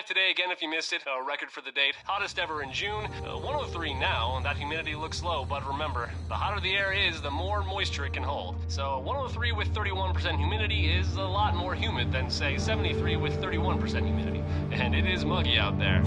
Today again if you missed it, a record for the date, hottest ever in June, 103 now, and that humidity looks low, but remember, the hotter the air is, the more moisture it can hold. So 103 with 31% humidity is a lot more humid than, say, 73 with 31% humidity, and it is muggy out there.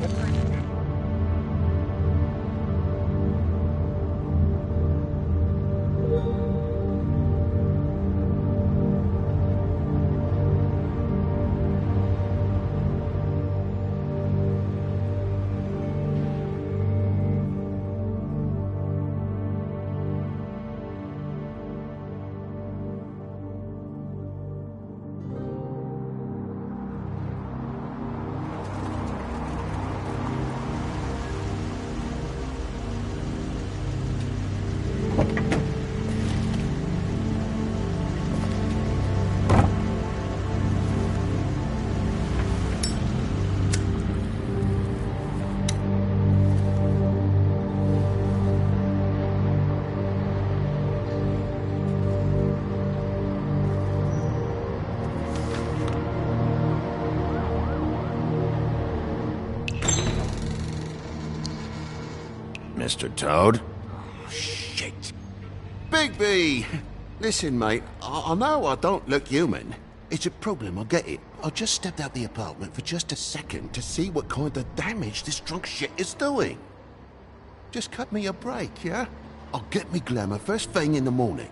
Mr. Toad? Oh, shit. Bigby! Listen, mate, I know I don't look human. It's a problem, I get it. I just stepped out the apartment for just a second to see what kind of damage this drunk shit is doing. Just cut me a break, yeah? I'll get me glamour first thing in the morning.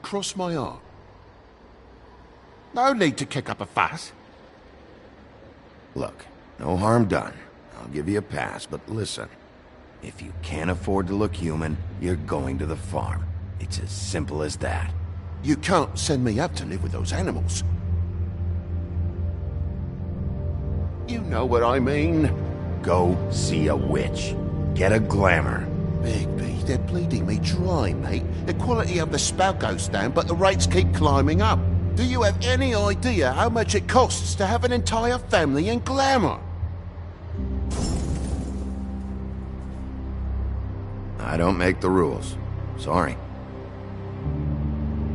Cross my heart. No need to kick up a fuss. Look, no harm done. I'll give you a pass, but listen. If you can't afford to look human, you're going to the farm. It's as simple as that. You can't send me up to live with those animals. You know what I mean. Go see a witch. Get a glamour. Bigby, they're bleeding me dry, mate. The quality of the spout goes down, but the rates keep climbing up. Do you have any idea how much it costs to have an entire family in glamour? I don't make the rules. Sorry.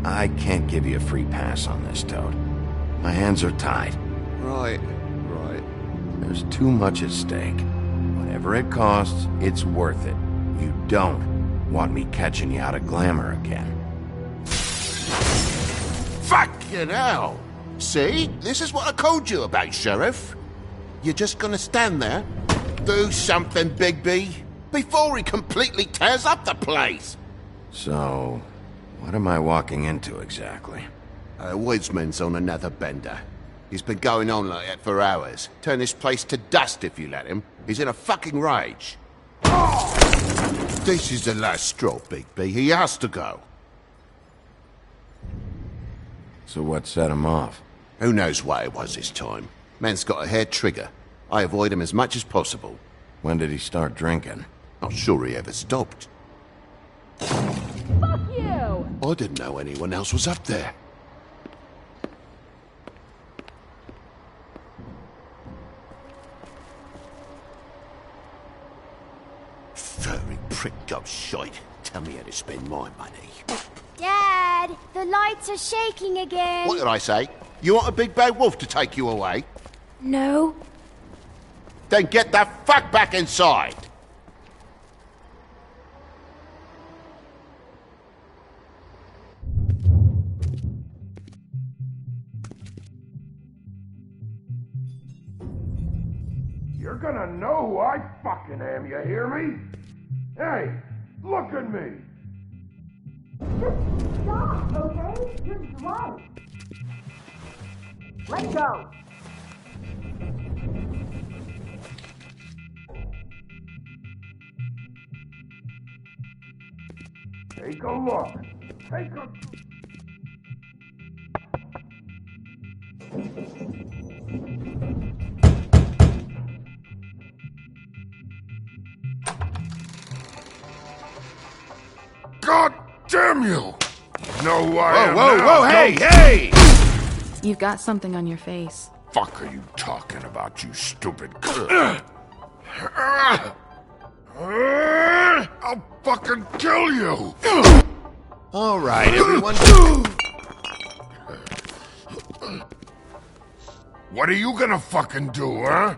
I can't give you a free pass on this, Toad. My hands are tied. Right. There's too much at stake. Whatever it costs, it's worth it. You don't want me catching you out of glamour again. Fucking hell! See? This is what I told you about, Sheriff. You're just gonna stand there, do something, Bigby, before he completely tears up the place. So, what am I walking into exactly? Woodsman's on another bender. He's been going on like that for hours. Turn this place to dust if you let him. He's in a fucking rage. This is the last straw, Bigby. He has to go. So what set him off? Who knows what it was this time? Man's got a hair trigger. I avoid him as much as possible. When did he start drinking? Not sure he ever stopped. Fuck you! I didn't know anyone else was up there. Furry prick goes shite. Tell me how to spend my money. Dad, the lights are shaking again. What did I say? You want a big bad wolf to take you away? No. Then get the fuck back inside! You're gonna know who I fucking am, you hear me? Hey, look at me! Just stop, okay? You're drunk. Let go. Take a look. Take a... God damn you! You know who I am Whoa, now, whoa, hey, don't hey! You've got something on your face. fuck are you talking about, you stupid... I'll fucking kill you! All right, everyone. What are you gonna fucking do, huh?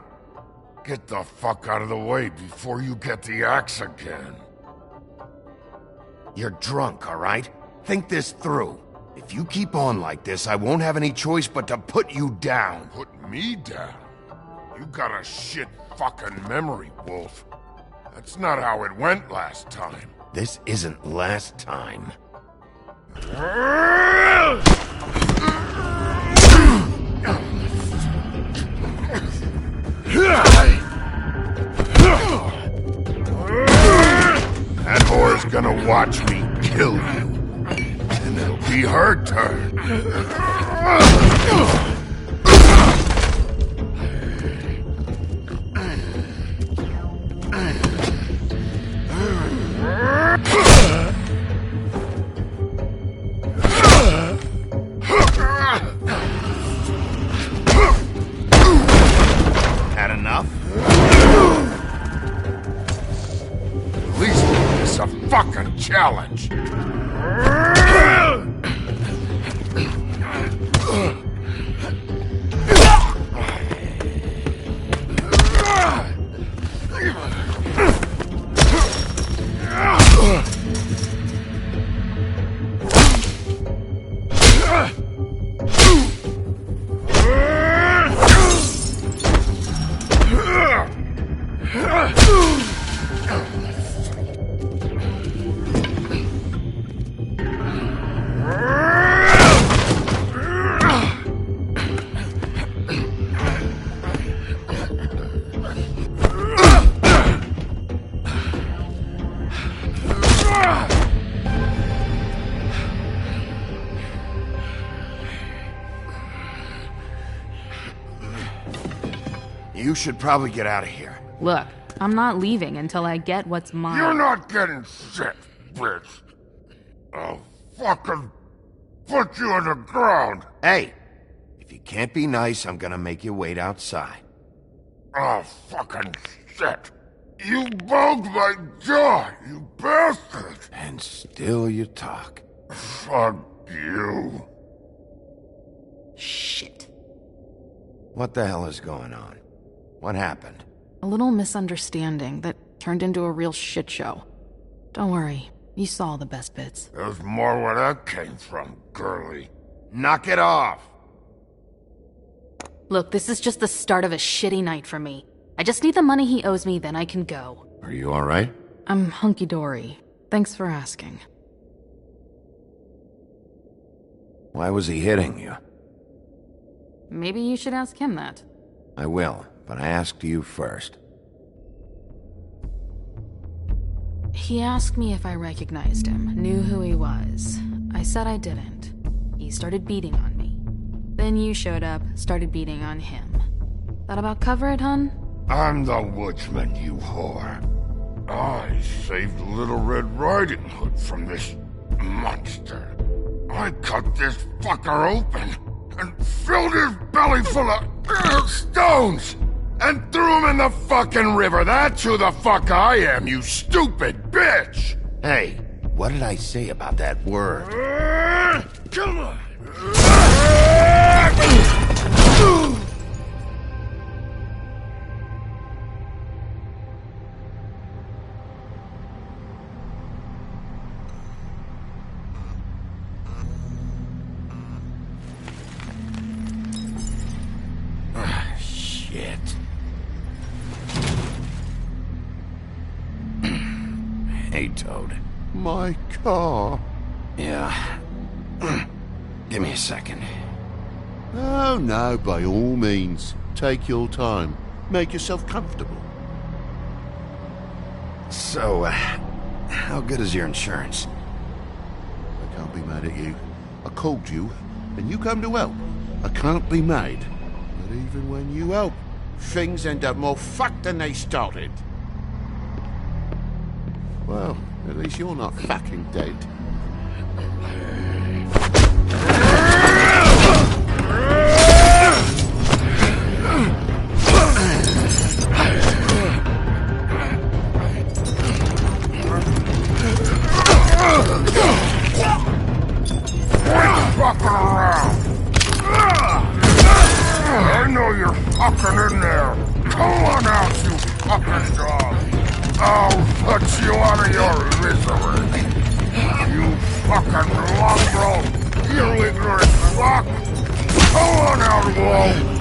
Get the fuck out of the way before you get the axe again. You're drunk, all right? Think this through. If you keep on like this, I won't have any choice but to put you down. Put me down? You got a shit fucking memory, Wolf. That's not how it went last time. This isn't last time. That whore's gonna watch me kill you. And it'll be her turn. Had enough? At least it's a fucking challenge. You should probably get out of here. Look, I'm not leaving until I get what's mine. You're not getting shit, bitch. I'll fucking put you on the ground. Hey, if you can't be nice, I'm gonna make you wait outside. Oh, fucking shit. You bugged my jaw, you bastard. And still you talk. Fuck you. Shit. What the hell is going on? What happened? A little misunderstanding that turned into a real shit show. Don't worry, you saw the best bits. There's more where that came from, girlie. Knock it off! Look, this is just the start of a shitty night for me. I just need the money he owes me, then I can go. Are you alright? I'm hunky-dory. Thanks for asking. Why was he hitting you? Maybe you should ask him that. I will, but I asked you first. He asked me if I recognized him, knew who he was. I said I didn't. He started beating on me. Then you showed up, started beating on him. That about cover it, hun? I'm the woodsman, you whore. I saved Little Red Riding Hood from this monster. I cut this fucker open and filled his belly full of stones and threw him in the fucking river. That's who the fuck I am, you stupid bitch! Hey, what did I say about that word? Come on! Shit. Hey, Toad. My car. Yeah. Give me a second. Oh, no, by all means. Take your time. Make yourself comfortable. So, how good is your insurance? I can't be mad at you. I called you, and you come to help. I can't be mad. But even when you help, things end up more fucked than they started. Well, at least you're not fucking dead. Fucking around! I know you're fucking in there! Come on out, you fucking dog! I'll put you out of your misery! You fucking mongrel! You ignorant fuck! Come on out, Wolf!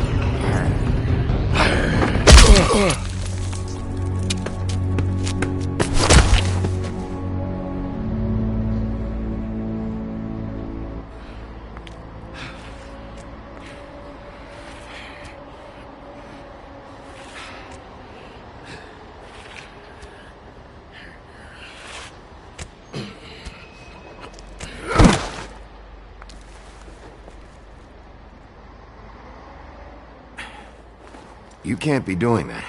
You can't be doing that.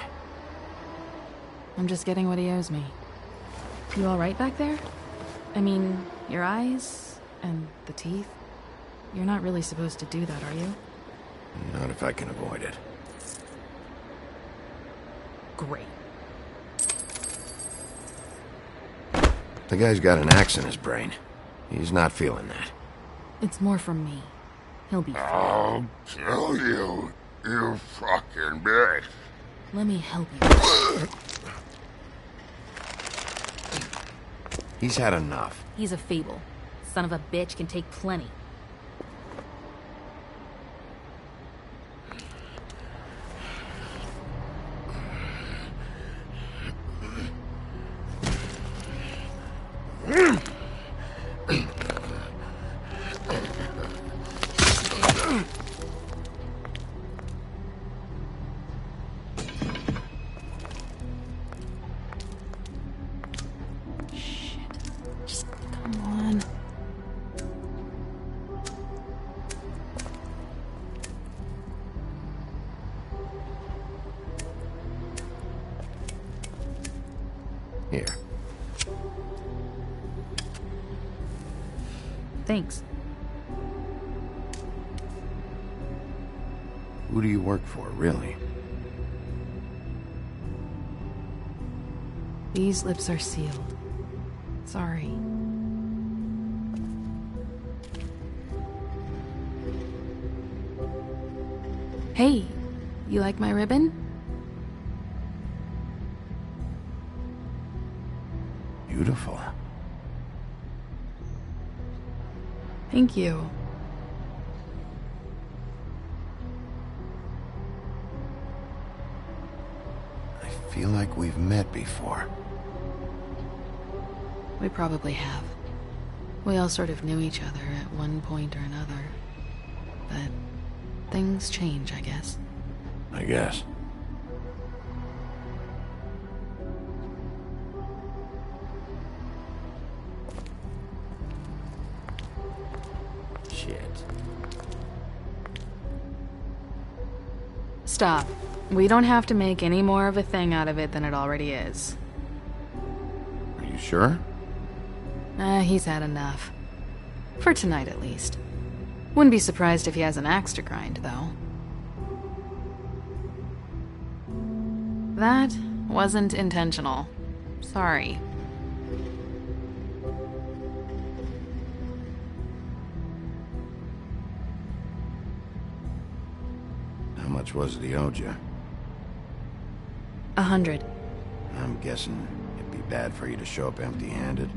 I'm just getting what he owes me. You alright back there? I mean, your eyes and the teeth? You're not really supposed to do that, are you? Not if I can avoid it. Great. The guy's got an axe in his brain. He's not feeling that. It's more from me. He'll be fine. I'll kill you, you fucking bitch. Let me help you. He's had enough. He's a fable. Son of a bitch can take plenty. Here. Thanks. Who do you work for, really? These lips are sealed. Sorry. Hey, you like my ribbon? Beautiful. Thank you. I feel like we've met before. We probably have. We all sort of knew each other at one point or another. But things change, I guess. I guess. Shit. Stop. We don't have to make any more of a thing out of it than it already is. Are you sure? He's had enough. For tonight, at least. Wouldn't be surprised if he has an axe to grind, though. That wasn't intentional. Sorry. How much was it he owed you? 100. I'm guessing it'd be bad for you to show up empty-handed.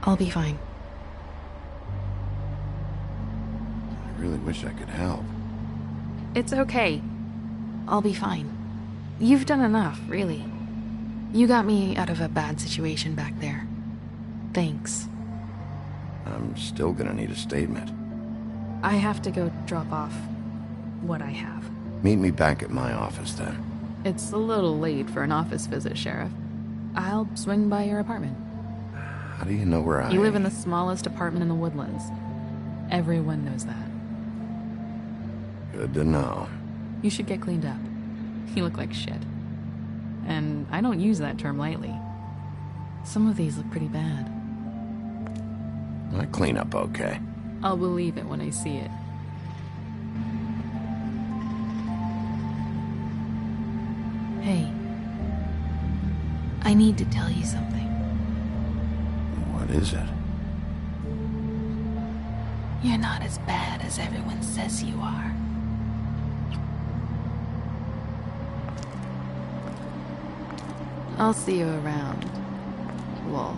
I'll be fine. I really wish I could help. It's okay. I'll be fine. You've done enough, really. You got me out of a bad situation back there. Thanks. I'm still gonna need a statement. I have to go drop off what I have. Meet me back at my office, then. It's a little late for an office visit, Sheriff. I'll swing by your apartment. How do you know where I am? You live in the smallest apartment in the Woodlands. Everyone knows that. Good to know. You should get cleaned up. You look like shit. And I don't use that term lightly. Some of these look pretty bad. I clean up okay. I'll believe it when I see it. Hey. I need to tell you something. What is it? You're not as bad as everyone says you are. I'll see you around, Wolf.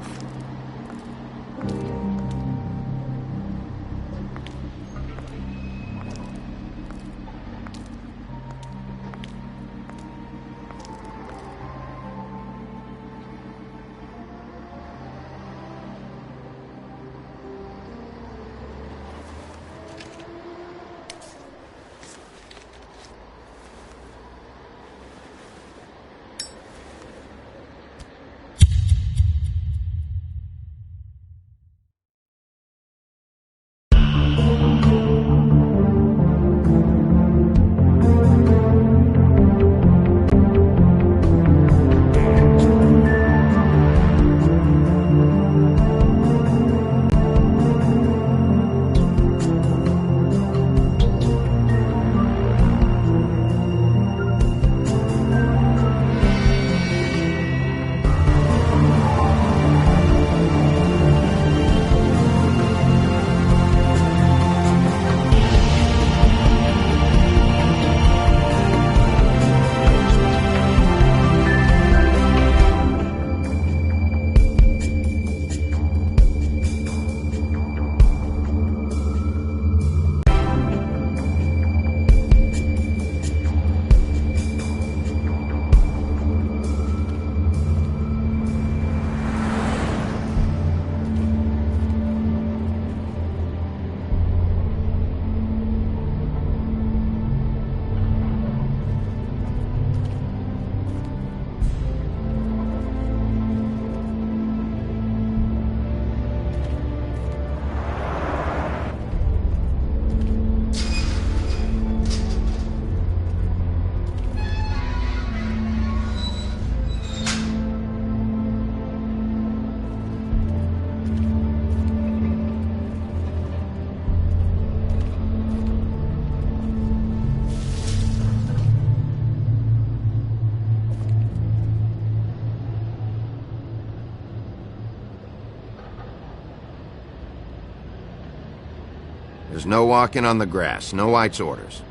There's no walking on the grass, no White's orders.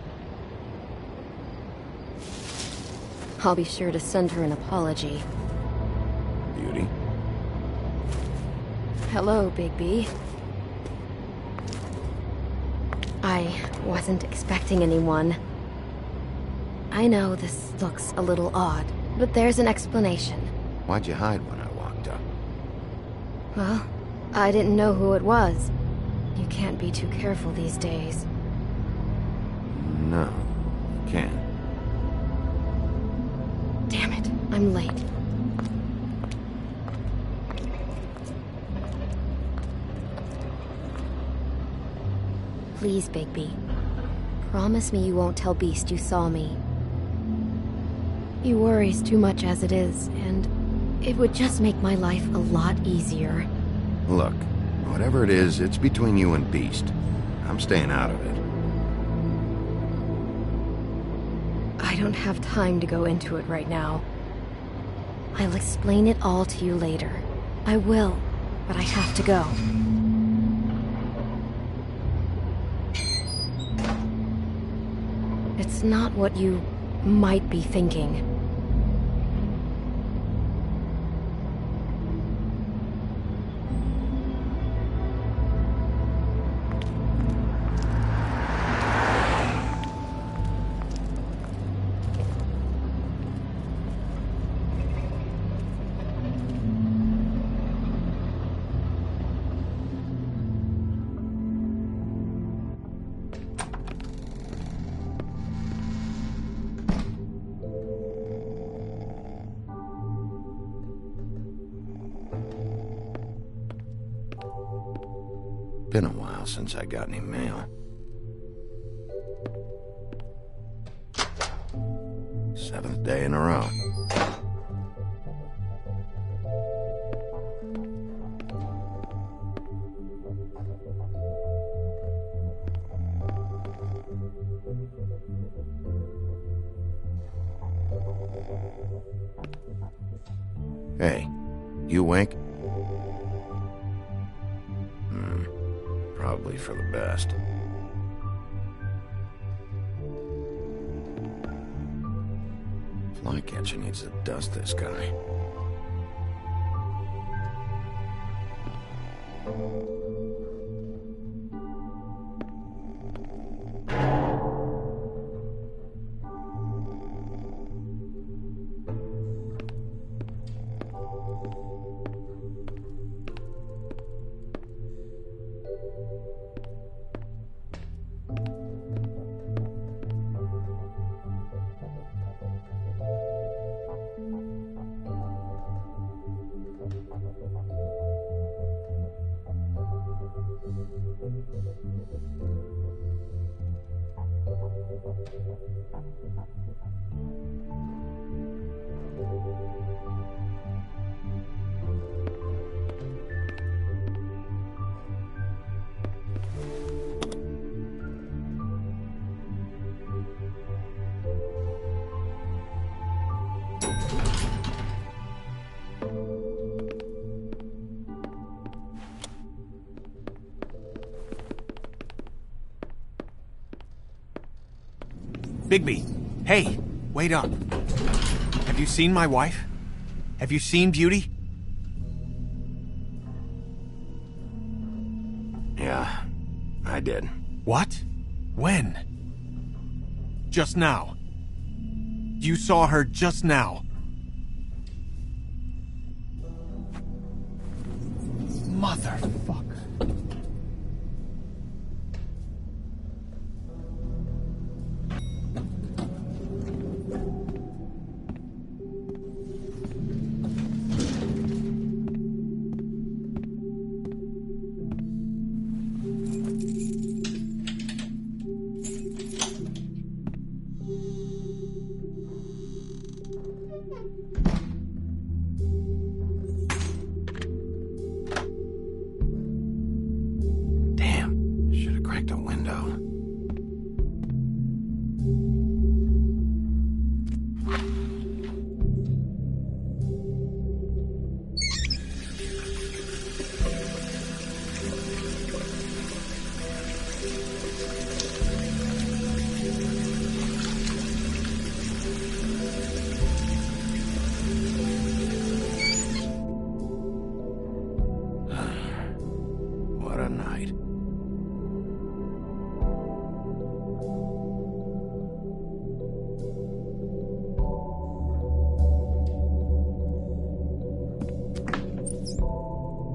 I'll be sure to send her an apology. Beauty. Hello, Bigby. I wasn't expecting anyone. I know this looks a little odd, but there's an explanation. Why'd you hide when I walked up? Well, I didn't know who it was. You can't be too careful these days. No, you can't. Damn it, I'm late. Please, Bigby. Promise me you won't tell Beast you saw me. He worries too much as it is, and it would just make my life a lot easier. Look, whatever it is, it's between you and Beast. I'm staying out of it. I don't have time to go into it right now. I'll explain it all to you later. I will, but I have to go. It's not what you might be thinking. Been a while since I got any mail. Seventh day in a row. Hey, you wink? Probably for the best. Flycatcher needs to dust this guy. Bigby, hey, wait up. Have you seen my wife? Have you seen Beauty? Yeah, I did. What? When? Just now. You saw her just now. Motherfucker.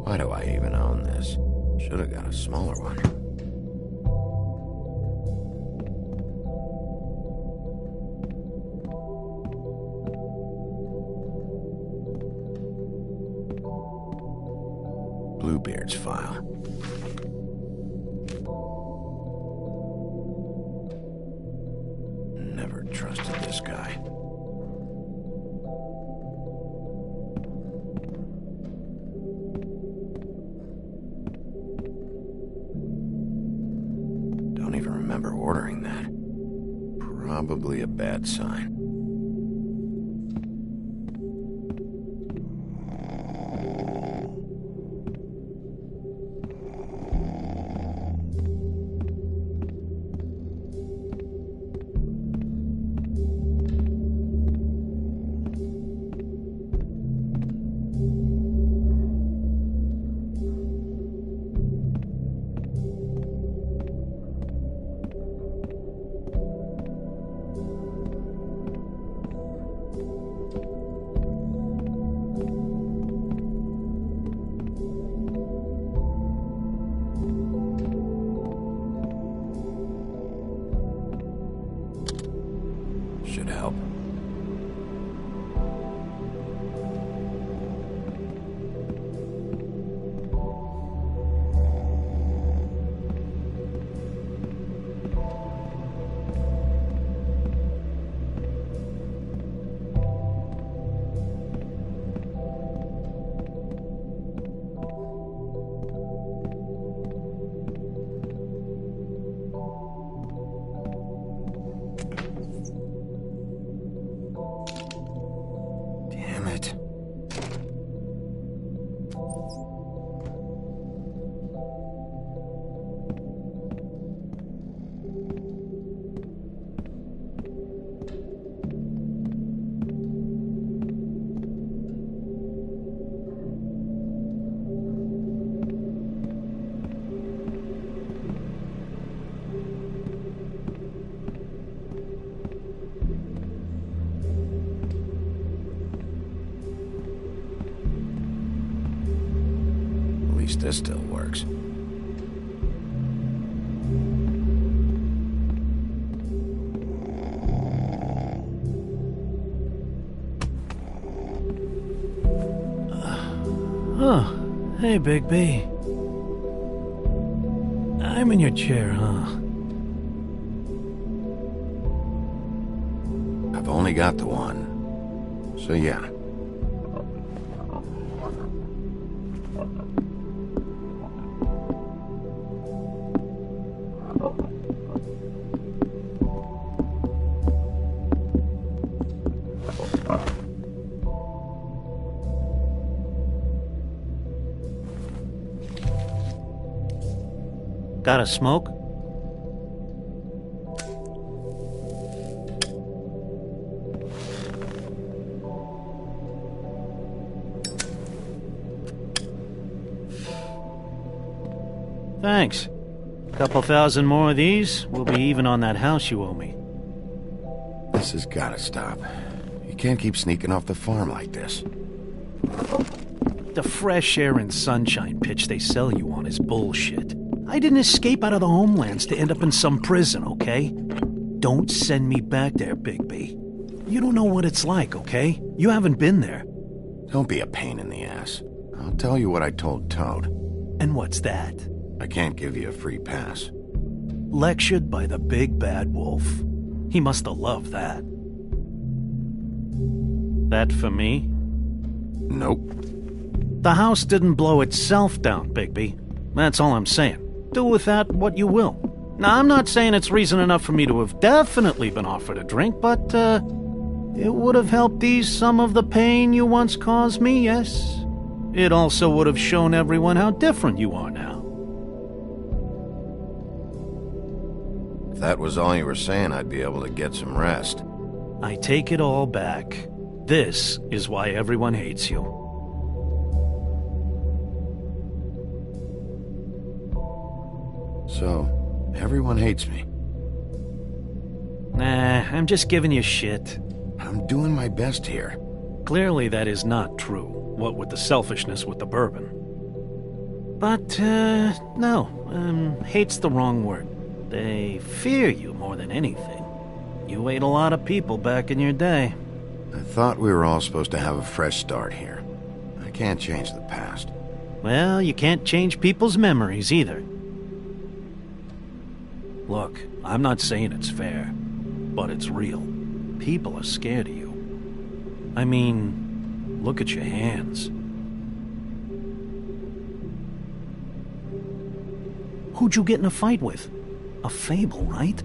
Why do I even own this? Should have got a smaller one. Bluebeard's file. Never trusted this guy. Don't even remember ordering that. Probably a bad sign. Should help. least this still works. Oh, hey, Bigby. I'm in your chair, huh? I've only got the one. So yeah. Got a smoke? Thanks. Couple thousand more of these, we'll be even on that house you owe me. This has gotta stop. You can't keep sneaking off the farm like this. The fresh air and sunshine pitch they sell you on is bullshit. I didn't escape out of the homelands to end up in some prison, okay? Don't send me back there, Bigby. You don't know what it's like, okay? You haven't been there. Don't be a pain in the ass. I'll tell you what I told Toad. And what's that? I can't give you a free pass. Lectured by the big bad wolf. He must have loved that. That for me? Nope. The house didn't blow itself down, Bigby. That's all I'm saying. Do with that what you will. Now, I'm not saying it's reason enough for me to have definitely been offered a drink, but, it would have helped ease some of the pain you once caused me, yes? It also would have shown everyone how different you are now. If that was all you were saying, I'd be able to get some rest. I take it all back. This is why everyone hates you. So, everyone hates me. Nah, I'm just giving you shit. I'm doing my best here. Clearly that is not true, what with the selfishness with the bourbon. But, no, hate's the wrong word. They fear you more than anything. You ate a lot of people back in your day. I thought we were all supposed to have a fresh start here. I can't change the past. Well, you can't change people's memories either. Look, I'm not saying it's fair, but it's real. People are scared of you. I mean, look at your hands. Who'd you get in a fight with? A Fable, right?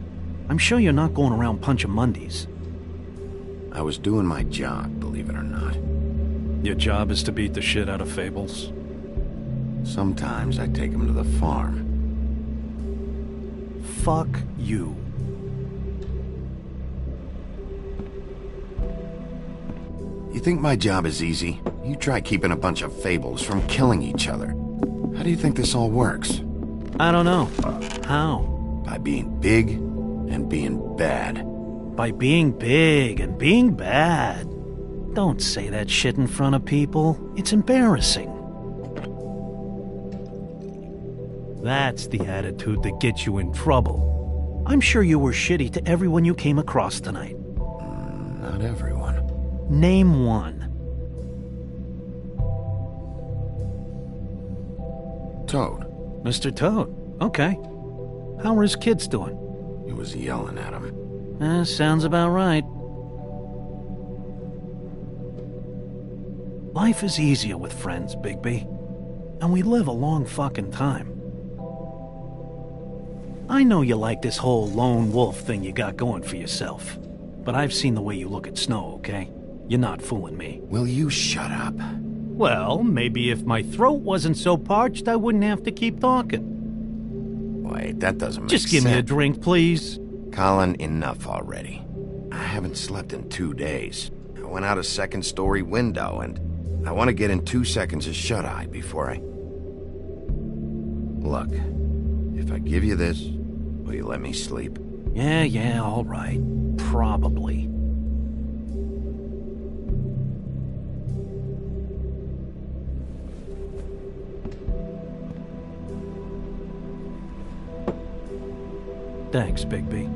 I'm sure you're not going around punching Mondays. I was doing my job, believe it or not. Your job is to beat the shit out of Fables? Sometimes I take them to the farm. Fuck you. You think my job is easy? You try keeping a bunch of Fables from killing each other. How do you think this all works? I don't know. How? By being big and being bad. By being big and being bad. Don't say that shit in front of people. It's embarrassing. That's the attitude that gets you in trouble. I'm sure you were shitty to everyone you came across tonight. Not everyone. Name one. Toad. Mr. Toad. Okay. How are his kids doing? He was yelling at him. Sounds about right. Life is easier with friends, Bigby. And we live a long fucking time. I know you like this whole lone wolf thing you got going for yourself. But I've seen the way you look at Snow, okay? You're not fooling me. Will you shut up? Well, maybe if my throat wasn't so parched, I wouldn't have to keep talking. Wait, that doesn't make sense. Just give me a drink, please. Colin, enough already. I haven't slept in 2 days. I went out a second-story window, and I want to get in 2 seconds of shut-eye before I... Look, if I give you this, will you let me sleep? Yeah, all right. Probably. Thanks, Bigby.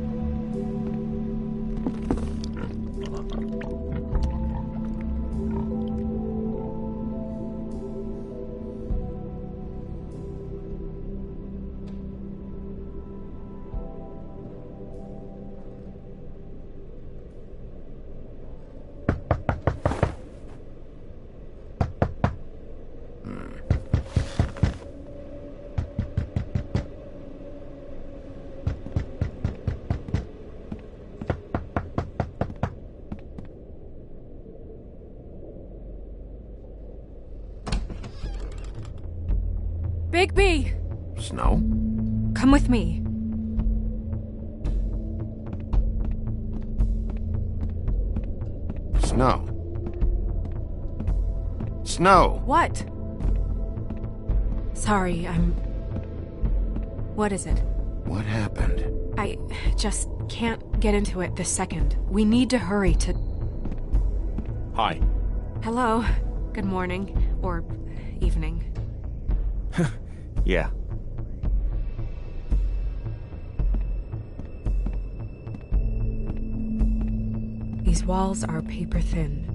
Bigby! Snow? Come with me. Snow. Snow! What? Sorry, What is it? What happened? I just can't get into it this second. We need to hurry to... Hi. Hello. Good morning. Or evening. Yeah. These walls are paper thin.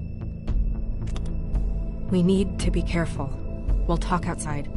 We need to be careful. We'll talk outside.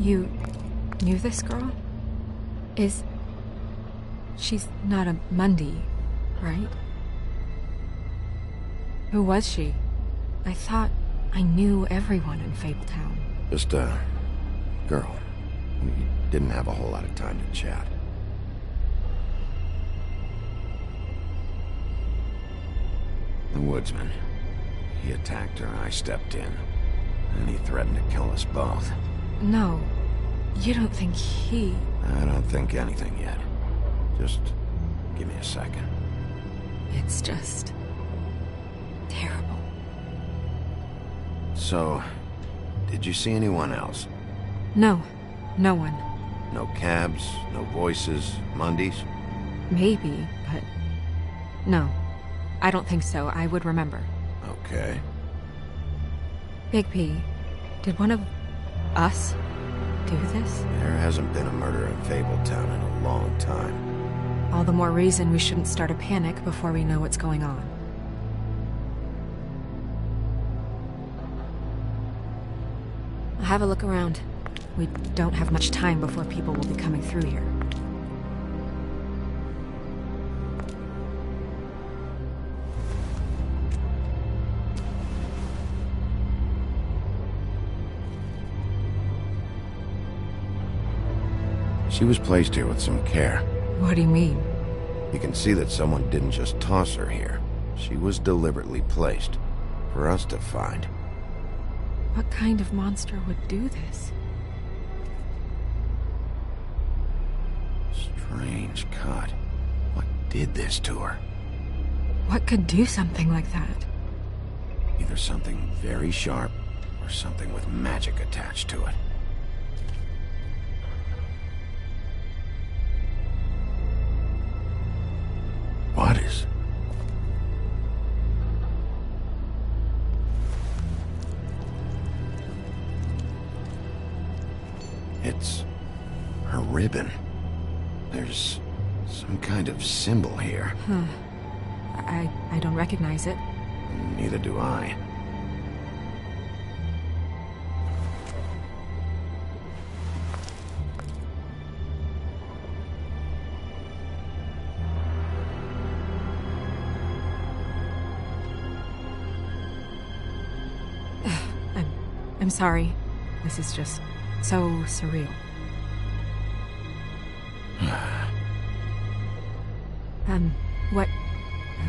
You knew this girl? She's not a Mundy, right? Who was she? I thought I knew everyone in Fabletown. Just a girl. We didn't have a whole lot of time to chat. The woodsman. He attacked her, I stepped in. And he threatened to kill us both. No, you don't think he... I don't think anything yet. Just give me a second. It's just... terrible. So, did you see anyone else? No, no one. No cabs, no voices, Mundys? Maybe, but... no. I don't think so. I would remember. Okay. Bigby, did one of us do this? There hasn't been a murder in Fabletown in a long time. All the more reason we shouldn't start a panic before we know what's going on. I'll have a look around. We don't have much time before people will be coming through here. She was placed here with some care. What do you mean? You can see that someone didn't just toss her here. She was deliberately placed. For us to find. What kind of monster would do this? Strange cut. What did this to her? What could do something like that? Either something very sharp, or something with magic attached to it. What is... It's... her ribbon. There's some kind of symbol here. Huh. I don't recognize it. Neither do I. I'm sorry. This is just so surreal.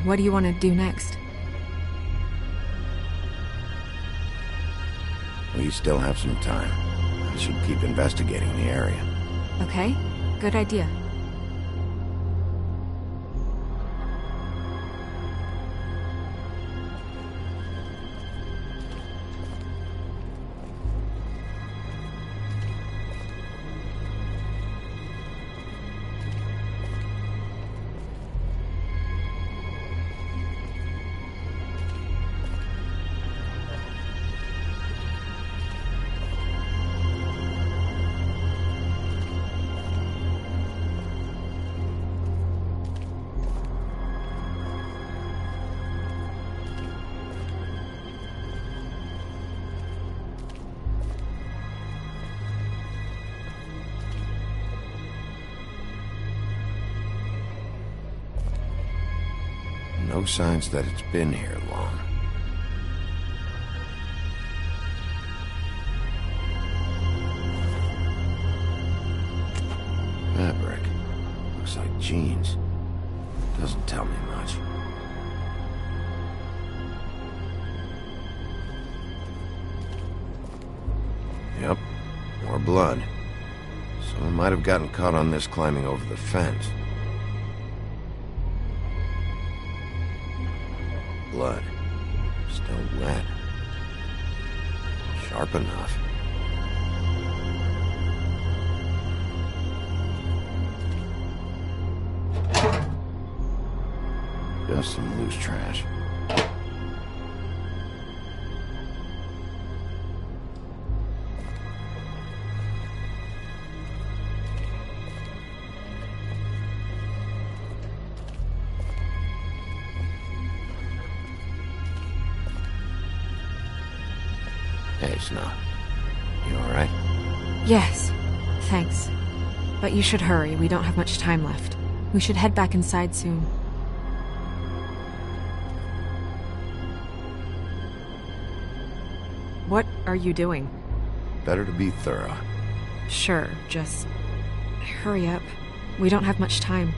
What do you want to do next? We still have some time. I should keep investigating the area. Okay, good idea. No signs that it's been here long. Fabric. Looks like jeans. Doesn't tell me much. Yep, more blood. Someone might have gotten caught on this climbing over the fence. Blood. Still wet. Sharp enough. Just some loose trash. Hey, Snow. You alright? Yes, thanks. But you should hurry, we don't have much time left. We should head back inside soon. What are you doing? Better to be thorough. Sure, just hurry up. We don't have much time.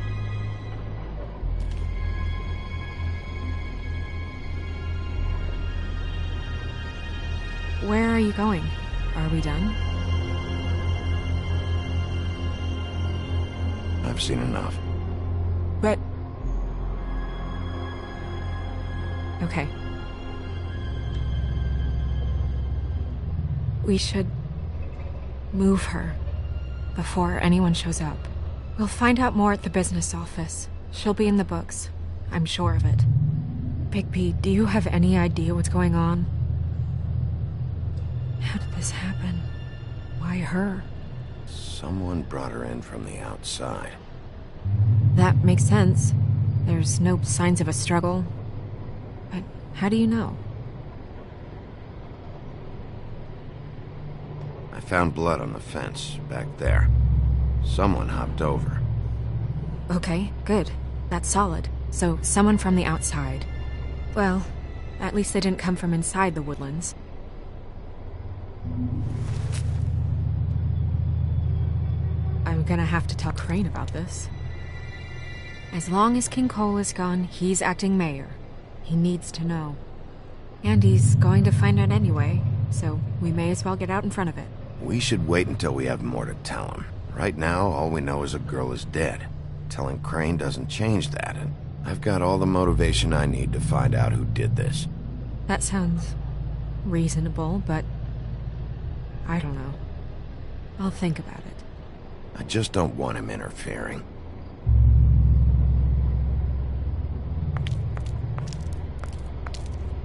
Where are you going? Are we done? I've seen enough. But... Okay. We should move her before anyone shows up. We'll find out more at the business office. She'll be in the books. I'm sure of it. Bigby, do you have any idea what's going on? How did this happen? Why her? Someone brought her in from the outside. That makes sense. There's no signs of a struggle. But how do you know? I found blood on the fence, back there. Someone hopped over. Okay, good. That's solid. So, someone from the outside. Well, at least they didn't come from inside the woodlands. I'm gonna have to tell Crane about this. As long as King Cole is gone, he's acting mayor. He needs to know. And he's going to find out anyway, so we may as well get out in front of it. We should wait until we have more to tell him. Right now, all we know is a girl is dead. Telling Crane doesn't change that, and I've got all the motivation I need to find out who did this. That sounds reasonable, but I don't know. I'll think about it. I just don't want him interfering.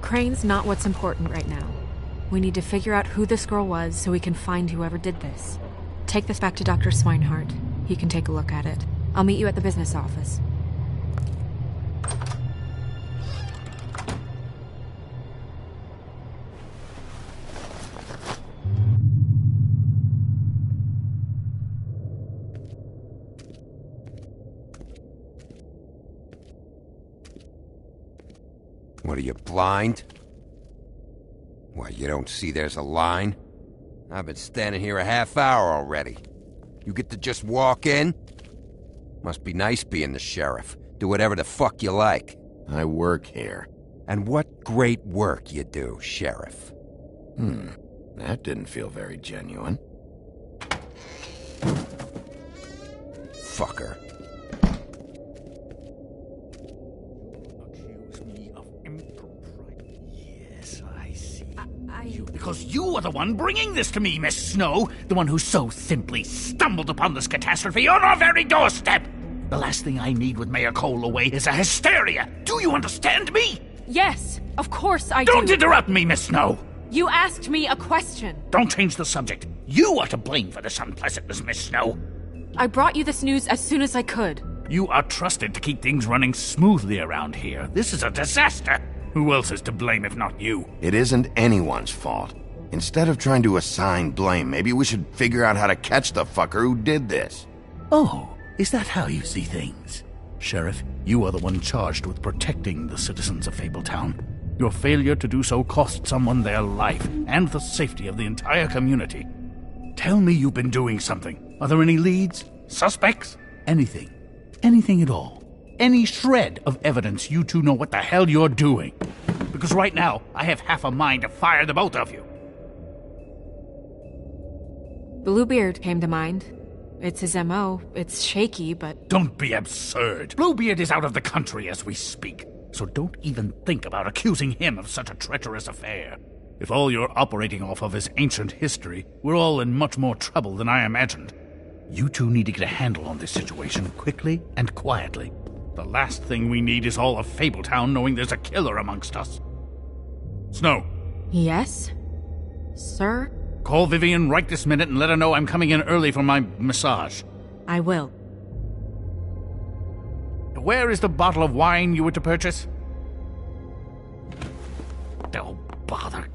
Crane's not what's important right now. We need to figure out who this girl was so we can find whoever did this. Take this back to Dr. Swinehart. He can take a look at it. I'll meet you at the business office. What are you, blind? What, you don't see there's a line? I've been standing here a half hour already. You get to just walk in? Must be nice being the sheriff. Do whatever the fuck you like. I work here. And what great work you do, Sheriff. That didn't feel very genuine. Fucker. Accuse me of impropriety. Yes, I see. Because you are the one bringing this to me, Miss Snow. The one who so simply stumbled upon this catastrophe on our very doorstep. The last thing I need with Mayor Cole away is a hysteria. Do you understand me? Yes, of course I do. Don't interrupt me, Miss Snow. You asked me a question. Don't change the subject. You are to blame for this unpleasantness, Miss Snow. I brought you this news as soon as I could. You are trusted to keep things running smoothly around here. This is a disaster. Who else is to blame if not you? It isn't anyone's fault. Instead of trying to assign blame, maybe we should figure out how to catch the fucker who did this. Oh, is that how you see things? Sheriff, you are the one charged with protecting the citizens of Fabletown. Your failure to do so cost someone their life and the safety of the entire community. Tell me you've been doing something. Are there any leads? Suspects? Anything. Anything at all. Any shred of evidence you two know what the hell you're doing. Because right now, I have half a mind to fire the both of you. Bluebeard came to mind. It's his M.O. It's shaky, but... Don't be absurd. Bluebeard is out of the country as we speak. So don't even think about accusing him of such a treacherous affair. If all you're operating off of is ancient history, we're all in much more trouble than I imagined. You two need to get a handle on this situation quickly and quietly. The last thing we need is all of Fabletown knowing there's a killer amongst us. Snow. Yes? Sir? Call Vivian right this minute and let her know I'm coming in early for my massage. I will. Where is the bottle of wine you were to purchase? Oh, bother.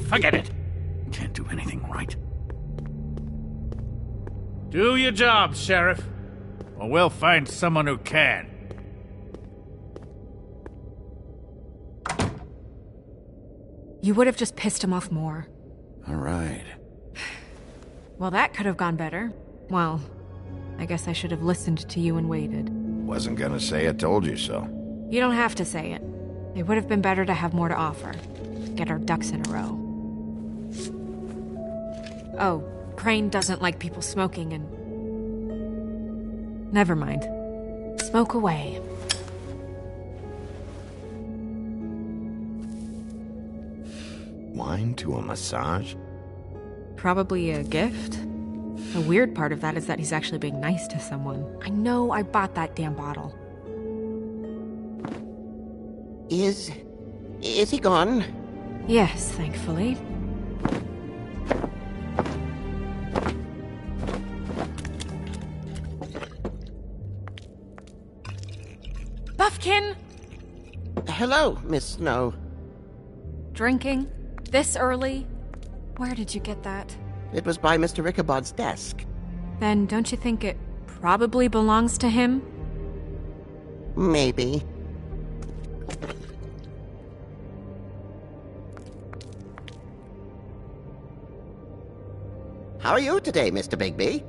Forget it. Can't do anything right. Do your job, Sheriff, or we'll find someone who can. You would have just pissed him off more. All right. Well, that could have gone better. Well, I guess I should have listened to you and waited. Wasn't gonna say I told you so. You don't have to say it. It would have been better to have more to offer. Get our ducks in a row. Oh, Crane doesn't like people smoking and... Never mind. Smoke away. Wine to a massage? Probably a gift. The weird part of that is that he's actually being nice to someone. I know I bought that damn bottle. Is he gone? Yes, thankfully. Buffkin! Hello, Miss Snow. Drinking? This early? Where did you get that? It was by Mr. Ichabod's desk. Then don't you think it probably belongs to him? Maybe. How are you today, Mr. Bigby?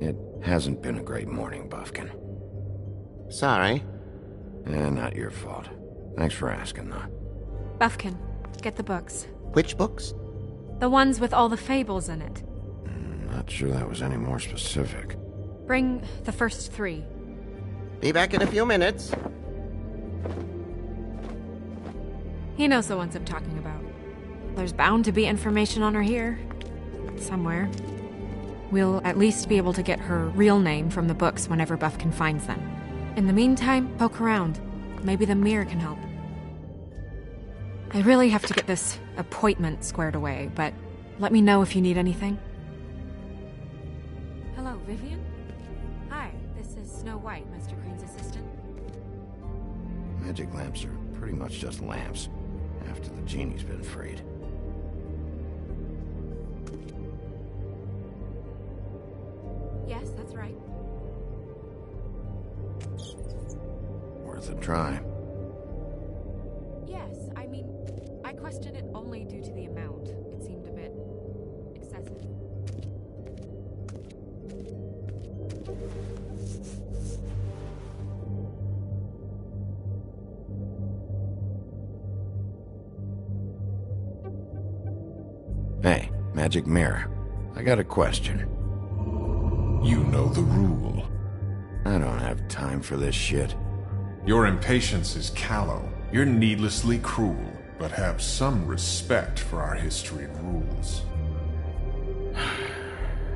It hasn't been a great morning, Buffkin. Sorry. Not your fault. Thanks for asking, though. Buffkin, get the books. Which books? The ones with all the fables in it. Not sure that was any more specific. Bring the first 3. Be back in a few minutes. He knows the ones I'm talking about. There's bound to be information on her here. Somewhere. We'll at least be able to get her real name from the books whenever Buffkin finds them. In the meantime, poke around. Maybe the mirror can help. I really have to get this appointment squared away, but let me know if you need anything. Hello, Vivian? Hi, this is Snow White, Mr. Crane's assistant. Magic lamps are pretty much just lamps, after the genie's been freed. Yes, that's right. Worth a try. Yeah, questioned it only due to the amount. It seemed a bit excessive. Hey, Magic Mirror. I got a question. You know the rule. I don't have time for this shit. Your impatience is callow. You're needlessly cruel, but have some respect for our history and rules.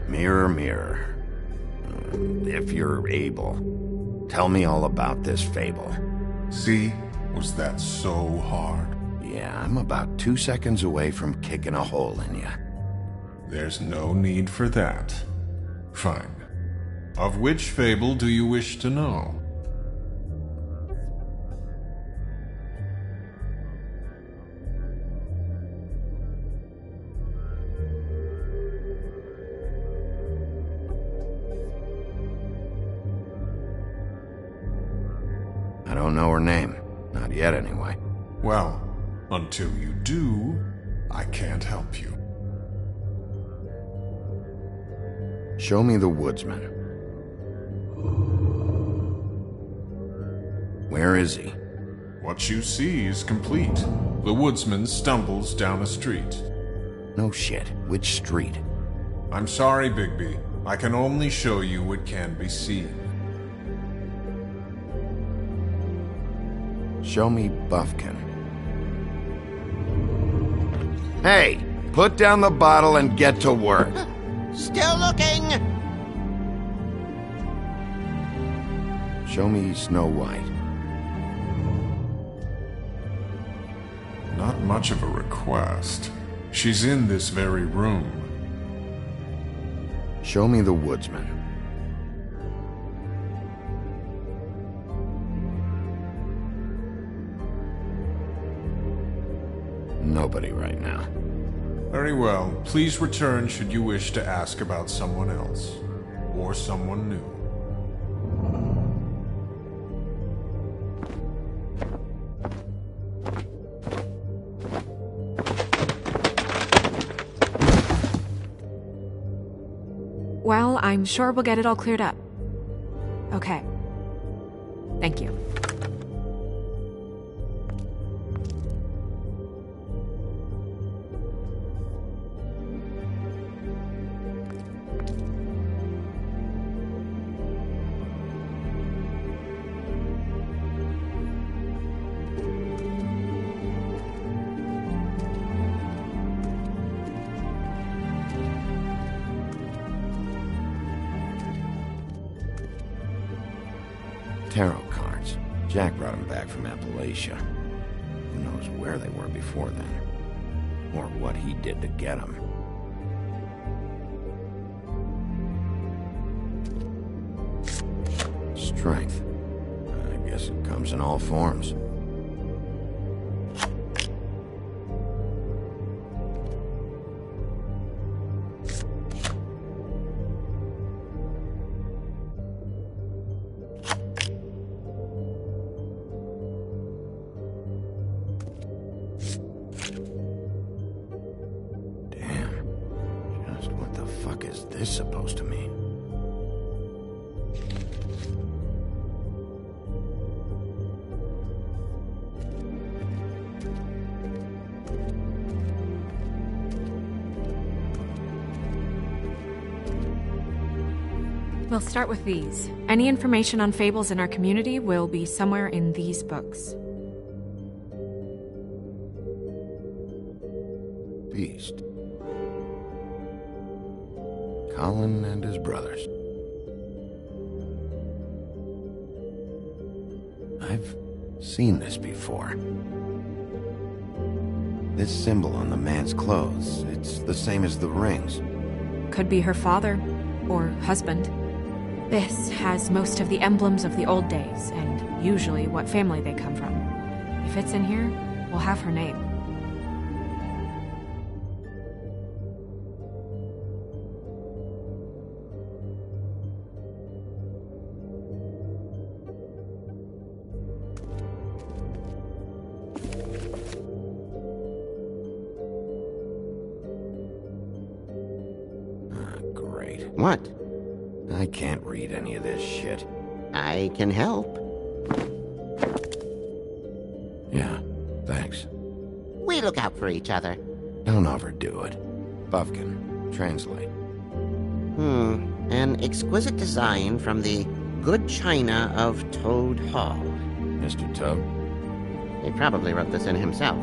Mirror, mirror. If you're able, tell me all about this fable. See? Was that so hard? Yeah, I'm about 2 seconds away from kicking a hole in you. There's no need for that. Fine. Of which fable do you wish to know? I don't know her name. Not yet, anyway. Well, until you do, I can't help you. Show me the woodsman. Where is he? What you see is complete. The woodsman stumbles down a street. No shit. Which street? I'm sorry, Bigby. I can only show you what can be seen. Show me Buffkin. Hey! Put down the bottle and get to work. Still looking! Show me Snow White. Not much of a request. She's in this very room. Show me the woodsman. Nobody right now. Very well. Please return should you wish to ask about someone else. Or someone new. Well, I'm sure we'll get it all cleared up. Okay. Thank you. Tarot cards. Jack brought them back from Appalachia. Who knows where they were before then? Or what he did to get them. Strength. I guess it comes in all forms. This supposed to mean? We'll start with these. Any information on fables in our community will be somewhere in these books. Beast. Colin and his brothers. I've seen this before. This symbol on the man's clothes, it's the same as the rings. Could be her father, or husband. This has most of the emblems of the old days, and usually what family they come from. If it's in here, we'll have her name. What? I can't read any of this shit. I can help. Yeah, thanks. We look out for each other. Don't overdo it. Buffkin, translate. An exquisite design from the good china of Toad Hall. Mr. Toad? He probably wrote this in himself.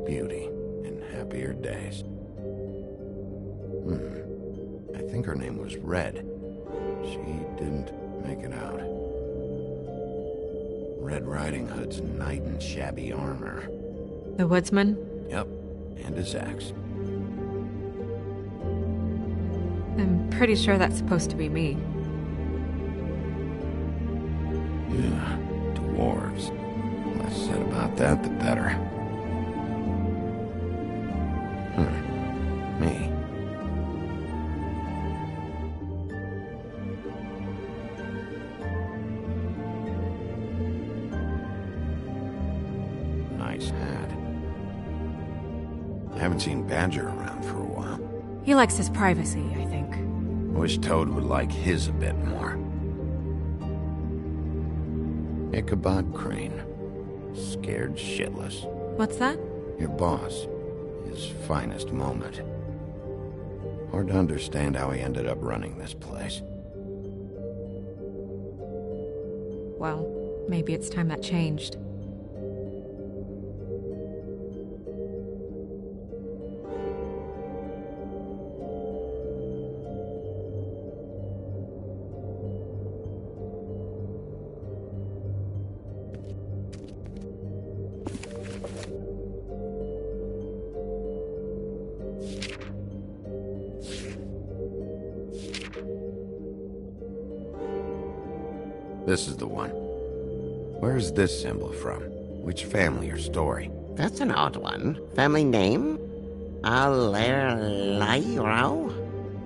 Beauty in happier days. I think her name was Red. She didn't make it out. Red Riding Hood's knight in shabby armor. The woodsman? Yep, and his axe. I'm pretty sure that's supposed to be me. Yeah, dwarves. The less said about that, the better. Me. Nice hat. I haven't seen Badger around for a while. He likes his privacy, I think. Wish Toad would like his a bit more. Ichabod Crane. Scared shitless. What's that? Your boss. His finest moment. Hard to understand how he ended up running this place. Well, maybe it's time that changed. This is the one. Where's this symbol from? Which family or story? That's an odd one. Family name? Allerleirauh?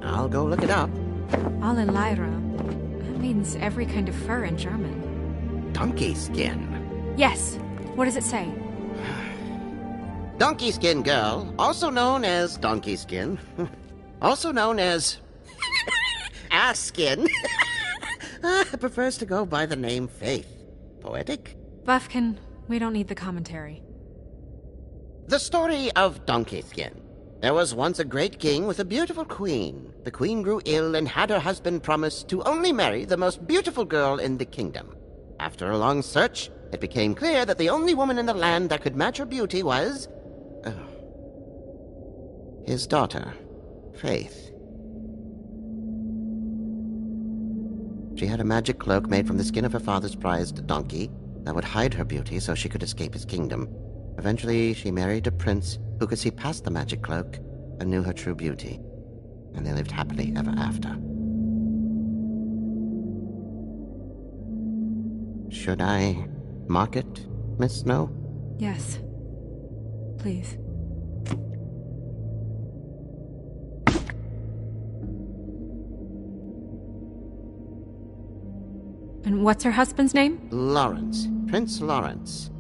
I'll go look it up. Allerleirauh. That means every kind of fur in German. Donkey skin. Yes. What does it say? Donkey skin girl, also known as donkey skin. Also known as ass skin. Prefers to go by the name Faith. Poetic? Buffkin, we don't need the commentary. The story of Donkey Skin. There was once a great king with a beautiful queen. The queen grew ill and had her husband promise to only marry the most beautiful girl in the kingdom. After a long search, it became clear that the only woman in the land that could match her beauty was... his daughter, Faith. She had a magic cloak made from the skin of her father's prized donkey that would hide her beauty so she could escape his kingdom. Eventually, she married a prince who could see past the magic cloak and knew her true beauty. And they lived happily ever after. Should I mark it, Miss Snow? Yes. Please. And what's her husband's name? Lawrence. Prince Lawrence.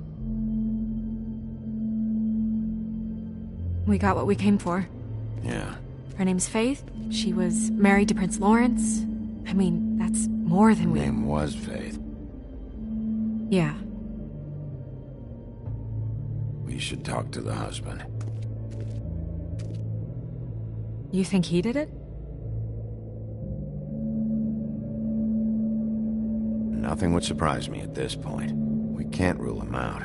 We got what we came for. Yeah. Her name's Faith. She was married to Prince Lawrence. I mean, That's more than we... Her name was Faith. Yeah. We should talk to the husband. You think he did it? Nothing would surprise me at this point. We can't rule him out.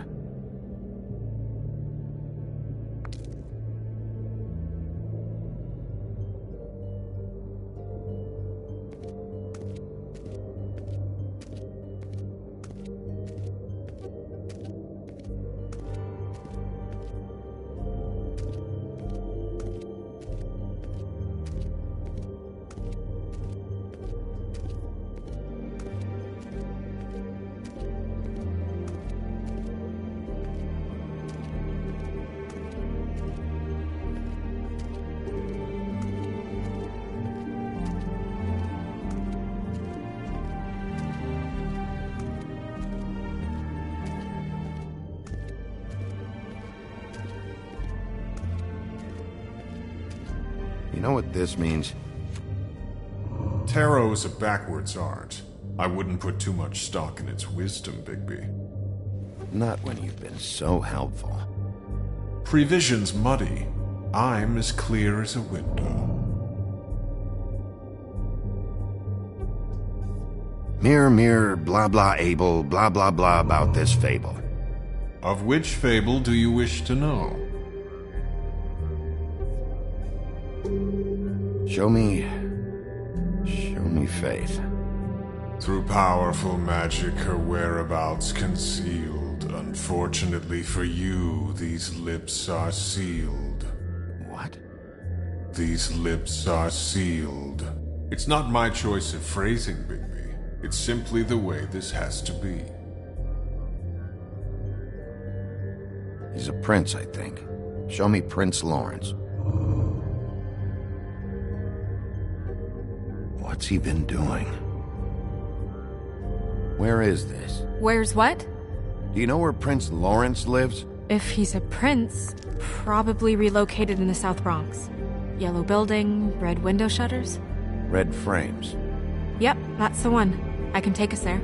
You know what this means? Tarot is a backwards art. I wouldn't put too much stock in its wisdom, Bigby. Not when you've been so helpful. Prevision's muddy. I'm as clear as a window. Mirror, mirror, blah blah able, blah blah blah about this fable. Of which fable do you wish to know? Show me Faith. Through powerful magic, her whereabouts concealed. Unfortunately for you, these lips are sealed. What? These lips are sealed. It's not my choice of phrasing, Bigby. It's simply the way this has to be. He's a prince, I think. Show me Prince Lawrence. What's he been doing? Where is this? Where's what? Do you know where Prince Lawrence lives? If he's a prince, probably relocated in the South Bronx. Yellow building, red window shutters? Red frames. Yep, that's the one. I can take us there.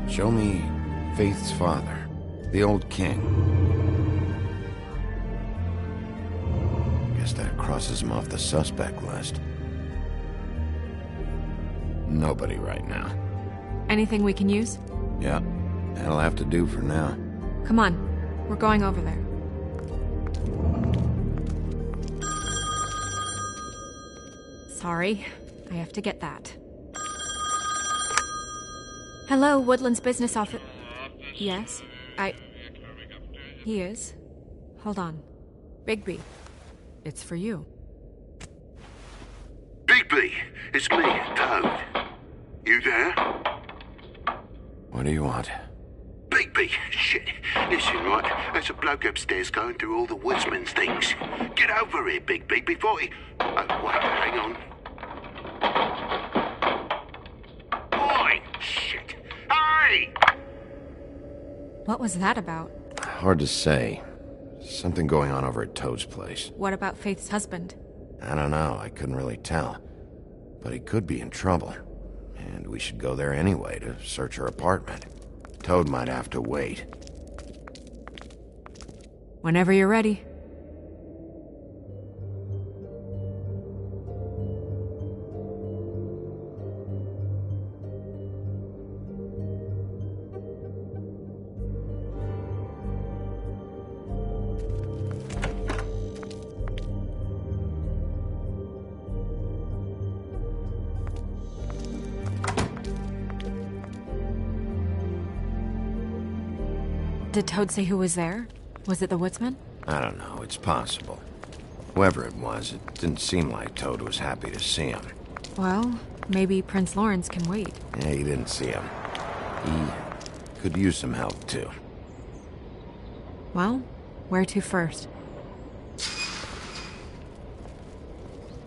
Show me Faith's father, the old king. Guess that crosses him off the suspect list. Nobody right now. Anything we can use? Yeah, that'll have to do for now. Come on, we're going over there. Sorry, I have to get that. Hello, Woodland's business office. Yes, He is. Hold on. Bigby, it's for you. Bigby, it's me, Toad. You there? What do you want? Bigby, shit. Listen, right, there's a bloke upstairs going through all the woodsman's things. Get over here, Bigby, before he... Oh, wait, hang on. Oi, shit. Hey! What was that about? Hard to say. Something going on over at Toad's place. What about Faith's husband? I don't know, I couldn't really tell. But he could be in trouble. And we should go there anyway to search her apartment. Toad might have to wait. Whenever you're ready. Did Toad say who was there? Was it the woodsman? I don't know, it's possible. Whoever it was, it didn't seem like Toad was happy to see him. Well, maybe Prince Lawrence can wait. Yeah, he didn't see him. He could use some help, too. Well, where to first?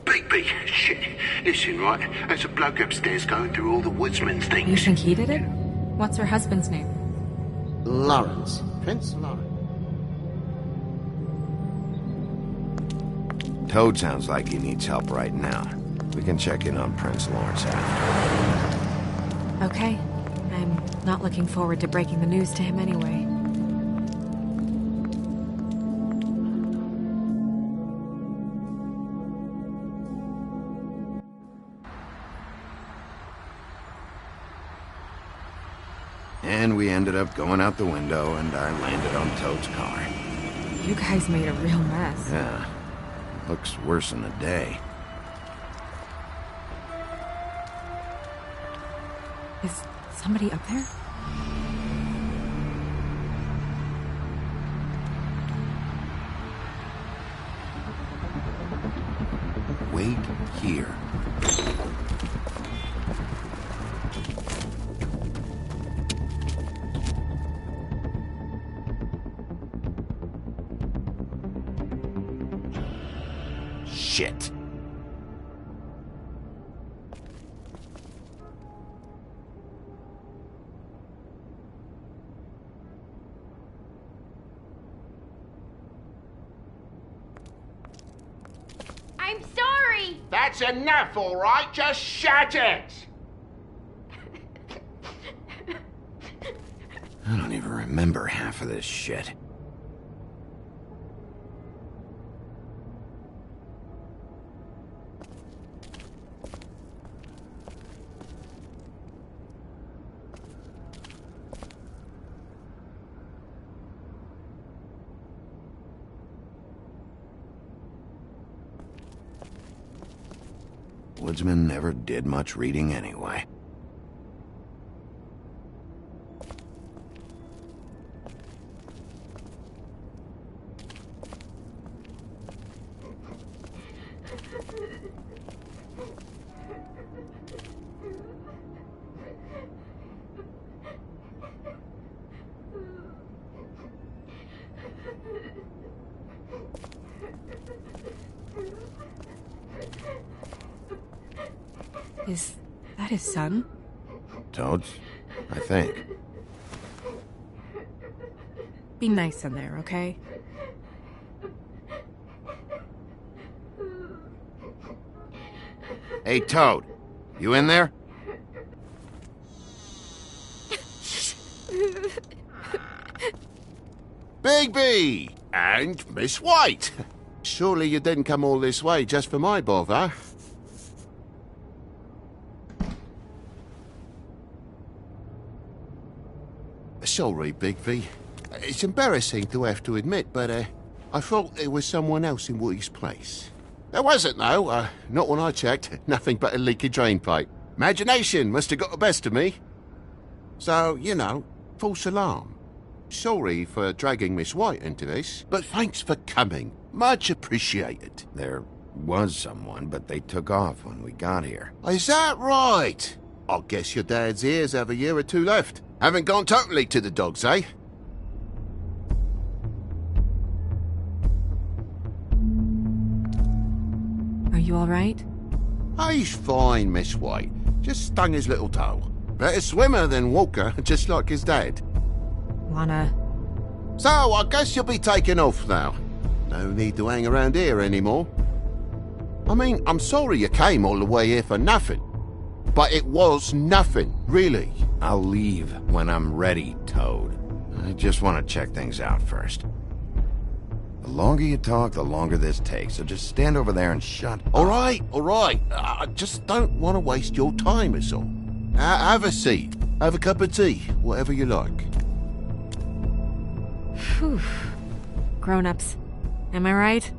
Bigby, shit. Listen, right, there's a bloke upstairs going through all the woodsman's things. You think he did it? What's her husband's name? Lawrence. Prince Lawrence. Toad sounds like he needs help right now. We can check in on Prince Lawrence after. Okay. I'm not looking forward to breaking the news to him anyway. And we ended up going out the window, and I landed on Toad's car. You guys made a real mess. Yeah. Looks worse in the day. Is somebody up there? Wait here. Shit. I'm sorry! That's enough, all right? Just shut it! I don't even remember half of this shit. Woodsman never did much reading anyway. Is that his son? Toad's? I think. Be nice in there, okay? Hey, Toad. You in there? Bigby! And Miss White! Surely you didn't come all this way just for my bother? Sorry, Bigby. It's embarrassing to have to admit, but I thought there was someone else in Woody's place. There wasn't, though. Not when I checked. Nothing but a leaky drain pipe. Imagination must have got the best of me. So, you know, false alarm. Sorry for dragging Miss White into this, but thanks for coming. Much appreciated. There was someone, but they took off when we got here. Is that right? I guess your dad's ears have a year or two left. Haven't gone totally to the dogs, eh? Are you all right? He's fine, Miss White. Just stung his little toe. Better swimmer than walker, just like his dad. Lana. So, I guess you'll be taking off now. No need to hang around here anymore. I mean, I'm sorry you came all the way here for nothing. But it was nothing, really. I'll leave when I'm ready, Toad. I just want to check things out first. The longer you talk, the longer this takes, so just stand over there and shut up. All right. I just don't want to waste your time, is all. Have a seat. Have a cup of tea, whatever you like. Phew. Grown-ups. Am I right?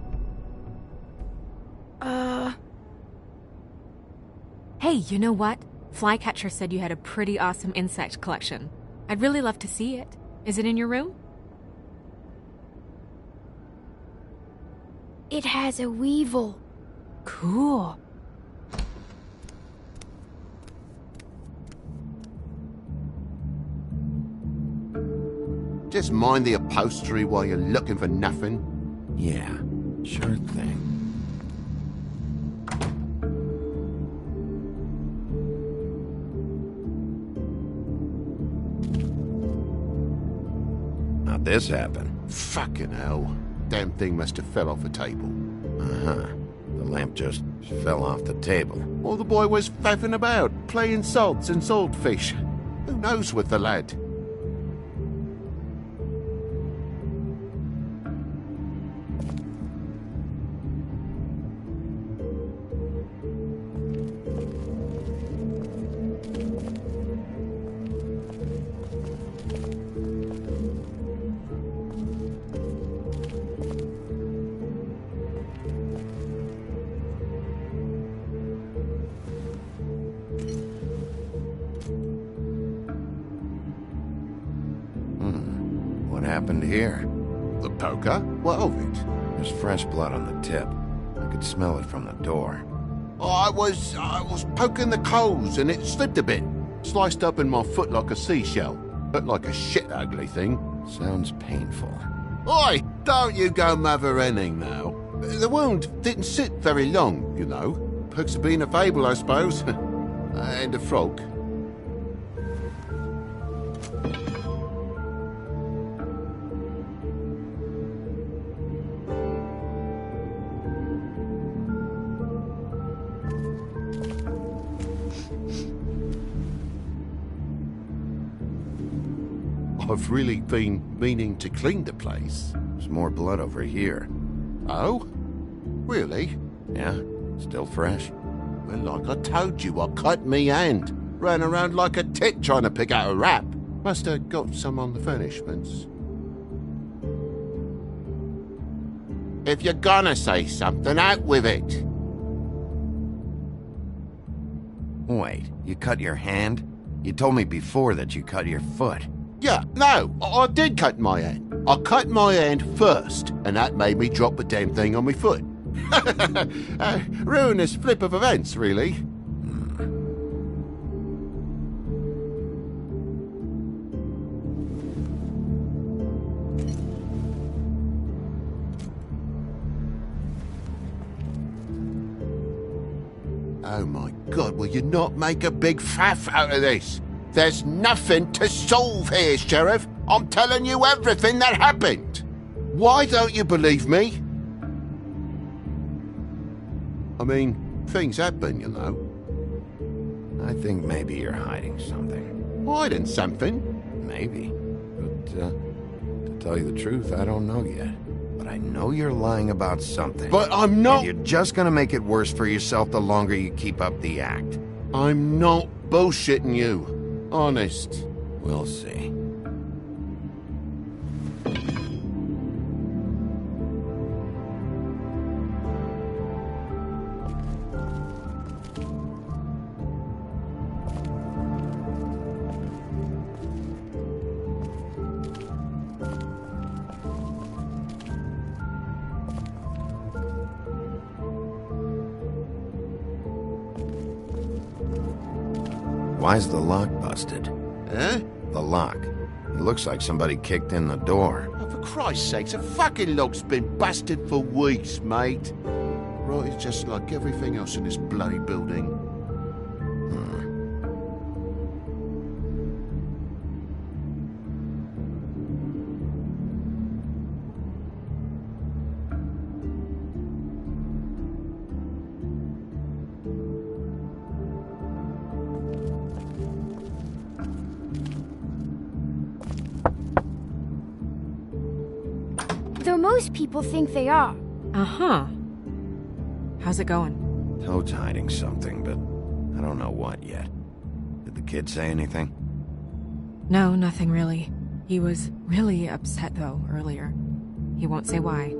Hey, you know what? Flycatcher said you had a pretty awesome insect collection. I'd really love to see it. Is it in your room? It has a weevil. Cool. Just mind the upholstery while you're looking for nothing. Yeah, sure thing. How'd this happen? Fucking hell. Damn thing must have fell off a table. Uh-huh. Lamp just fell off the table. Well, the boy was faffing about, playing salts and saltfish. Who knows with the lad? What happened here? The poker? What of it? There's fresh blood on the tip. I could smell it from the door. I was poking the coals and it slipped a bit. Sliced up in my foot like a seashell. Looked like a shit ugly thing. Sounds painful. Oi! Don't you go mother-henning now. The wound didn't sit very long, you know. Perks of being a fable, I suppose. And a frog. I've really been meaning to clean the place. There's more blood over here. Oh? Really? Yeah? Still fresh? Well, like I told you, I cut me hand. Ran around like a tit trying to pick out a wrap. Must have got some on the furnishments. If you're gonna say something, out with it. Wait, you cut your hand? You told me before that you cut your foot. Yeah, no, I did cut my hand. I cut my hand first, and that made me drop the damn thing on my foot. Ruinous flip of events, really. Oh my God, will you not make a big faff out of this? There's nothing to solve here, Sheriff. I'm telling you everything that happened. Why don't you believe me? I mean, things happen, you know. I think maybe you're hiding something. Hiding something? Maybe. But, to tell you the truth, I don't know yet. But I know you're lying about something. But I'm not... And you're just gonna make it worse for yourself the longer you keep up the act. I'm not bullshitting you. Honest. We'll see. Why's the lock busted? Eh? The lock. It looks like somebody kicked in the door. Oh, for Christ's sakes, the fucking lock's been busted for weeks, mate. Right, it's just like everything else in this bloody building. Though most people think they are. Uh-huh. How's it going? Toad's hiding something, but I don't know what yet. Did the kid say anything? No, nothing really. He was really upset, though, earlier. He won't say why.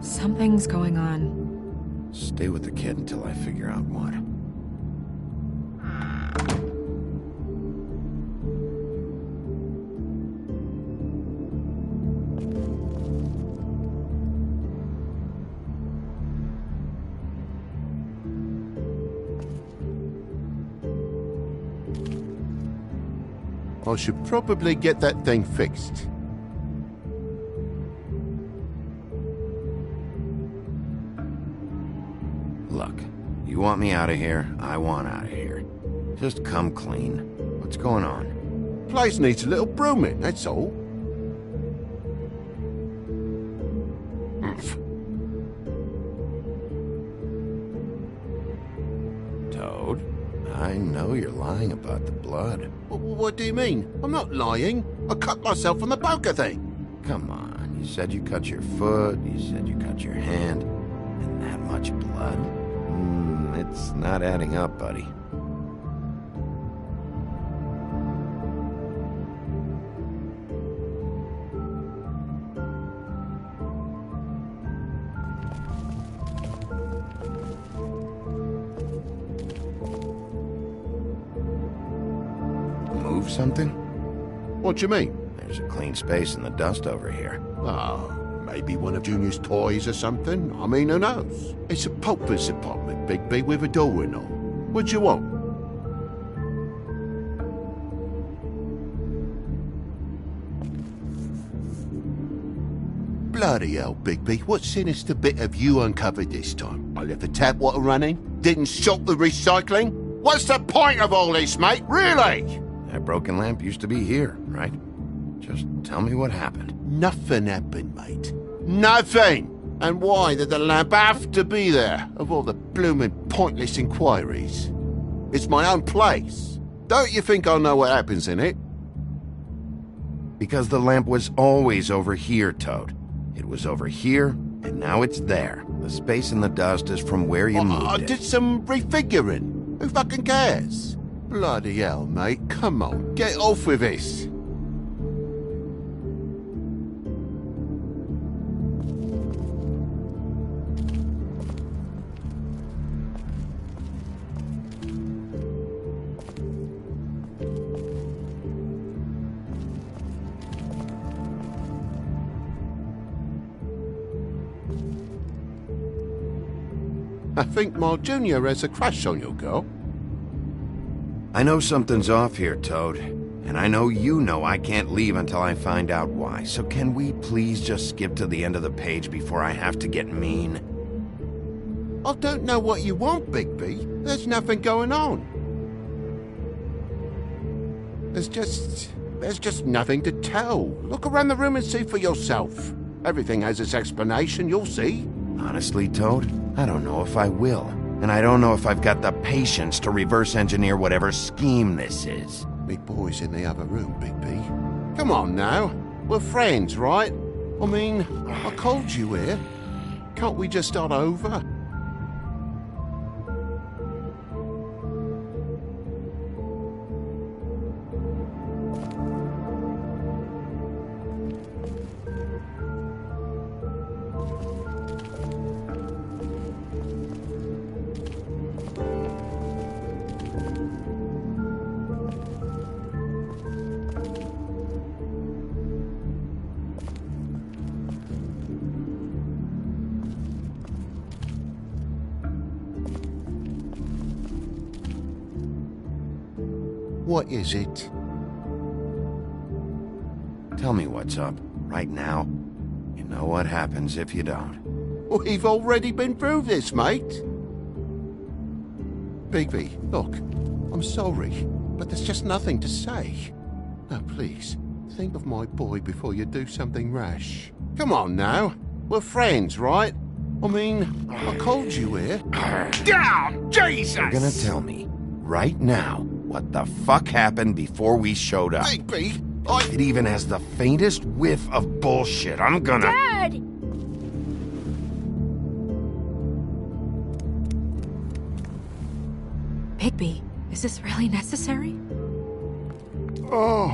Something's going on. Stay with the kid until I figure out what. I should probably get that thing fixed. Look, you want me out of here, I want out of here. Just come clean. What's going on? Place needs a little brooming, that's all. I know you're lying about the blood. What do you mean? I'm not lying. I cut myself on the poker thing. Come on, you said you cut your foot, you said you cut your hand, and that much blood? It's not adding up, buddy. Move something? What do you mean? There's a clean space in the dust over here. Oh, maybe one of Junior's toys or something. I mean, who knows? It's a pauper's apartment, Bigby, with a door and all. What do you want? Bloody hell, Bigby. What sinister bit have you uncovered this time? I left the tap water running, didn't stop the recycling. What's the point of all this, mate? Really? That broken lamp used to be here, right? Just tell me what happened. Nothing happened, mate. Nothing! And why did the lamp have to be there, of all the blooming pointless inquiries? It's my own place. Don't you think I know what happens in it? Because the lamp was always over here, Toad. It was over here, and now it's there. The space in the dust is from where you moved I it. did some refiguring. Who fucking cares? Bloody hell, mate. Come on, get off with this. I think my Junior has a crush on your girl. I know something's off here, Toad. And I know you know I can't leave until I find out why. So can we please just skip to the end of the page before I have to get mean? I don't know what you want, Bigby. There's nothing going on. There's just nothing to tell. Look around the room and see for yourself. Everything has its explanation, you'll see. Honestly, Toad, I don't know if I will. And I don't know if I've got the patience to reverse engineer whatever scheme this is. Big boy's in the other room, Bigby. Come on now. We're friends, right? I mean, I called you here. Can't we just start over? What is it? Tell me what's up, right now. You know what happens if you don't. We've already been through this, mate. Bigby, look, I'm sorry, but there's just nothing to say. Now, please, think of my boy before you do something rash. Come on now, we're friends, right? I mean, I called you here. Down! Jesus! You're gonna tell me, right now, what the fuck happened before we showed up. Bigby, If it even has the faintest whiff of bullshit, I'm gonna... Dad! Bigby, is this really necessary? Oh.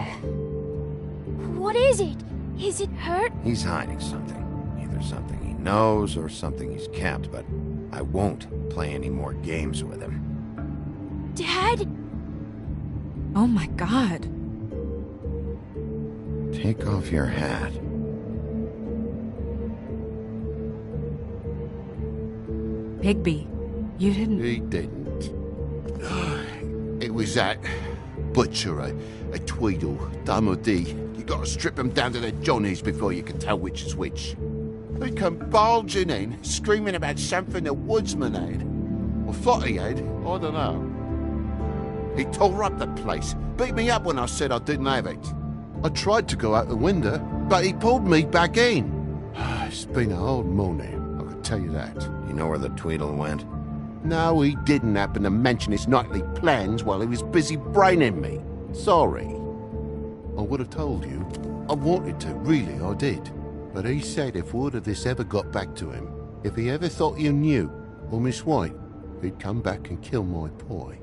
What is it? Is it hurt? He's hiding something. Either something he knows or something he's kept, but I won't play any more games with him. Dad? Oh my god. Take off your hat. Bigby, you didn't... He didn't. It was that butcher, a Tweedle, Dum or D. You gotta strip them down to their johnnies before you can tell which is which. They come barging in, screaming about something the woodsman had. Or thought he had, I don't know. He tore up the place, beat me up when I said I didn't have it. I tried to go out the window, but he pulled me back in. It's been a hard morning, I can tell you that. You know where the Tweedle went? No, he didn't happen to mention his nightly plans while he was busy braining me. Sorry. I would have told you. I wanted to, really, I did. But he said if word of this ever got back to him, if he ever thought you knew, or Miss White, he'd come back and kill my boy.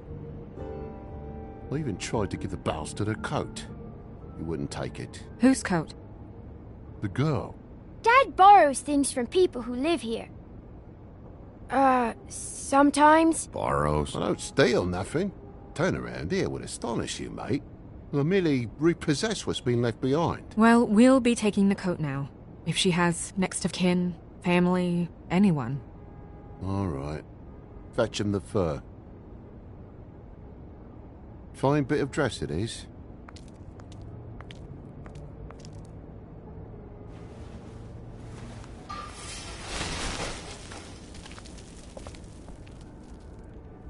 I even tried to give the bastard a coat. He wouldn't take it. Whose coat? The girl. Dad borrows things from people who live here. Sometimes. Borrows? I don't steal nothing. Turn around here would astonish you, mate. I merely repossess what's been left behind. Well, we'll be taking the coat now. If she has next of kin, family, anyone. All right. Fetch him the fur. Fine bit of dress it is.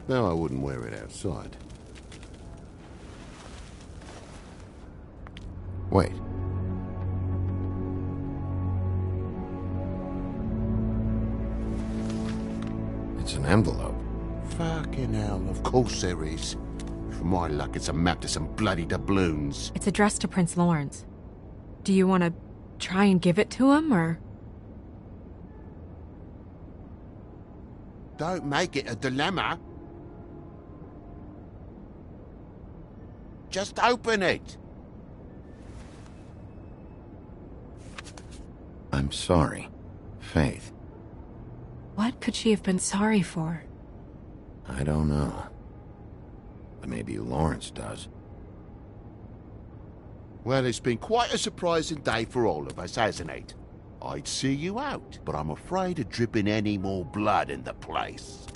No, I wouldn't wear it outside. Wait. It's an envelope. Fucking hell, of course there is. For my luck, it's a map to some bloody doubloons. It's addressed to Prince Lawrence. Do you want to try and give it to him, or...? Don't make it a dilemma. Just open it. I'm sorry, Faith. What could she have been sorry for? I don't know. But maybe Lawrence does. Well, it's been quite a surprising day for all of us, hasn't it? I'd see you out, but I'm afraid of dripping any more blood in the place.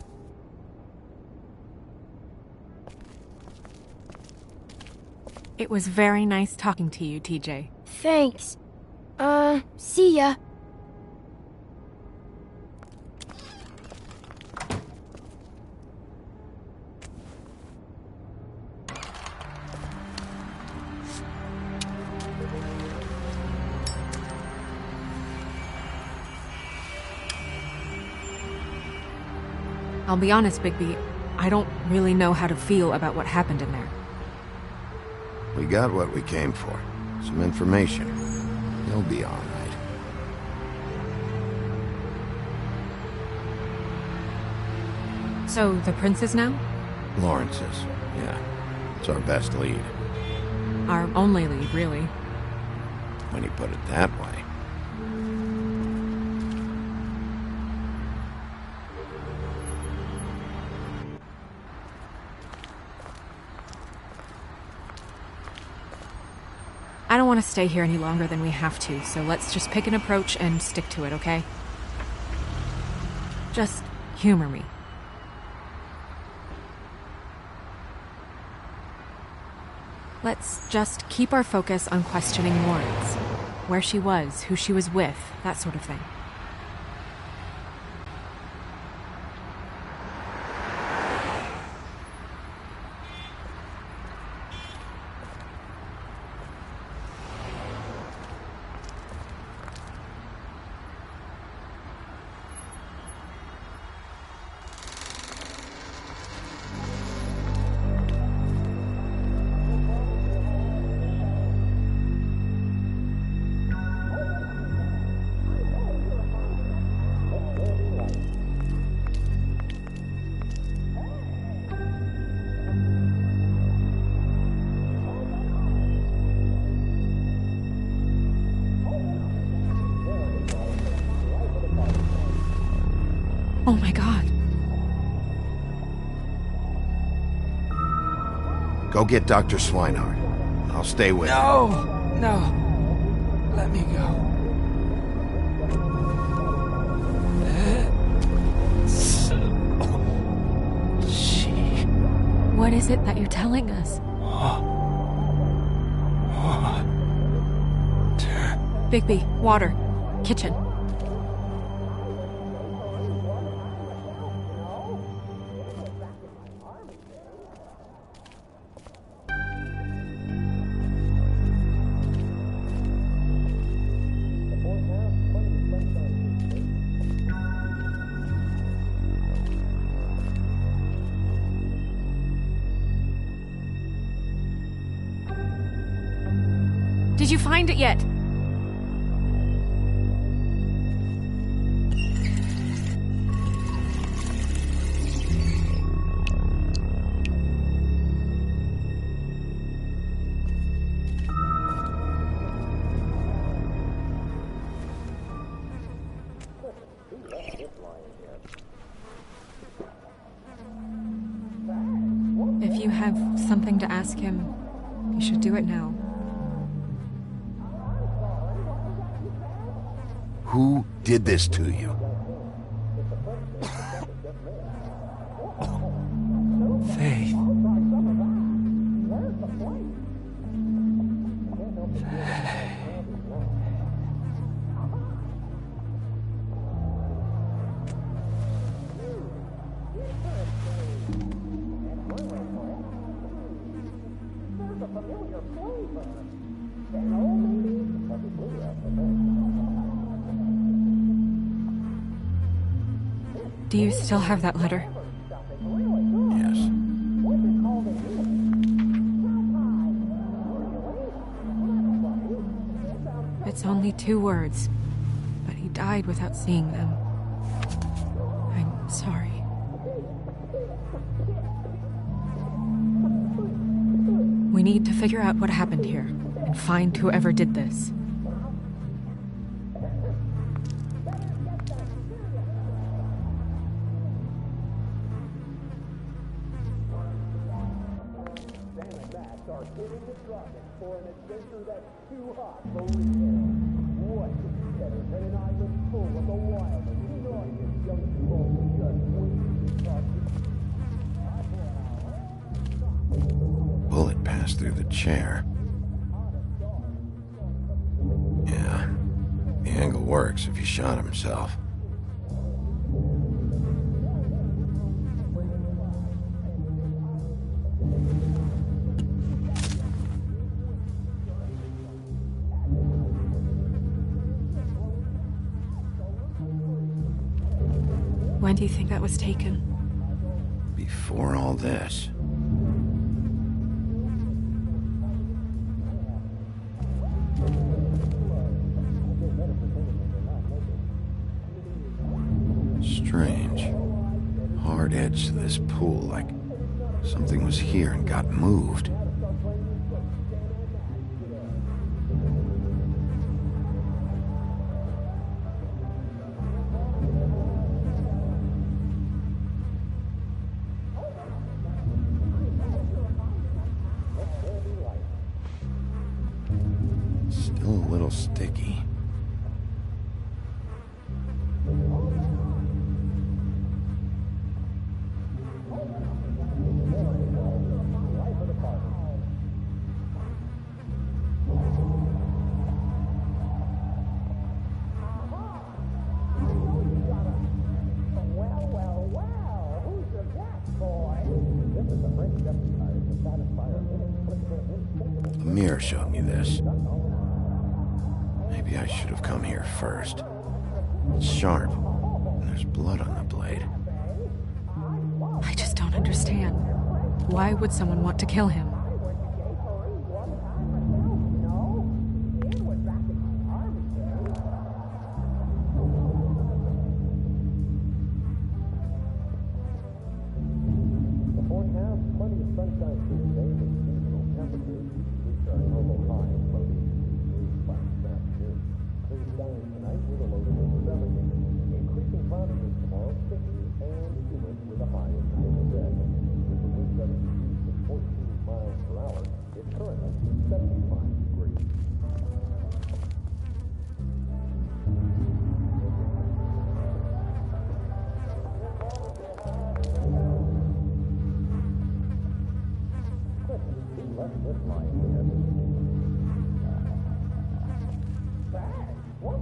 It was very nice talking to you, TJ. Thanks. See ya. I'll be honest, Bigby, I don't really know how to feel about what happened in there. We got what we came for. Some information. You'll be all right. So, the princes now? Lawrence's, yeah. It's our best lead. Our only lead, really. When you put it that way. I don't want to stay here any longer than we have to, so let's just pick an approach and stick to it, okay? Just humor me. Let's just keep our focus on questioning Lawrence. Where she was, who she was with, that sort of thing. Oh my god. Go get Dr. Swinehart. I'll stay with you. No! Let me go. What is it that you're telling us? Bigby, water. Kitchen. Did you find it yet? If you have something to ask him, you should do it now. Who did this to you? Faith. Do you still have that letter? Yes. It's only 2 words, but he died without seeing them. I'm sorry. We need to figure out what happened here and find whoever did this. Bullet passed through the chair. Yeah, the angle works if he shot himself. When do you think that was taken? Before all this. Strange. Hard edge to this pool, like something was here and got moved. Still a little sticky. The mirror showed me this. Maybe I should have come here first. It's sharp, and there's blood on the blade. I just don't understand. Why would someone want to kill him?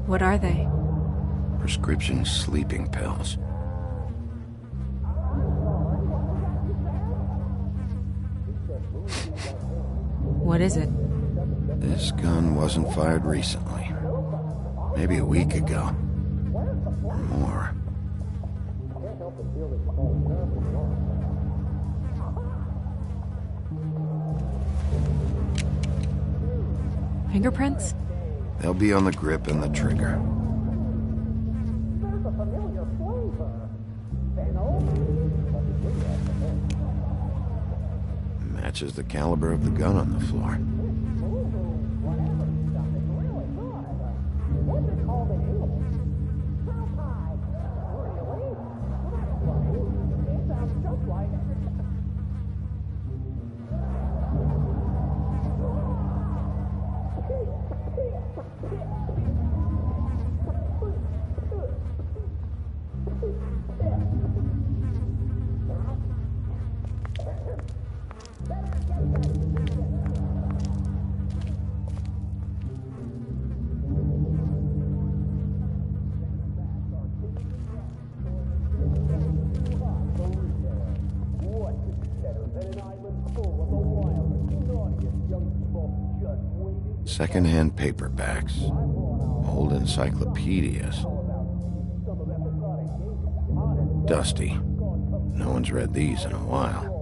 What are they? Prescription sleeping pills. What is it? This gun wasn't fired recently. Maybe a week ago. Or more. Fingerprints? They'll be on the grip and the trigger. Matches the caliber of the gun on the floor. Second-hand paperbacks, old encyclopedias. Dusty. No one's read these in a while.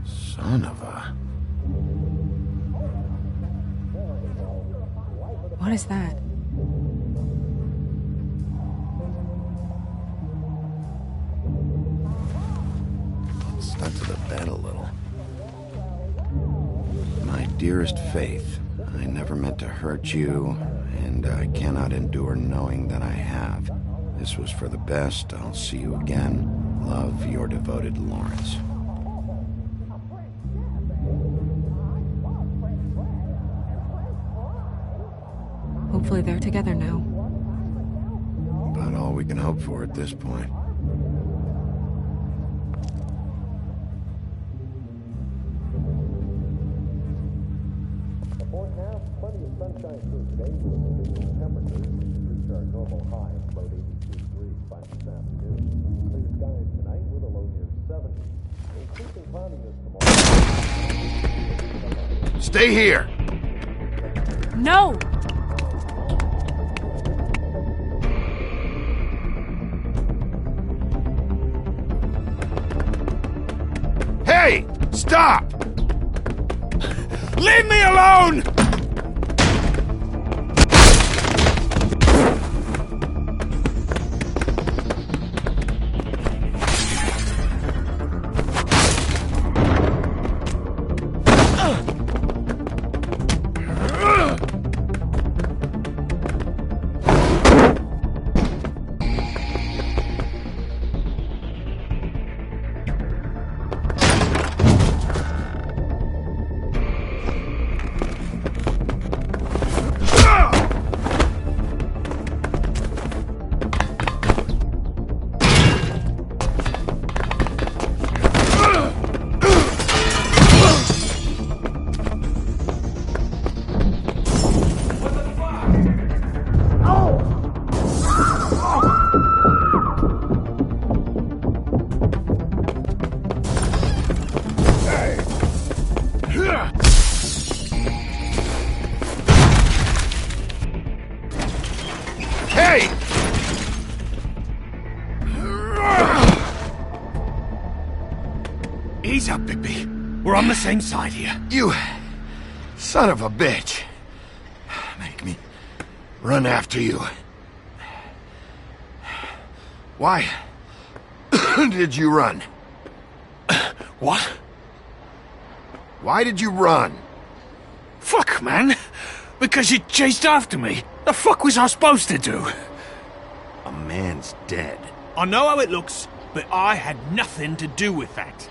Son of a... What is that? Stuck to the bed a little. My dearest Faith, I never meant to hurt you, and I cannot endure knowing that I have. This was for the best. I'll see you again. Love, your devoted Lawrence. Hopefully they're together now. About all we can hope for at this point. Plenty of sunshine through today with temperatures reach our normal high of about 82 degrees by this afternoon. Clear skies tonight with a low near 70. Increasing cloudiness tomorrow. Stay here! No! Hey! Stop! Leave me alone! Hey! Ease up, Bigby. We're on the same side here. You son of a bitch. Make me run after you. Why did you run? What? Why did you run? Fuck, man! Because you chased after me. The fuck was I supposed to do? A man's dead. I know how it looks, but I had nothing to do with that.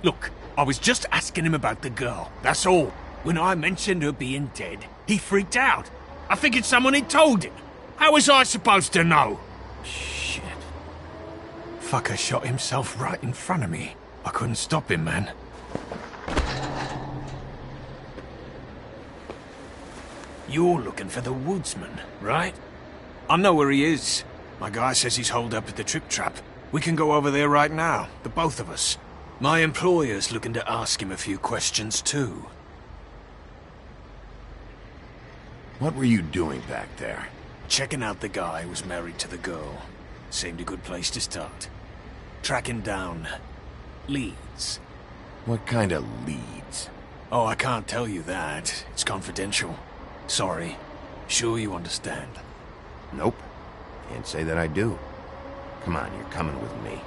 Look, I was just asking him about the girl, that's all. When I mentioned her being dead, he freaked out. I figured someone had told him. How was I supposed to know? Shit. Fucker shot himself right in front of me. I couldn't stop him, man. You're looking for the woodsman, right? I know where he is. My guy says he's holed up at the Trip Trap. We can go over there right now, the both of us. My employer's looking to ask him a few questions, too. What were you doing back there? Checking out the guy who was married to the girl. Seemed a good place to start. Tracking down leads. What kind of leads? Oh, I can't tell you that. It's confidential. Sorry. Sure you understand? Nope. Can't say that I do. Come on, you're coming with me.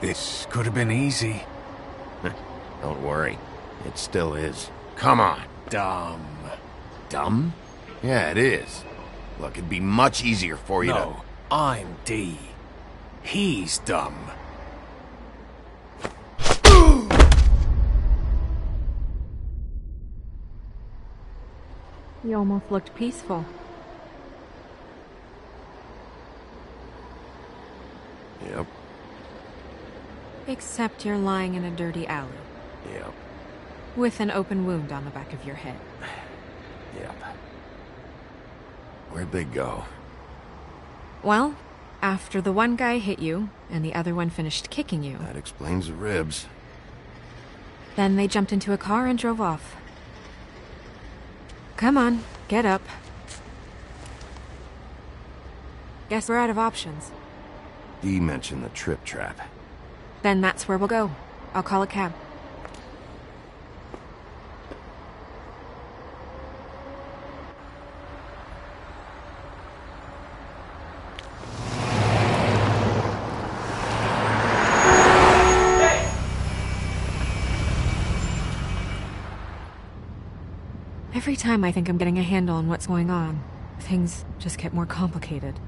This could have been easy. Don't worry. It still is. Come on. Dumb. Dumb? Yeah, it is. Look, it'd be much easier for you to... No, I'm D. He's dumb. You almost looked peaceful. Yep. Except you're lying in a dirty alley. Yep. With an open wound on the back of your head. Yep. Where'd they go? Well, after the one guy hit you, and the other one finished kicking you... That explains the ribs. Then they jumped into a car and drove off. Come on, get up. Guess we're out of options. Dee mentioned the Trip Trap. Then that's where we'll go. I'll call a cab. Every time I think I'm getting a handle on what's going on, things just get more complicated.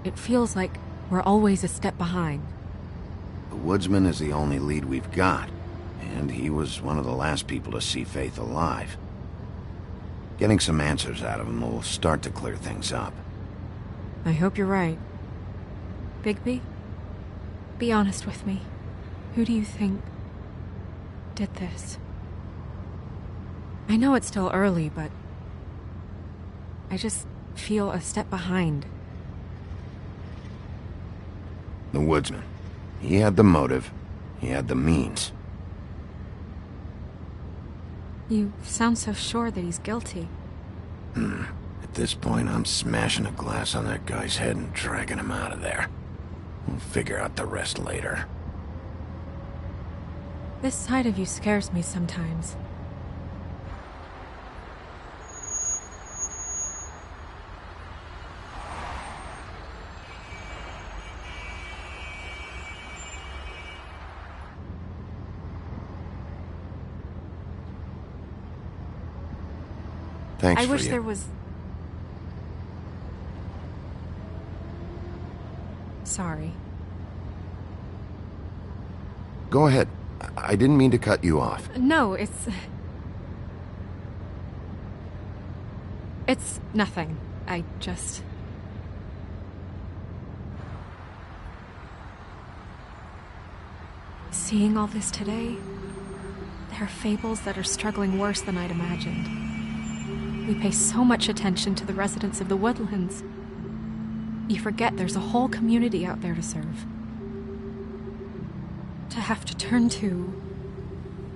It feels like we're always a step behind. The woodsman is the only lead we've got, and he was one of the last people to see Faith alive. Getting some answers out of him will start to clear things up. I hope you're right. Bigby, be honest with me. Who do you think did this? I know it's still early, but I just feel a step behind. The woodsman. He had the motive. He had the means. You sound so sure that he's guilty. At this point, I'm smashing a glass on that guy's head and dragging him out of there. We'll figure out the rest later. This side of you scares me sometimes. Thanks I for wish you. there was... Sorry. Go ahead. I didn't mean to cut you off. No, it's nothing. I just... Seeing all this today, there are fables that are struggling worse than I'd imagined. We pay so much attention to the residents of the woodlands. You forget there's a whole community out there to serve. To have to turn to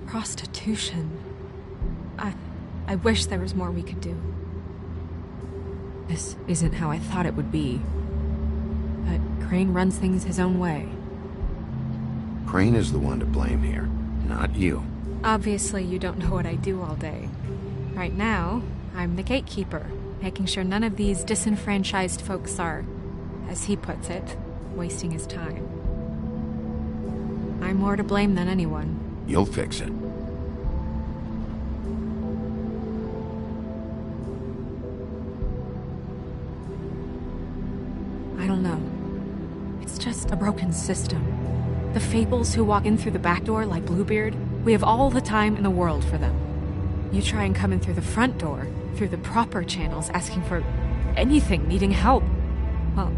prostitution. I wish there was more we could do. This isn't how I thought it would be. But Crane runs things his own way. Crane is the one to blame here, not you. Obviously, you don't know what I do all day. Right now, I'm the gatekeeper, making sure none of these disenfranchised folks are, as he puts it, wasting his time. I'm more to blame than anyone. You'll fix it. I don't know. It's just a broken system. The Fables who walk in through the back door like Bluebeard, we have all the time in the world for them. You try and come in through the front door, through the proper channels, asking for anything, needing help. Well,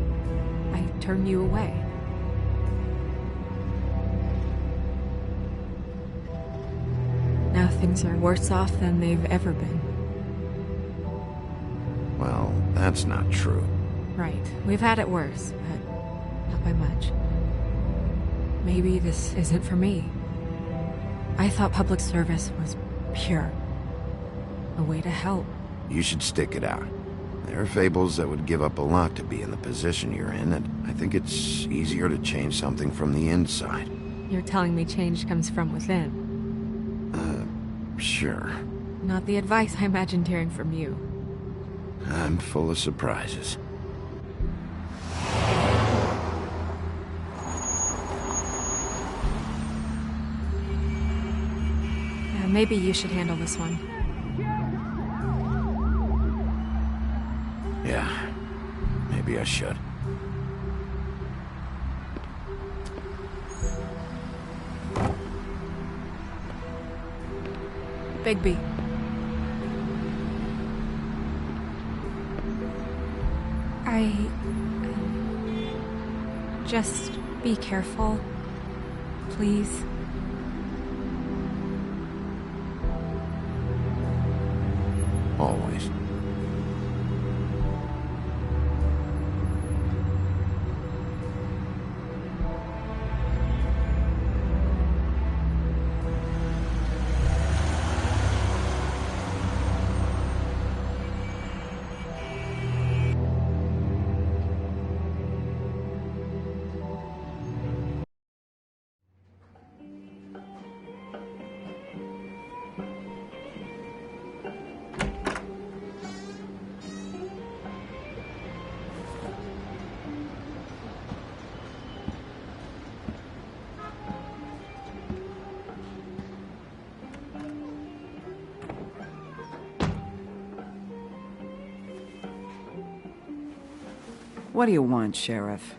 I turn you away. Now things are worse off than they've ever been. Well, that's not true. Right. We've had it worse, but not by much. Maybe this isn't for me. I thought public service was pure. A way to help. You should stick it out. There are Fables that would give up a lot to be in the position you're in, and I think it's easier to change something from the inside. You're telling me change comes from within? Sure. Not the advice I imagined hearing from you. I'm full of surprises. Yeah, maybe you should handle this one. Yeah, maybe I should. Bigby. Just be careful, please. Always. What do you want, Sheriff?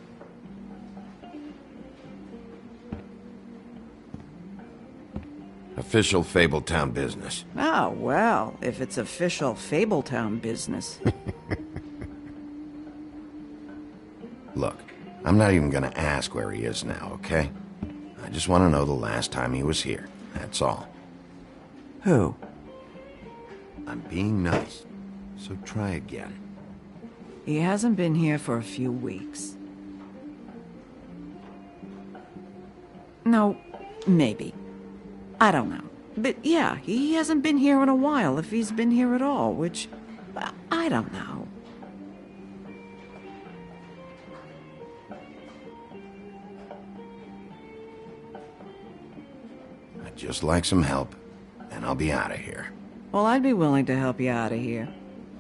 Official Fabletown business. Oh, well, if it's official Fabletown business. Look, I'm not even gonna ask where he is now, okay? I just want to know the last time he was here. That's all. Who? I'm being nice, so try again. He hasn't been here for a few weeks. No, maybe. I don't know. But yeah, he hasn't been here in a while, if he's been here at all, which... I don't know. I'd just like some help, and I'll be out of here. Well, I'd be willing to help you out of here.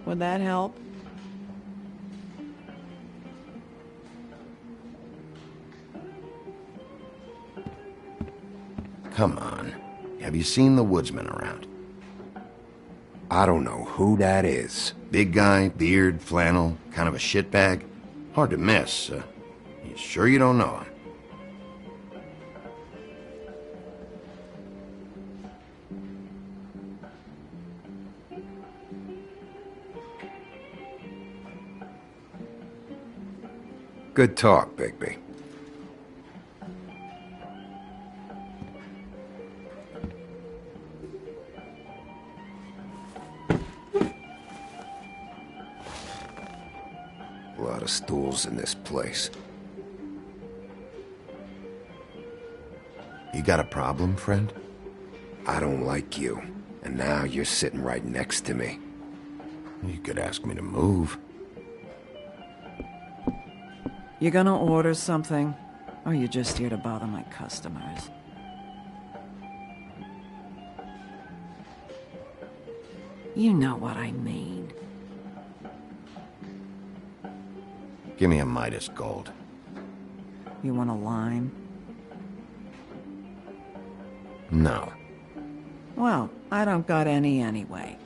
Would that help? Come on. Have you seen the woodsman around? I don't know who that is. Big guy, beard, flannel, kind of a shitbag. Hard to miss. You sure you don't know him? Good talk, Bigby. A lot of stools in this place. You got a problem, friend? I don't like you, and now you're sitting right next to me. You could ask me to move. You gonna order something? Or you just here to bother my customers? You know what I mean. Give me a Midas gold. You want a line? No. Well, I don't got any anyway.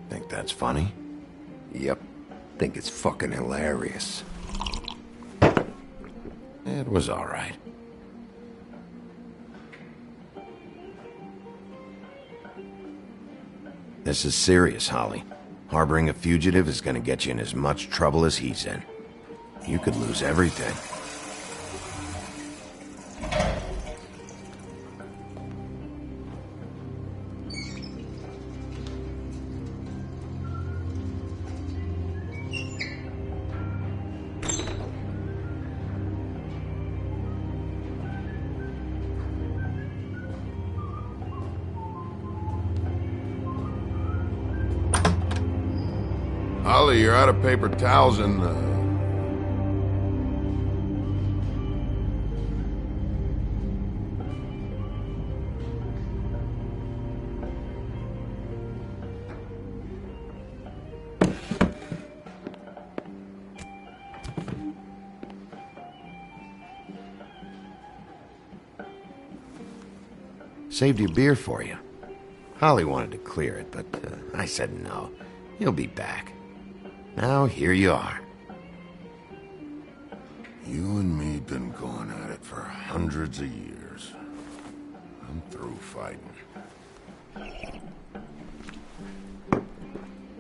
Think that's funny? Yep. Think it's fucking hilarious. It was all right. This is serious, Holly. Harboring a fugitive is gonna get you in as much trouble as he's in. You could lose everything. Holly, you're out of paper towels and, Saved your beer for you. Holly wanted to clear it, but I said no. He'll be back. Now here you are. You and me been going at it for hundreds of years. I'm through fighting.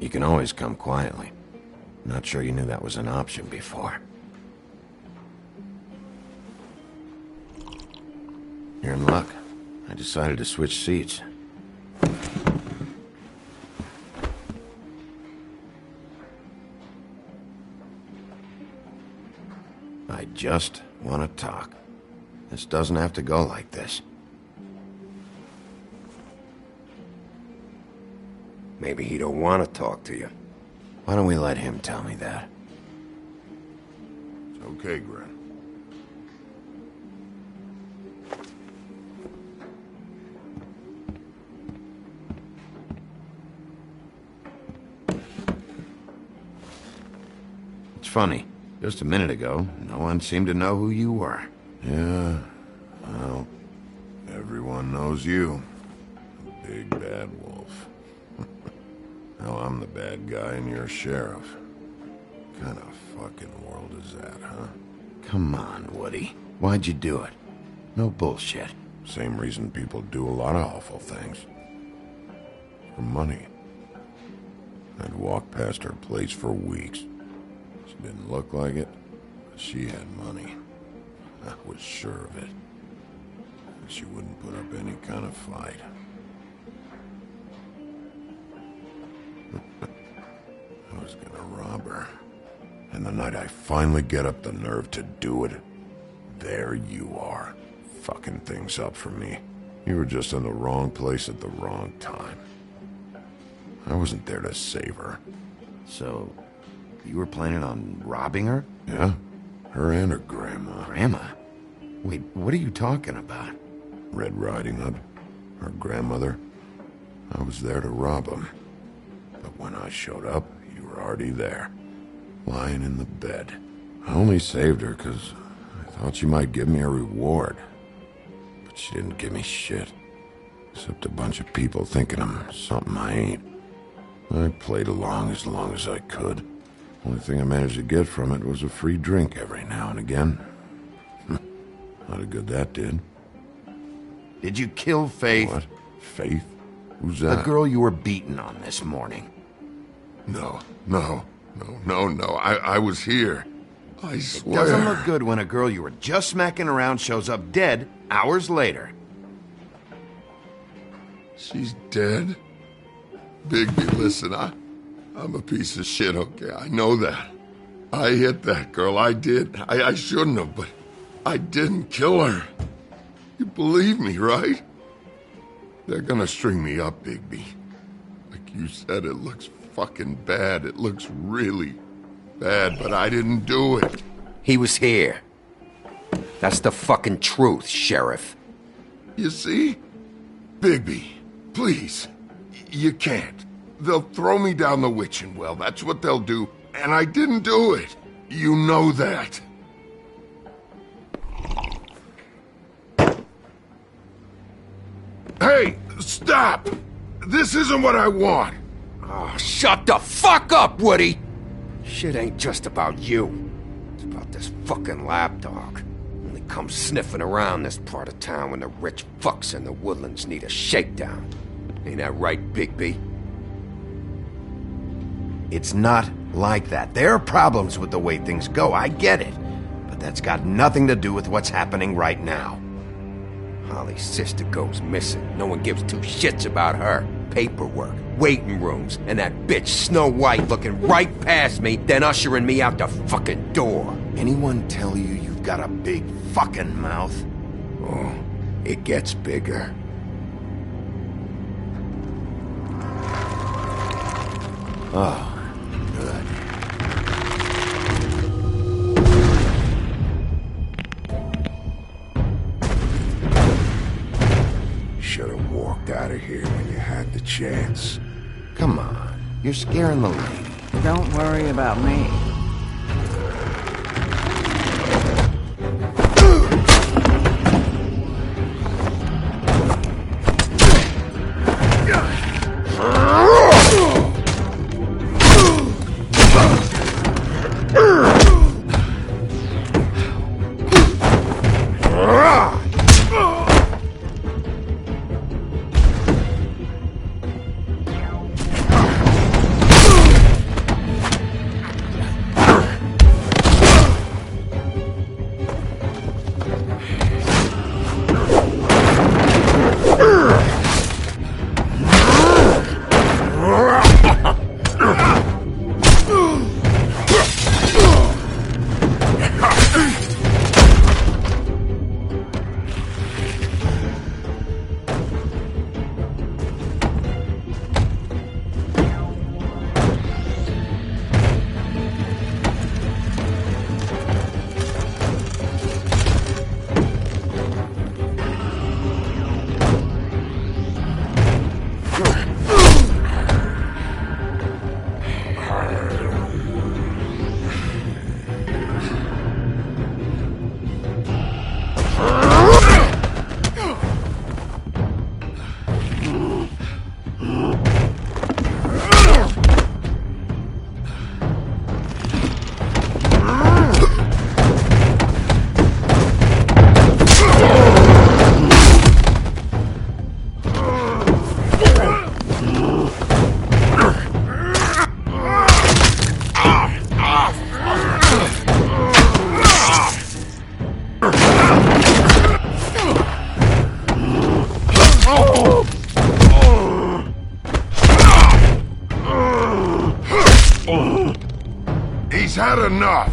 You can always come quietly. Not sure you knew that was an option before. You're in luck. I decided to switch seats. I just want to talk. This doesn't have to go like this. Maybe he don't want to talk to you. Why don't we let him tell me that? It's okay, Gren. It's funny. Just a minute ago, no one seemed to know who you were. Yeah, well, everyone knows you. The big bad wolf. Now I'm the bad guy and you're sheriff. What kind of fucking world is that, huh? Come on, Woody. Why'd you do it? No bullshit. Same reason people do a lot of awful things. For money. I'd walk past her place for weeks. She didn't look like it, but she had money. I was sure of it. And she wouldn't put up any kind of fight. I was gonna rob her. And the night I finally get up the nerve to do it, there you are, fucking things up for me. You were just in the wrong place at the wrong time. I wasn't there to save her. So, you were planning on robbing her? Yeah, her and her grandma. Grandma? Wait, what are you talking about? Red Riding Hood, her grandmother. I was there to rob them. But when I showed up, you were already there, lying in the bed. I only saved her because I thought she might give me a reward. But she didn't give me shit. Except a bunch of people thinking I'm something I ain't. I played along as I could. Only thing I managed to get from it was a free drink every now and again. Not a good that did. Did you kill Faith? What? Faith? Who's that? The girl you were beating on this morning. No. I was here. I swear. It doesn't look good when a girl you were just smacking around shows up dead hours later. She's dead? Bigby, listen, I'm a piece of shit, okay? I know that. I hit that girl, I did. I shouldn't have, but I didn't kill her. You believe me, right? They're gonna string me up, Bigby. Like you said, it looks fucking bad. It looks really bad, but I didn't do it. He was here. That's the fucking truth, Sheriff. You see? Bigby, please. You can't. They'll throw me down the witching well. That's what they'll do. And I didn't do it. You know that. Hey, stop! This isn't what I want! Oh, shut the fuck up, Woody! Shit ain't just about you. It's about this fucking lapdog. Only comes sniffing around this part of town when the rich fucks in the woodlands need a shakedown. Ain't that right, Bigby? It's not like that. There are problems with the way things go, I get it. But that's got nothing to do with what's happening right now. Holly's sister goes missing. No one gives two shits about her. Paperwork, waiting rooms, and that bitch Snow White looking right past me, then ushering me out the fucking door. Anyone tell you you've got a big fucking mouth? Oh, it gets bigger. Oh, good. Should have walked out of here when you had the chance. Come on, you're scaring the lady. Don't worry about me. He's had enough.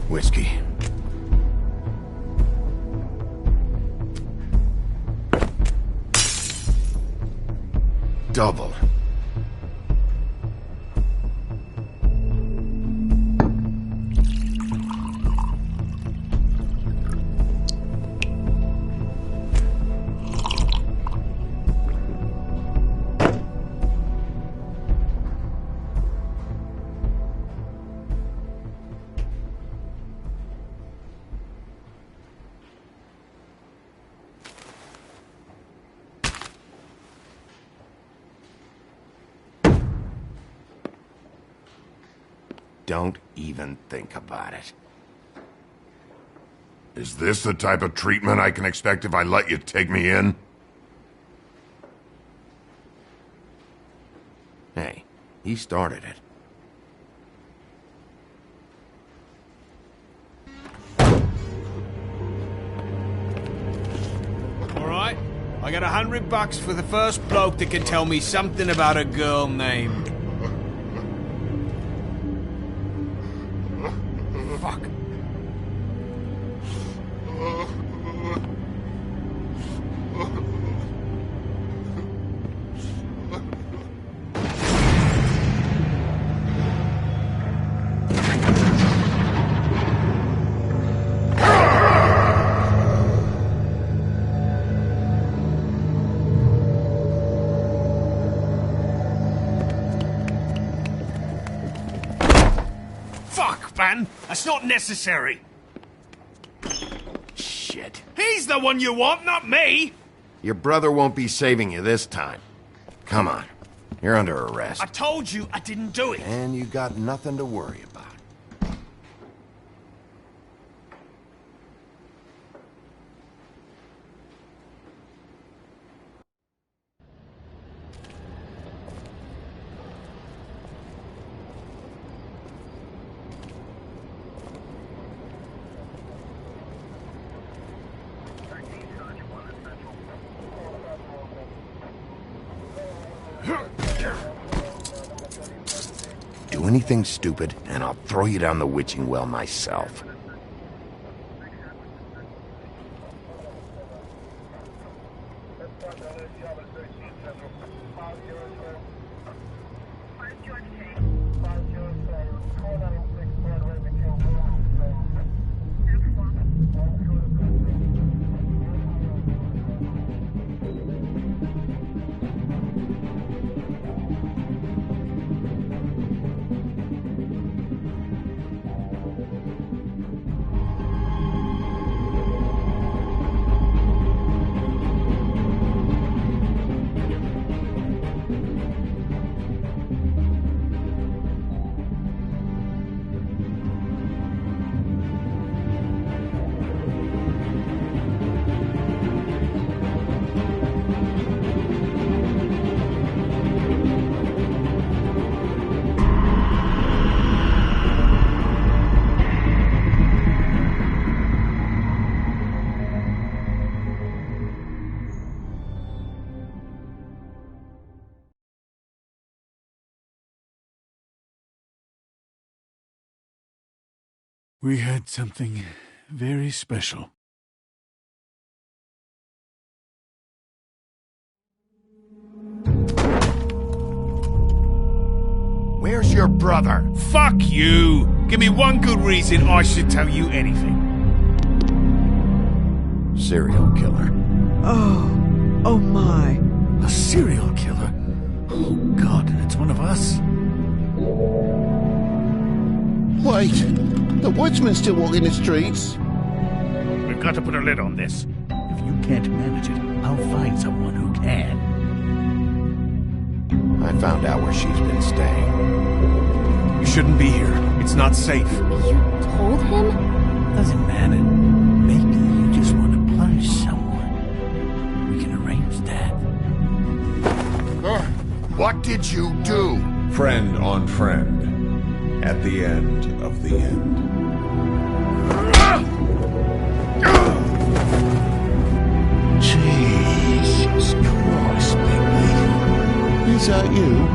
Whiskey. Double. Don't even think about it. Is this the type of treatment I can expect if I let you take me in? Hey, he started it. All right, I got $100 for the first bloke that can tell me something about a girl named... Fuck. Fuck, man! That's not necessary! Shit. He's the one you want, not me! Your brother won't be saving you this time. Come on. You're under arrest. I told you I didn't do it! And you got nothing to worry about. Do anything stupid, and I'll throw you down the witching well myself. We had something very special. Where's your brother? Fuck you! Give me one good reason I should tell you anything. Serial killer. Oh my. A serial killer? Oh God, and it's one of us? Wait, the woodsman's still walking the streets. We've got to put a lid on this. If you can't manage it, I'll find someone who can. I found out where she's been staying. You shouldn't be here. It's not safe. You told him? Doesn't matter. Maybe you just want to punish someone. We can arrange that. What did you do? Friend on friend. At the end of the end. Jesus Christ, Bigby. Is that you?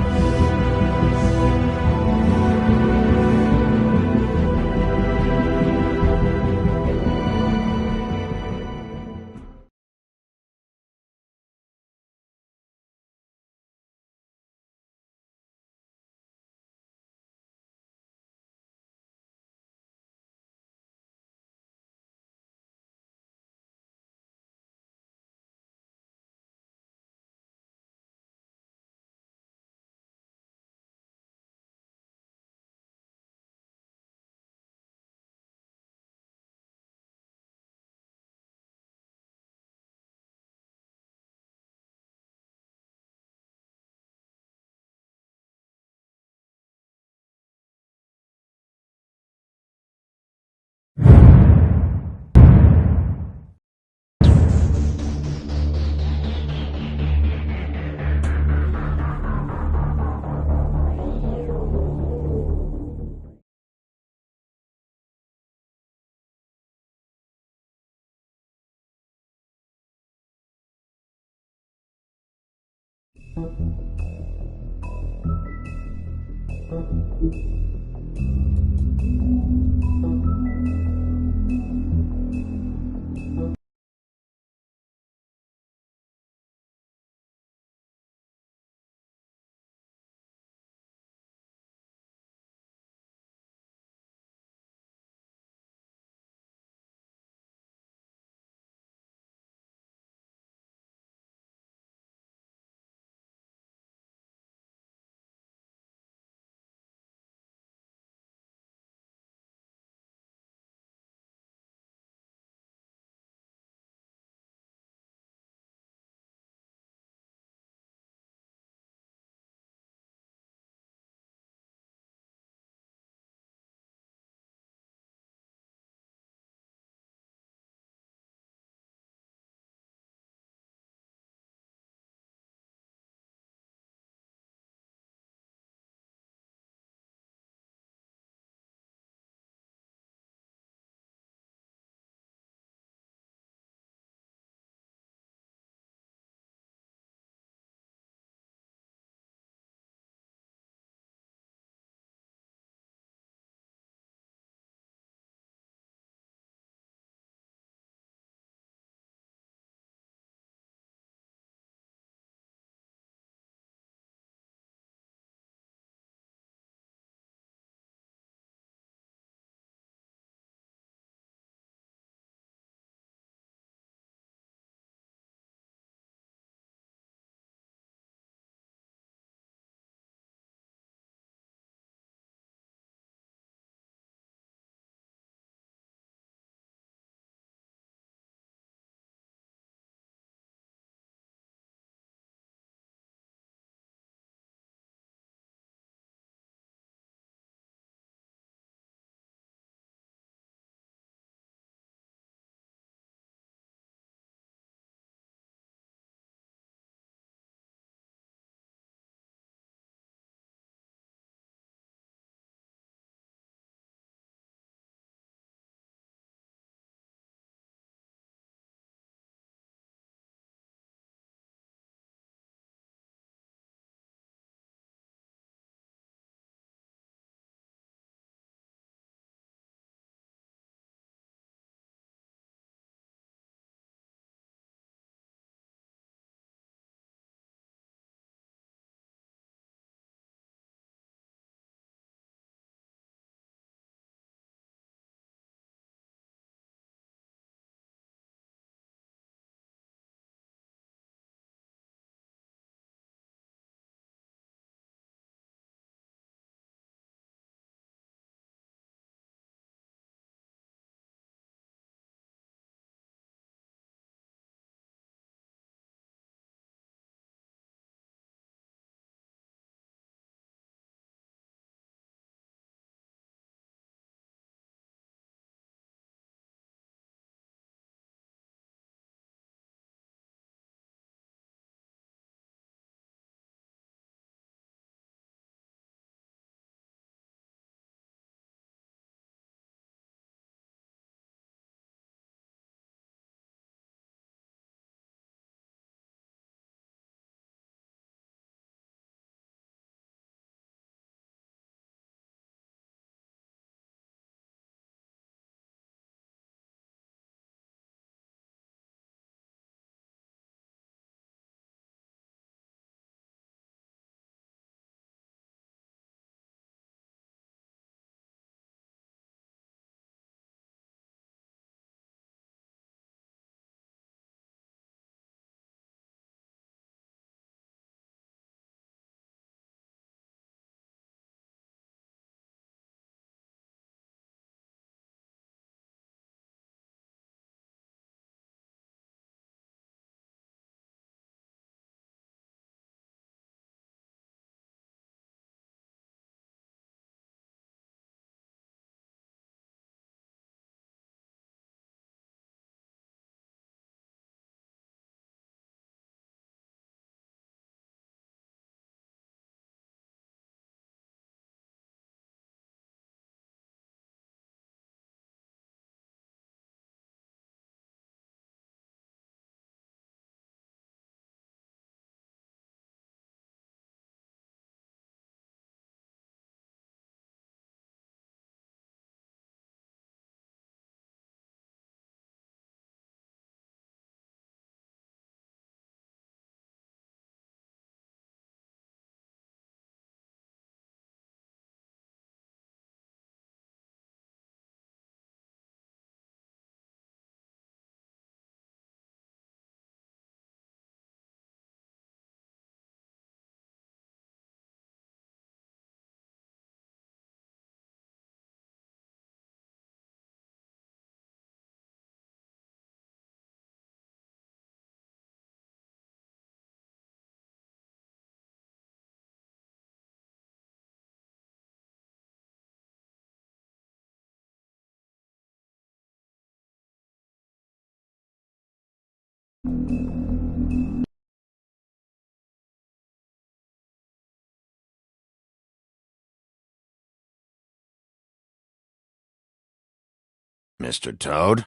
Mr. Toad?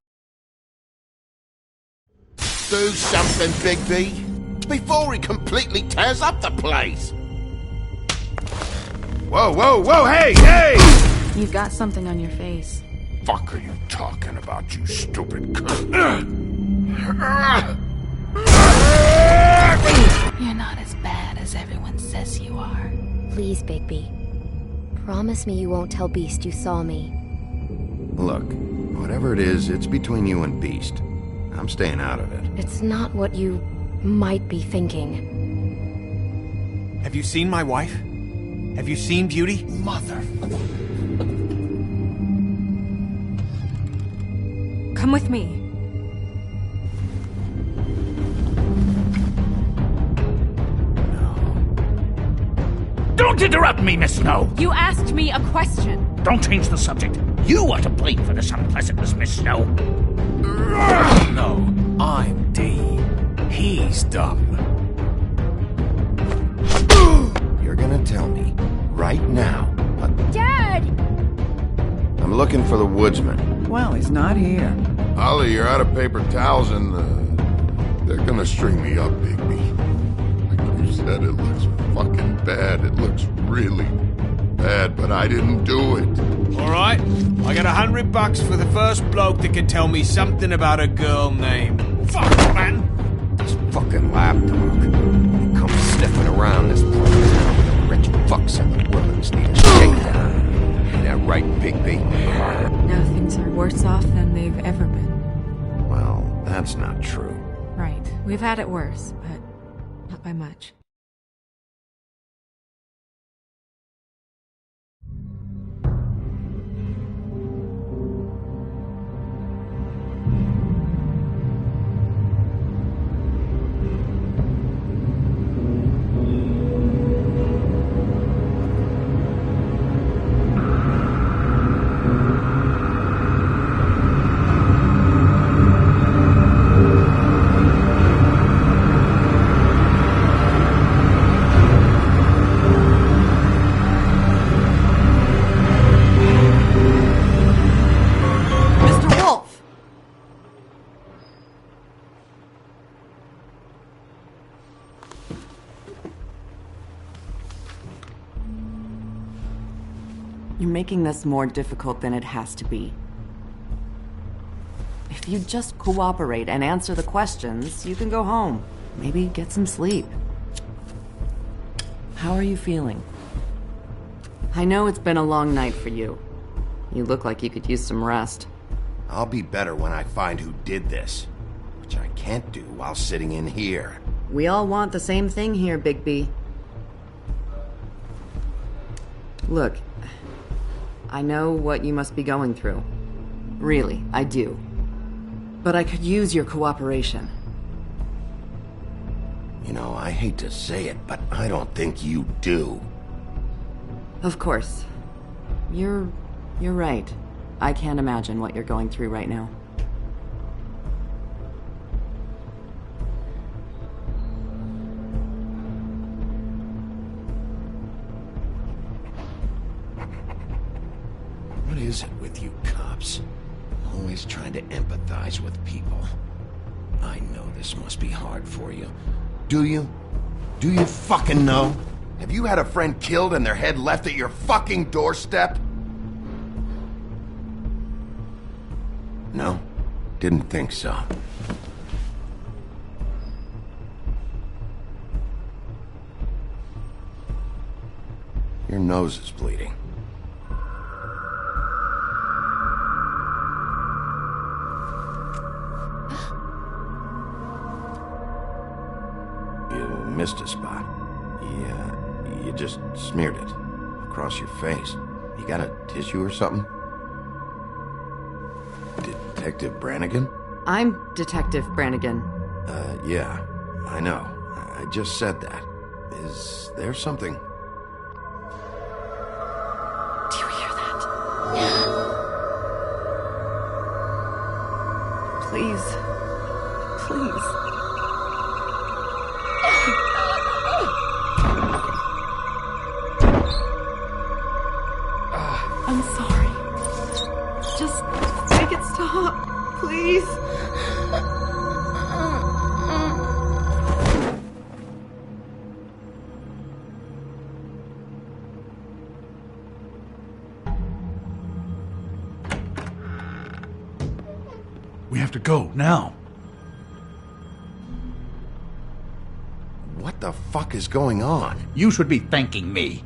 Do something, Bigby, before he completely tears up the place. Whoa, whoa, whoa, hey, hey! You've got something on your face. Fuck are you talking about, you stupid cunt? You're not as bad as everyone says you are. Please, Bigby. Promise me you won't tell Beast you saw me. Look, whatever it is, it's between you and Beast. I'm staying out of it. It's not what you might be thinking. Have you seen my wife? Have you seen Beauty? Mother... Come with me. Don't interrupt me, Miss Snow! You asked me a question. Don't change the subject. You are to blame for this unpleasantness, Miss Snow. No, I'm D. He's dumb. You're gonna tell me, right now, Dad! I'm looking for the woodsman. Well, he's not here. Ollie, you're out of paper towels and, they're gonna string me up, Bigby. Like you said, it looks fucking bad. It looks really bad, but I didn't do it. Alright, I got $100 for the first bloke that can tell me something about a girl named... Fuck, man! This fucking lapdog. He comes sniffing around this place where the rich fucks and the Willans need a shakedown. Ain't that right, Bigby? Now things are worse off than they've ever been. Well, that's not true. Right. We've had it worse, but not by much. You're making this more difficult than it has to be. If you just cooperate and answer the questions, you can go home. Maybe get some sleep. How are you feeling? I know it's been a long night for you. You look like you could use some rest. I'll be better when I find who did this, which I can't do while sitting in here. We all want the same thing here, Bigby. Look, I know what you must be going through. Really, I do. But I could use your cooperation. You know, I hate to say it, but I don't think you do. Of course. You're right. I can't imagine what you're going through right now. What is it with you cops? Always trying to empathize with people. I know this must be hard for you. Do you? Do you fucking know? Have you had a friend killed and their head left at your fucking doorstep? No? Didn't think so. Your nose is bleeding. You missed a spot. You just smeared it across your face. You got a tissue or something? Detective Brannigan? I'm Detective Brannigan. Yeah, I know. I just said that. Is there something? Do you hear that? Please. Please. Make it stop, please. We have to go, now. What the fuck is going on? You should be thanking me.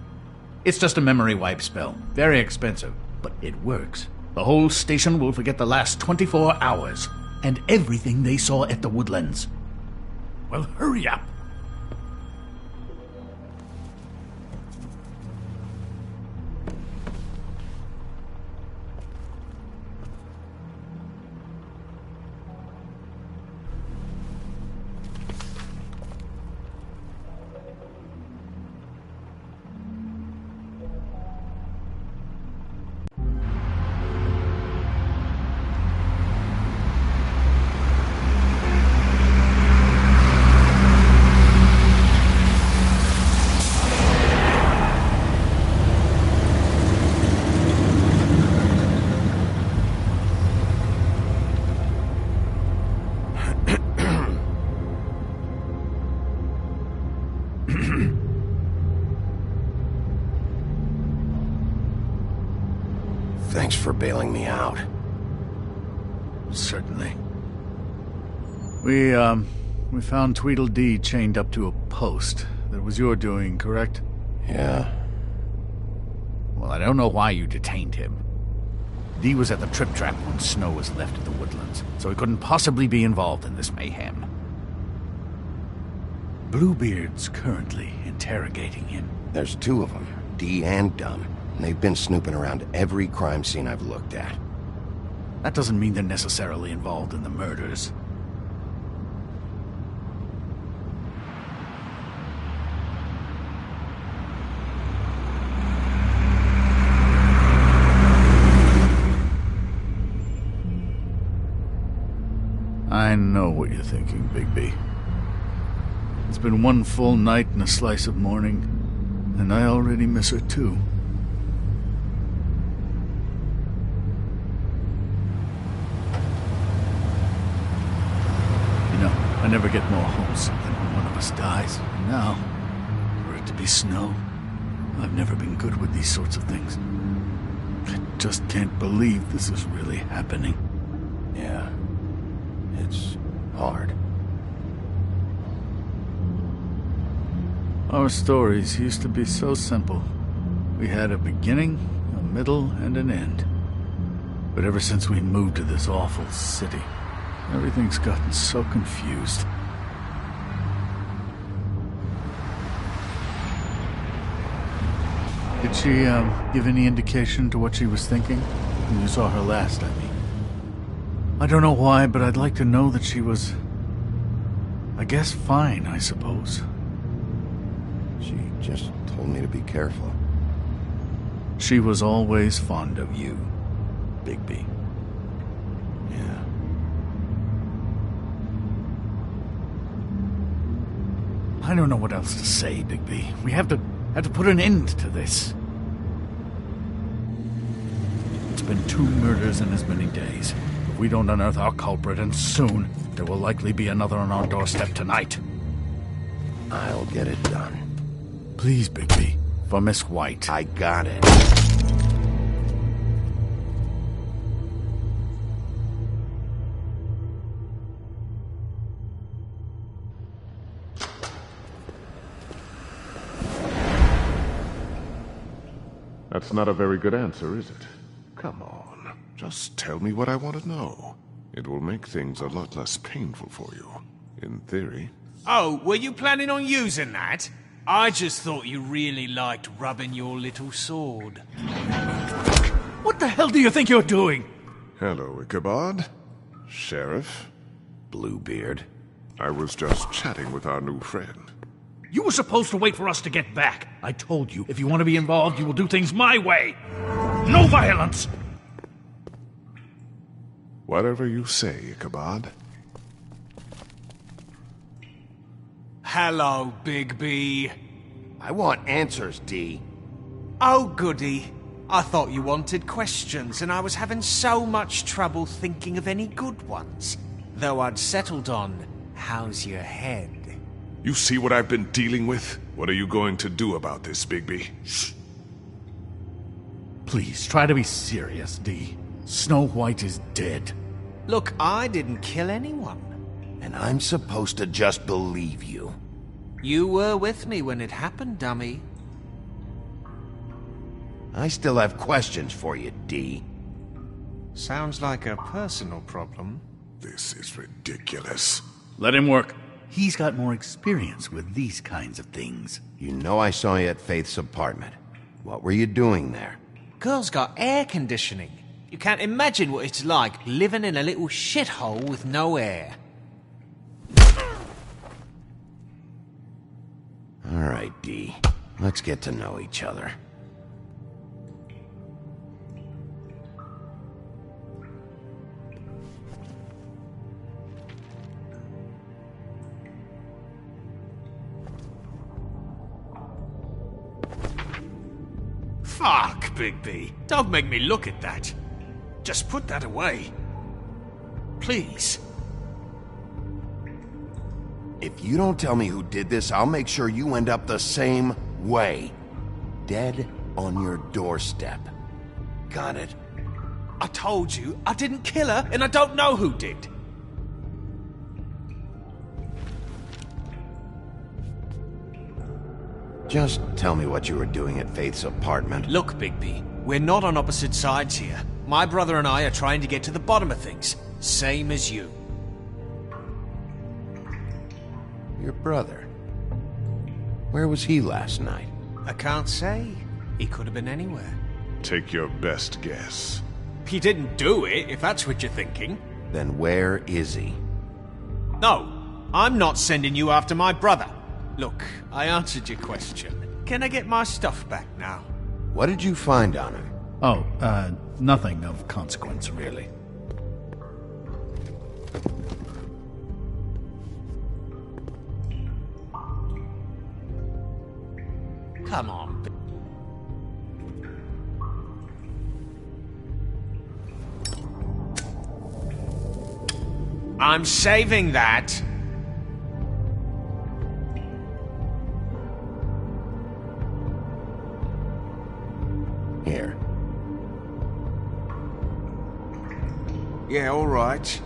It's just a memory wipe spell. Very expensive, but it works. The whole station will forget the last 24 hours, and everything they saw at the Woodlands. Well, hurry up. Thanks for bailing me out. Certainly. We found Tweedledee chained up to a post. That was your doing, correct? Yeah. Well, I don't know why you detained him. Dee was at the Trip Trap when Snow was left at the Woodlands, so he couldn't possibly be involved in this mayhem. Bluebeard's currently interrogating him. There's two of them, Dee and Dunn. And they've been snooping around every crime scene I've looked at. That doesn't mean they're necessarily involved in the murders. I know what you're thinking, Bigby. It's been one full night and a slice of morning, and I already miss her too. I never get more homesick than when one of us dies. And now, for it to be Snow, I've never been good with these sorts of things. I just can't believe this is really happening. Yeah. It's hard. Our stories used to be so simple. We had a beginning, a middle, and an end. But ever since we moved to this awful city, everything's gotten so confused. Did she, give any indication to what she was thinking? When you saw her last, I mean. I don't know why, but I'd like to know that she was... I guess fine, I suppose. She just told me to be careful. She was always fond of you, Bigby. Yeah. I don't know what else to say, Bigby. We have to put an end to this. It's been 2 murders in as many days. If we don't unearth our culprit, and soon, there will likely be another on our doorstep tonight. I'll get it done. Please, Bigby. For Miss White. I got it. That's not a very good answer, is it? Come on, just tell me what I want to know. It will make things a lot less painful for you, in theory. Oh, were you planning on using that? I just thought you really liked rubbing your little sword. What the hell do you think you're doing? Hello, Ichabod. Sheriff? Bluebeard. I was just chatting with our new friend. You were supposed to wait for us to get back. I told you, if you want to be involved, you will do things my way. No violence! Whatever you say, Ichabod. Hello, Bigby. I want answers, Dee. Oh, goody. I thought you wanted questions, and I was having so much trouble thinking of any good ones. Though I'd settled on, how's your head? You see what I've been dealing with? What are you going to do about this, Bigby? Shh. Please, try to be serious, Dee. Snow White is dead. Look, I didn't kill anyone. And I'm supposed to just believe you. You were with me when it happened, dummy. I still have questions for you, Dee. Sounds like a personal problem. This is ridiculous. Let him work. He's got more experience with these kinds of things. You know I saw you at Faith's apartment. What were you doing there? Girl's got air conditioning. You can't imagine what it's like living in a little shithole with no air. All right, Dee. Let's get to know each other. Fuck, Bigby. Don't make me look at that. Just put that away. Please. If you don't tell me who did this, I'll make sure you end up the same way. Dead on your doorstep. Got it? I told you, I didn't kill her, and I don't know who did. Just tell me what you were doing at Faith's apartment. Look, Bigby, we're not on opposite sides here. My brother and I are trying to get to the bottom of things. Same as you. Your brother? Where was he last night? I can't say. He could have been anywhere. Take your best guess. He didn't do it, if that's what you're thinking. Then where is he? No, I'm not sending you after my brother. Look, I answered your question. Can I get my stuff back now? What did you find on him? Oh, nothing of consequence, really. Come on. I'm saving that. Here. Yeah, all right.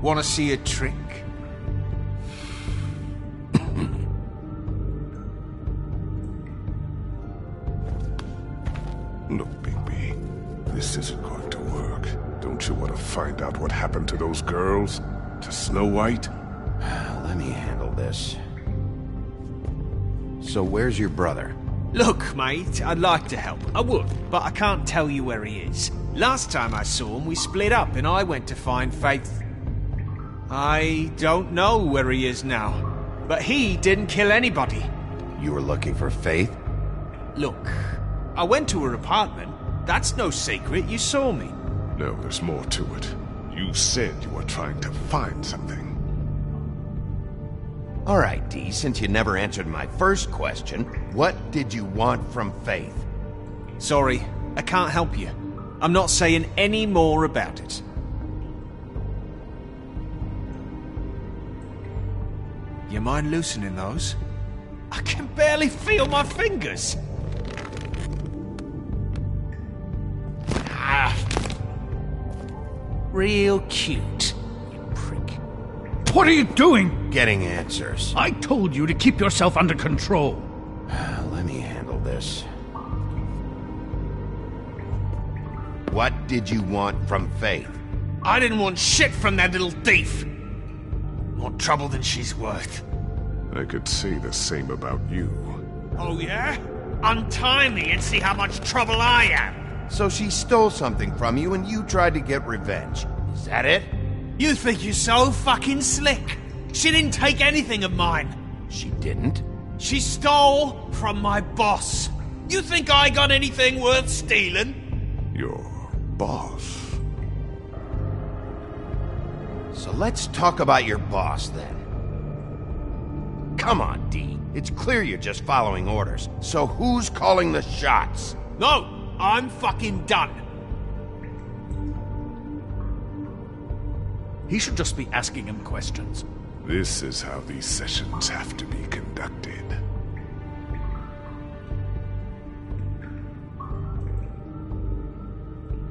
Want to see a trick? Look, Bigby, this isn't going to work. Don't you want to find out what happened to those girls? To Snow White? Let me handle this. So where's your brother? Look, mate, I'd like to help. I would, but I can't tell you where he is. Last time I saw him, we split up and I went to find Faith. I don't know where he is now, but he didn't kill anybody. You were looking for Faith? Look, I went to her apartment. That's no secret, you saw me. No, there's more to it. You said you were trying to find something. All right, Dee, since you never answered my first question, what did you want from Faith? Sorry, I can't help you. I'm not saying any more about it. You mind loosening those? I can barely feel my fingers. Ah. Real cute, you prick. What are you doing? Getting answers. I told you to keep yourself under control. Let me handle this. What did you want from Faith? I didn't want shit from that little thief. More trouble than she's worth. I could say the same about you. Oh, yeah? Untie me and see how much trouble I am. So she stole something from you and you tried to get revenge. Is that it? You think you're so fucking slick. She didn't take anything of mine. She didn't? She stole from my boss. You think I got anything worth stealing? Your boss? So let's talk about your boss then. Come on, D. It's clear you're just following orders. So who's calling the shots? No, I'm fucking done. He should just be asking him questions. This is how these sessions have to be conducted.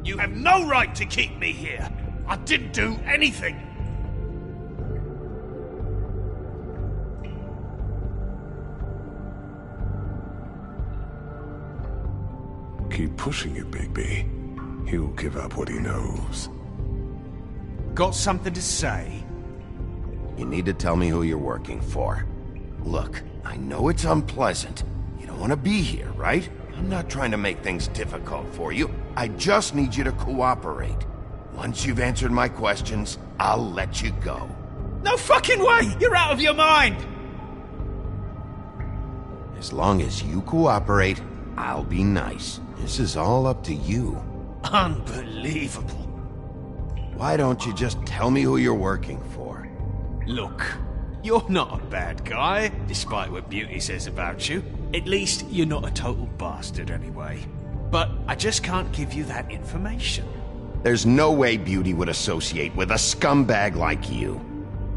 You have no right to keep me here. I didn't do anything. Keep pushing it, Bigby. He'll give up what he knows. Got something to say? You need to tell me who you're working for. Look, I know it's unpleasant. You don't want to be here, right? I'm not trying to make things difficult for you. I just need you to cooperate. Once you've answered my questions, I'll let you go. No fucking way! You're out of your mind! As long as you cooperate, I'll be nice. This is all up to you. Unbelievable. Why don't you just tell me who you're working for? Look, you're not a bad guy, despite what Beauty says about you. At least, you're not a total bastard anyway. But I just can't give you that information. There's no way Beauty would associate with a scumbag like you.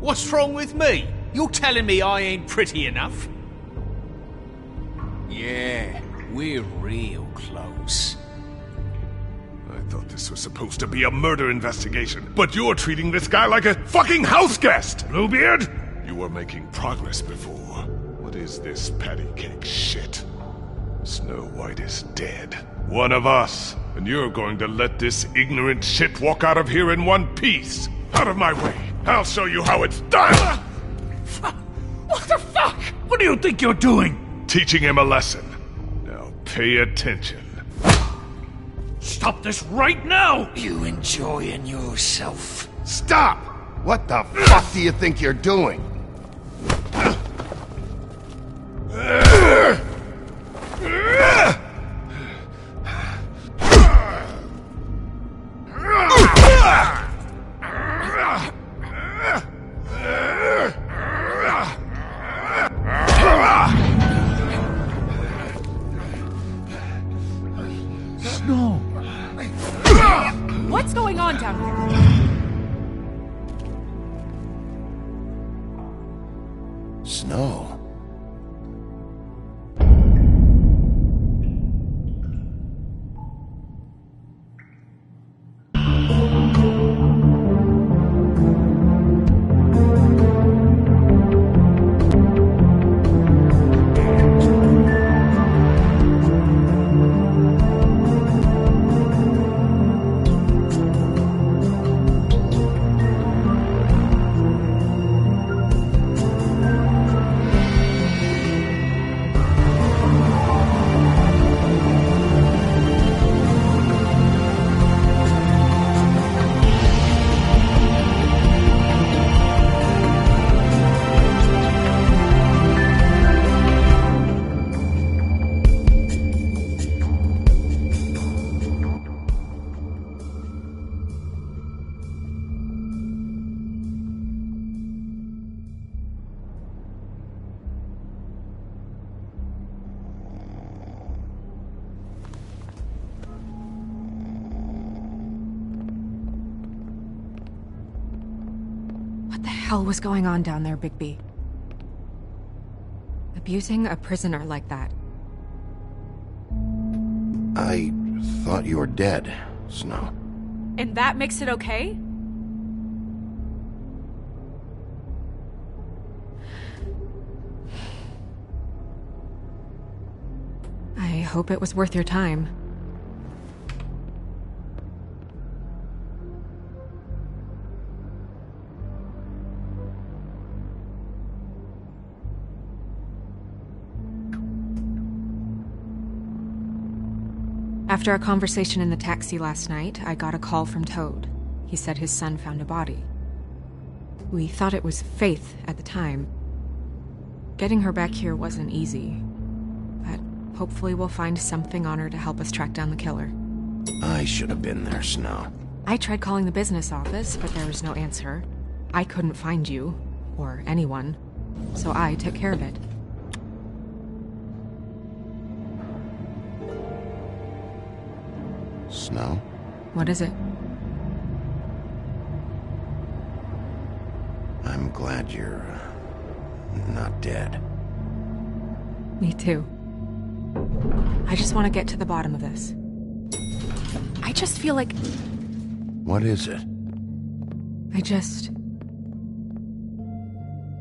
What's wrong with me? You're telling me I ain't pretty enough? Yeah, we're real close. I thought this was supposed to be a murder investigation, but you're treating this guy like a fucking house guest, Bluebeard! You were making progress before. What is this patty cake shit? Snow White is dead. One of us. And you're going to let this ignorant shit walk out of here in one piece. Out of my way. I'll show you how it's done! What the fuck? What do you think you're doing? Teaching him a lesson. Now pay attention. Stop this right now! You enjoying yourself? Stop! What the fuck do you think you're doing? Snow! What's going on down here? Snow. What the hell was going on down there, Bigby? Abusing a prisoner like that. I thought you were dead, Snow. And that makes it okay? I hope it was worth your time. After a conversation in the taxi last night, I got a call from Toad. He said his son found a body. We thought it was Faith at the time. Getting her back here wasn't easy, but hopefully we'll find something on her to help us track down the killer. I should have been there, Snow. I tried calling the business office, but there was no answer. I couldn't find you, or anyone. so I took care of it. Snow? What is it? I'm glad you're not dead. Me too. I just want to get to the bottom of this. I just feel like... What is it?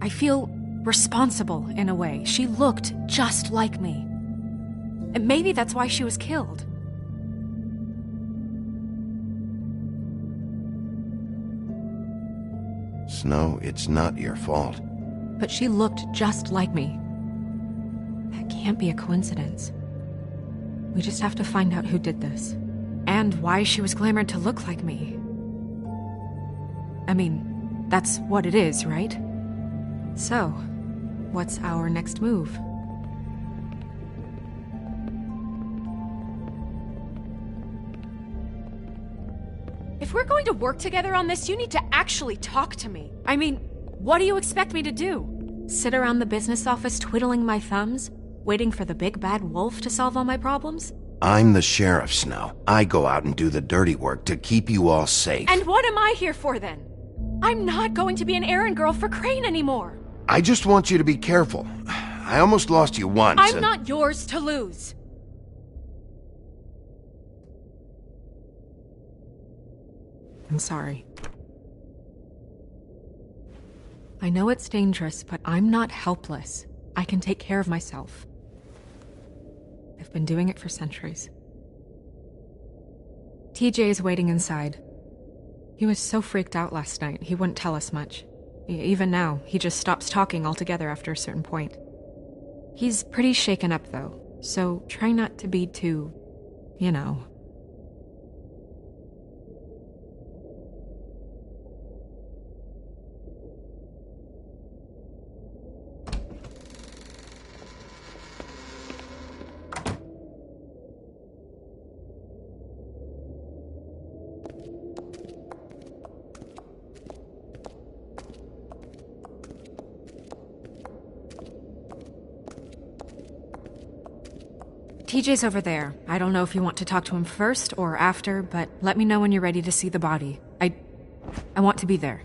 I feel responsible in a way. She looked just like me. And maybe that's why she was killed. Snow, it's not your fault. But she looked just like me. That can't be a coincidence. We just have to find out who did this. And why she was glamored to look like me. I mean, that's what it is, right? So, what's our next move? If we're going to work together on this, you need to actually talk to me. I mean, what do you expect me to do? Sit around the business office twiddling my thumbs, waiting for the big bad wolf to solve all my problems? I'm the sheriff, Snow. I go out and do the dirty work to keep you all safe. And what am I here for then? I'm not going to be an errand girl for Crane anymore. I just want you to be careful. I almost lost you once. I'm not yours to lose. I'm sorry. I know it's dangerous, but I'm not helpless. I can take care of myself. I've been doing it for centuries. TJ is waiting inside. He was so freaked out last night, he wouldn't tell us much. Even now, he just stops talking altogether after a certain point. He's pretty shaken up, though, so try not to be too, you know. TJ's over there. I don't know if you want to talk to him first or after, but let me know when you're ready to see the body. I want to be there.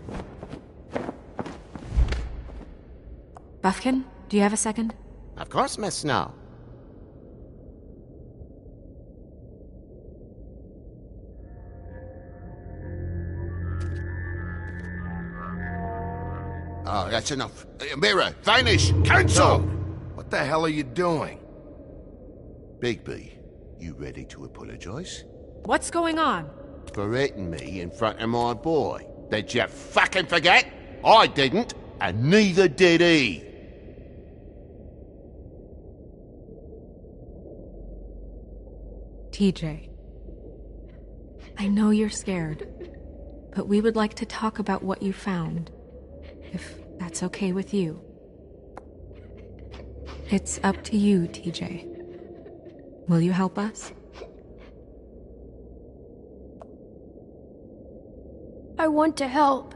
Buffkin, do you have a second? Of course, Miss Snow. Oh, that's enough. Mira, vanish! Cancel! What the hell are you doing? Bigby, you ready to apologize? What's going on? For hitting me in front of my boy. Did you fucking forget? I didn't, and neither did he. TJ, I know you're scared, but we would like to talk about what you found, if that's okay with you. It's up to you, TJ. Will you help us? I want to help.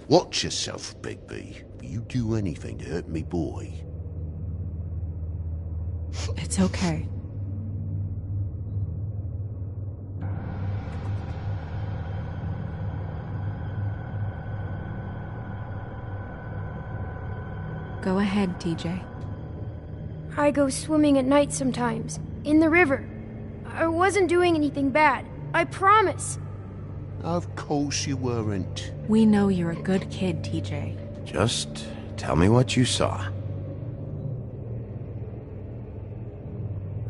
Watch yourself, Bigby. You do anything to hurt me boy. It's okay. Go ahead, TJ. I go swimming at night sometimes, in the river. I wasn't doing anything bad. I promise. Of course you weren't. We know you're a good kid, TJ. Just tell me what you saw.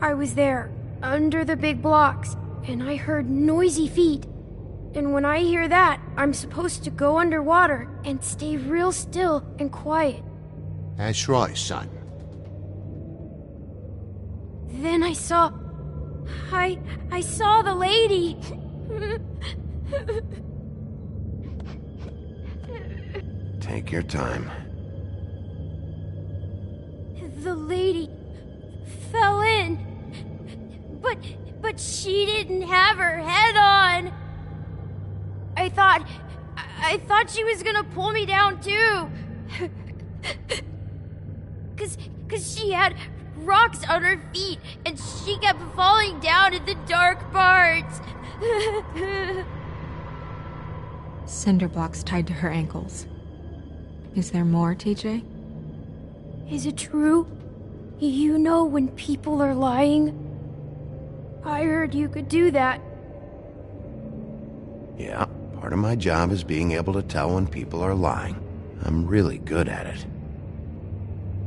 I was there, under the big blocks, and I heard noisy feet. And when I hear that, I'm supposed to go underwater and stay real still and quiet. That's right, son. Then I saw the lady. Take your time. The lady fell in. But she didn't have her head on. TJ, God! I thought she was gonna pull me down too. Cause she had rocks on her feet and she kept falling down in the dark parts. Cinder blocks tied to her ankles. Is there more, TJ? Is it true? You know when people are lying? I heard you could do that. Yeah, part of my job is being able to tell when people are lying. I'm really good at it.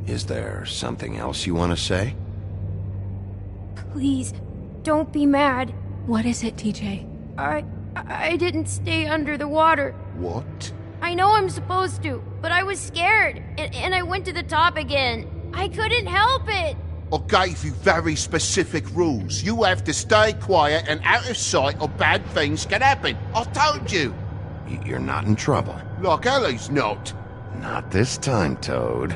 Is there something else you want to say? Please, don't be mad. What is it, TJ? I didn't stay under the water. What? I know I'm supposed to, but I was scared, and I went to the top again. I couldn't help it. I gave you very specific rules. You have to stay quiet and out of sight or bad things can happen. I told you. You're not in trouble. Like Ellie's not. Not this time, Toad.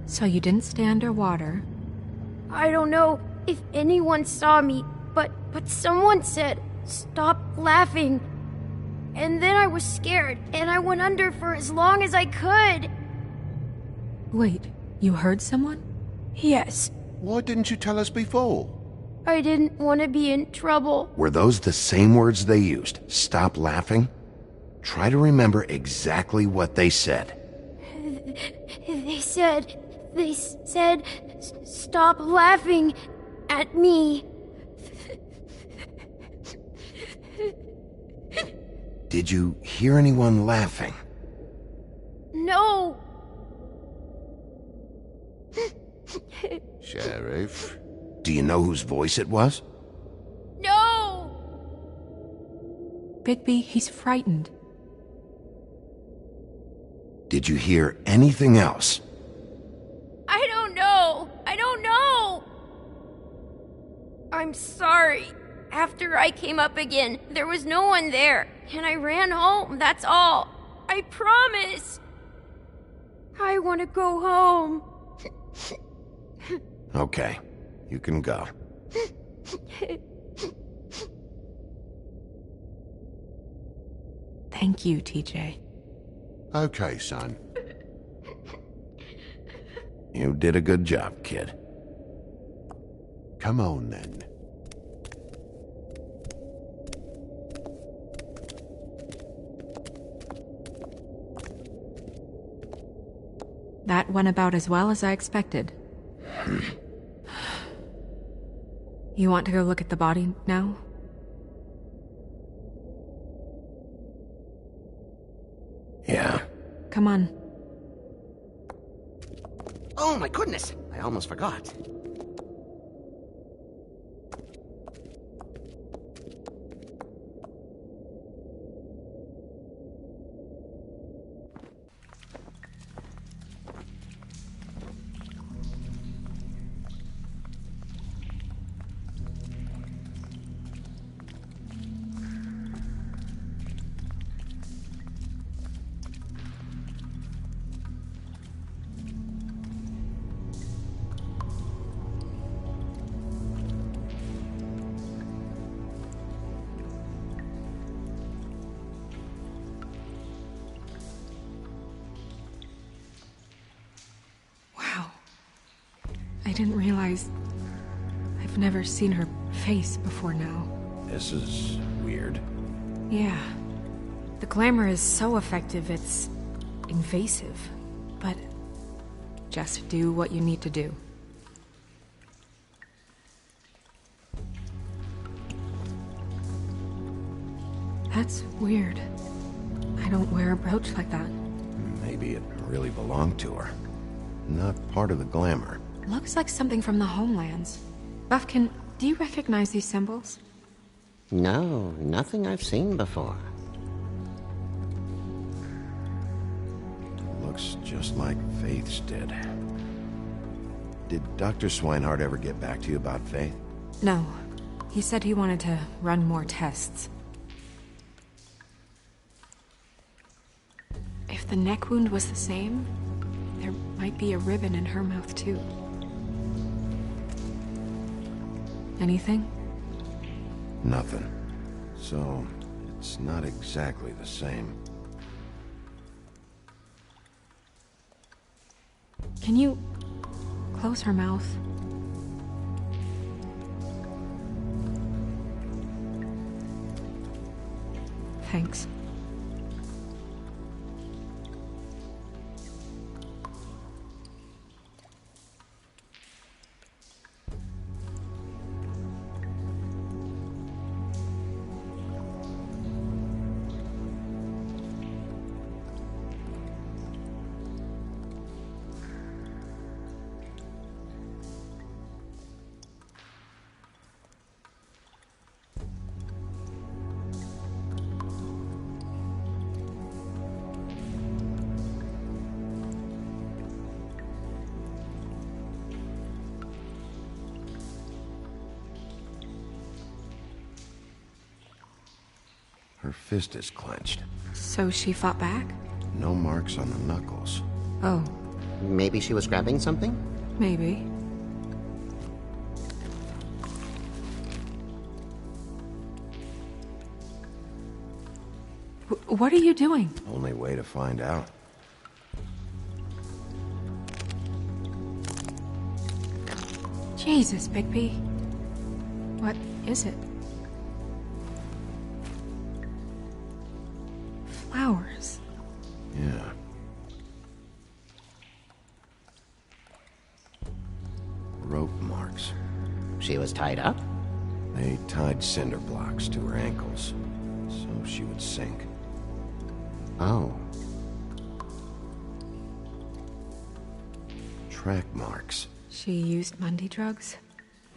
So you didn't stay underwater? I don't know if anyone saw me, but someone said, "Stop laughing." And then I was scared, and I went under for as long as I could. Wait, you heard someone? Yes. Why didn't you tell us before? I didn't want to be in trouble. Were those the same words they used? Stop laughing? Try to remember exactly what they said. They said, "Stop laughing at me." Did you hear anyone laughing? No. Sheriff? Do you know whose voice it was? No! Bigby, he's frightened. Did you hear anything else? I don't know. I'm sorry. After I came up again, there was no one there, and I ran home, that's all. I promise. I want to go home. Okay, you can go. Thank you, TJ. Okay, son. You did a good job, kid. Come on, then. That went about as well as I expected. You want to go look at the body now? Yeah. Come on. Oh my goodness, I almost forgot. I didn't realize I've never seen her face before now. This is weird. Yeah. The glamour is so effective, it's invasive. But just do what you need to do. That's weird. I don't wear a brooch like that. Maybe it really belonged to her. Not part of the glamour. Looks like something from the homelands. Buffkin, do you recognize these symbols? No, nothing I've seen before. Looks just like Faith's did. Did Dr. Swinehart ever get back to you about Faith? No. He said he wanted to run more tests. If the neck wound was the same, there might be a ribbon in her mouth too. Anything? Nothing. So, it's not exactly the same. Can you close her mouth? Thanks. Her fist is clenched. So she fought back? No marks on the knuckles. Oh. Maybe she was grabbing something? Maybe. What are you doing? Only way to find out. Jesus, Bigby. What is it? Flowers. Yeah. Rope marks. She was tied up? They tied cinder blocks to her ankles, so she would sink. Oh. Track marks. She used Mundy drugs?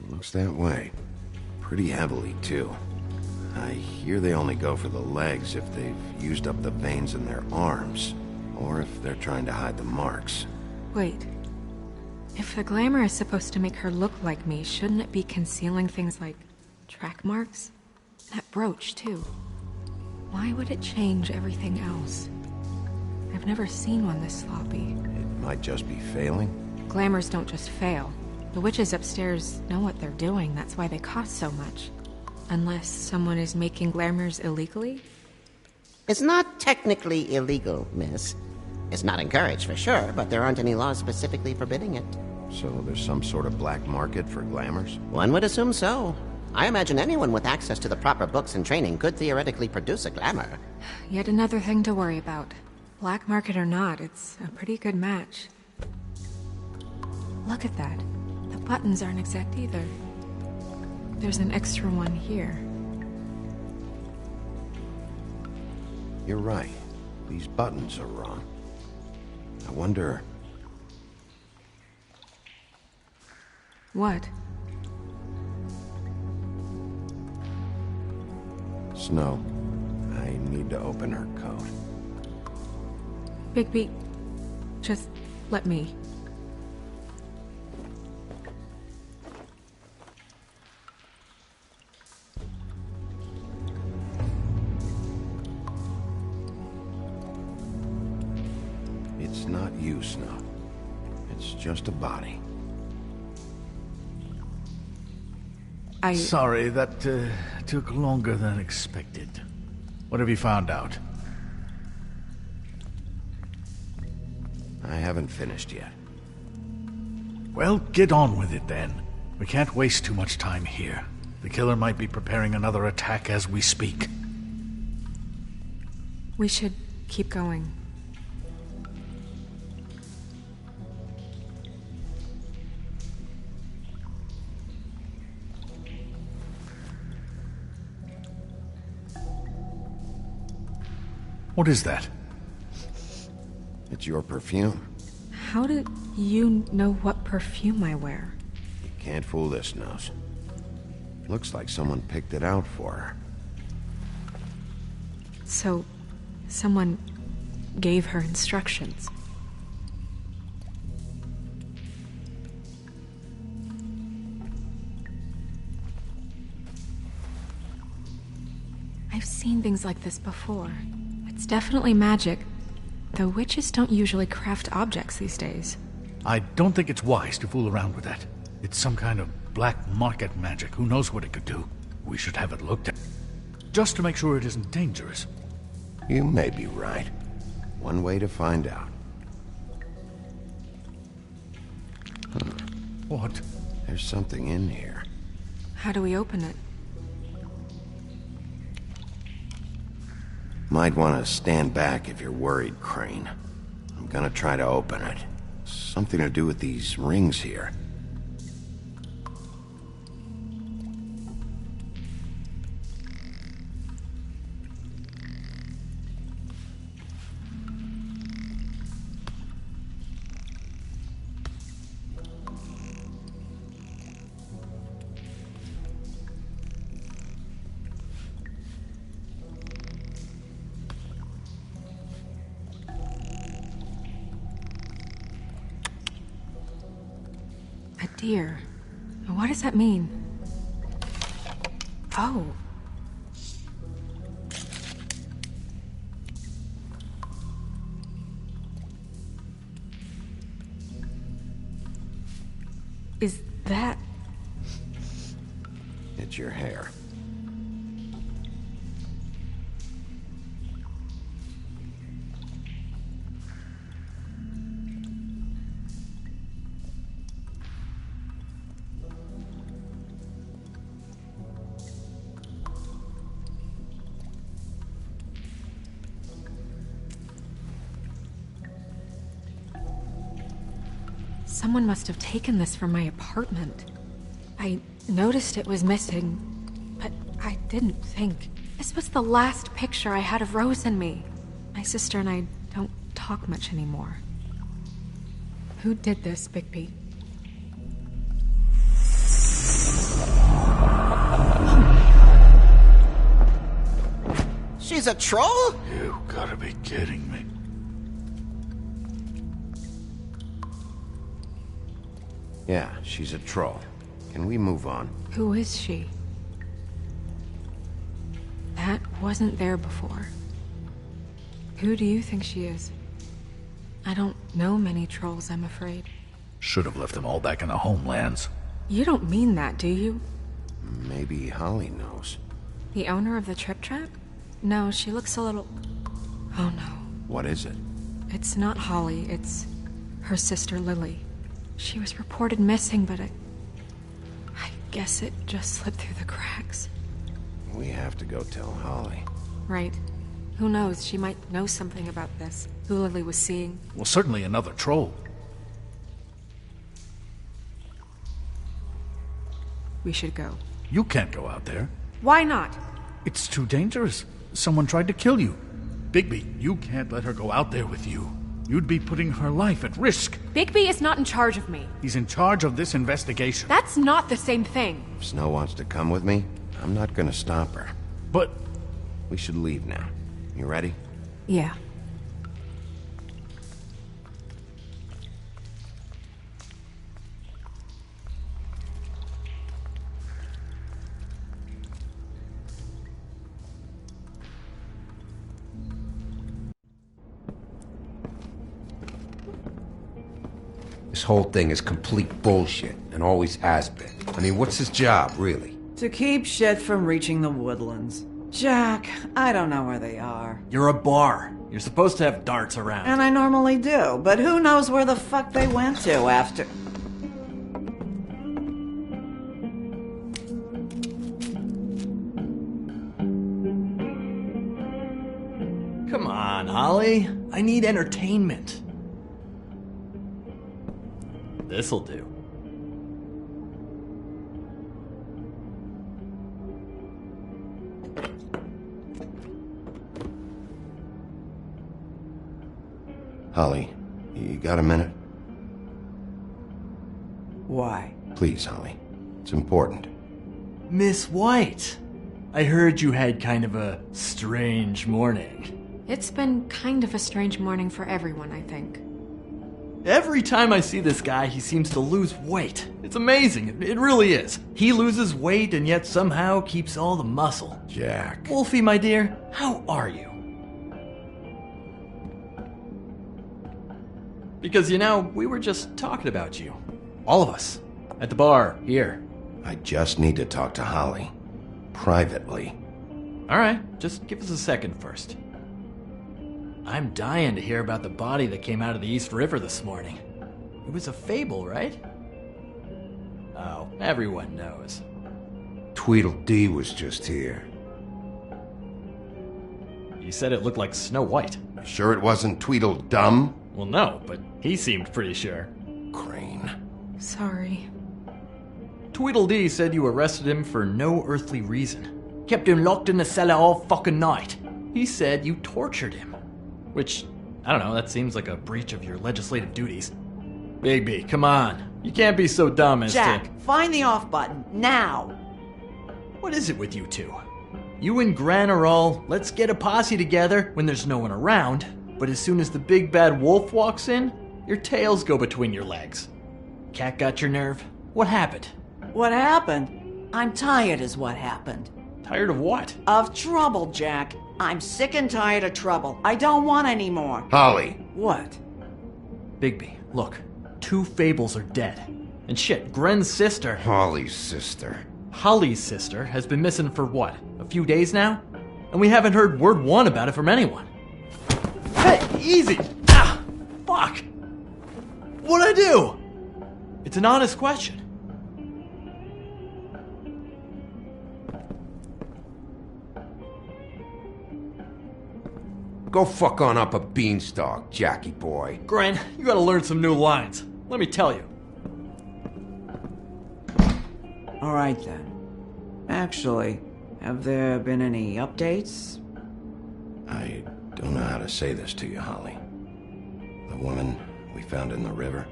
Looks that way. Pretty heavily, too. I hear they only go for the legs if they've used up the veins in their arms, or if they're trying to hide the marks. Wait. If the glamour is supposed to make her look like me, shouldn't it be concealing things like track marks? That brooch, too. Why would it change everything else? I've never seen one this sloppy. It might just be failing. Glamours don't just fail. The witches upstairs know what they're doing, that's why they cost so much. Unless someone is making glamours illegally? It's not technically illegal, miss. It's not encouraged for sure, but there aren't any laws specifically forbidding it. So there's some sort of black market for glamours? One would assume so. I imagine anyone with access to the proper books and training could theoretically produce a glamour. Yet another thing to worry about. Black market or not, it's a pretty good match. Look at that. The buttons aren't exact either. There's an extra one here. You're right. These buttons are wrong. I wonder... What? Snow, I need to open her coat. Bigby, just let me. It's not you, Snow. It's just a body. Sorry, that took longer than expected. What have you found out? I haven't finished yet. Well, get on with it then. We can't waste too much time here. The killer might be preparing another attack as we speak. We should keep going. What is that? It's your perfume. How do you know what perfume I wear? You can't fool this nose. Looks like someone picked it out for her. So, someone gave her instructions. I've seen things like this before. It's definitely magic, though witches don't usually craft objects these days. I don't think it's wise to fool around with that. It's some kind of black market magic. Who knows what it could do? We should have it looked at. just to make sure it isn't dangerous. You may be right. One way to find out. What? There's something in here. How do we open it? Might want to stand back if you're worried, Crane. I'm gonna try to open it. Something to do with these rings here. Dear, what does that mean? Oh. Is that... It's your hair. Someone must have taken this from my apartment. I noticed it was missing, but I didn't think. This was the last picture I had of Rose and me. My sister and I don't talk much anymore. Who did this, Bigby? She's a troll? You gotta be kidding me. Yeah, she's a troll. Can we move on? Who is she? That wasn't there before. Who do you think she is? I don't know many trolls, I'm afraid. Should have left them all back in the homelands. You don't mean that, do you? Maybe Holly knows. The owner of the Trip Trap? No, she looks a little... Oh no. What is it? It's not Holly, it's her sister Lily. She was reported missing, but I guess it just slipped through the cracks. We have to go tell Holly. Right. Who knows, she might know something about this. Who Lily was seeing. Well, certainly another troll. We should go. You can't go out there. Why not? It's too dangerous. Someone tried to kill you. Bigby, you can't let her go out there with you. You'd be putting her life at risk. Bigby is not in charge of me. He's in charge of this investigation. That's not the same thing. If Snow wants to come with me, I'm not gonna stop her. But... We should leave now. You ready? Yeah. This whole thing is complete bullshit, and always has been. I mean, what's his job, really? To keep shit from reaching the woodlands. Jack, I don't know where they are. You're a bar. You're supposed to have darts around. And I normally do, but who knows where the fuck they went to after... Come on, Holly. I need entertainment. This'll do. Holly, you got a minute? Why? Please, Holly. It's important. Miss White, I heard you had kind of a strange morning. It's been kind of a strange morning for everyone, I think. Every time I see this guy, he seems to lose weight. It's amazing. It really is. He loses weight and yet somehow keeps all the muscle. Jack. Wolfie, my dear, how are you? Because, you know, we were just talking about you. All of us. At the bar, here. I just need to talk to Holly. Privately. Alright, just give us a second first. I'm dying to hear about the body that came out of the East River this morning. It was a fable, right? Oh, everyone knows. Tweedledee was just here. You said it looked like Snow White. Sure it wasn't Tweedledum? Well, no, but he seemed pretty sure. Crane. Sorry. Tweedledee said you arrested him for no earthly reason. Kept him locked in the cellar all fucking night. He said you tortured him. Which, I don't know, that seems like a breach of your legislative duties. Bigby, come on. You can't be so dumb as Jack, find the off button, now! What is it with you two? You and Gran are all, let's get a posse together when there's no one around, but as soon as the big bad wolf walks in, your tails go between your legs. Cat got your nerve? What happened? What happened? I'm tired is what happened. Tired of what? Of trouble, Jack. I'm sick and tired of trouble. I don't want any more. Holly. What? Bigby, look. 2 fables are dead. And shit, Gren's sister... Holly's sister. Holly's sister has been missing for what? A few days now? And we haven't heard word one about it from anyone. Hey, easy! Ah! Fuck! What'd I do? It's an honest question. Go fuck on up a beanstalk, Jackie boy. Gren, you gotta learn some new lines. Let me tell you. All right, then. Actually, have there been any updates? I don't know how to say this to you, Holly. The woman we found in the river.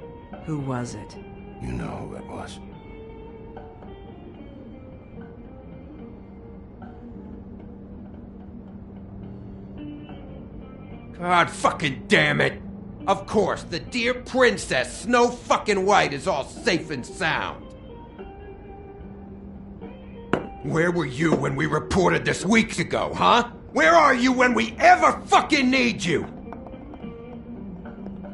Who was it? You know who it was. God fucking damn it! Of course, the dear princess, Snow fucking White, is all safe and sound. Where were you when we reported this weeks ago, huh? Where are you when we ever fucking need you?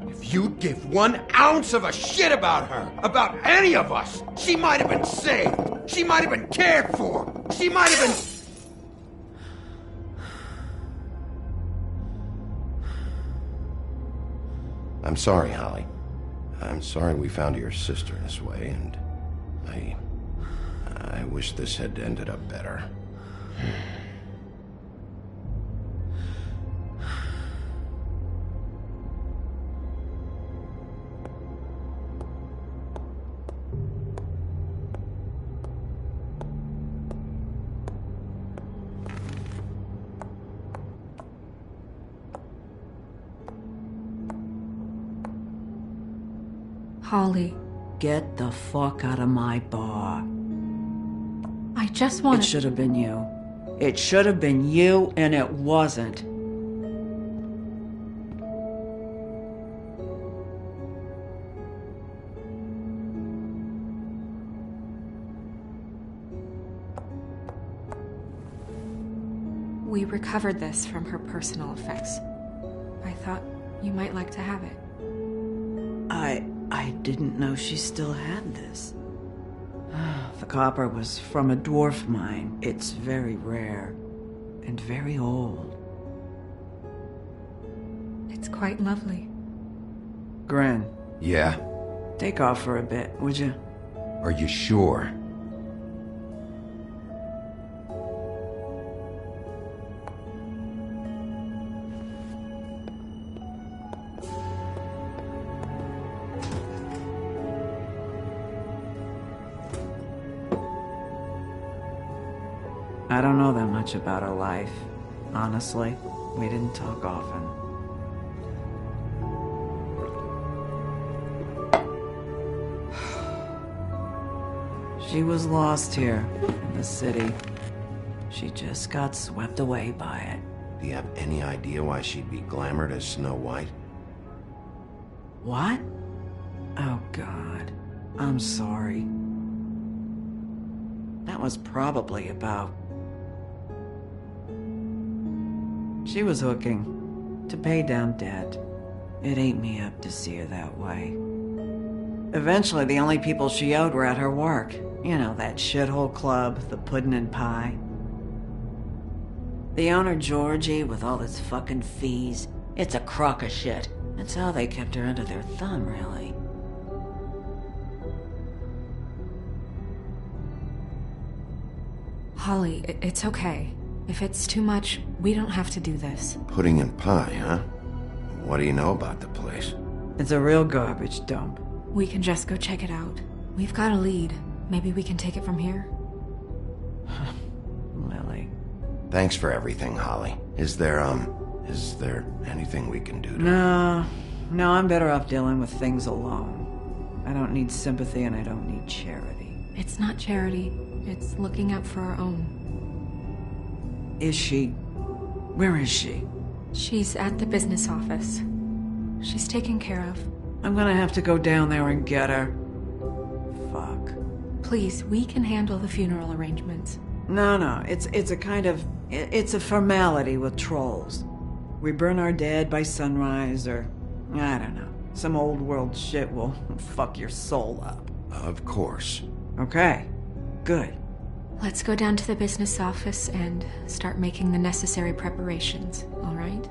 If you'd give 1 ounce of a shit about her, about any of us, she might have been saved. She might have been cared for. She might have been... I'm sorry, Holly. I'm sorry we found your sister this way, and I wish this had ended up better. Holly. Get the fuck out of my bar. I just wanted... It should have been you. It should have been you, and it wasn't. We recovered this from her personal effects. I thought you might like to have it. I didn't know she still had this. The copper was from a dwarf mine. It's very rare and very old. It's quite lovely. Gren. Yeah? Take off for a bit, would you? Are you sure? I don't know that much about her life. Honestly, we didn't talk often. She was lost here in the city. She just got swept away by it. Do you have any idea why she'd be glamored as Snow White? What? Oh, God. I'm sorry. That was probably about... She was hooking to pay down debt. It ate me up to see her that way. Eventually, the only people she owed were at her work. You know, that shithole club, the Puddin' and Pie. The owner, Georgie, with all his fucking fees, it's a crock of shit. That's how they kept her under their thumb, really. Holly, it's okay. If it's too much, we don't have to do this. Pudding and pie, huh? What do you know about the place? It's a real garbage dump. We can just go check it out. We've got a lead. Maybe we can take it from here? Lily. Thanks for everything, Holly. Is there anything we can do to... No, I'm better off dealing with things alone. I don't need sympathy and I don't need charity. It's not charity. It's looking out for our own. Is she? Where is she? She's at the business office. She's taken care of. I'm gonna have to go down there and get her. Fuck. Please, we can handle the funeral arrangements. No, it's a kind of... It's a formality with trolls. We burn our dead by sunrise, or... I don't know. Some old world shit will fuck your soul up. Of course. Okay. Good. Let's go down to the business office and start making the necessary preparations, all right?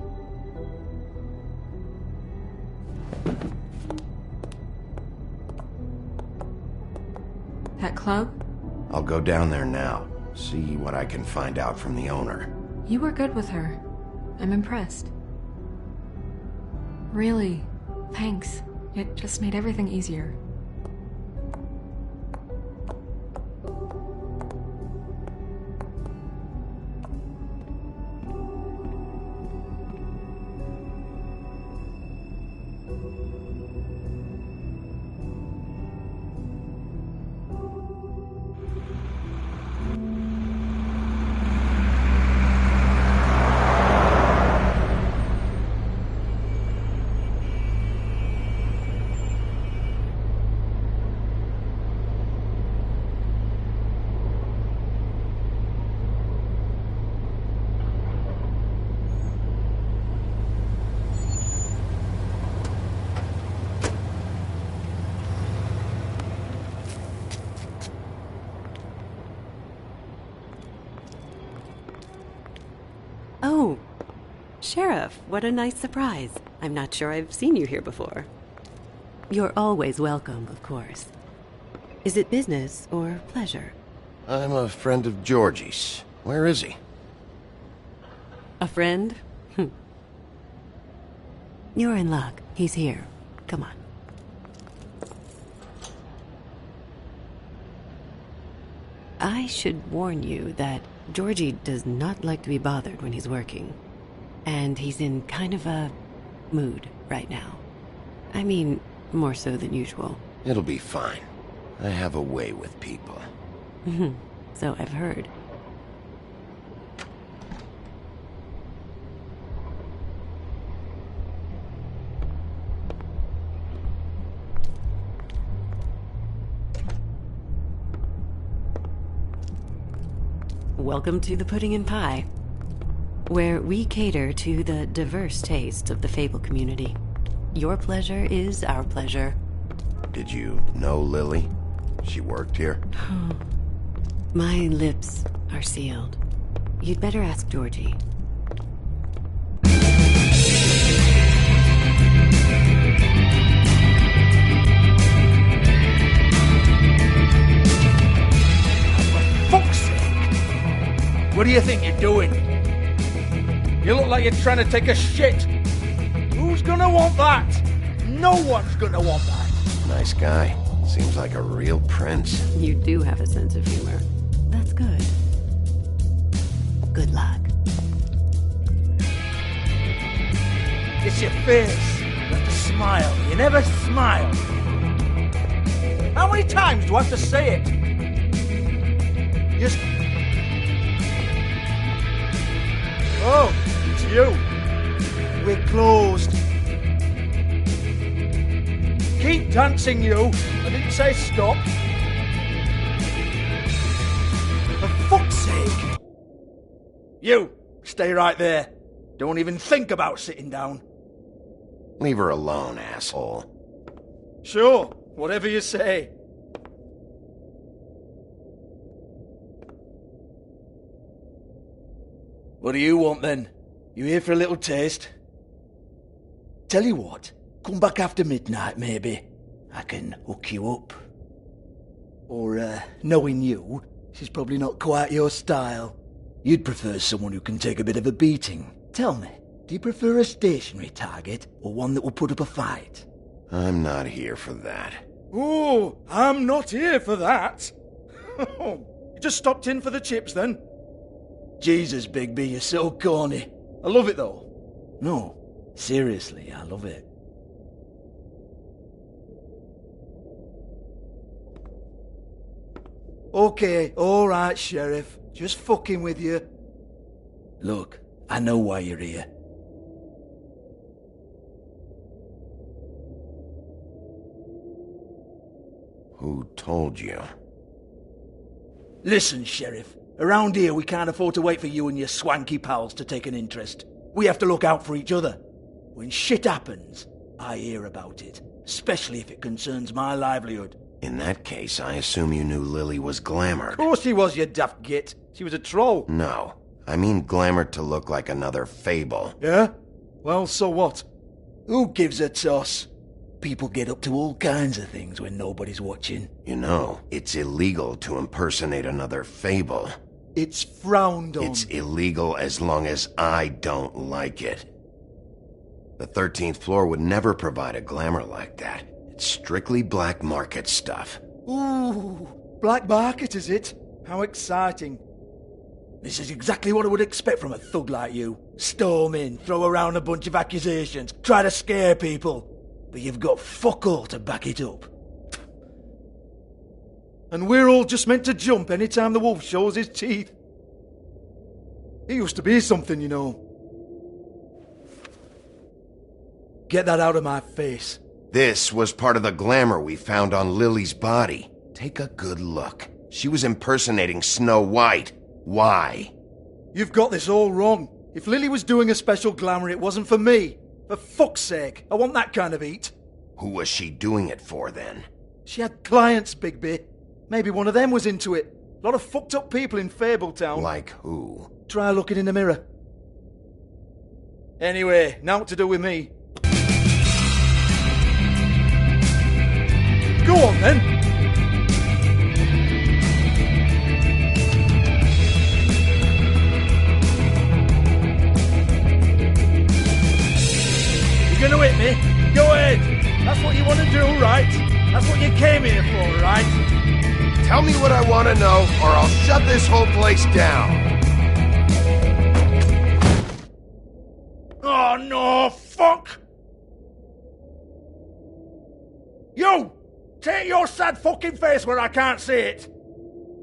That club? I'll go down there now. See what I can find out from the owner. You were good with her. I'm impressed. Really, thanks. It just made everything easier. Oh, Sheriff, what a nice surprise. I'm not sure I've seen you here before. You're always welcome, of course. Is it business or pleasure? I'm a friend of Georgie's. Where is he? A friend? You're in luck. He's here. Come on. I should warn you that Georgie does not like to be bothered when he's working. And he's in kind of a mood right now. I mean, more so than usual. It'll be fine. I have a way with people. So I've heard. Welcome to the Pudding and Pie, where we cater to the diverse tastes of the Fable community. Your pleasure is our pleasure. Did you know Lily? She worked here? My lips are sealed. You'd better ask Georgie. Fuck's sake! What do you think you're doing? You look like you're trying to take a shit. Who's gonna want that? No one's gonna want that. Nice guy. Seems like a real prince. You do have a sense of humor. That's good. Good luck. It's your face. You have to smile. You never smile. How many times do I have to say it? Just... Oh, it's you. We're closed. Keep dancing, you. I didn't say stop. For fuck's sake. You, stay right there. Don't even think about sitting down. Leave her alone, asshole. Sure, whatever you say. What do you want then? You here for a little taste? Tell you what, come back after midnight maybe. I can hook you up. Or, knowing you, she's probably not quite your style. You'd prefer someone who can take a bit of a beating. Tell me, do you prefer a stationary target or one that will put up a fight? I'm not here for that. Oh, I'm not here for that. You just stopped in for the chips then? Jesus, Bigby, you're so corny. I love it though. No, seriously, I love it. Okay, alright, Sheriff. Just fucking with you. Look, I know why you're here. Who told you? Listen, Sheriff. Around here, we can't afford to wait for you and your swanky pals to take an interest. We have to look out for each other. When shit happens, I hear about it. Especially if it concerns my livelihood. In that case, I assume you knew Lily was glamored. Of course she was, you daft git. She was a troll. No. I mean glamored to look like another fable. Yeah? Well, so what? Who gives a toss? People get up to all kinds of things when nobody's watching. You know, it's illegal to impersonate another fable. It's frowned on. It's illegal as long as I don't like it. The 13th floor would never provide a glamour like that. It's strictly black market stuff. Ooh, black market is it? How exciting. This is exactly what I would expect from a thug like you. Storm in, throw around a bunch of accusations, try to scare people. But you've got fuck all to back it up. And we're all just meant to jump any time the wolf shows his teeth. He used to be something, you know. Get that out of my face. This was part of the glamour we found on Lily's body. Take a good look. She was impersonating Snow White. Why? You've got this all wrong. If Lily was doing a special glamour, it wasn't for me. For fuck's sake, I want that kind of eat. Who was she doing it for, then? She had clients, Bigby. Maybe one of them was into it. A lot of fucked up people in Fabletown. Like who? Try looking in the mirror. Anyway, now what to do with me? Go on, then. You're gonna hit me? Go ahead. That's what you want to do, right? That's what you came here for, right? Tell me what I want to know, or I'll shut this whole place down. Oh, no, fuck! You! Take your sad fucking face where I can't see it!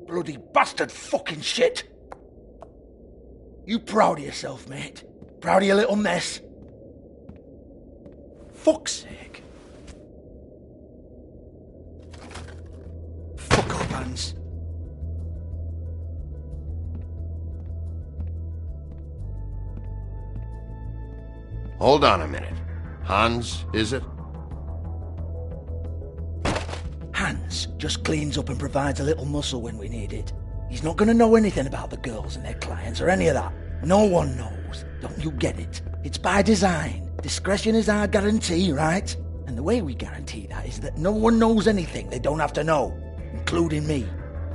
Bloody bastard fucking shit! You proud of yourself, mate? Proud of your little mess? Fuck's sake. Fuck off, Hans. Hold on a minute. Hans, is it? Hans just cleans up and provides a little muscle when we need it. He's not going to know anything about the girls and their clients or any of that. No one knows. Don't you get it? It's by design. Discretion is our guarantee, right? And the way we guarantee that is that no one knows anything they don't have to know, including me.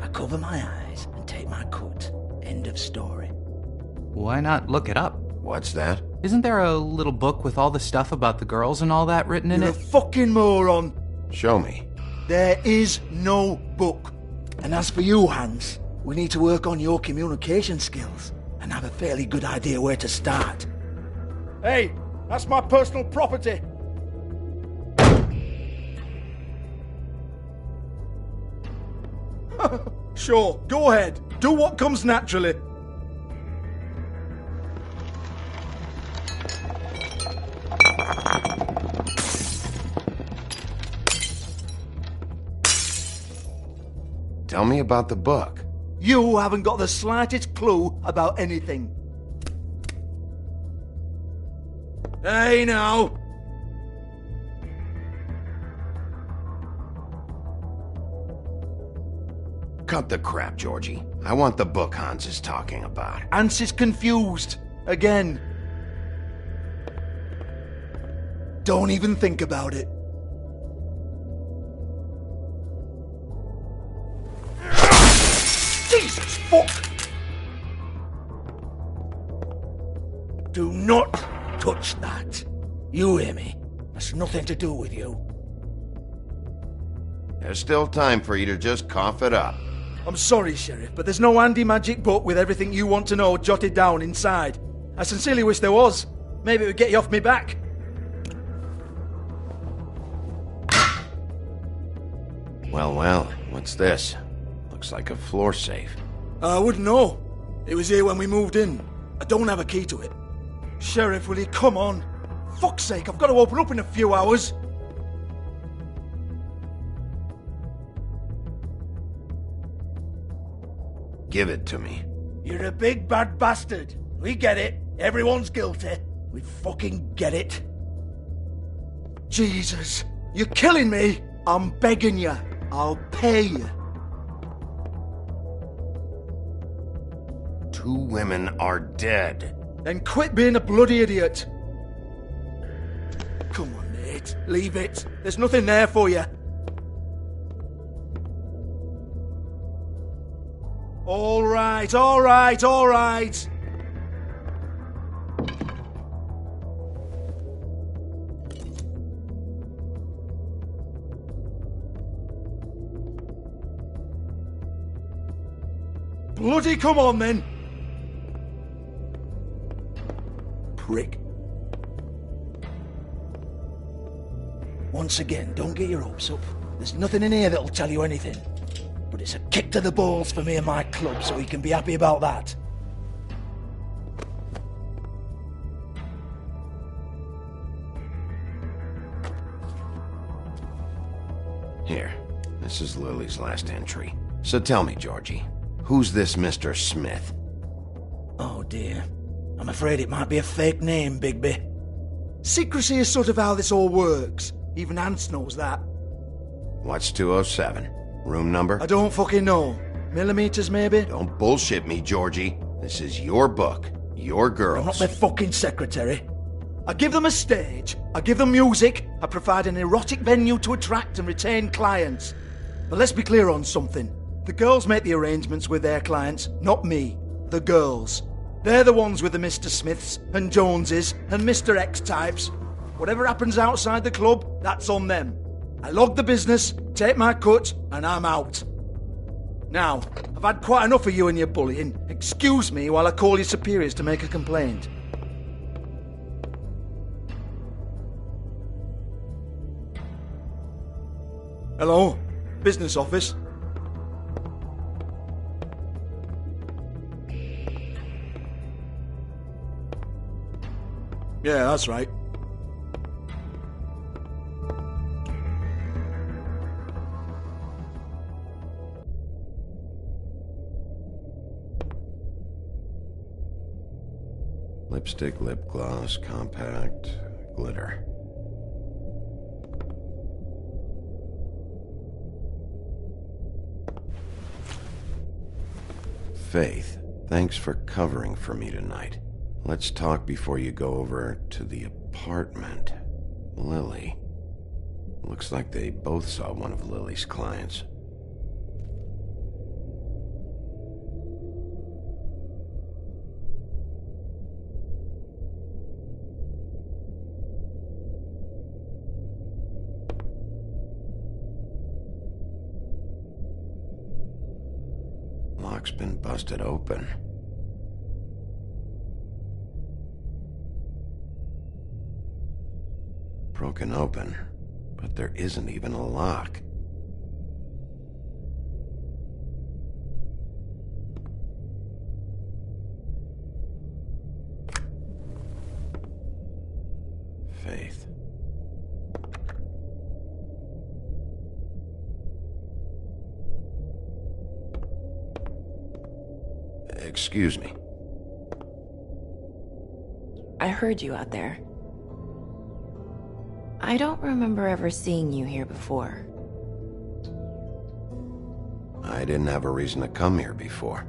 I cover my eyes and take my cut. End of story. Why not look it up? What's that? Isn't there a little book with all the stuff about the girls and all that written in You're it? a fucking moron. Show me. There is no book. And as for you, Hans, we need to work on your communication skills and have a fairly good idea where to start. Hey, that's my personal property. Sure, go ahead. Do what comes naturally. Tell me about the book. You haven't got the slightest clue about anything. Hey, now. Cut the crap, Georgie. I want the book Hans is talking about. Hans is confused. Again. Don't even think about it. Jesus fuck! Do not touch that. You hear me? That's nothing to do with you. There's still time for you to just cough it up. I'm sorry, Sheriff, but there's no handy magic book with everything you want to know jotted down inside. I sincerely wish there was. Maybe it would get you off me back. Well, what's this? Looks like a floor safe. I wouldn't know. It was here when we moved in. I don't have a key to it. Sheriff, will you come on? Fuck's sake, I've got to open up in a few hours. Give it to me. You're a big bad bastard. We get it. Everyone's guilty. We fucking get it. Jesus, you're killing me. I'm begging you. I'll pay you. 2 women are dead. Then quit being a bloody idiot. Come on, mate. Leave it. There's nothing there for you. All right, all right, all right. Bloody come on, then. Prick. Once again, don't get your hopes up. There's nothing in here that'll tell you anything. But it's a kick to the balls for me and my club, so he can be happy about that. Here, this is Lily's last entry. So tell me, Georgie, who's this Mr. Smith? Oh dear. I'm afraid it might be a fake name, Bigby. Secrecy is sort of how this all works. Even Hans knows that. What's 207? Room number? I don't fucking know. Millimeters, maybe? Don't bullshit me, Georgie. This is your book. Your girls. I'm not their fucking secretary. I give them a stage. I give them music. I provide an erotic venue to attract and retain clients. But let's be clear on something. The girls make the arrangements with their clients, not me. The girls. They're the ones with the Mr. Smiths and Joneses and Mr. X types. Whatever happens outside the club, that's on them. I log the business, take my cut, and I'm out. Now, I've had quite enough of you and your bullying. Excuse me while I call your superiors to make a complaint. Hello? Business office? Yeah, that's right. Lipstick, lip gloss, compact, glitter. Faith, thanks for covering for me tonight. Let's talk before you go over to the apartment. Lily. Looks like they both saw one of Lily's clients. Lock's been busted open. Broken open, but there isn't even a lock. Faith. Excuse me. I heard you out there. I don't remember ever seeing you here before. I I didn't have a reason to come here before.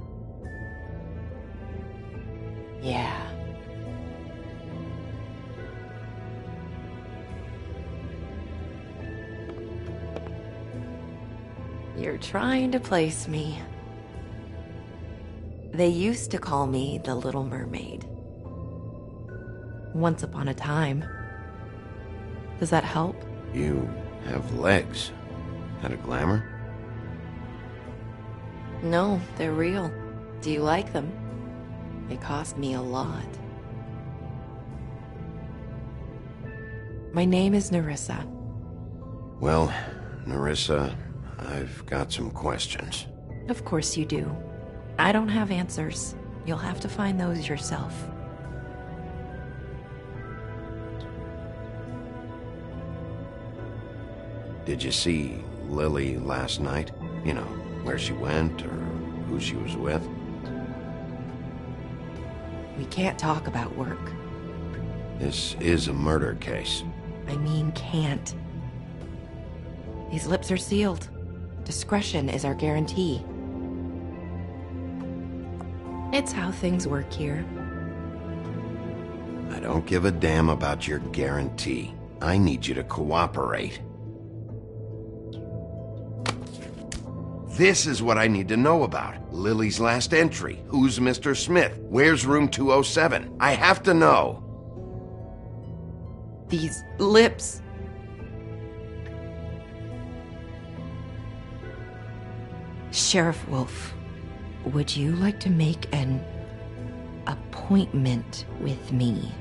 Yeah. You're trying to place me. They used to call me the Little Mermaid. Once upon a time. Does that help? You have legs. Had a glamour? No, they're real. Do you like them? They cost me a lot. My name is Nerissa. Well, Nerissa, I've got some questions. Of course you do. I don't have answers. You'll have to find those yourself. Did you see Lily last night? You know, where she went or who she was with? We can't talk about work. This is a murder case. I mean can't. These lips are sealed. Discretion is our guarantee. It's how things work here. I don't give a damn about your guarantee. I need you to cooperate. This is what I need to know about. Lily's last entry. Who's Mr. Smith? Where's room 207? I have to know. These lips. Sheriff Wolf, would you like to make an appointment with me?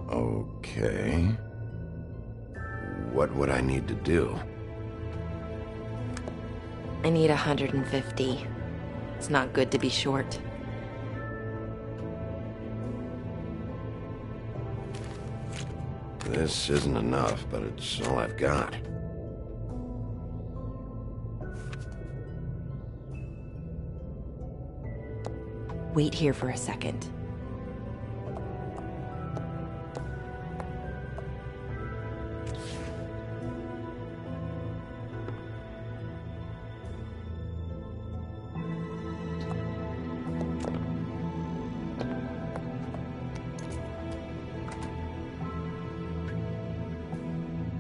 Okay. What would I need to do? I need 150. It's not good to be short. This isn't enough, but it's all I've got. Wait here for a second.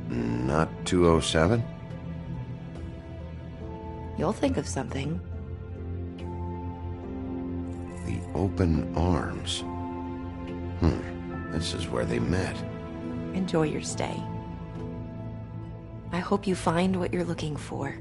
Not 207? You'll think of something. The open arms. This is where they met. Enjoy your stay. I hope you find what you're looking for.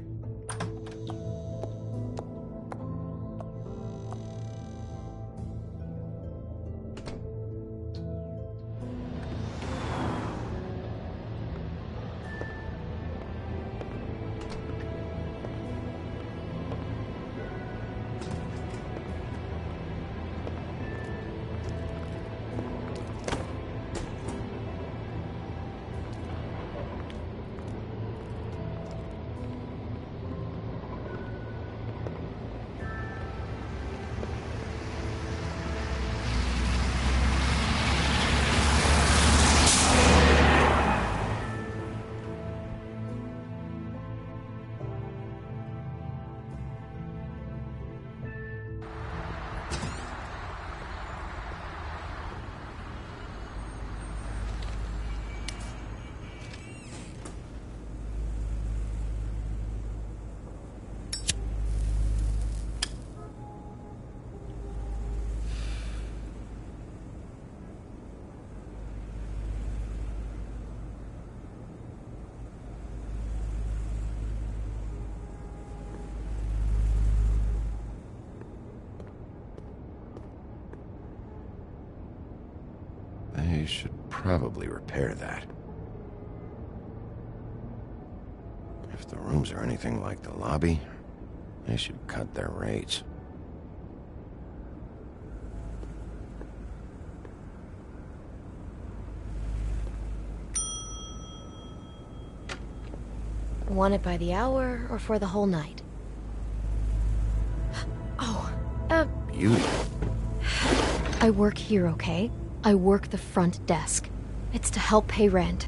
They should probably repair that. If the rooms are anything like the lobby, they should cut their rates. Want it by the hour or for the whole night? Beauty. I work here, okay? I work the front desk. It's to help pay rent.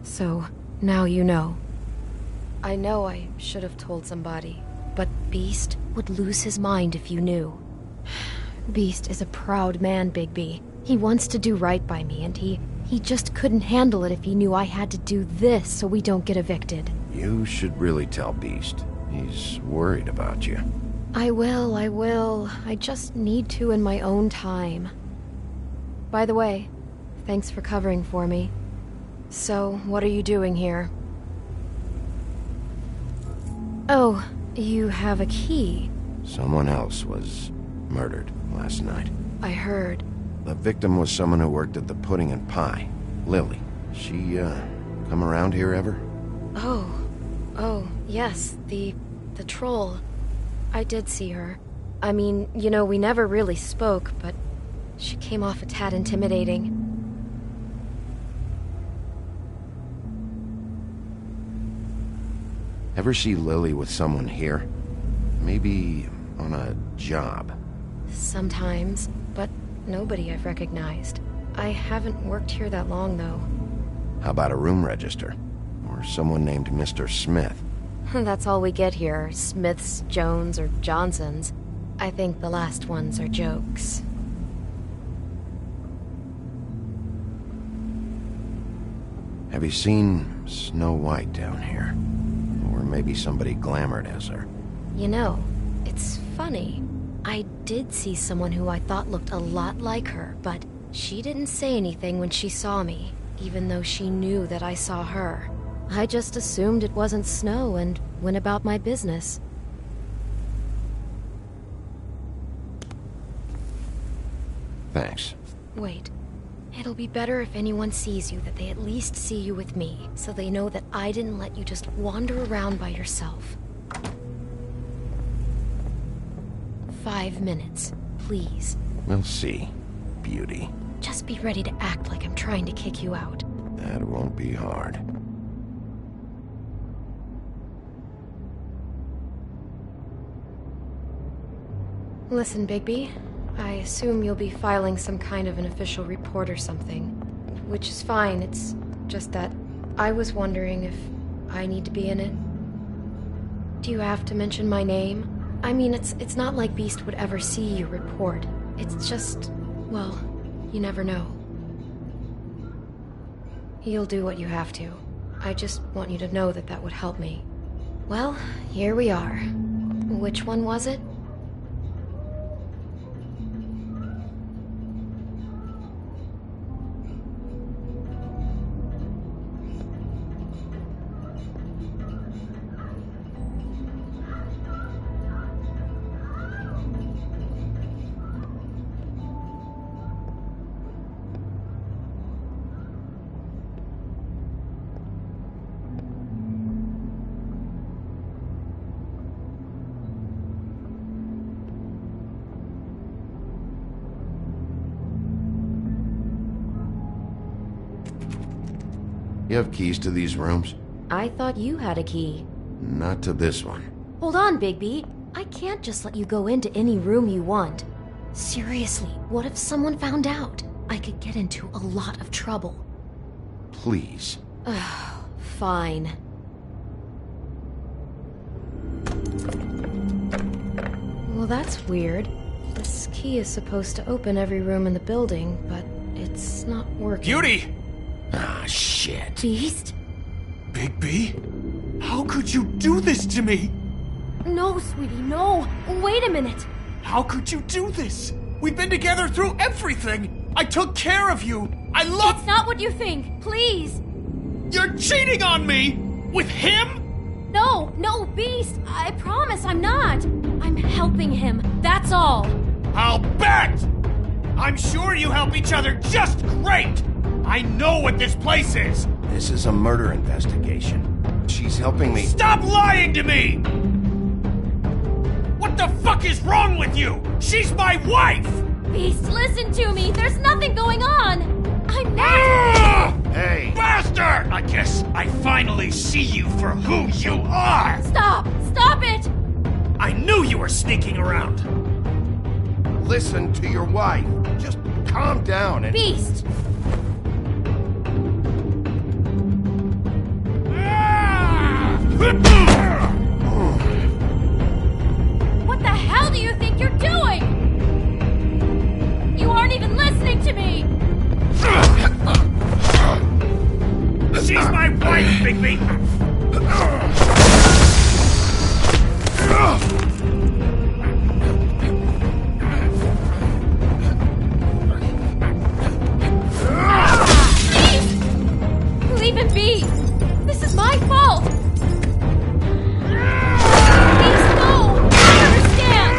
So, Now you know. I know I should have told somebody, but Beast would lose his mind if you knew. Beast is a proud man, Bigby. He wants to do right by me, and he just couldn't handle it if he knew I had to do this so we don't get evicted. You should really tell Beast. He's worried about you. I will. I just need to in my own time. By the way, thanks for covering for me. So, what are you doing here? Oh, you have a key. Someone else was murdered last night. I heard. The victim was someone who worked at the Pudding and Pie. Lily. She, come around here ever? Oh, yes, the troll. I did see her. I mean, you know, we never really spoke, but she came off a tad intimidating. Ever see Lily with someone here? Maybe on a job? Sometimes, but nobody I've recognized. I haven't worked here that long, though. How about a room register? Or someone named Mr. Smith? That's all we get here, Smiths, Jones, or Johnsons. I think the last ones are jokes. Have you seen Snow White down here? Or maybe somebody glamored as her? You know, it's funny. I did see someone who I thought looked a lot like her, but she didn't say anything when she saw me, even though she knew that I saw her. I just assumed it wasn't Snow and went about my business. Thanks. Wait. It'll be better if anyone sees you that they at least see you with me, so they know that I didn't let you just wander around by yourself. 5 minutes, please. We'll see, beauty. Just be ready to act like I'm trying to kick you out. That won't be hard. Listen, Bigby. I assume you'll be filing some kind of an official report or something. Which is fine, it's just that I was wondering if I need to be in it. Do you have to mention my name? I mean, it's not like Beast would ever see your report. It's just, well, you never know. You'll do what you have to. I just want you to know that that would help me. Well, here we are. Which one was it? You have keys to these rooms? I thought you had a key. Not to this one. Hold on, Bigby. I can't just let you go into any room you want. Seriously, what if someone found out? I could get into a lot of trouble. Please. Fine. Well, that's weird. This key is supposed to open every room in the building, but it's not working. Beauty! Ah, shit. Beast? Bigby? How could you do this to me? No, sweetie, no. Wait a minute. How could you do this? We've been together through everything. I took care of you. I love... It's not what you think. Please. You're cheating on me! With him? No, Beast. I promise I'm not. I'm helping him. That's all. I'll bet! I'm sure you help each other just great! I know what this place is! This is a murder investigation. She's helping me... Stop lying to me! What the fuck is wrong with you? She's my wife! Beast, listen to me! There's nothing going on! I'm not... Hey! Bastard! I guess I finally see you for who you are! Stop! Stop it! I knew you were sneaking around! Listen to your wife. Just calm down and... Beast! What the hell do you think you're doing? You aren't even listening to me! She's my wife, Bigby! Leave him be! This is my fault! Please, no! I understand!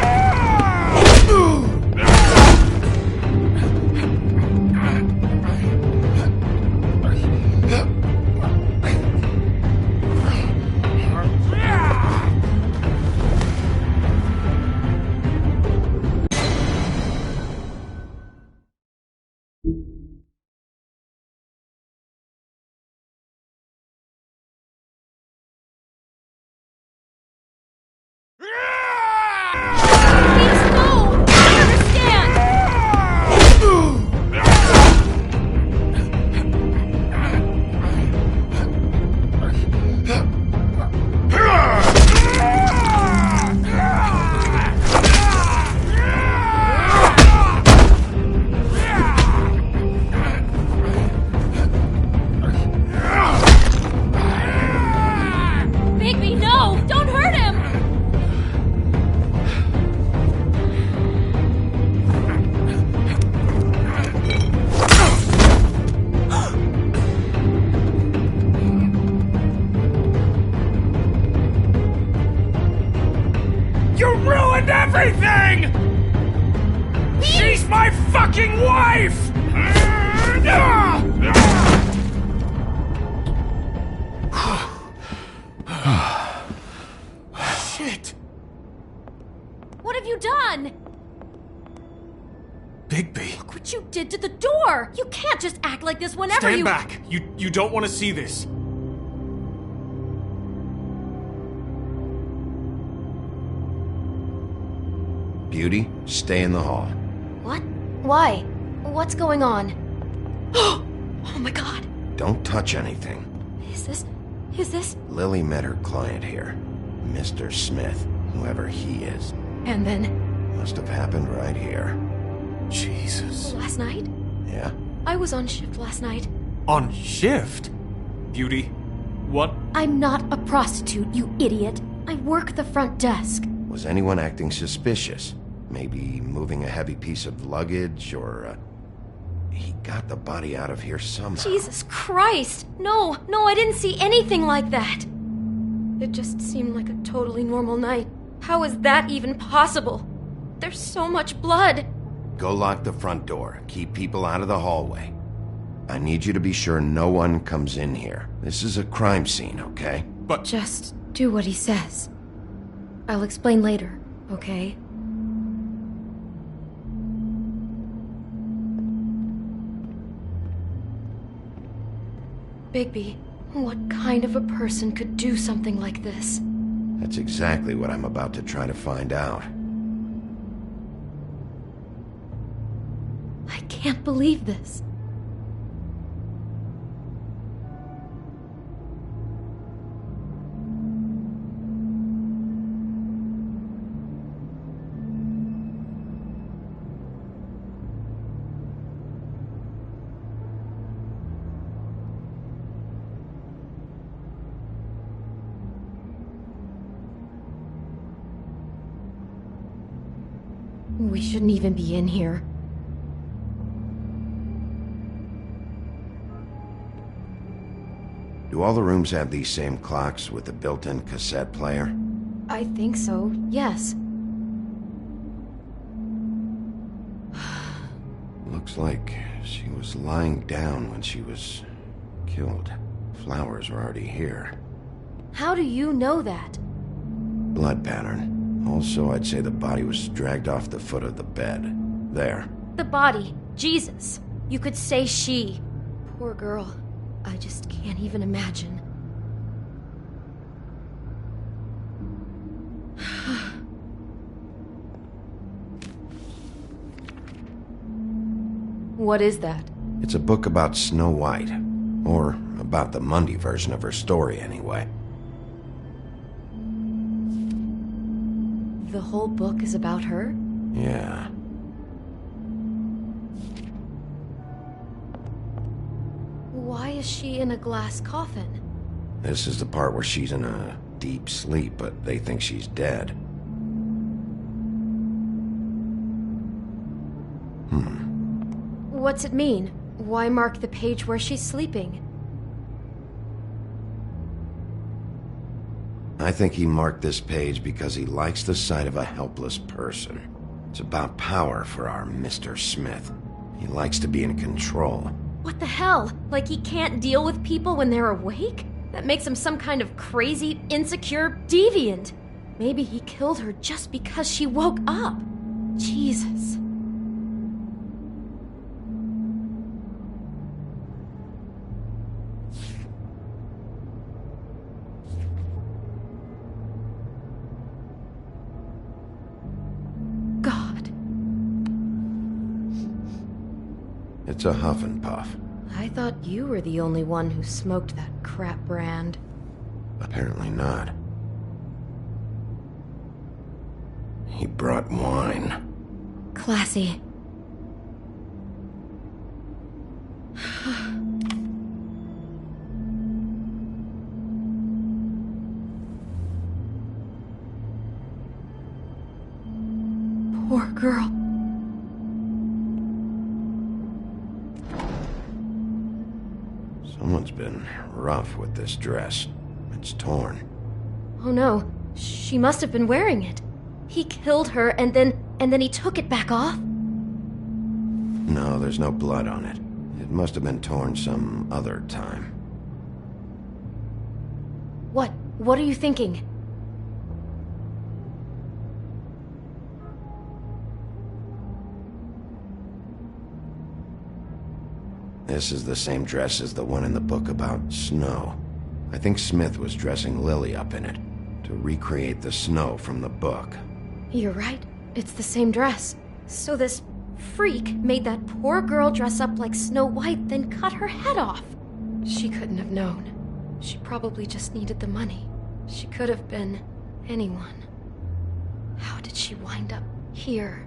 Bigby, no! Don't hurt him! You ruined everything! She's my fucking wife! Shit! What have you done? Bigby. Look what you did to the door! You can't just act like this whenever Stand you- back! You don't want to see this. Beauty, stay in the hall. What? Why? What's going on? Oh my god! Don't touch anything. Is this? Lily met her client here, Mr. Smith, whoever he is. And then? Must have happened right here. Jesus. Last night? Yeah? I was on shift last night. On shift? Beauty, what? I'm not a prostitute, you idiot. I work the front desk. Was anyone acting suspicious? Maybe moving a heavy piece of luggage, or, he got the body out of here somehow. Jesus Christ! No, I didn't see anything like that! It just seemed like a totally normal night. How is that even possible? There's so much blood! Go lock the front door. Keep people out of the hallway. I need you to be sure no one comes in here. This is a crime scene, okay? But just do what he says. I'll explain later, okay? Bigby, what kind of a person could do something like this? That's exactly what I'm about to try to find out. I can't believe this. We shouldn't even be in here. Do all the rooms have these same clocks with the built-in cassette player? I think so, yes. Looks like she was lying down when she was killed. Flowers were already here. How do you know that? Blood pattern. Also, I'd say the body was dragged off the foot of the bed. There. The body. Jesus. You could say she. Poor girl. I just can't even imagine. What is that? It's a book about Snow White. Or about the Mundy version of her story, anyway. the whole book is about her? Yeah. Why is she in a glass coffin? This is the part where she's in a deep sleep, but they think she's dead. What's it mean? Why mark the page where she's sleeping? I think he marked this page because he likes the sight of a helpless person. It's about power for our Mr. Smith. He likes to be in control. What the hell? Like he can't deal with people when they're awake? That makes him some kind of crazy, insecure deviant. Maybe he killed her just because she woke up. Jesus. It's a huff and puff. I thought you were the only one who smoked that crap brand. Apparently not. He brought wine. Classy. Poor girl. Someone's been rough with this dress. It's torn. Oh no, she must have been wearing it. He killed her and then he took it back off? No, there's no blood on it. It must have been torn some other time. What are you thinking? This is the same dress as the one in the book about snow. I think Smith was dressing Lily up in it, to recreate the snow from the book. You're right. It's the same dress. So this freak made that poor girl dress up like Snow White, then cut her head off. She couldn't have known. She probably just needed the money. She could have been anyone. How did she wind up here?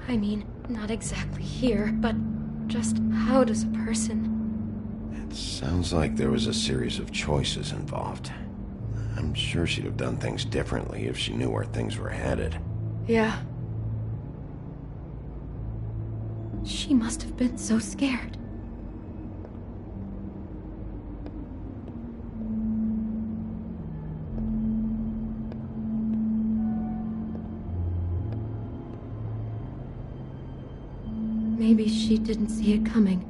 I mean, not exactly here, but just how does a person... It sounds like there was a series of choices involved. I'm sure she'd have done things differently if she knew where things were headed. Yeah. She must have been so scared. Maybe she didn't see it coming.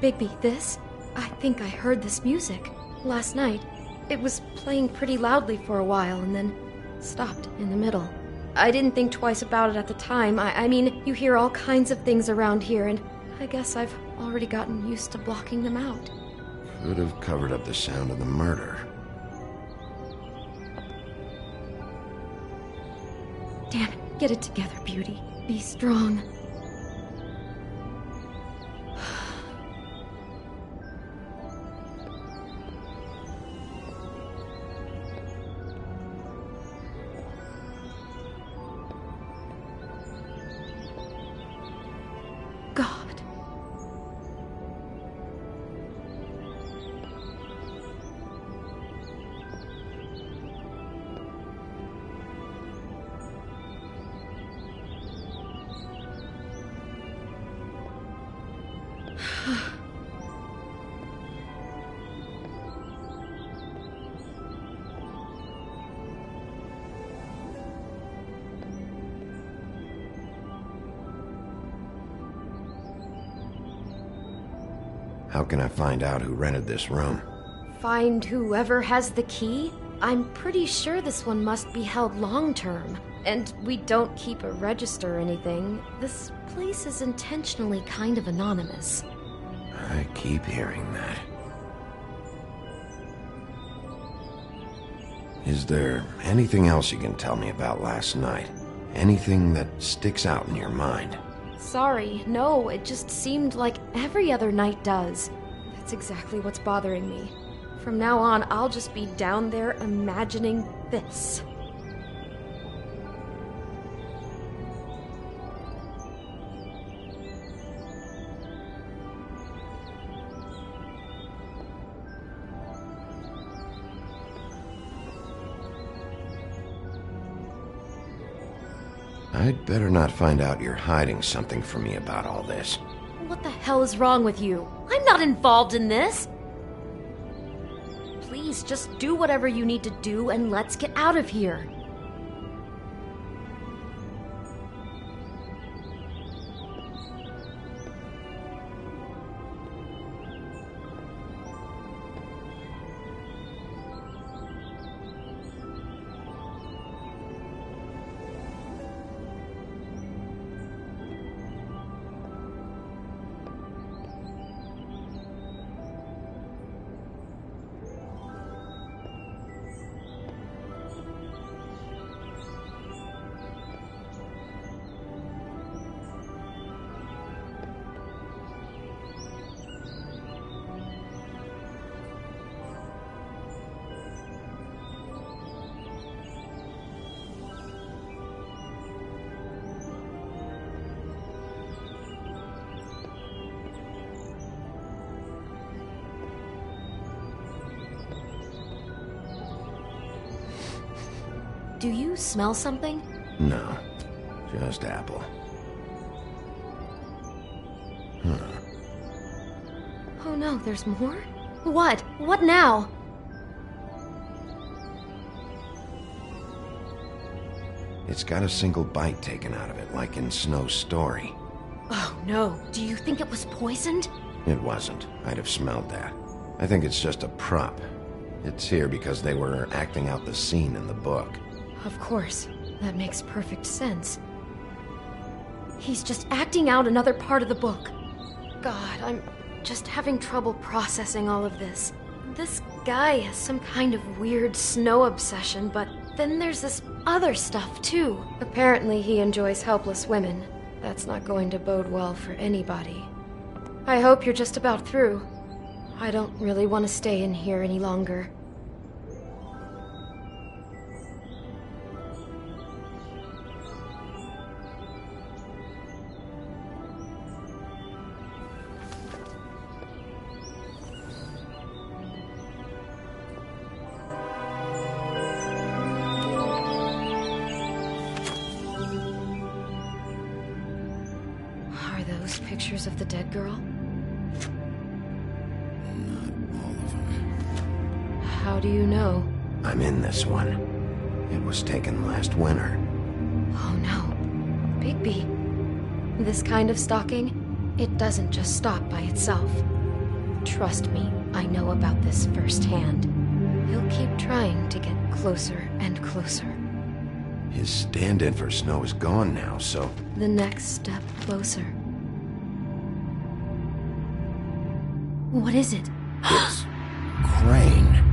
Bigby, this? I think I heard this music. Last night. It was playing pretty loudly for a while and then stopped in the middle. I didn't think twice about it at the time. I mean, you hear all kinds of things around here, and I guess I've already gotten used to blocking them out. Could have covered up the sound of the murder. Damn it, get it together, Beauty. Be strong. How can I find out who rented this room? Find whoever has the key? I'm pretty sure this one must be held long-term. And we don't keep a register or anything. This place is intentionally kind of anonymous. I keep hearing that. Is there anything else you can tell me about last night? Anything that sticks out in your mind? Sorry, no, it just seemed like every other night does. That's exactly what's bothering me. From now on, I'll just be down there imagining this. I'd better not find out you're hiding something from me about all this. What the hell is wrong with you? I'm not involved in this! Please, just do whatever you need to do and let's get out of here. Do you smell something? No, just apple. Oh no, there's more? What? What now? It's got a single bite taken out of it, like in Snow's story. Oh no, do you think it was poisoned? It wasn't. I'd have smelled that. I think it's just a prop. It's here because they were acting out the scene in the book. Of course. That makes perfect sense. He's just acting out another part of the book. God, I'm just having trouble processing all of this. This guy has some kind of weird Snow obsession, but then there's this other stuff too. Apparently he enjoys helpless women. That's not going to bode well for anybody. I hope you're just about through. I don't really want to stay in here any longer. Are those pictures of the dead girl? How do you know? I'm in this one. It was taken last winter. Oh no. Bigby. This kind of stalking, it doesn't just stop by itself. Trust me, I know about this firsthand. He'll keep trying to get closer and closer. His stand-in for Snow is gone now, so... The next step closer. What is it? It's... Crane.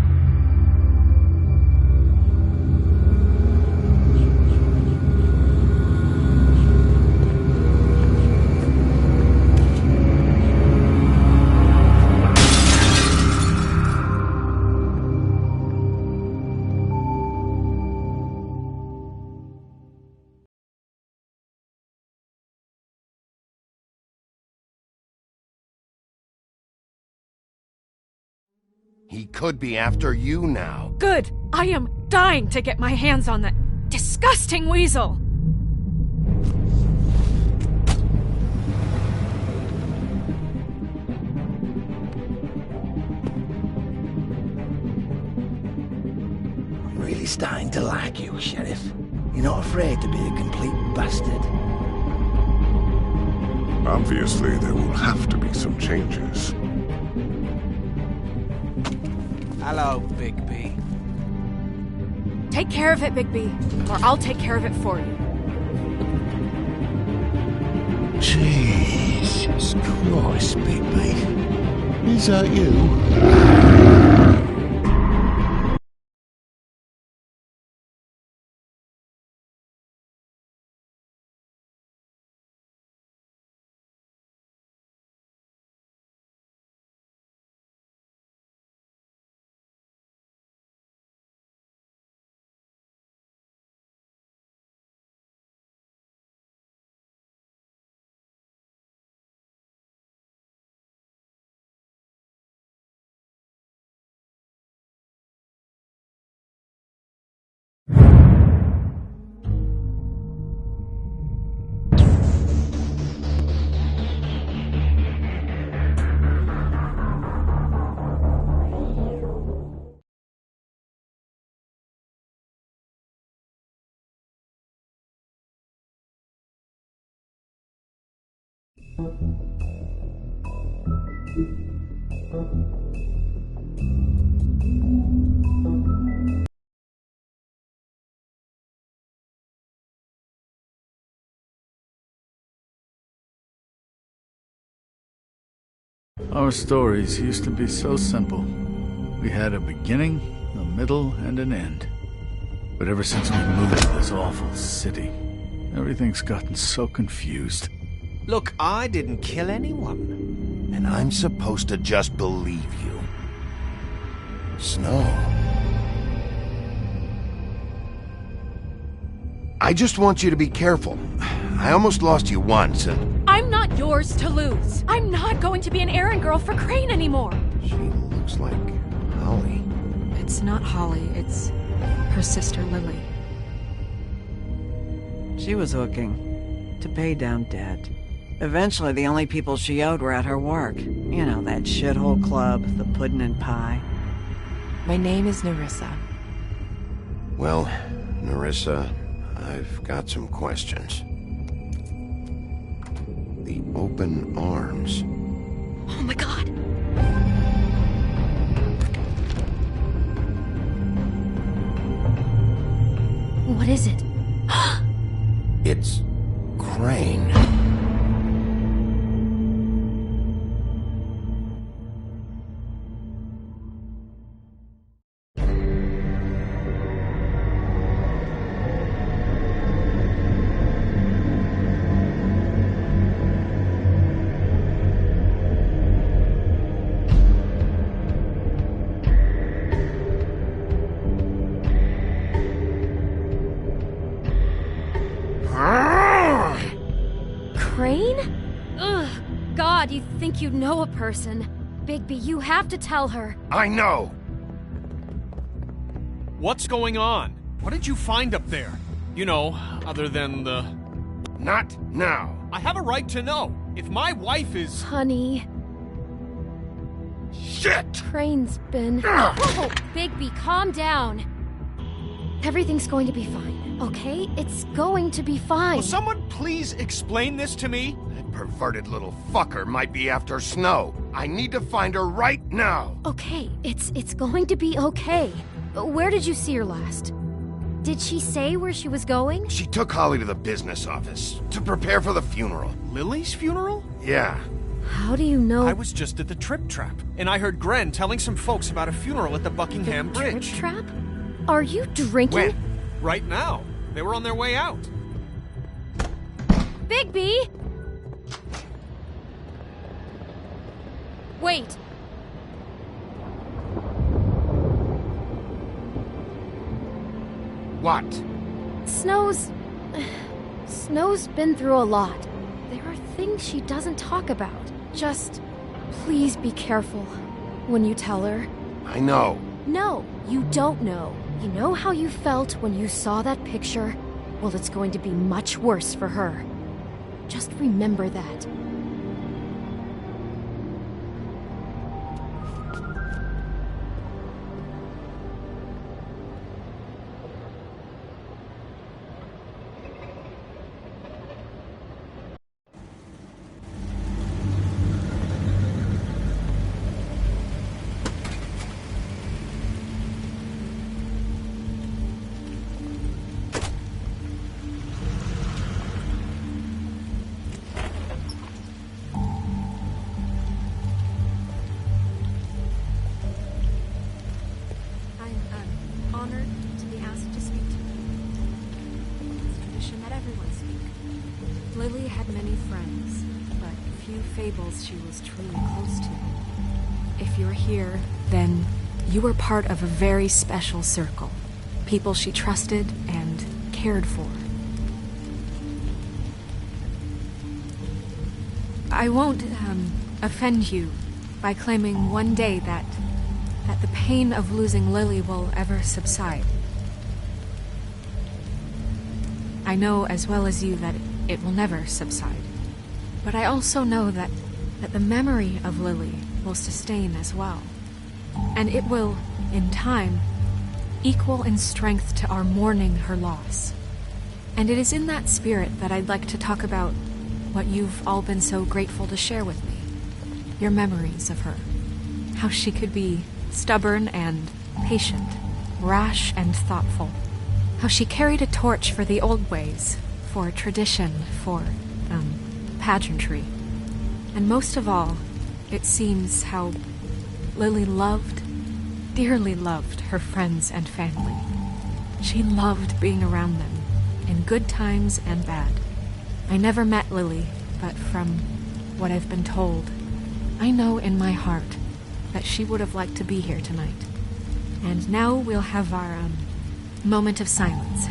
He could be after you now. Good! I am dying to get my hands on that disgusting weasel! I'm really starting to like you, Sheriff. You're not afraid to be a complete bastard. Obviously, there will have to be some changes. Hello, Bigby. Take care of it, Bigby, or I'll take care of it for you. Jesus Christ, Bigby. Is that you? Our stories used to be so simple. We had a beginning, a middle, and an end. But ever since we moved to this awful city, everything's gotten so confused. Look, I didn't kill anyone. And I'm supposed to just believe you. Snow. I just want you to be careful. I almost lost you once, and... I'm not yours to lose. I'm not going to be an errand girl for Crane anymore. She looks like Holly. It's not Holly, it's her sister Lily. She was hooking to pay down debt. Eventually, the only people she owed were at her work. You know, that shithole club, the Puddin' and Pie. My name is Nerissa. Well, Nerissa, I've got some questions. The open arms. Oh my god! What is it? It's Crane. Crane? Ugh, God, you think you know a person. Bigby, you have to tell her. I know! What's going on? What did you find up there? You know, other than the... Not now. I have a right to know. If my wife is... Honey. Shit! Crane's been... Whoa, Bigby, calm down. Everything's going to be fine, okay? It's going to be fine. Will someone please explain this to me? That perverted little fucker might be after Snow. I need to find her right now. Okay, it's going to be okay. Where did you see her last? Did she say where she was going? She took Holly to the business office to prepare for the funeral. Lily's funeral? Yeah. How do you know? I was just at the Trip Trap, and I heard Gren telling some folks about a funeral at the Buckingham Bridge. Trip Trap? Are you drinking? When? Right now. They were on their way out. Bigby! Wait. What? Snow's been through a lot. There are things she doesn't talk about. Just please be careful when you tell her. I know. No, you don't know. You know how you felt when you saw that picture? Well, it's going to be much worse for her. Just remember that. Lily had many friends, but few fables she was truly close to. If you're here, then you were part of a very special circle. People she trusted and cared for. I won't offend you by claiming one day that the pain of losing Lily will ever subside. I know as well as you that it will never subside. But I also know that the memory of Lily will sustain as well. And it will, in time, equal in strength to our mourning her loss. And it is in that spirit that I'd like to talk about what you've all been so grateful to share with me. Your memories of her. How she could be stubborn and patient, rash and thoughtful. How she carried a torch for the old ways, for tradition, for, pageantry. And most of all, it seems how Lily loved, dearly loved her friends and family. She loved being around them, in good times and bad. I never met Lily, but from what I've been told, I know in my heart that she would have liked to be here tonight. And now we'll have our, moment of silence.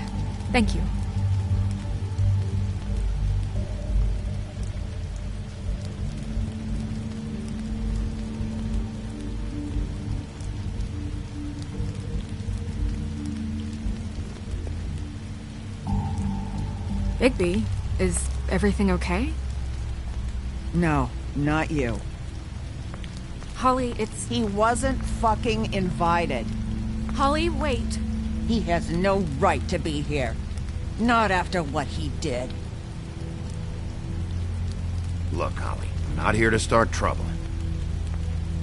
Thank you. Bigby, is everything okay? No, not you. Holly, it's... He wasn't fucking invited. Holly, wait. He has no right to be here. Not after what he did. Look, Holly, I'm not here to start trouble.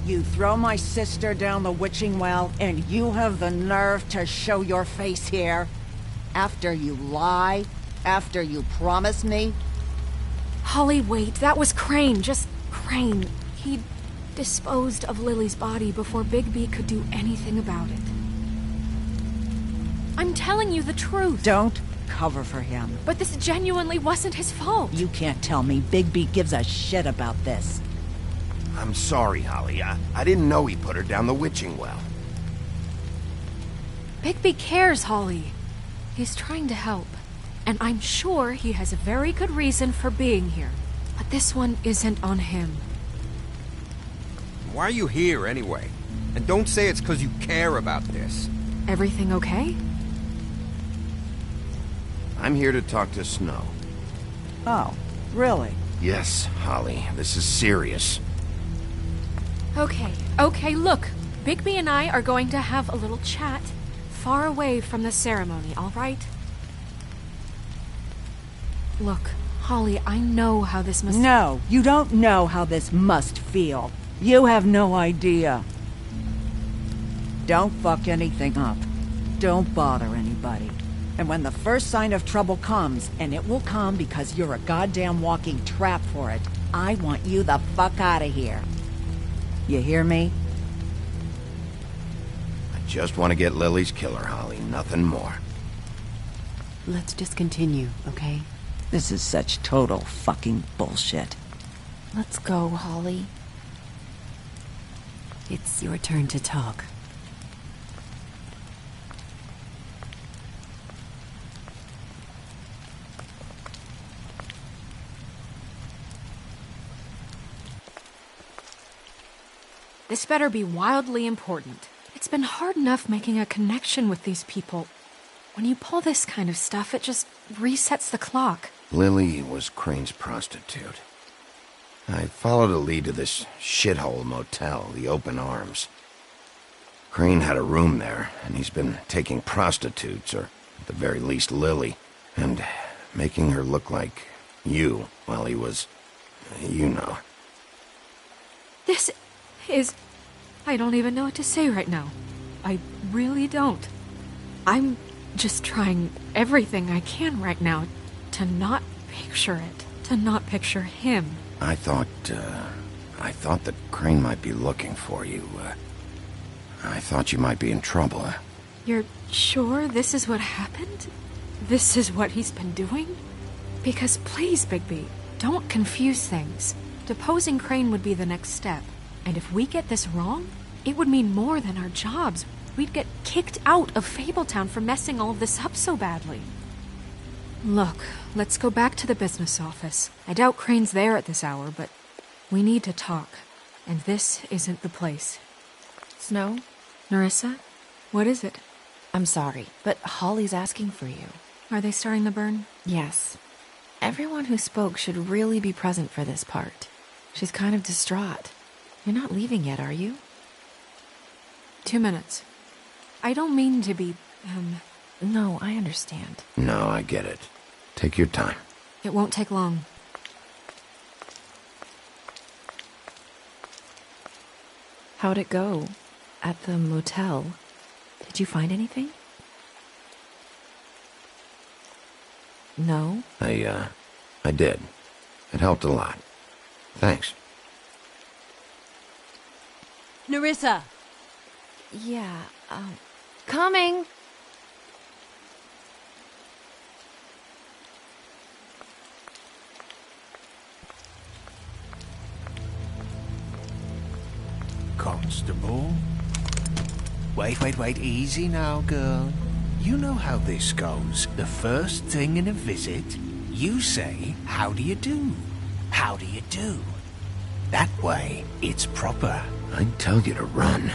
You throw my sister down the witching well, and you have the nerve to show your face here? After you lie? After you promise me? Holly, wait. That was Crane. Just Crane. He disposed of Lily's body before Bigby could do anything about it. I'm telling you the truth. Don't cover for him. But this genuinely wasn't his fault. You can't tell me Bigby gives a shit about this. I'm sorry, Holly. I didn't know he put her down the witching well. Bigby cares, Holly. He's trying to help. And I'm sure he has a very good reason for being here. But this one isn't on him. Why are you here, anyway? And don't say it's because you care about this. Everything okay? I'm here to talk to Snow. Oh, really? Yes, Holly. This is serious. Okay, look. Bigby and I are going to have a little chat far away from the ceremony, all right? Look, Holly, I know how this must... No, you don't know how this must feel. You have no idea. Don't fuck anything up. Don't bother anybody. And when the first sign of trouble comes, and it will come because you're a goddamn walking trap for it, I want you the fuck out of here. You hear me? I just want to get Lily's killer, Holly. Nothing more. Let's just continue, okay? This is such total fucking bullshit. Let's go, Holly. It's your turn to talk. This better be wildly important. It's been hard enough making a connection with these people. When you pull this kind of stuff, it just resets the clock. Lily was Crane's prostitute. I followed a lead to this shithole motel, the Open Arms. Crane had a room there, and he's been taking prostitutes, or at the very least Lily, and making her look like you while he was, you know. This is... I don't even know what to say right now. I really don't. I'm just trying everything I can right now to not picture it, to not picture him. I thought that Crane might be looking for you. I thought you might be in trouble. You're sure this is what happened? This is what he's been doing? Because please, Bigby, don't confuse things. Deposing Crane would be the next step. And if we get this wrong, it would mean more than our jobs. We'd get kicked out of Fabletown for messing all of this up so badly. Look, let's go back to the business office. I doubt Crane's there at this hour, but we need to talk. And this isn't the place. Snow? Nerissa? What is it? I'm sorry, but Holly's asking for you. Are they starting the burn? Yes. Everyone who spoke should really be present for this part. She's kind of distraught. You're not leaving yet, are you? 2 minutes. I don't mean to be, No, I understand. No, I get it. Take your time. It won't take long. How'd it go? At the motel? Did you find anything? No? I did. It helped a lot. Thanks. Nerissa! Yeah, Coming! Constable? Wait, easy now, girl. You know how this goes. The first thing in a visit, you say, how do you do? How do you do? That way, it's proper. I'd tell you to run,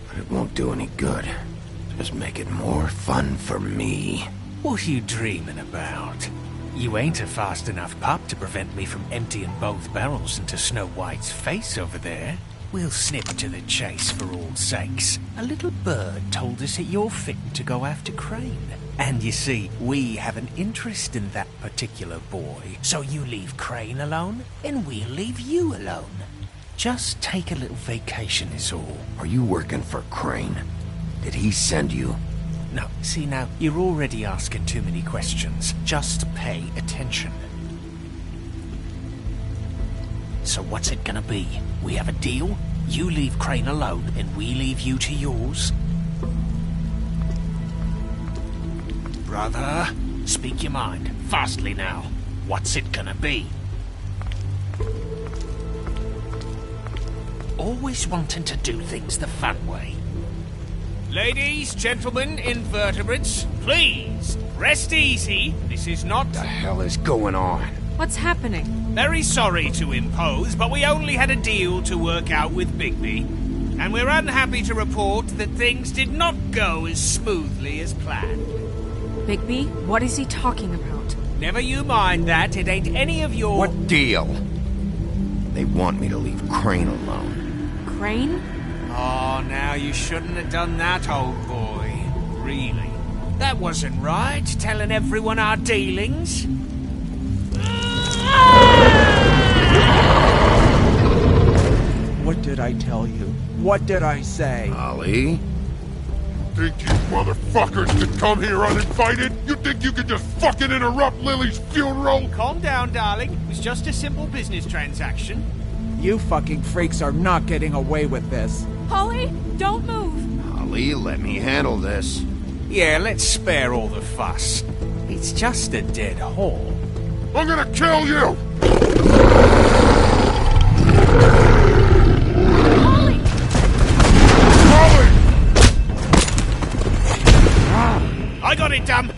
but it won't do any good. Just make it more fun for me. What are you dreaming about? You ain't a fast enough pup to prevent me from emptying both barrels into Snow White's face over there. We'll snip to the chase for all sakes. A little bird told us that you're fitting to go after Crane. And you see, we have an interest in that particular boy. So you leave Crane alone, and we'll leave you alone. Just take a little vacation is all. Are you working for Crane? Did he send you? No, see now, you're already asking too many questions. Just pay attention. So what's it gonna be? We have a deal? You leave Crane alone, and we leave you to yours? Brother, speak your mind. Fastly now. What's it gonna be? Always wanting to do things the fun way. Ladies, gentlemen, invertebrates, please, rest easy. This is not... What the hell is going on? What's happening? Very sorry to impose, but we only had a deal to work out with Bigby. And we're unhappy to report that things did not go as smoothly as planned. Bigby, what is he talking about? Never you mind that, it ain't any of your... What deal? They want me to leave Crane alone. Crane? Oh, now you shouldn't have done that, old boy. Really. That wasn't right, telling everyone our dealings. What did I tell you? What did I say? Ollie? Think you motherfuckers could come here uninvited? You think you could just fucking interrupt Lily's funeral? Calm down, darling. It was just a simple business transaction. You fucking freaks are not getting away with this. Holly, don't move! Ollie, let me handle this. Yeah, let's spare all the fuss. It's just a dead hole. I'm gonna kill you! Holly! I got it, damn!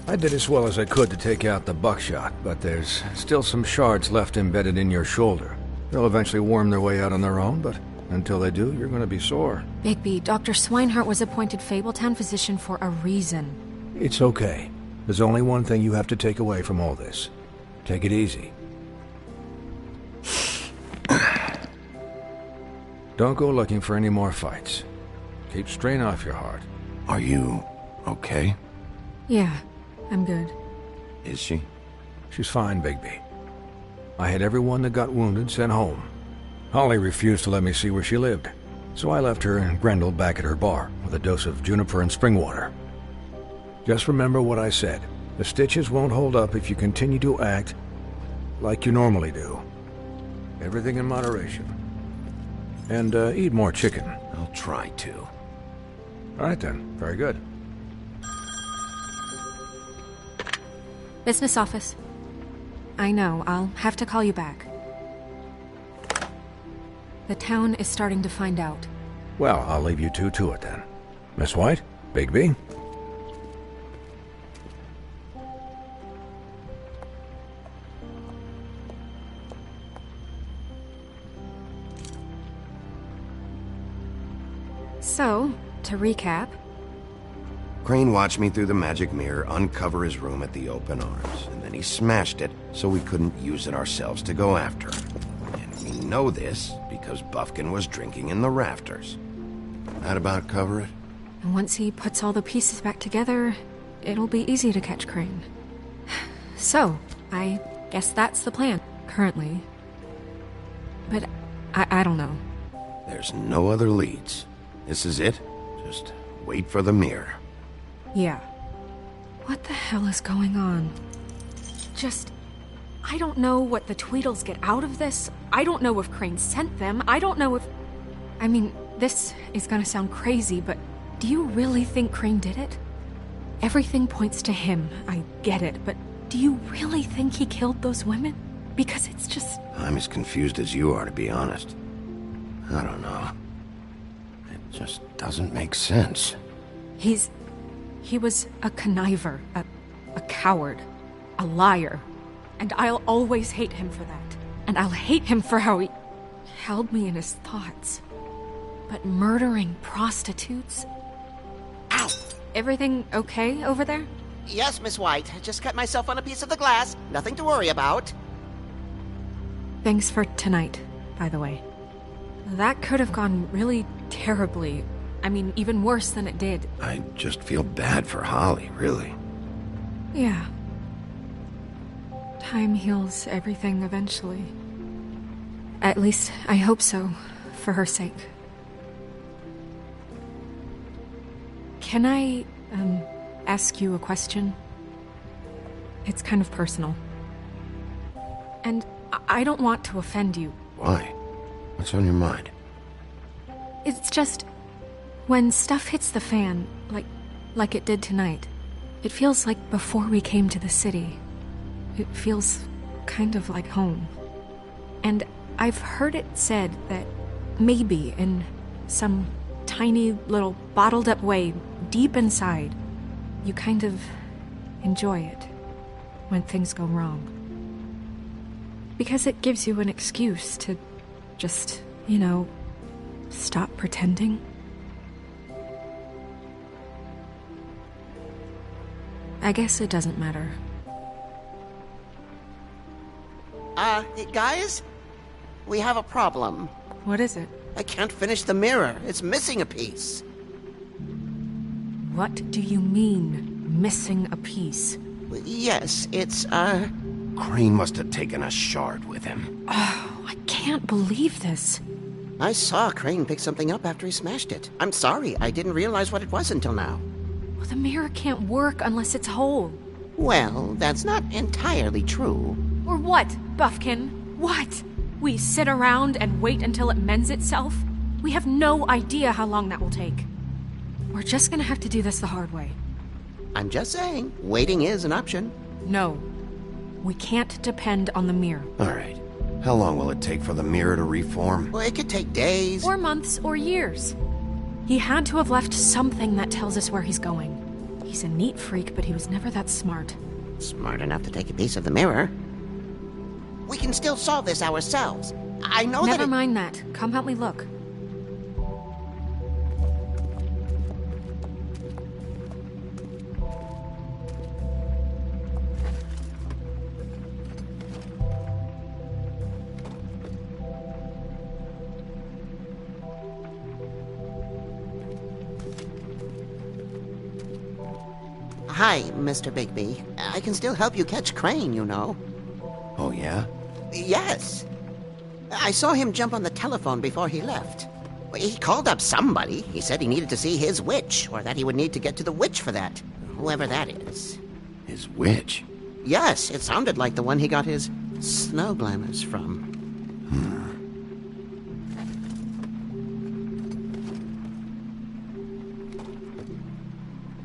I did as well as I could to take out the buckshot, but there's still some shards left embedded in your shoulder. They'll eventually worm their way out on their own, but until they do, you're gonna be sore. Bigby, Dr. Swinehart was appointed Fabletown physician for a reason. It's okay. There's only one thing you have to take away from all this. Take it easy. Don't go looking for any more fights. Keep strain off your heart. Are you okay? Yeah, I'm good. Is she? She's fine, Bigby. I had everyone that got wounded sent home. Holly refused to let me see where she lived, so I left her and Grendel back at her bar with a dose of juniper and spring water. Just remember what I said. The stitches won't hold up if you continue to act like you normally do. Everything in moderation. And eat more chicken. I'll try to. All right then. Very good. Business office. I know, I'll have to call you back. The town is starting to find out. Well, I'll leave you two to it then. Miss White? Bigby? So, to recap... Crane watched me through the magic mirror uncover his room at the Open Arms, and then he smashed it so we couldn't use it ourselves to go after him. And we know this because Bufkin was drinking in the rafters. That about cover it? And once he puts all the pieces back together, it'll be easy to catch Crane. So, I guess that's the plan, currently. But I don't know. There's no other leads. This is it. Just wait for the mirror. Yeah. What the hell is going on? I don't know what the Tweedles get out of this. I don't know if Crane sent them. I don't know if... I mean, this is gonna sound crazy, but do you really think Crane did it? Everything points to him. I get it, but do you really think he killed those women? Because it's just... I'm as confused as you are, to be honest. I don't know. It just doesn't make sense. He was a conniver, a coward, a liar. And I'll always hate him for that. And I'll hate him for how he held me in his thoughts. But murdering prostitutes? Ow! Everything okay over there? Yes, Miss White. Just cut myself on a piece of the glass. Nothing to worry about. Thanks for tonight, by the way. That could have gone really terribly. I mean, even worse than it did. I just feel bad for Holly, really. Yeah. Time heals everything eventually. At least, I hope so, for her sake. Can I, ask you a question? It's kind of personal. And I don't want to offend you. Why? What's on your mind? It's just... when stuff hits the fan, like it did tonight, it feels like before we came to the city. It feels kind of like home. And I've heard it said that maybe in some tiny little bottled up way deep inside, you kind of enjoy it when things go wrong. Because it gives you an excuse to just, stop pretending. I guess it doesn't matter. Guys? We have a problem. What is it? I can't finish the mirror. It's missing a piece. What do you mean, missing a piece? Yes, it's, Crane must have taken a shard with him. Oh, I can't believe this. I saw Crane pick something up after he smashed it. I'm sorry, I didn't realize what it was until now. Well, the mirror can't work unless it's whole. Well, that's not entirely true. Or what, Bufkin? What? We sit around and wait until it mends itself? We have no idea how long that will take. We're just gonna have to do this the hard way. I'm just saying, waiting is an option. No. We can't depend on the mirror. All right. How long will it take for the mirror to reform? Well, it could take days. Or months, or years. He had to have left something that tells us where he's going. He's a neat freak, but he was never that smart. Smart enough to take a piece of the mirror. We can still solve this ourselves. I know Never mind that. Come help me look. Hi, Mr. Bigby. I can still help you catch Crane, you know. Oh, yeah? Yes. I saw him jump on the telephone before he left. He called up somebody. He said he needed to see his witch, or that he would need to get to the witch for that. Whoever that is. His witch? Yes, it sounded like the one he got his snow glamours from.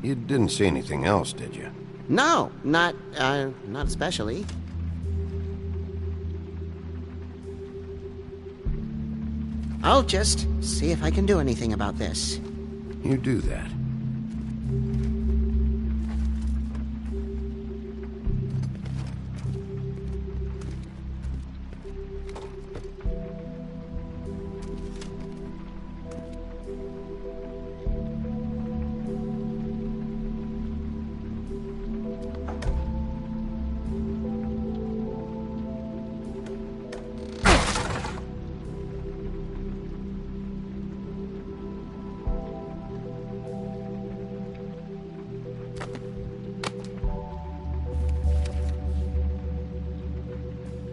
You didn't see anything else, did you? No, not especially. I'll just see if I can do anything about this. You do that.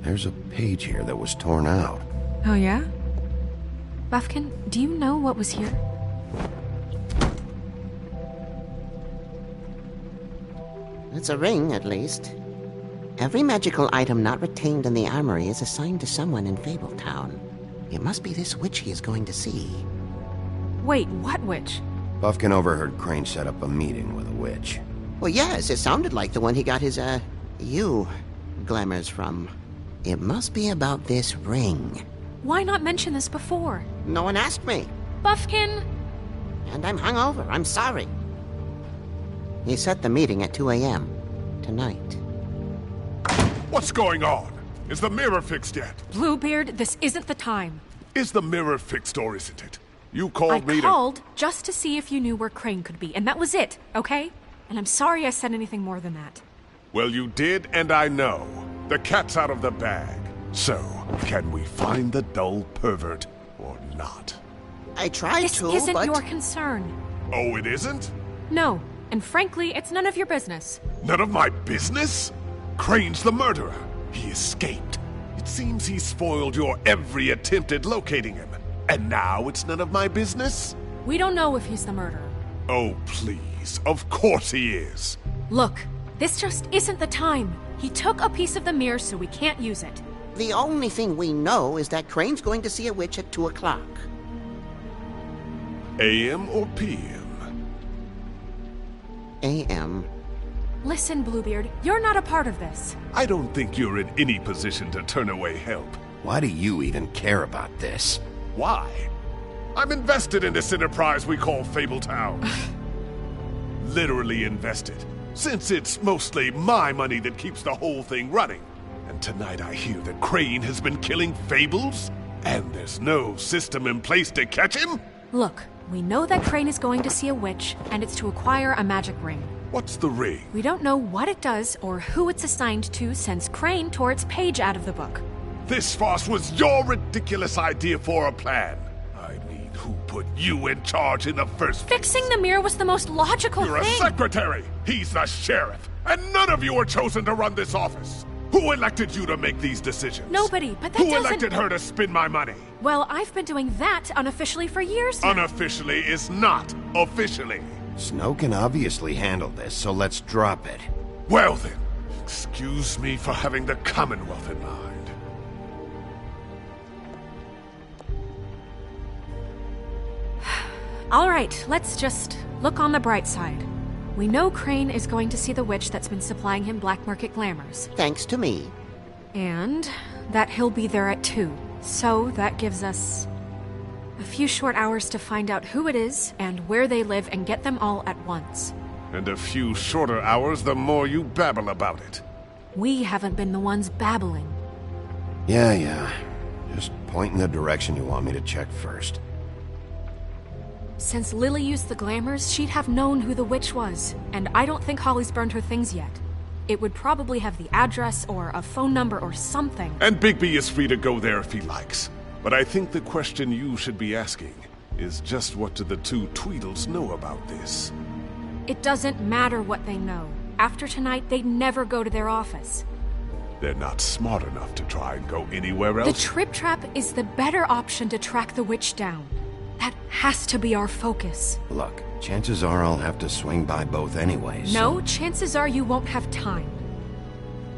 There's a page here that was torn out. Oh, yeah? Buffkin, do you know what was here? It's a ring, at least. Every magical item not retained in the armory is assigned to someone in Fabletown. It must be this witch he is going to see. Wait, what witch? Buffkin overheard Crane set up a meeting with a witch. Well, yes, it sounded like the one he got his, glamours from. It must be about this ring. Why not mention this before? No one asked me. Buffkin! And I'm hungover. I'm sorry. He set the meeting at 2 a.m. tonight. What's going on? Is the mirror fixed yet? Bluebeard, this isn't the time. Is the mirror fixed or isn't it? You called me I called just to see if you knew where Crane could be, and that was it, okay? And I'm sorry I said anything more than that. Well, you did, and I know. The cat's out of the bag. So, can we find the dull pervert or not? I tried this to, isn't but... your concern. Oh, it isn't? No, and frankly, it's none of your business. None of my business? Crane's the murderer. He escaped. It seems he spoiled your every attempt at locating him. And now it's none of my business? We don't know if he's the murderer. Oh, please. Of course he is. Look, this just isn't the time. He took a piece of the mirror, so we can't use it. The only thing we know is that Crane's going to see a witch at 2 o'clock. AM or PM? AM. Listen, Bluebeard, you're not a part of this. I don't think you're in any position to turn away help. Why do you even care about this? Why? I'm invested in this enterprise we call Fabletown. Literally invested. Since it's mostly my money that keeps the whole thing running. And tonight I hear that Crane has been killing fables? And there's no system in place to catch him? Look, we know that Crane is going to see a witch, and it's to acquire a magic ring. What's the ring? We don't know what it does or who it's assigned to since Crane tore its page out of the book. This farce was your ridiculous idea for a plan. I mean, who put you in charge in the first place? Fixing the mirror was the most logical You're thing. a secretary. He's the sheriff. And none of you were chosen to run this office. Who elected you to make these decisions? Nobody, but that Who doesn't... elected her to spend my money? Well, I've been doing that unofficially for years now. Unofficially is not officially. Snow can obviously handle this, so let's drop it. Well then, excuse me for having the Commonwealth in mind. All right, let's just look on the bright side. We know Crane is going to see the witch that's been supplying him black market glamours. Thanks to me. And that he'll be there at 2. So that gives us a few short hours to find out who it is and where they live and get them all at once. And a few shorter hours the more you babble about it. We haven't been the ones babbling. Yeah. Just point in the direction you want me to check first. Since Lily used the glamours, she'd have known who the witch was, and I don't think Holly's burned her things yet. It would probably have the address or a phone number or something. And Bigby is free to go there if he likes. But I think the question you should be asking is just what do the two Tweedles know about this? It doesn't matter what they know. After tonight, they'd never go to their office. They're not smart enough to try and go anywhere else. The Trip Trap is the better option to track the witch down. That has to be our focus. Look, chances are I'll have to swing by both anyways. No, chances are you won't have time.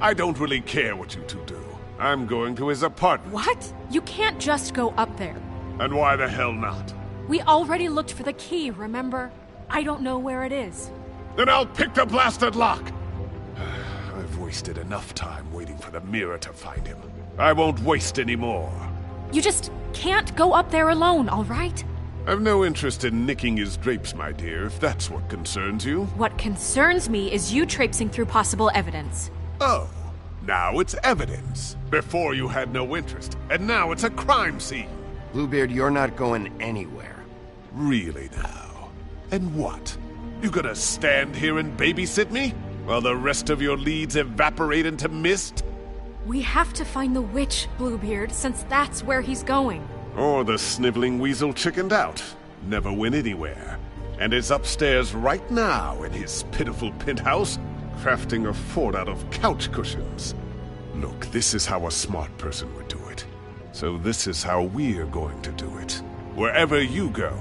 I don't really care what you two do. I'm going to his apartment. What? You can't just go up there. And why the hell not? We already looked for the key, remember? I don't know where it is. Then I'll pick the blasted lock! I've wasted enough time waiting for the mirror to find him. I won't waste any more. You just can't go up there alone, all right? I've no interest in nicking his drapes, my dear, if that's what concerns you. What concerns me is you traipsing through possible evidence. Oh, now it's evidence. Before you had no interest, and now it's a crime scene. Bluebeard, you're not going anywhere. Really now? And what? You gonna stand here and babysit me? While the rest of your leads evaporate into mist? We have to find the witch, Bluebeard, since that's where he's going. Or the sniveling weasel chickened out. Never went anywhere. And is upstairs right now in his pitiful penthouse, crafting a fort out of couch cushions. Look, this is how a smart person would do it. So this is how we're going to do it. Wherever you go,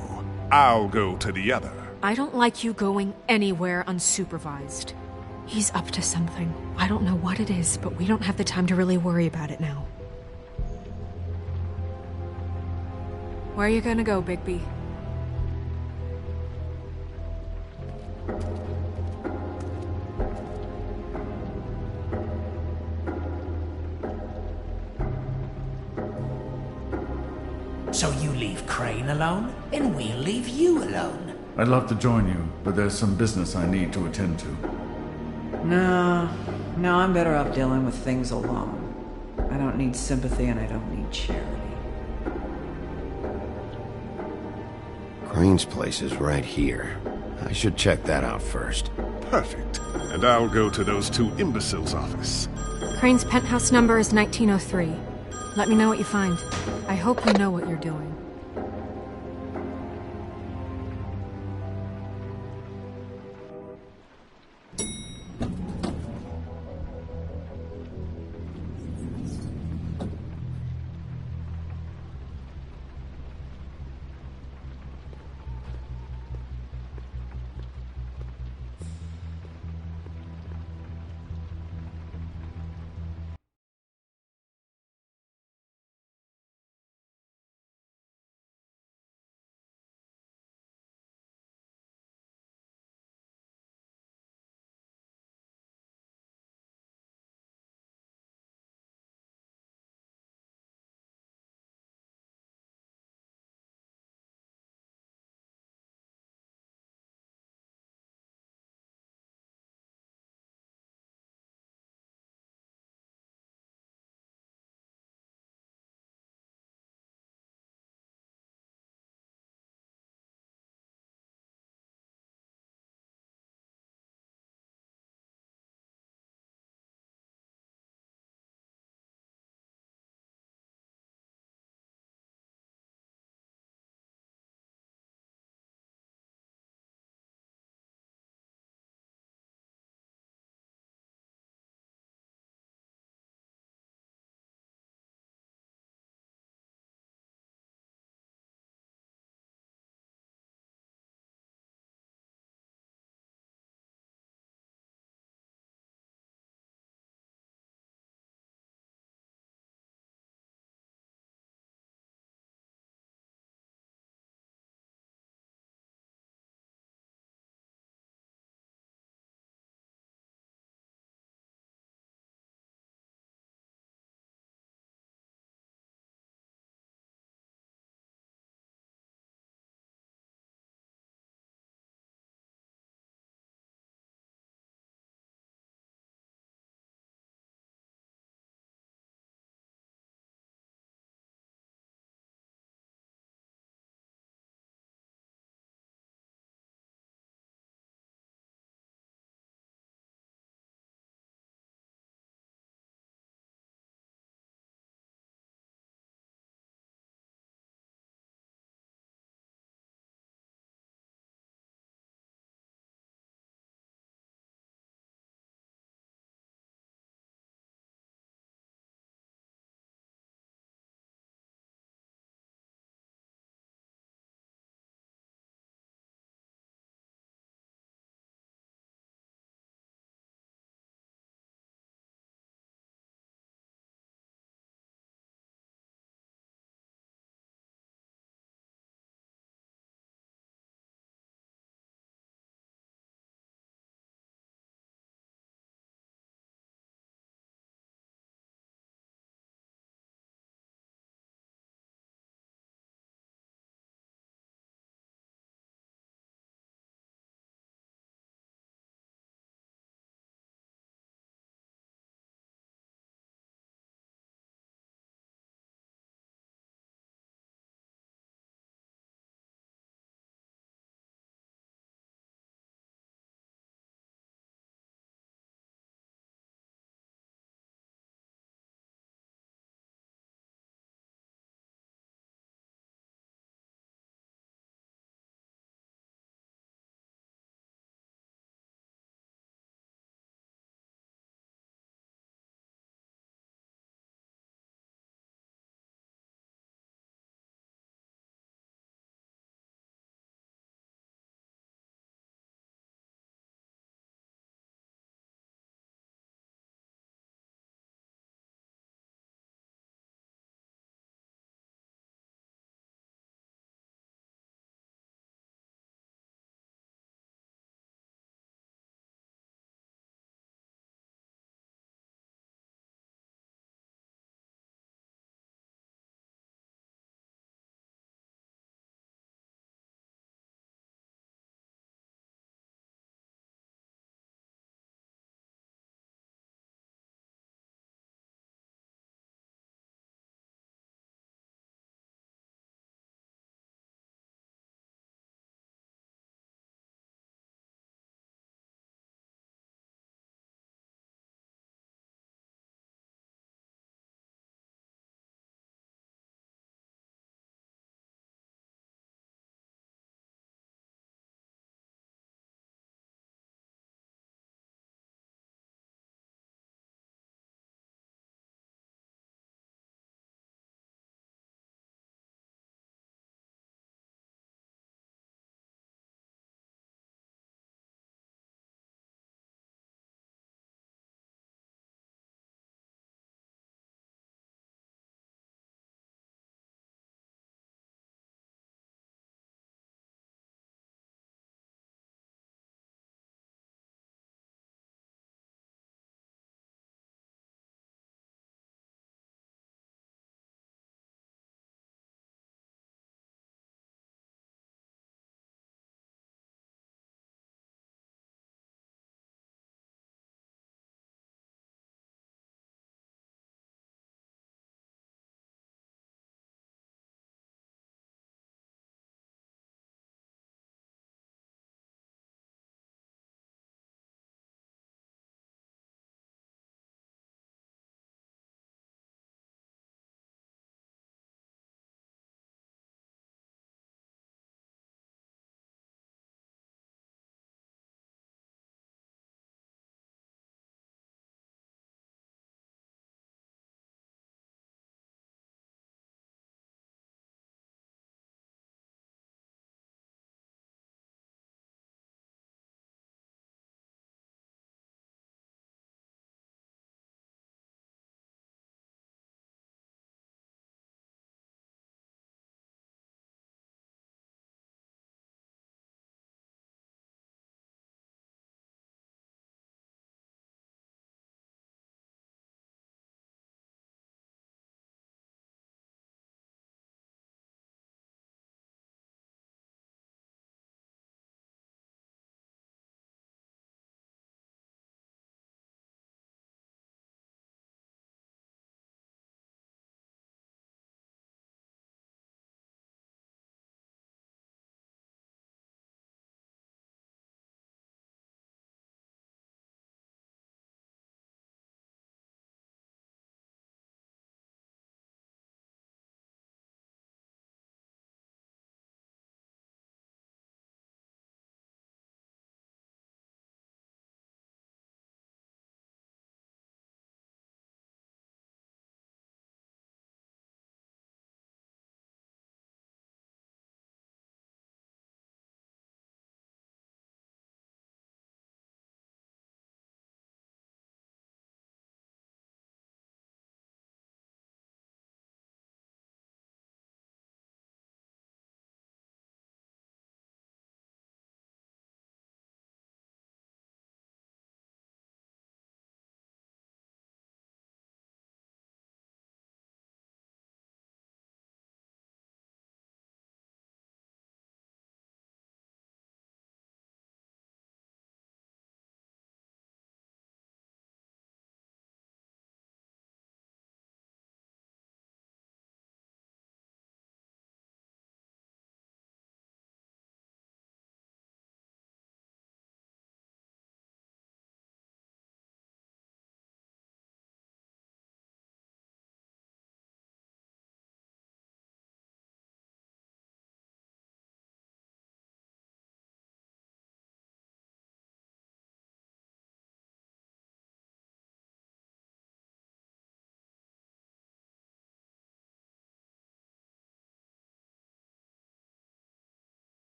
I'll go to the other. I don't like you going anywhere unsupervised. He's up to something. I don't know what it is, but we don't have the time to really worry about it now. Where are you gonna go, Bigby? So you leave Crane alone, and we'll leave you alone. I'd love to join you, but there's some business I need to attend to. No, I'm better off dealing with things alone. I don't need sympathy and I don't need charity. Crane's place is right here. I should check that out first. Perfect. And I'll go to those two imbeciles' office. Crane's penthouse number is 1903. Let me know what you find. I hope you know what you're doing.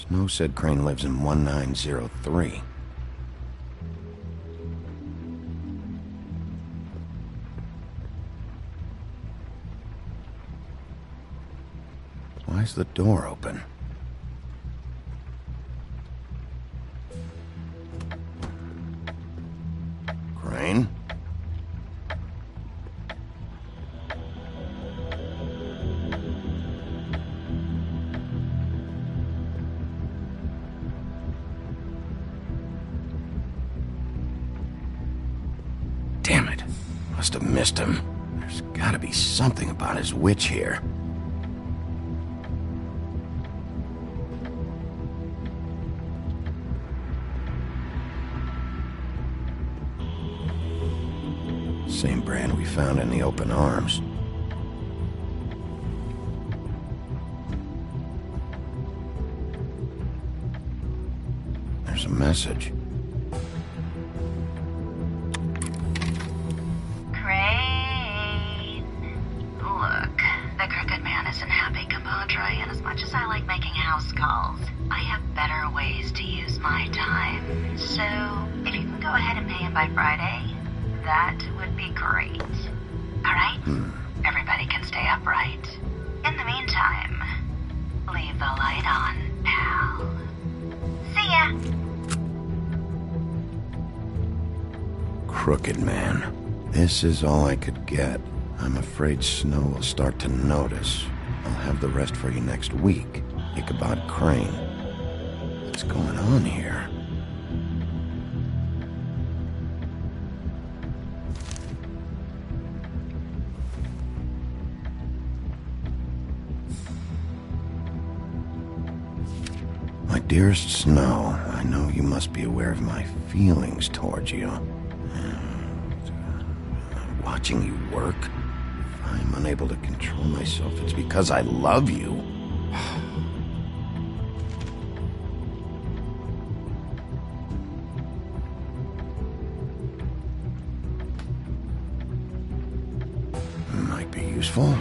Snow said Crane lives in 1903. Why's the door open? Crane? Damn it. Must have missed him. There's gotta be something about his witch here. Same brand we found in the open arms. There's a message. Crane. Look, the Crooked Man isn't happy, compadre, and as much as I like making house calls, I have better ways to use my time. So, if you can go ahead and pay him by Friday, that would be great. Alright? Everybody can stay upright. In the meantime, leave the light on, pal. See ya! Crooked Man. This is all I could get. I'm afraid Snow will start to notice. I'll have the rest for you next week. Ichabod Crane. What's going on here? My dearest Snow, I know you must be aware of my feelings towards you. Watching you work, if I'm unable to control myself, it's because I love you. Might be useful.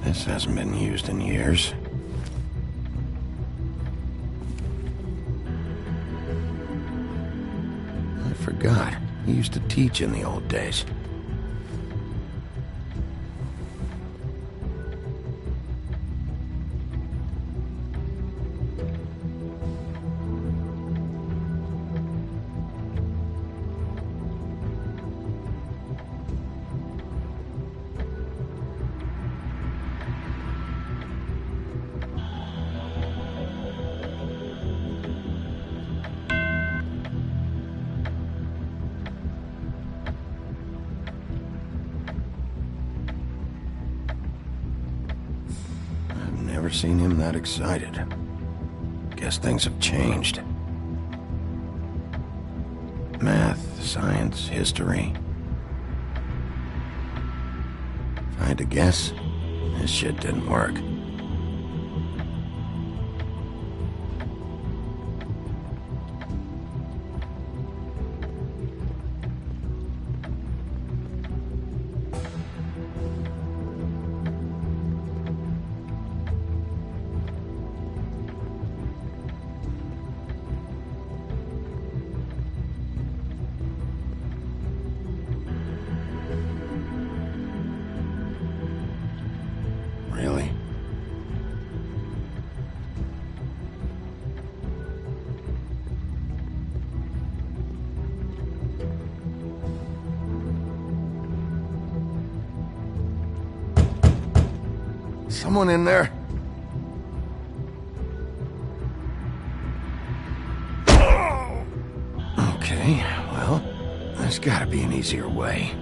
This hasn't been used in years. I forgot. He used to teach in the old days. Never seen him that excited. Guess things have changed. Math, science, history. If I had to guess, this shit didn't work. Really? Someone in there? Okay, well, there's gotta be an easier way.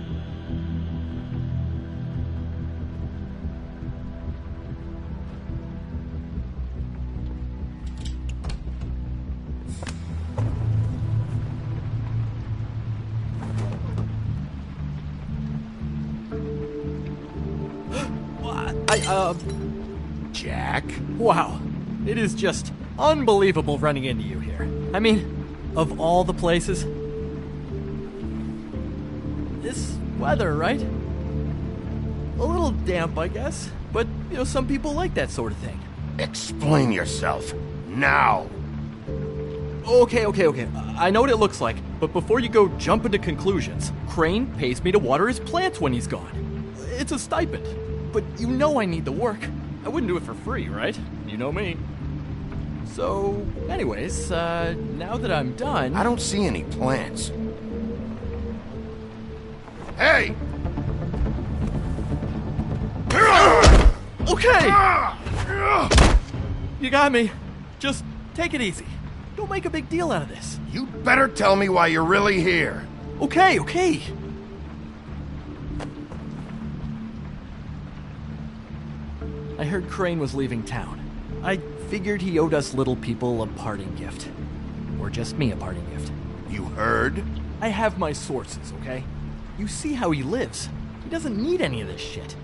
Jack? Wow. It is just unbelievable running into you here. I mean, of all the places. This weather, right? a little damp, I guess. But, some people like that sort of thing. Explain yourself. Now. Okay. I know what it looks like, but before you go jump into conclusions, Crane pays me to water his plants when he's gone. It's a stipend. But I need the work. I wouldn't do it for free, right? You know me. So, anyways, now that I'm done... I don't see any plants. Hey! Okay! You got me. Just take it easy. Don't make a big deal out of this. You better tell me why you're really here. Okay. I heard Crane was leaving town. I figured he owed us little people a parting gift. Or just me a parting gift. You heard? I have my sources, okay? You see how he lives. He doesn't need any of this shit.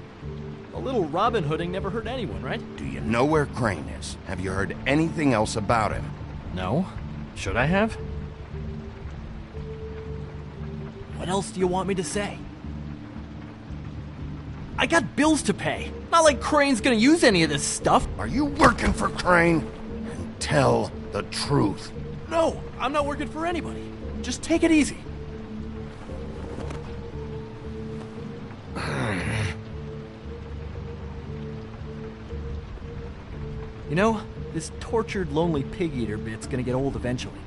A little Robin Hooding never hurt anyone, right? Do you know where Crane is? Have you heard anything else about him? No. Should I have? What else do you want me to say? I got bills to pay. Not like Crane's gonna use any of this stuff. Are you working for Crane? And tell the truth. No, I'm not working for anybody. Just take it easy. This tortured, lonely pig-eater bit's gonna get old eventually.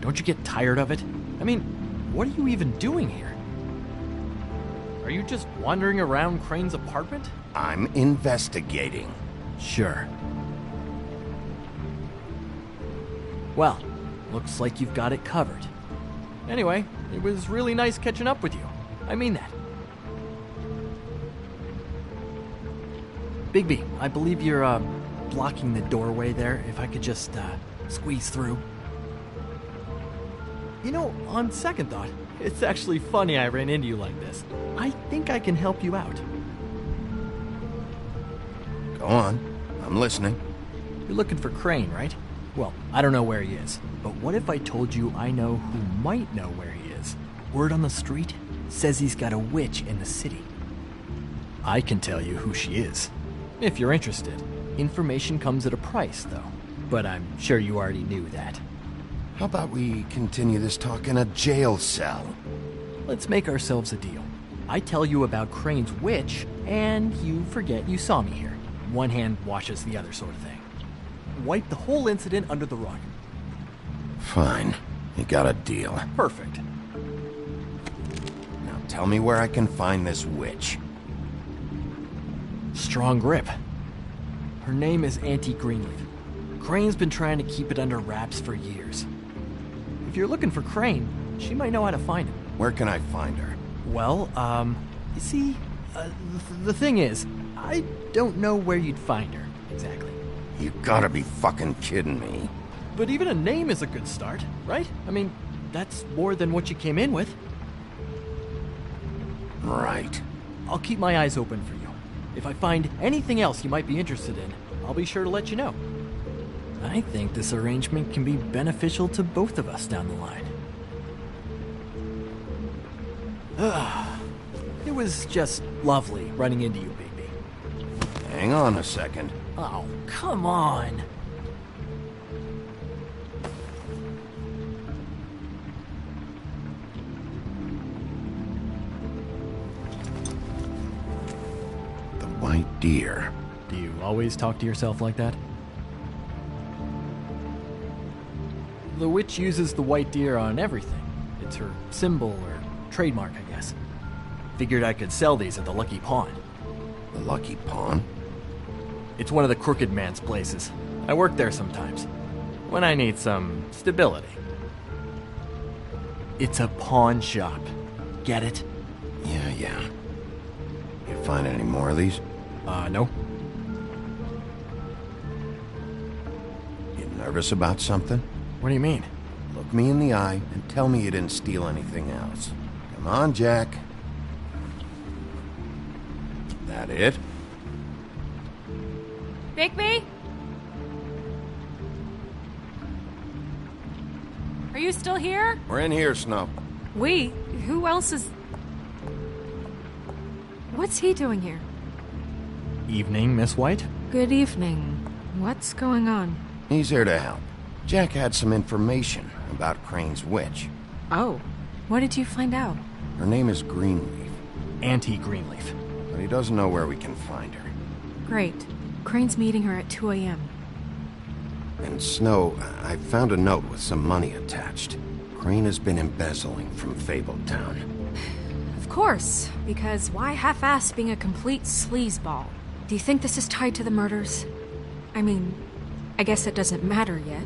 Don't you get tired of it? I mean, what are you even doing here? Are you just wandering around Crane's apartment? I'm investigating. Sure. Well, looks like you've got it covered. Anyway, it was really nice catching up with you. I mean that. Bigby, I believe you're, blocking the doorway there. If I could just, squeeze through. On second thought, it's actually funny I ran into you like this. I think I can help you out. Go on. I'm listening. You're looking for Crane, right? Well, I don't know where he is, but what if I told you I know who might know where he is? Word on the street says he's got a witch in the city. I can tell you who she is, if you're interested. Information comes at a price, though. But I'm sure you already knew that. How about we continue this talk in a jail cell? Let's make ourselves a deal. I tell you about Crane's witch, and you forget you saw me here. One hand washes the other sort of thing. Wipe the whole incident under the rug. Fine. You got a deal. Perfect. Now tell me where I can find this witch. Strong grip. Her name is Auntie Greenleaf. Crane's been trying to keep it under wraps for years. If you're looking for Crane, she might know how to find him. Where can I find her? Well, you see, the thing is, I don't know where you'd find her, exactly. You gotta be fucking kidding me. But even a name is a good start, right? I mean, that's more than what you came in with. Right. I'll keep my eyes open for you. If I find anything else you might be interested in, I'll be sure to let you know. I think this arrangement can be beneficial to both of us down the line. It was just lovely running into you, Bigby. Hang on a second. Oh, come on. The white deer. Do you always talk to yourself like that? The witch uses the white deer on everything. It's her symbol or trademark, I guess. Figured I could sell these at the Lucky Pawn. The Lucky Pawn? It's one of the crooked man's places. I work there sometimes, when I need some stability. It's a pawn shop. Get it? Yeah. You find any more of these? No. You nervous about something? What do you mean? Look me in the eye and tell me you didn't steal anything else. Come on, Jack. That it? Bigby? Are you still here? We're in here, Snow. We? Who else is... What's he doing here? Evening, Miss White. Good evening. What's going on? He's here to help. Jack had some information about Crane's witch. Oh, what did you find out? Her name is Greenleaf. Auntie Greenleaf. But he doesn't know where we can find her. Great. Crane's meeting her at 2 a.m. And Snow, I found a note with some money attached. Crane has been embezzling from Fabletown. Of course, because why half-ass being a complete sleazeball? Do you think this is tied to the murders? I mean, I guess it doesn't matter yet.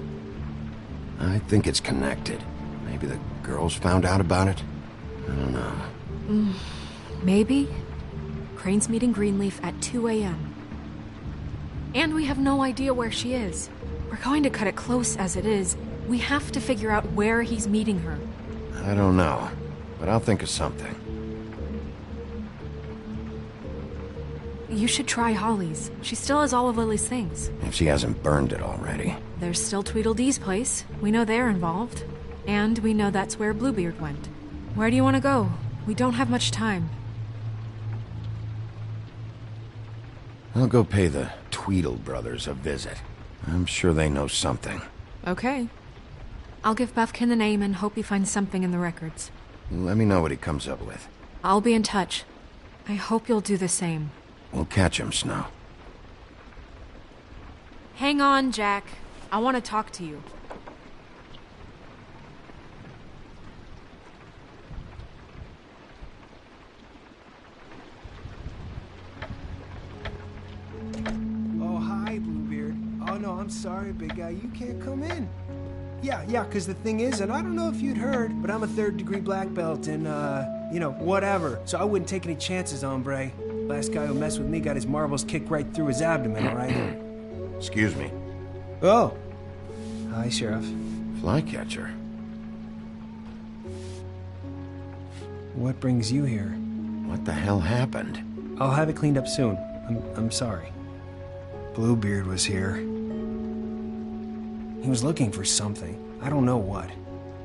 I think it's connected. Maybe the girls found out about it? I don't know. Maybe? Crane's meeting Greenleaf at 2 a.m. And we have no idea where she is. We're going to cut it close as it is. We have to figure out where he's meeting her. I don't know, but I'll think of something. You should try Holly's. She still has all of Lily's things. If she hasn't burned it already. There's still Tweedledee's place. We know they're involved. And we know that's where Bluebeard went. Where do you want to go? We don't have much time. I'll go pay the Tweedle brothers a visit. I'm sure they know something. Okay. I'll give Buffkin the name and hope he finds something in the records. Let me know what he comes up with. I'll be in touch. I hope you'll do the same. We'll catch him, Snow. Hang on, Jack. I want to talk to you. Oh, hi, Bluebeard. Oh, no, I'm sorry, big guy. You can't come in. Yeah, because the thing is, and I don't know if you'd heard, but I'm a third-degree black belt and, whatever. So I wouldn't take any chances, hombre. Last guy who messed with me got his marbles kicked right through his abdomen, all right? Excuse me. Oh. Hi, Sheriff. Flycatcher. What brings you here? What the hell happened? I'll have it cleaned up soon. I'm sorry. Bluebeard was here. He was looking for something. I don't know what.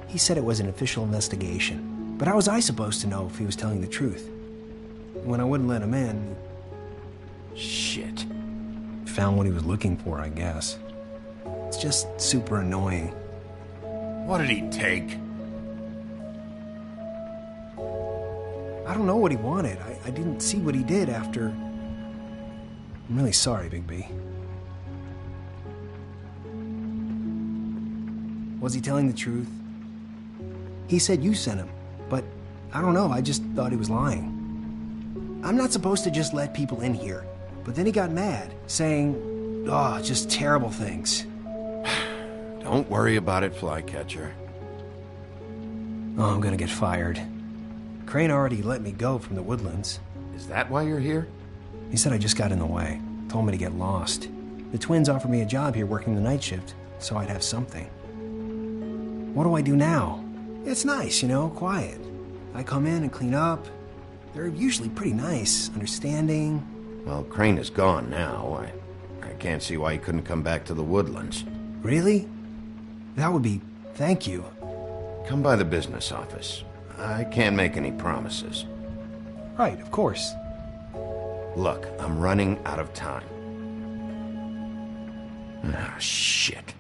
He said it was an official investigation. But how was I supposed to know if he was telling the truth? When I wouldn't let him in... Shit. Found what he was looking for, I guess. It's just super annoying. What did he take? I don't know what he wanted. I didn't see what he did after... I'm really sorry, Big B. Was he telling the truth? He said you sent him, but I don't know, I just thought he was lying. I'm not supposed to just let people in here, but then he got mad, saying, just terrible things. Don't worry about it, Flycatcher. Oh, I'm gonna get fired. Crane already let me go from the Woodlands. Is that why you're here? He said I just got in the way, told me to get lost. The twins offered me a job here working the night shift, so I'd have something. What do I do now? It's nice, quiet. I come in and clean up. They're usually pretty nice, understanding. Well, Crane is gone now. I can't see why he couldn't come back to the Woodlands. Really? That would be... thank you. Come by the business office. I can't make any promises. Right, of course. Look, I'm running out of time. Ah, shit.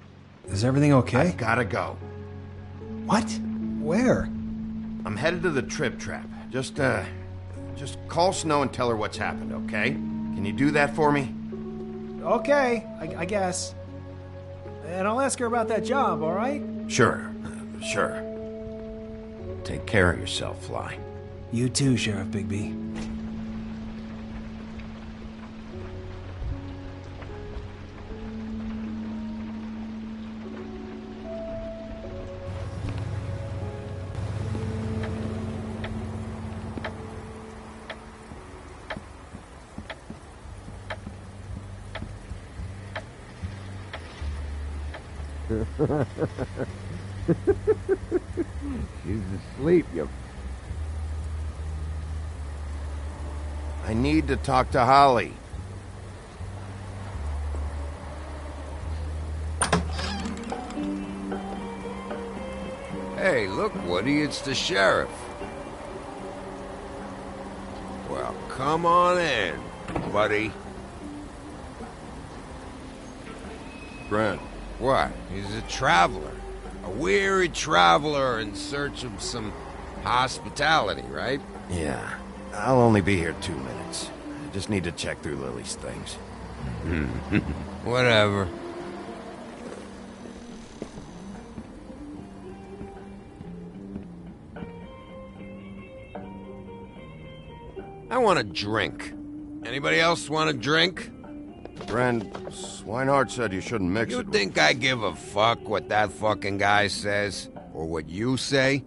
Is everything okay? I've gotta go. What? Where? I'm headed to the Trip Trap. Just call Snow and tell her what's happened, okay? Can you do that for me? Okay, I guess. And I'll ask her about that job, all right? Sure. Take care of yourself, Fly. You too, Sheriff Bigby. She's asleep, you... I need to talk to Holly. Hey, look, Woody, it's the sheriff. Well, come on in, buddy. Grant. What? He's a traveler. A weary traveler in search of some hospitality, right? Yeah. I'll only be here 2 minutes. I just need to check through Lily's things. Whatever. I want a drink. Anybody else want a drink? Friend, Swinehart said you shouldn't mix it. You think I give a fuck what that fucking guy says? Or what you say?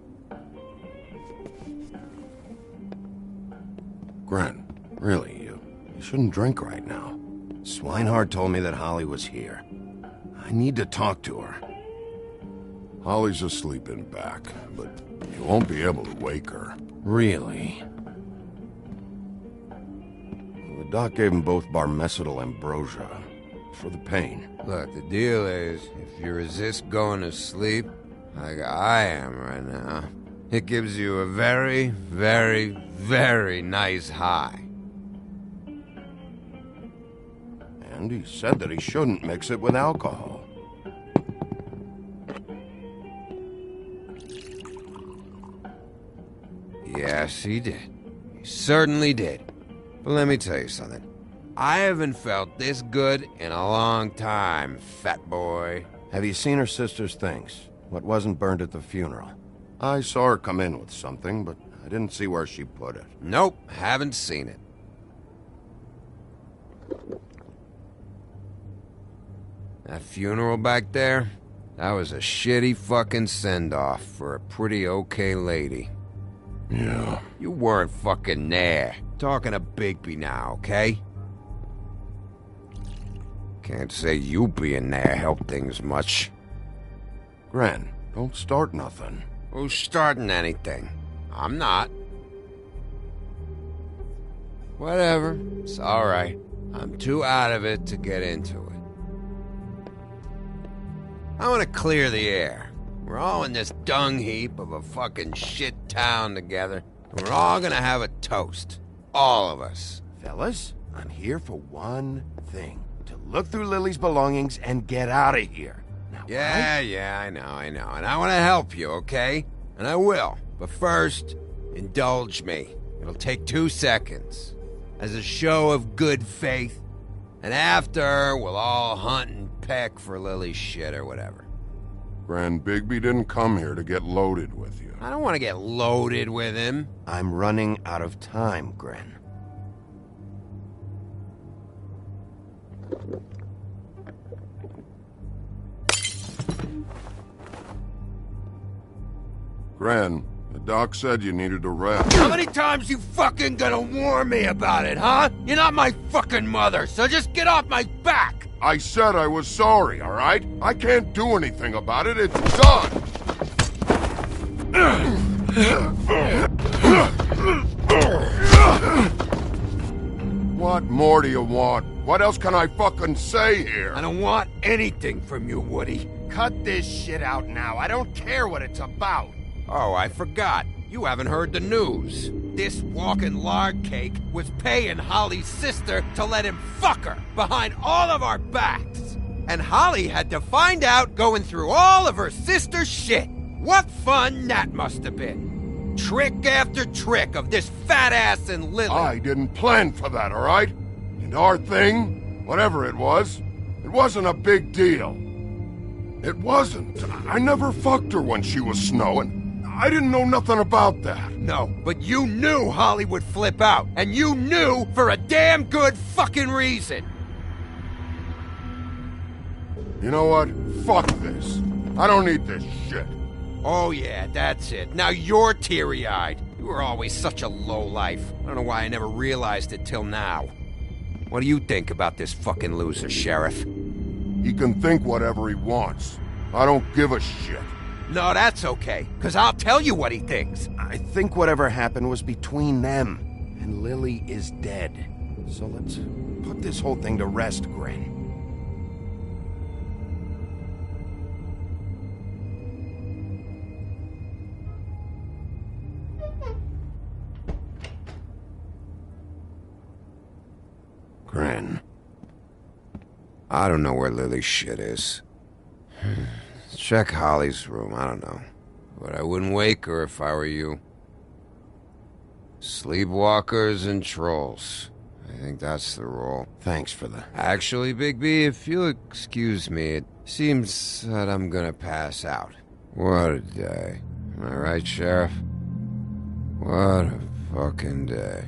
Grant, really, you shouldn't drink right now. Swinehart told me that Holly was here. I need to talk to her. Holly's asleep in back, but you won't be able to wake her. Really? The doc gave them both Barmecidal ambrosia for the pain. Look, the deal is, if you resist going to sleep, like I am right now, it gives you a very, very, very nice high. And he said that he shouldn't mix it with alcohol. Yes, he did. He certainly did. But let me tell you something. I haven't felt this good in a long time, fat boy. Have you seen her sister's things? What wasn't burned at the funeral? I saw her come in with something, but I didn't see where she put it. Nope, haven't seen it. That funeral back there, that was a shitty fucking send-off for a pretty okay lady. Yeah. You weren't fucking there. Talking to Bigby now, okay? Can't say you being there helped things much. Grant, don't start nothing. Who's starting anything? I'm not. Whatever. It's alright. I'm too out of it to get into it. I want to clear the air. We're all in this dung heap of a fucking shit town together. And we're all gonna have a toast. All of us. Fellas, I'm here for one thing. To look through Lily's belongings and get out of here. Now, Yeah, I know. And I want to help you, okay? And I will. But first, indulge me. It'll take 2 seconds. As a show of good faith. And after, we'll all hunt and peck for Lily's shit or whatever. Grand Bigby didn't come here to get loaded with you. I don't want to get loaded with him. I'm running out of time, Gren. Gran, the doc said you needed a rest. How many times you fucking gonna warn me about it, huh? You're not my fucking mother, so just get off my back! I said I was sorry, all right? I can't do anything about it. It's done! What more do you want? What else can I fucking say here? I don't want anything from you, Woody. Cut this shit out now. I don't care what it's about. Oh, I forgot. You haven't heard the news. This walking lard cake was paying Holly's sister to let him fuck her behind all of our backs. And Holly had to find out going through all of her sister's shit. What fun that must have been. Trick after trick of this fat ass and Lily. I didn't plan for that, all right? And our thing, whatever it wasn't a big deal. It wasn't. I never fucked her when she was snowing. I didn't know nothing about that. No, but you knew Holly would flip out. And you knew for a damn good fucking reason. You know what? Fuck this. I don't need this shit. Oh yeah, that's it. Now you're teary-eyed. You were always such a lowlife. I don't know why I never realized it till now. What do you think about this fucking loser, Sheriff? He can think whatever he wants. I don't give a shit. No, that's okay, because I'll tell you what he thinks. I think whatever happened was between them, and Lily is dead. So let's put this whole thing to rest, Gren. Gren. I don't know where Lily's shit is. Check Holly's room, I don't know. But I wouldn't wake her if I were you. Sleepwalkers and trolls. I think that's the rule. Thanks for the... Actually, Bigby, if you'll excuse me, it seems that I'm gonna pass out. What a day. Am I right, Sheriff? What a fucking day.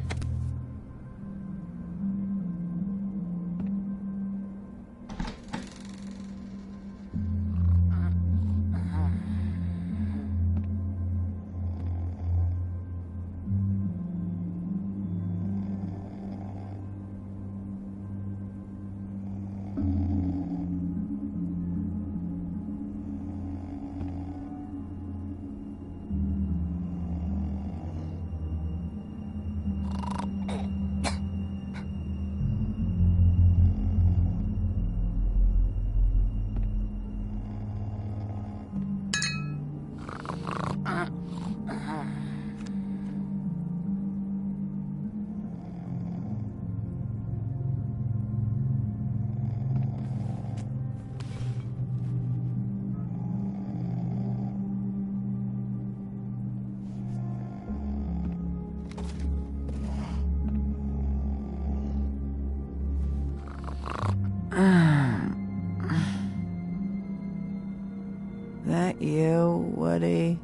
That you, Woody?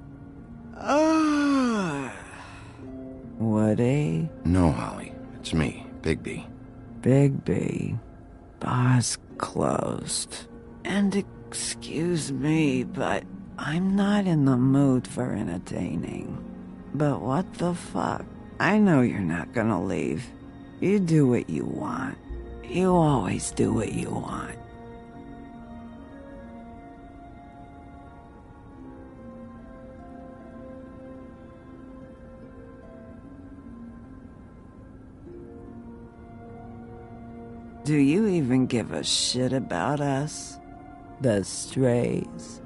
Woody? No, Holly. It's me, Bigby. Bigby. Bar's closed. And excuse me, but I'm not in the mood for entertaining. But what the fuck? I know you're not gonna leave. You do what you want. You always do what you want. Do you even give a shit about us? The strays?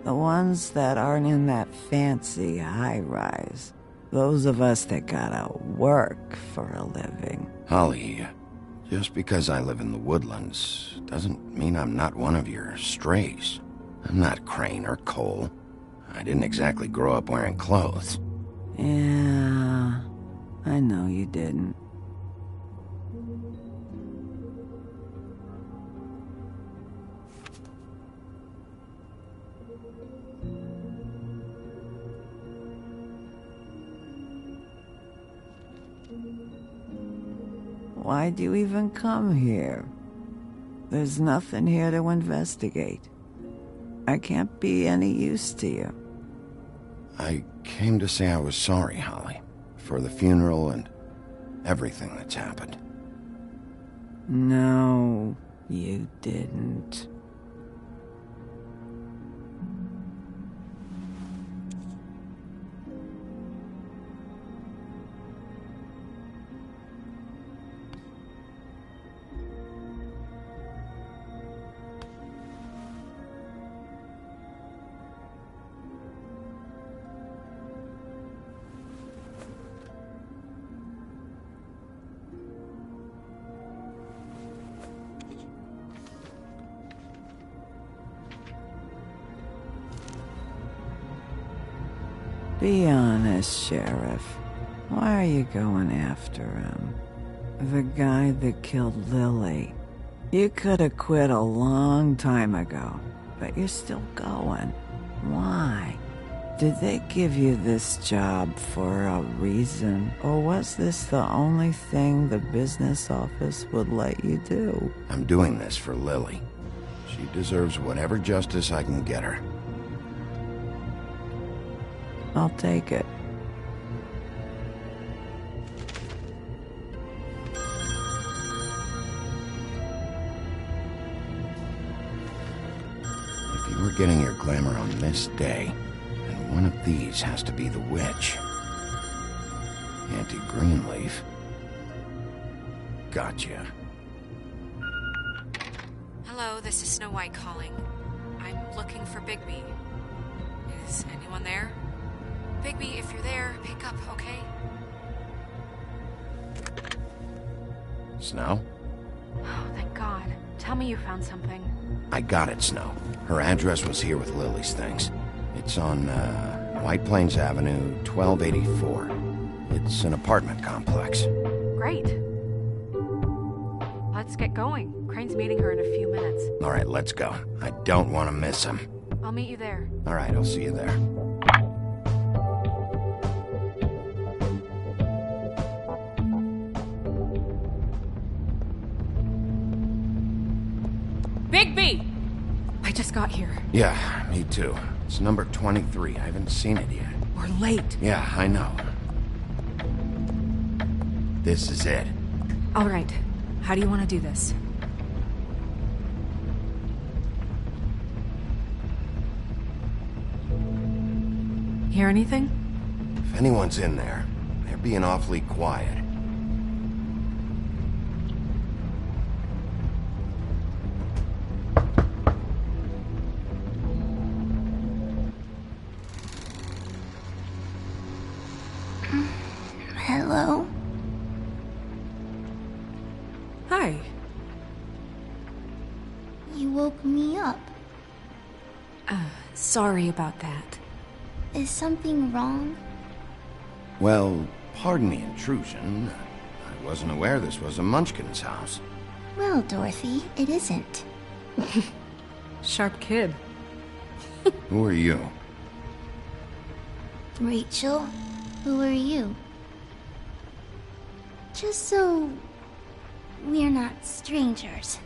The ones that aren't in that fancy high-rise. Those of us that gotta work for a living. Holly, just because I live in the woodlands doesn't mean I'm not one of your strays. I'm not Crane or Cole. I didn't exactly grow up wearing clothes. Yeah, I know you didn't. Why'd you even come here? There's nothing here to investigate. I can't be any use to you. I came to say I was sorry, Holly, for the funeral and everything that's happened. No, you didn't. Be honest, Sheriff. Why are you going after him? The guy that killed Lily. You could have quit a long time ago, but you're still going. Why? Did they give you this job for a reason, or was this the only thing the business office would let you do? I'm doing this for Lily. She deserves whatever justice I can get her. I'll take it. If you were getting your glamour on this day, then one of these has to be the witch. Auntie Greenleaf. Gotcha. Hello, this is Snow White calling. I'm looking for Bigby. Is anyone there? Bigby, if you're there, pick up, okay? Snow? Oh, thank God. Tell me you found something. I got it, Snow. Her address was here with Lily's things. It's on, White Plains Avenue, 1284. It's an apartment complex. Great. Let's get going. Crane's meeting her in a few minutes. All right, let's go. I don't want to miss him. I'll meet you there. All right, I'll see you there. Bigby! I just got here. Yeah, me too. It's number 23. I haven't seen it yet. We're late. Yeah, I know. This is it. All right. How do you want to do this? Hear anything? If anyone's in there, they're being awfully quiet. Hello? Hi. You woke me up. Sorry about that. Is something wrong? Well, pardon the intrusion. I wasn't aware this was a Munchkin's house. Well, Dorothy, it isn't. Sharp kid. Who are you? Rachel, who are you? Just so we're not strangers.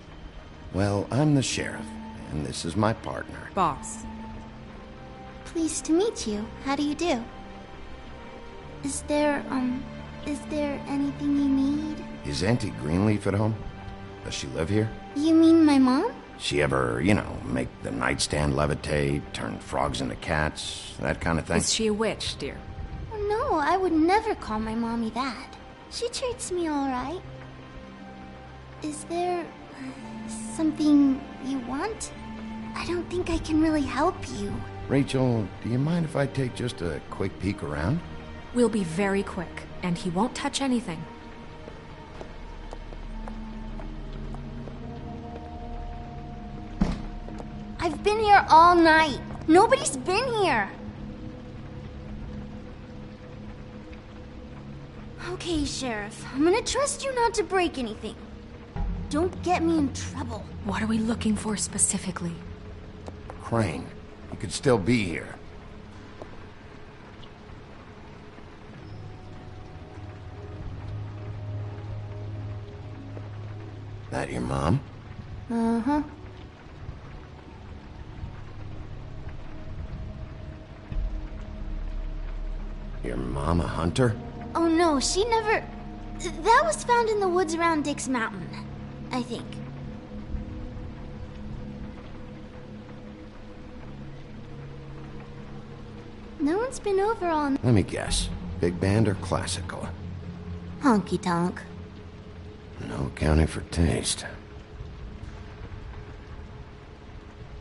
Well, I'm the sheriff, and this is my partner. Boss. Pleased to meet you. How do you do? Is there anything you need? Is Auntie Greenleaf at home? Does she live here? You mean my mom? She ever, make the nightstand levitate, turn frogs into cats, that kind of thing? Is she a witch, dear? Oh, no, I would never call my mommy that. She treats me all right. Is there something you want? I don't think I can really help you. Rachel, do you mind if I take just a quick peek around? We'll be very quick, and he won't touch anything. I've been here all night. Nobody's been here. Okay, Sheriff. I'm gonna trust you not to break anything. Don't get me in trouble. What are we looking for specifically? Crane. He could still be here. That your mom? Uh-huh. Your mom a hunter? Oh no, she never... That was found in the woods around Dick's Mountain, I think. No one's been over on... Let me guess. Big band or classical? Honky tonk. No accounting for taste.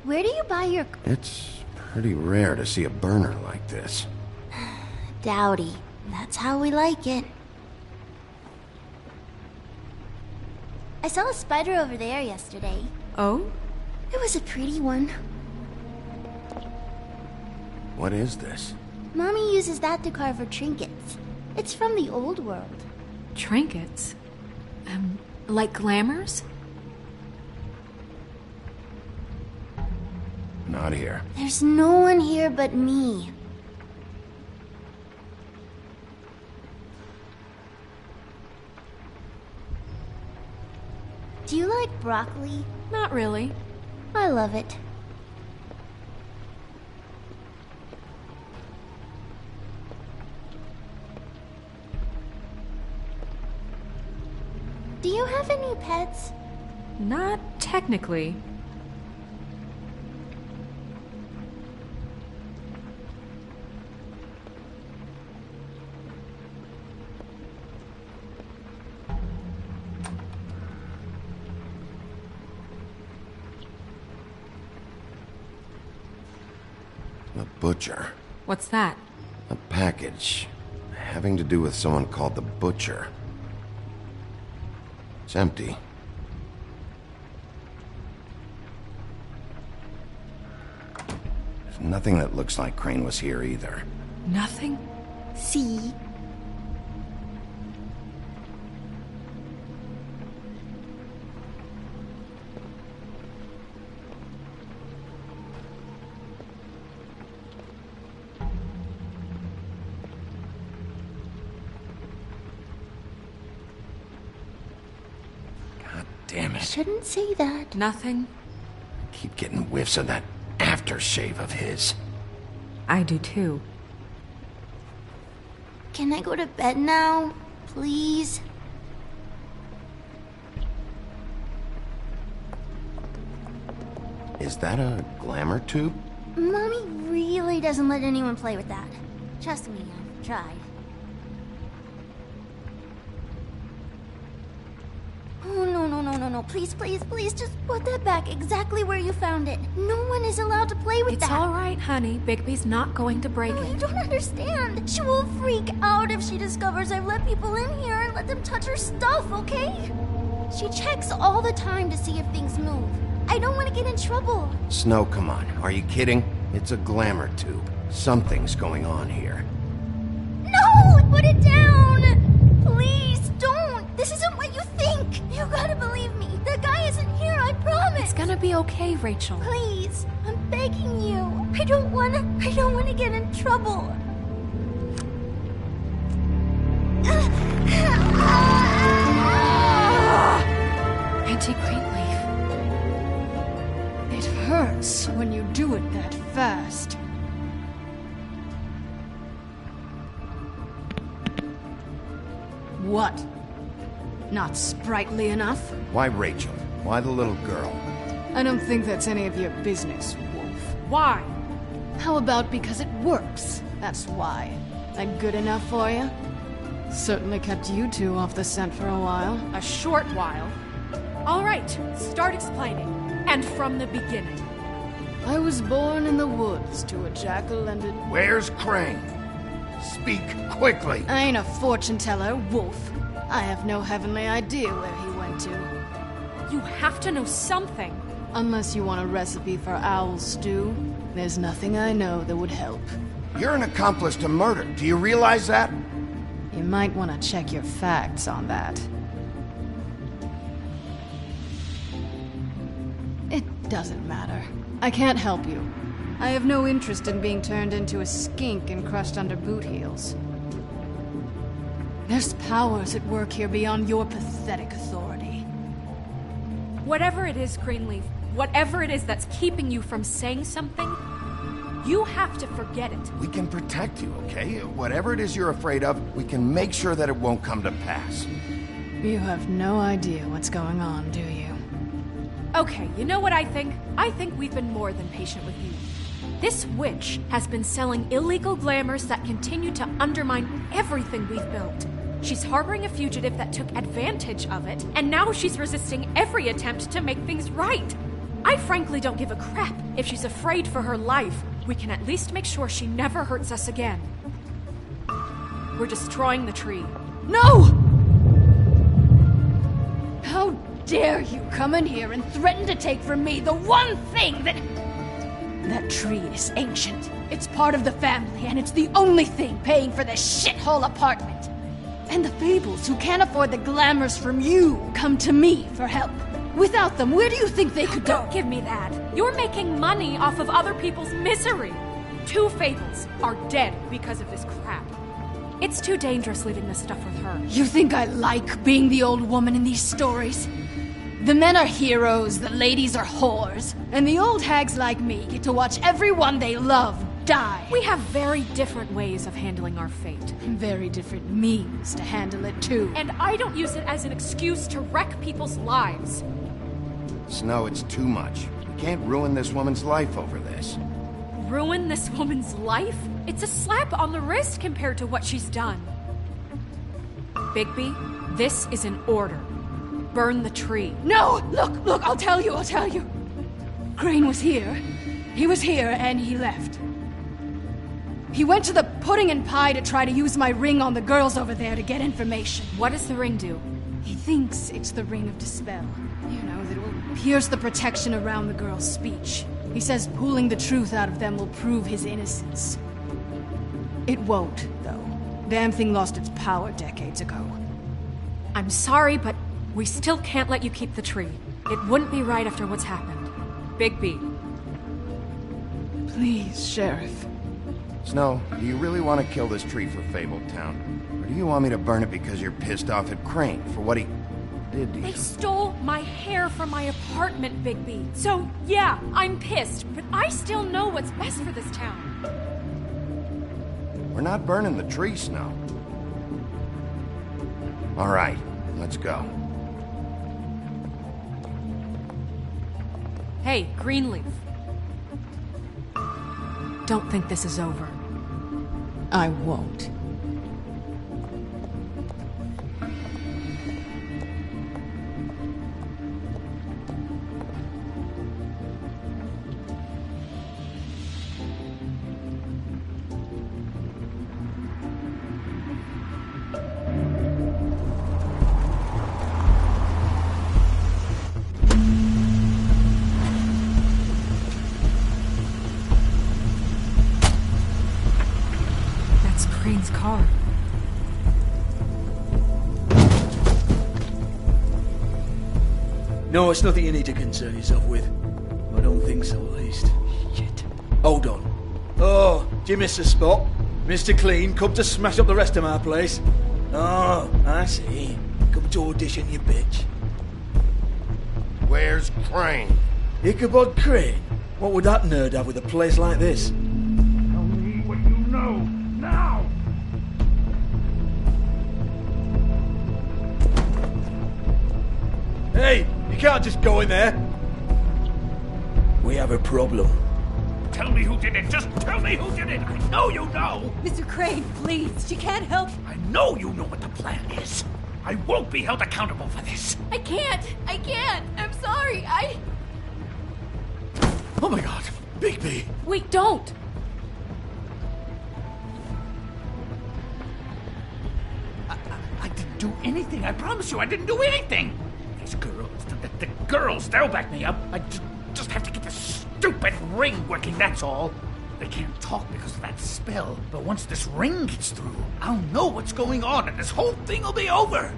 Where do you buy your... It's pretty rare to see a burner like this. Dowdy. That's how we like it. I saw a spider over there yesterday. Oh? It was a pretty one. What is this? Mommy uses that to carve her trinkets. It's from the old world. Trinkets? Like glamours? Not here. There's no one here but me. Do you like broccoli? Not really. I love it. Do you have any pets? Not technically. A butcher. What's that? A package. Having to do with someone called the Butcher. It's empty. There's nothing that looks like Crane was here either. Nothing? See? Damn it. Shouldn't say that. Nothing? Keep getting whiffs of that aftershave of his. I do too. Can I go to bed now? Please? Is that a glamour tube? Mommy really doesn't let anyone play with that. Trust me, I've tried. Oh, no. Please, just put that back exactly where you found it. No one is allowed to play with that. It's all right, honey. Bigby's not going to break it. You don't understand. She will freak out if she discovers I've let people in here and let them touch her stuff, okay? She checks all the time to see if things move. I don't want to get in trouble. Snow, come on. Are you kidding? It's a glamour tube. Something's going on here. No! Put it down! Please, don't! This isn't what you think! You gotta believe me. The guy isn't here, I promise! It's gonna be okay, Rachel. Please, I'm begging you. I don't wanna get in trouble. Auntie Greenleaf. It hurts when you do it that fast. What? Not sprightly enough? Why Rachel? Why the little girl? I don't think that's any of your business, Wolf. Why? How about because it works? That's why. That good enough for you? Certainly kept you two off the scent for a while. A short while. All right, start explaining. And from the beginning. I was born in the woods to a jackal and a... Where's Crane? Speak quickly. I ain't a fortune teller, Wolf. I have no heavenly idea where he went to. You have to know something. Unless you want a recipe for owl stew, there's nothing I know that would help. You're an accomplice to murder. Do you realize that? You might want to check your facts on that. It doesn't matter. I can't help you. I have no interest in being turned into a skink and crushed under boot heels. There's powers at work here beyond your pathetic authority. Whatever it is, Greenleaf, whatever it is that's keeping you from saying something, you have to forget it. We can protect you, okay? Whatever it is you're afraid of, we can make sure that it won't come to pass. You have no idea what's going on, do you? Okay, you know what I think? I think we've been more than patient with you. This witch has been selling illegal glamours that continue to undermine everything we've built. She's harboring a fugitive that took advantage of it, and now she's resisting every attempt to make things right. I frankly don't give a crap if she's afraid for her life. We can at least make sure she never hurts us again. We're destroying the tree. No! How dare you come in here and threaten to take from me the one thing that... That tree is ancient. It's part of the family, and it's the only thing paying for this shithole apartment. And the Fables, who can't afford the glamours from you, come to me for help. Without them, where do you think they could go? Don't give me that. You're making money off of other people's misery. 2 Fables are dead because of this crap. It's too dangerous leaving this stuff with her. You think I like being the old woman in these stories? The men are heroes, the ladies are whores, and the old hags like me get to watch everyone they love die. We have very different ways of handling our fate. Very different means to handle it, too. And I don't use it as an excuse to wreck people's lives. Snow, it's too much. We can't ruin this woman's life over this. Ruin this woman's life? It's a slap on the wrist compared to what she's done. Bigby, this is an order. Burn the tree. No! Look, I'll tell you. Crane was here. He was here, and he left. He went to the Pudding and Pie to try to use my ring on the girls over there to get information. What does the ring do? He thinks it's the Ring of Dispel. You know, that will pierce the protection around the girl's speech. He says pulling the truth out of them will prove his innocence. It won't, though. Damn thing lost its power decades ago. I'm sorry, but we still can't let you keep the tree. It wouldn't be right after what's happened. Bigby. Please, Sheriff. Snow, do you really want to kill this tree for Fabletown? Or do you want me to burn it because you're pissed off at Crane for what he did to you? They stole my hair from my apartment, Bigby. So, yeah, I'm pissed, but I still know what's best for this town. We're not burning the tree, Snow. All right, let's go. Hey, Greenleaf. Don't think this is over. I won't. Crane's car. No, it's nothing you need to concern yourself with. I don't think so, at least. Shit. Hold on. Oh, do you miss a spot? Mr. Clean, come to smash up the rest of my place. Oh, I see. Come to audition, you bitch. Where's Crane? Ichabod Crane? What would that nerd have with a place like this? Tell me what you know, now! Hey, you can't just go in there. We have a problem. Tell me who did it. Just tell me who did it. I know you know. Mr. Crane, please. She can't help. I know you know what the plan is. I won't be held accountable for this. I can't. I'm sorry. Oh my God, Bigby. Wait, don't. I didn't do anything. I promise you, I didn't do anything. These girls, the girls, they'll back me up. I just have to get this stupid ring working, that's all. They can't talk because of that spell, but once this ring gets through, I'll know what's going on and this whole thing will be over.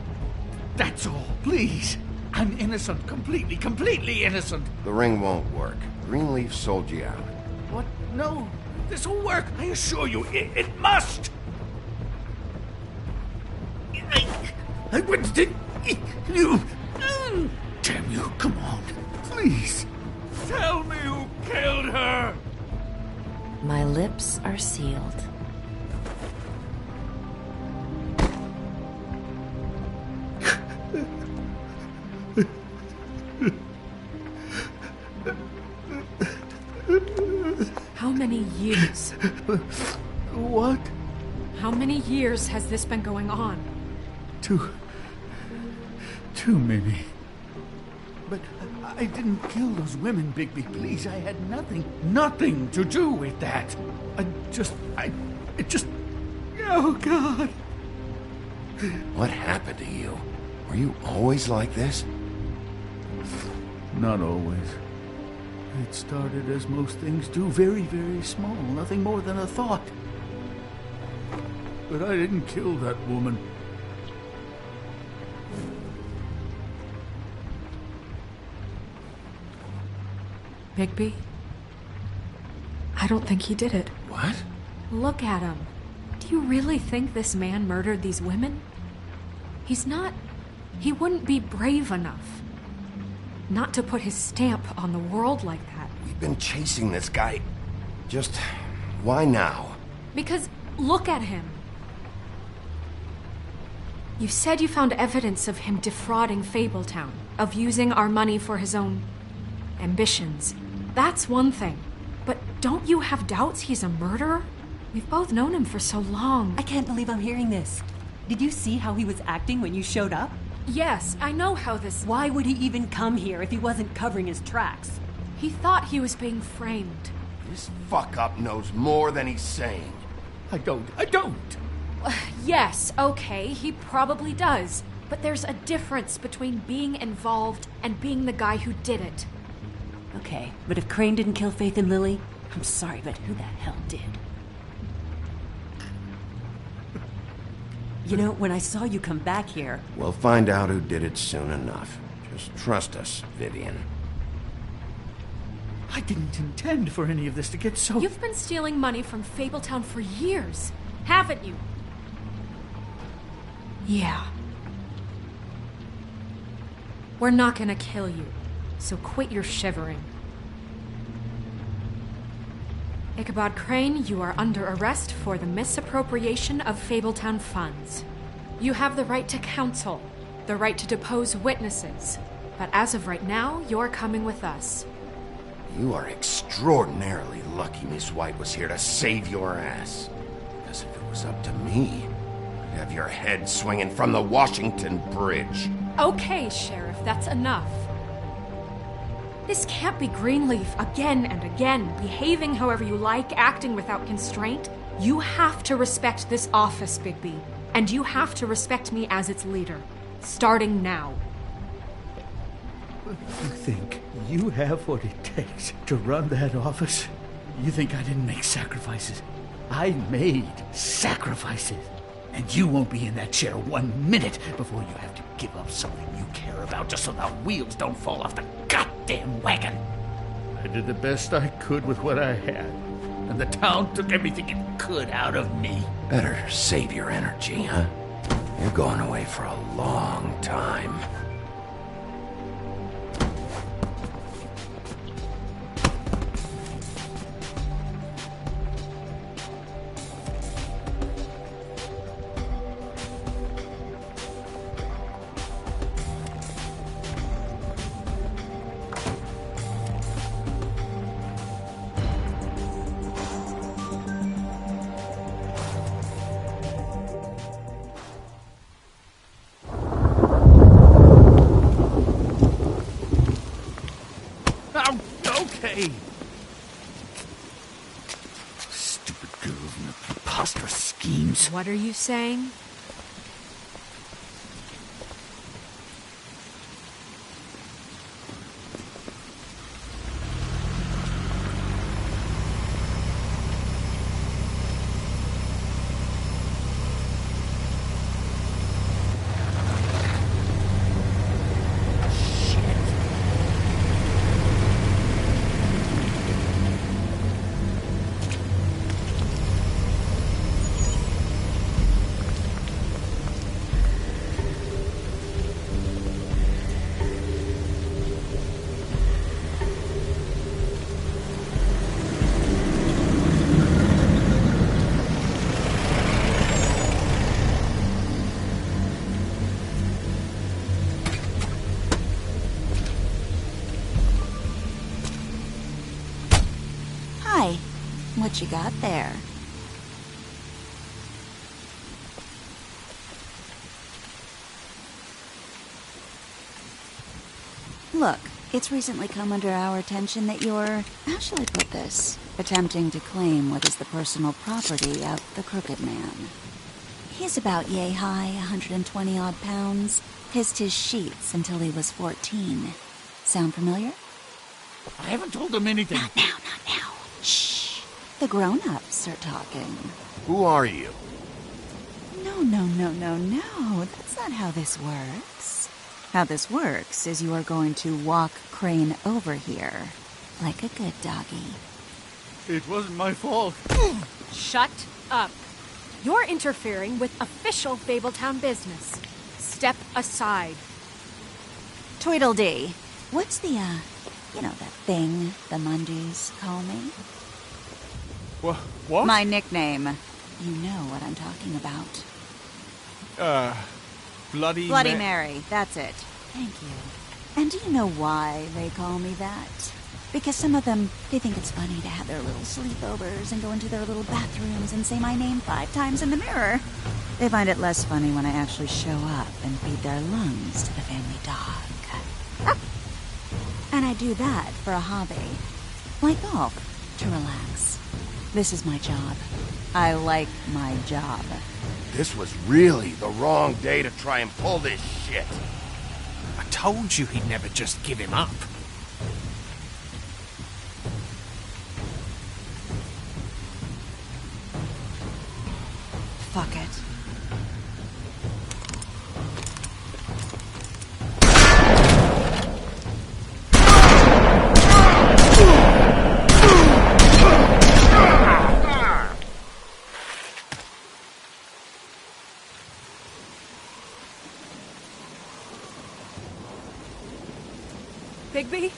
That's all, please. I'm innocent, completely innocent. The ring won't work. Greenleaf sold you out. What? No, this will work. I assure you, it must. I wouldn't did you. Damn you, come on. Please. Tell me who killed her. My lips are sealed. How many years? What? How many years has this been going on? Too many. But I didn't kill those women, Bigby. Please, I had nothing to do with that. It just... Oh, God. What happened to you? Were you always like this? Not always. It started as most things do, very, very small, nothing more than a thought. But I didn't kill that woman. Bigby? I don't think he did it. What? Look at him. Do you really think this man murdered these women? He's not... He wouldn't be brave enough. Not to put his stamp on the world like that. We've been chasing this guy. Just... why now? Because look at him. You said you found evidence of him defrauding Fabletown, of using our money for his own ambitions. That's one thing. But don't you have doubts he's a murderer? We've both known him for so long. I can't believe I'm hearing this. Did you see how he was acting when you showed up? Yes, I know how this... Why would he even come here if he wasn't covering his tracks? He thought he was being framed. This fuck-up knows more than he's saying. I don't. Yes, okay, he probably does. But there's a difference between being involved and being the guy who did it. Okay, but if Crane didn't kill Faith and Lily, I'm sorry, but who the hell did? You know, when I saw you come back here... We'll find out who did it soon enough. Just trust us, Vivian. I didn't intend for any of this to get so... You've been stealing money from Fabletown for years, haven't you? Yeah. We're not gonna kill you, so quit your shivering. Ichabod Crane, you are under arrest for the misappropriation of Fabletown funds. You have the right to counsel, the right to depose witnesses, but as of right now, you're coming with us. You are extraordinarily lucky Miss White was here to save your ass. Because if it was up to me, I'd have your head swinging from the Washington Bridge. Okay, Sheriff, that's enough. This can't be Greenleaf again and again, behaving however you like, acting without constraint. You have to respect this office, Bigby. And you have to respect me as its leader. Starting now. You think you have what it takes to run that office? You think I didn't make sacrifices? I made sacrifices. And you won't be in that chair 1 minute before you have to give up something you care about just so the wheels don't fall off the goddamn wagon. I did the best I could with what I had, and the town took everything it could out of me. Better save your energy, huh? You're going away for a long time. Stupid girls and their preposterous schemes. What are you saying? What you got there? Look, it's recently come under our attention that you're, how shall I put this, attempting to claim what is the personal property of the Crooked Man. He's about yay high, 120 odd pounds, pissed his sheets until he was 14. Sound familiar? I haven't told him anything. Not now, not now. Shh. The grown-ups are talking. Who are you? No. That's not how this works. How this works is you are going to walk Crane over here. Like a good doggy. It wasn't my fault. Shut up. You're interfering with official Fabletown business. Step aside. Tweedledee. What's the, you know, that thing the Mundies call me? What? My nickname. You know what I'm talking about. Bloody Mary. That's it. Thank you. And do you know why they call me that? Because some of them, they think it's funny to have their little sleepovers and go into their little bathrooms and say my name 5 times in the mirror. They find it less funny when I actually show up and feed their lungs to the family dog. And I do that for a hobby. Like golf, to relax. This is my job. I like my job. This was really the wrong day to try and pull this shit. I told you he'd never just give him up. Fuck it. Bigby?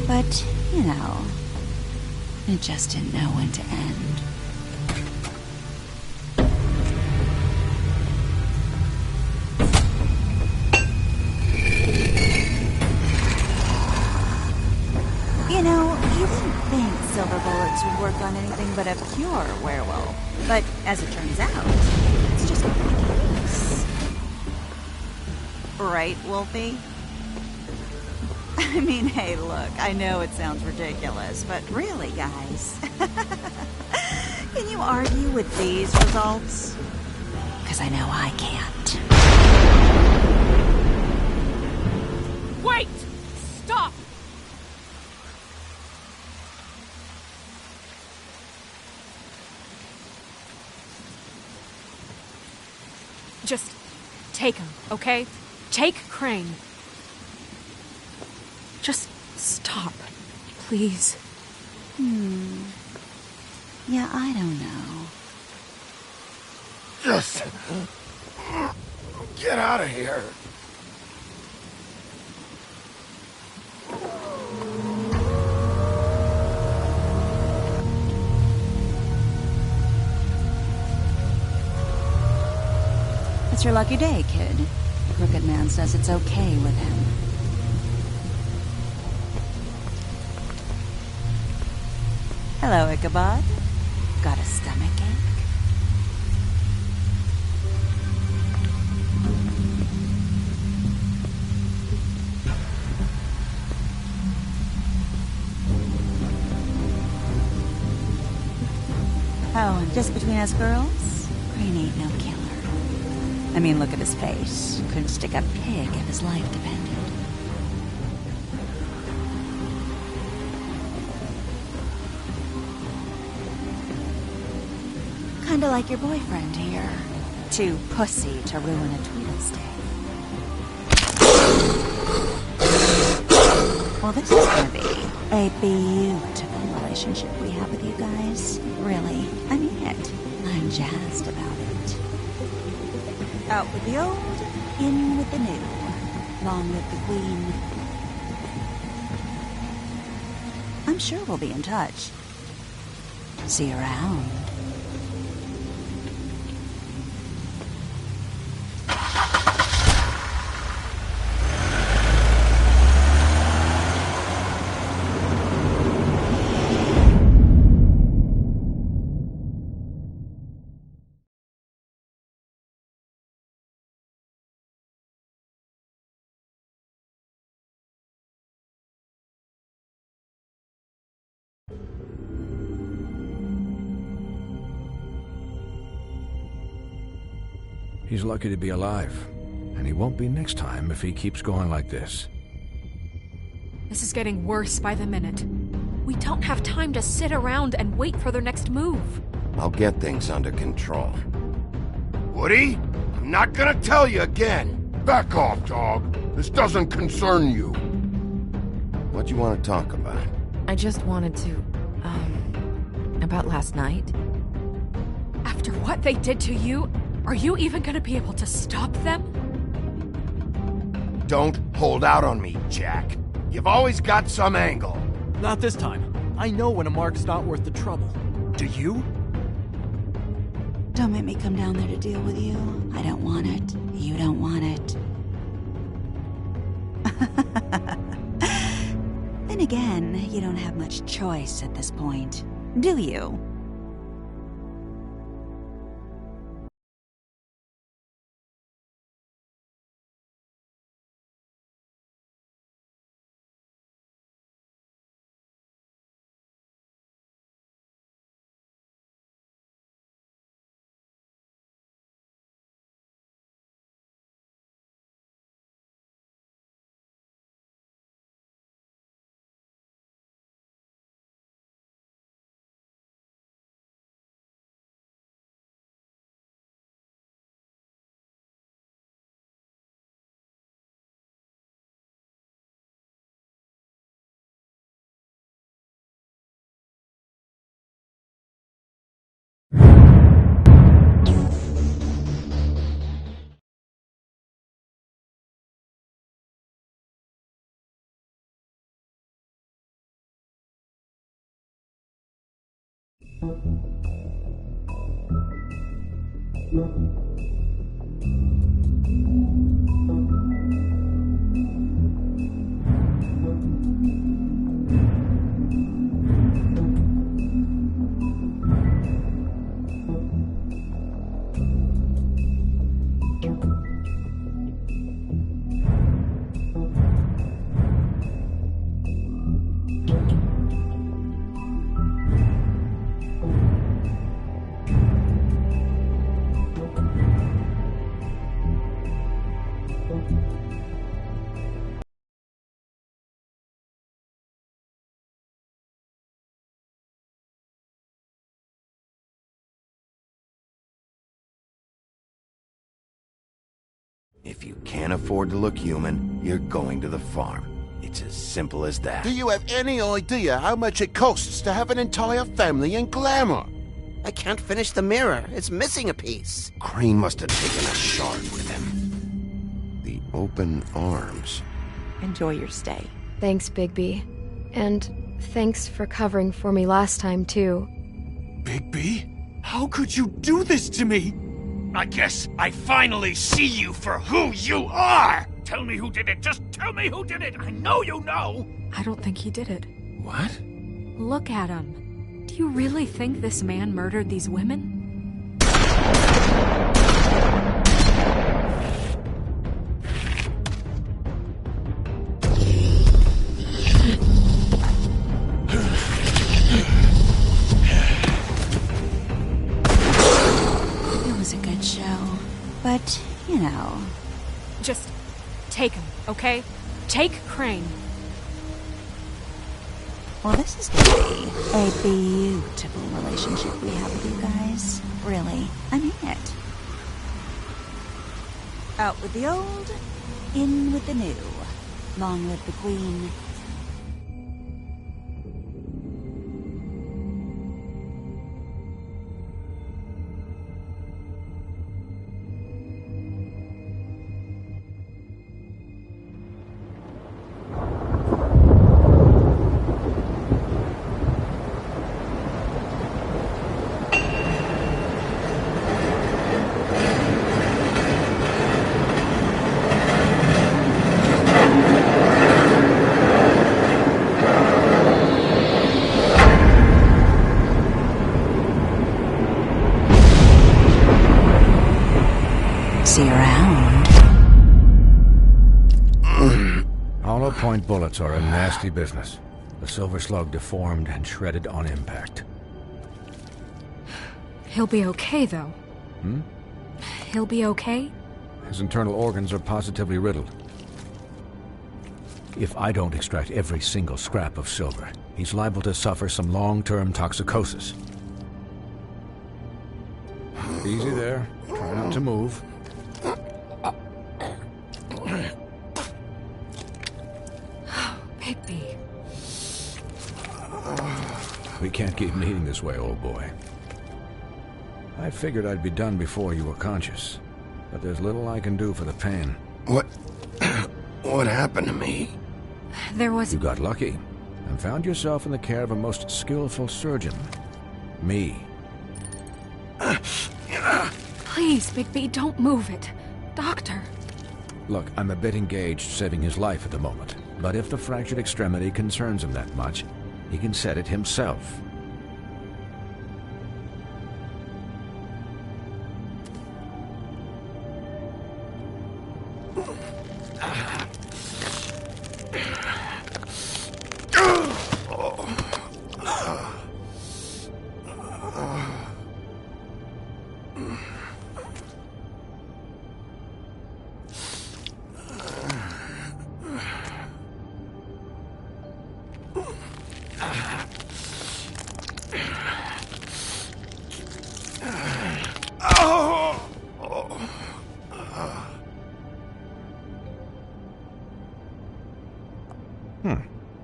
But, you know, it just didn't know when to end. You know, you didn't think silver bullets would work on anything but a pure werewolf. But as it turns out, it's just not the case. Right, Wolfie? I mean, hey, look, I know it sounds ridiculous, but really, guys, can you argue with these results? Because I know I can't. Wait! Stop! Just take him, okay? Take Crane. Just stop, please. Yeah, I don't know. Just get out of here. It's your lucky day, kid. The Crooked Man says it's okay with him. Hello, Ichabod. Got a stomachache? Oh, and just between us girls, Crane ain't no killer. I mean, look at his face. Couldn't stick a pig if his life depended. Kinda like your boyfriend here. too pussy to ruin a Tweedle's day. Well, this is gonna be a beautiful relationship we have with you guys. Really, I mean it. I'm jazzed about it. Out with the old, in with the new. Long live the Queen. I'm sure we'll be in touch. See you around. He's lucky to be alive, and he won't be next time if he keeps going like this. This is getting worse by the minute. We don't have time to sit around and wait for their next move. I'll get things under control. Woody, I'm not gonna tell you again. Back off, dog. This doesn't concern you. What do you want to talk about? I just wanted to, about last night. After what they did to you, are you even gonna be able to stop them? Don't hold out on me, Jack. You've always got some angle. Not this time. I know when a mark's not worth the trouble. Do you? Don't make me come down there to deal with you. I don't want it. You don't want it. Then again, you don't have much choice at this point, do you? If you can't afford to look human, you're going to the farm. It's as simple as that. Do you have any idea how much it costs to have an entire family in Glamour? I can't finish the mirror. It's missing a piece. Crane must have taken a shard with him. The open arms. Enjoy your stay. Thanks, Bigby. And thanks for covering for me last time, too. Bigby? How could you do this to me? I guess I finally see you for who you are! Tell me who did it! Just tell me who did it! I know you know! I don't think he did it. What? Look at him. Do you really think this man murdered these women? But, you know... Just take him, okay? Take Crane. Well, this is gonna be a beautiful relationship we have with you guys. Really, I mean it. Out with the old, in with the new. Long live the Queen. See you around. Hollow point bullets are a nasty business. The Silver Slug deformed and shredded on impact. He'll be okay, though. He'll be okay? His internal organs are positively riddled. If I don't extract every single scrap of silver, he's liable to suffer some long-term toxicosis. Easy there. Try not to move. Bigby. We can't keep meeting this way, old boy. I figured I'd be done before you were conscious, but there's little I can do for the pain. What happened to me? There was... You got lucky and found yourself in the care of a most skillful surgeon. Me. Please, Bigby, don't move it. Doctor. Look, I'm a bit engaged saving his life at the moment, but if the fractured extremity concerns him that much, he can set it himself.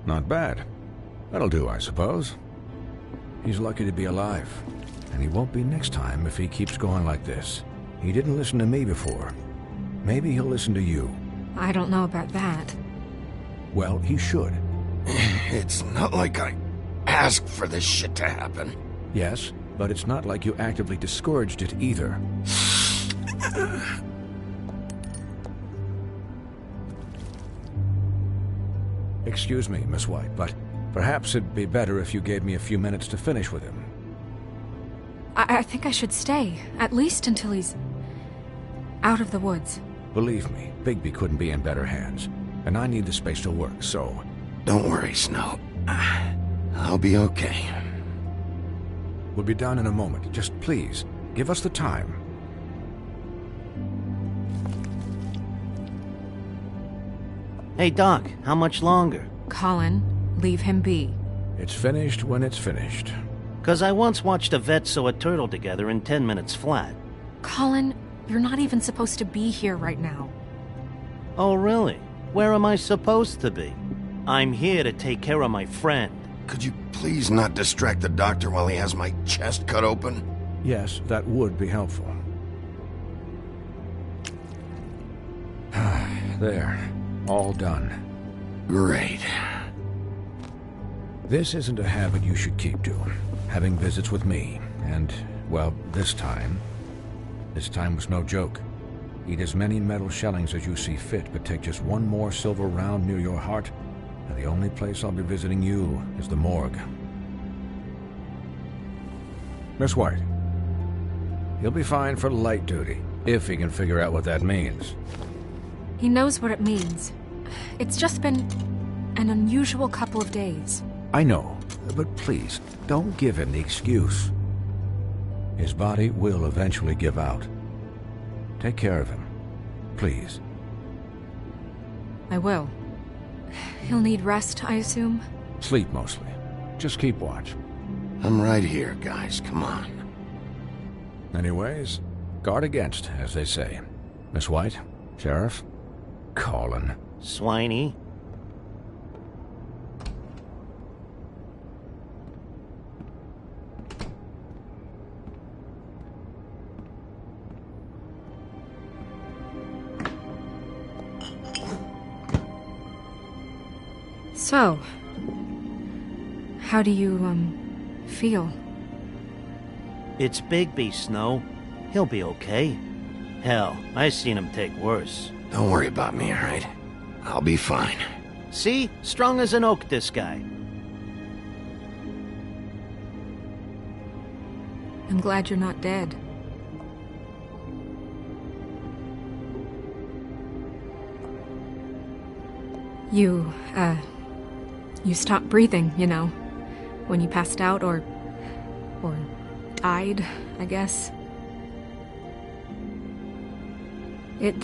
Not bad. That'll do, I suppose. He's lucky to be alive, and he won't be next time if he keeps going like this. He didn't listen to me before. Maybe he'll listen to you. I don't know about that. Well, he should. It's not like I asked for this shit to happen. Yes, but it's not like you actively discouraged it either. Excuse me, Miss White, but perhaps it'd be better if you gave me a few minutes to finish with him. I think I should stay, at least until he's out of the woods. Believe me, Bigby couldn't be in better hands, and I need the space to work, so... Don't worry, Snow. I'll be okay. We'll be down in a moment. Just please, give us the time. Hey, Doc, how much longer? Colin, leave him be. It's finished when it's finished. 'Cause I once watched a vet sew a turtle together in 10 minutes flat. Colin, you're not even supposed to be here right now. Oh, really? Where am I supposed to be? I'm here to take care of my friend. Could you please not distract the doctor while he has my chest cut open? Yes, that would be helpful. There. All done. Great. This isn't a habit you should keep to. Having visits with me. And, well, this time was no joke. Eat as many metal shellings as you see fit, but take just one more silver round near your heart, and the only place I'll be visiting you is the morgue. Miss White. He'll be fine for light duty, if he can figure out what that means. He knows what it means. It's just been an unusual couple of days. I know, but please, don't give him the excuse. His body will eventually give out. Take care of him, please. I will. He'll need rest, I assume? Sleep, mostly. Just keep watch. I'm right here, guys. Come on. Anyways, guard against, as they say. Miss White, Sheriff? Colin. Swiney. So, how do you, feel? It's Bigby, Snow. He'll be okay. Hell, I seen him take worse. Don't worry about me, alright? I'll be fine. See? Strong as an oak, this guy. I'm glad you're not dead. You stopped breathing, you know, when you passed out or died, I guess. It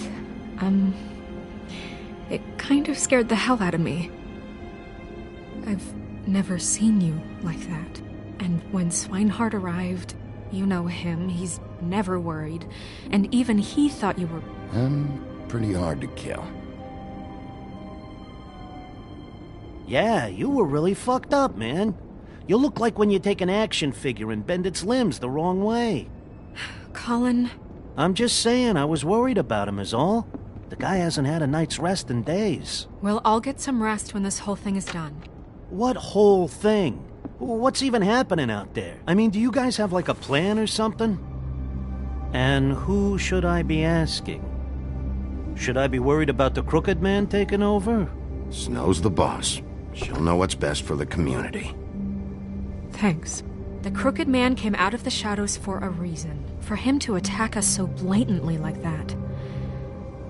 kind of scared the hell out of me. I've never seen you like that. And when Swinehart arrived, you know him, he's never worried. And even he thought you were... I'm pretty hard to kill. Yeah, you were really fucked up, man. You look like when you take an action figure and bend its limbs the wrong way. Colin... I'm just saying, I was worried about him is all. The guy hasn't had a night's rest in days. We'll all get some rest when this whole thing is done. What whole thing? What's even happening out there? I mean, do you guys have like a plan or something? And who should I be asking? Should I be worried about the Crooked Man taking over? Snow's the boss. She'll know what's best for the community. Thanks. The Crooked Man came out of the shadows for a reason. For him to attack us so blatantly like that.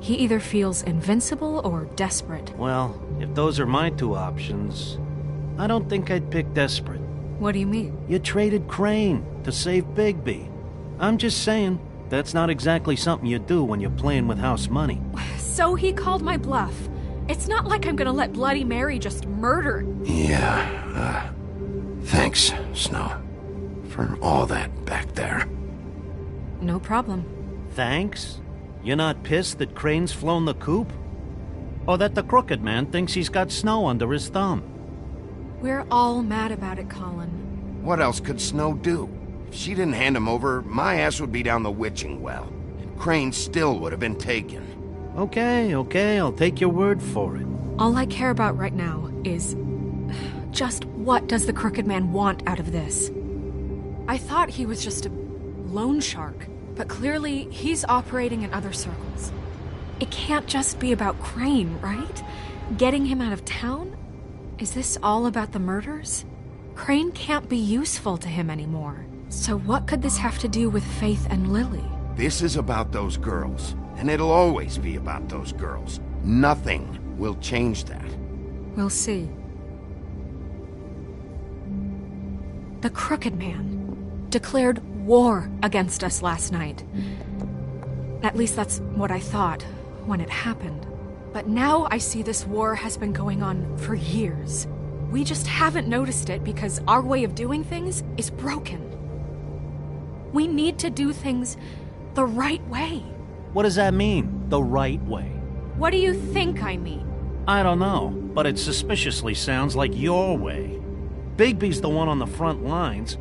He either feels invincible or desperate. Well, if those are my two options, I don't think I'd pick desperate. What do you mean? You traded Crane to save Bigby. I'm just saying, that's not exactly something you do when you're playing with house money. So he called my bluff. It's not like I'm gonna let Bloody Mary just murder... Yeah, thanks, Snow. For all that back there. No problem. Thanks? You're not pissed that Crane's flown the coop? Or that the Crooked Man thinks he's got Snow under his thumb? We're all mad about it, Colin. What else could Snow do? If she didn't hand him over, my ass would be down the witching well. And Crane still would have been taken. Okay, I'll take your word for it. All I care about right now is... just what does the Crooked Man want out of this? I thought he was just a loan shark, but clearly he's operating in other circles. It can't just be about Crane, right? Getting him out of town? Is this all about the murders? Crane can't be useful to him anymore. So what could this have to do with Faith and Lily? This is about those girls, and it'll always be about those girls. Nothing will change that. We'll see. The Crooked Man declared war against us last night. At least that's what I thought when it happened. But now I see this war has been going on for years. We just haven't noticed it because our way of doing things is broken. We need to do things the right way. What does that mean, the right way? What do you think I mean? I don't know, but it suspiciously sounds like your way. Bigby's the one on the front lines.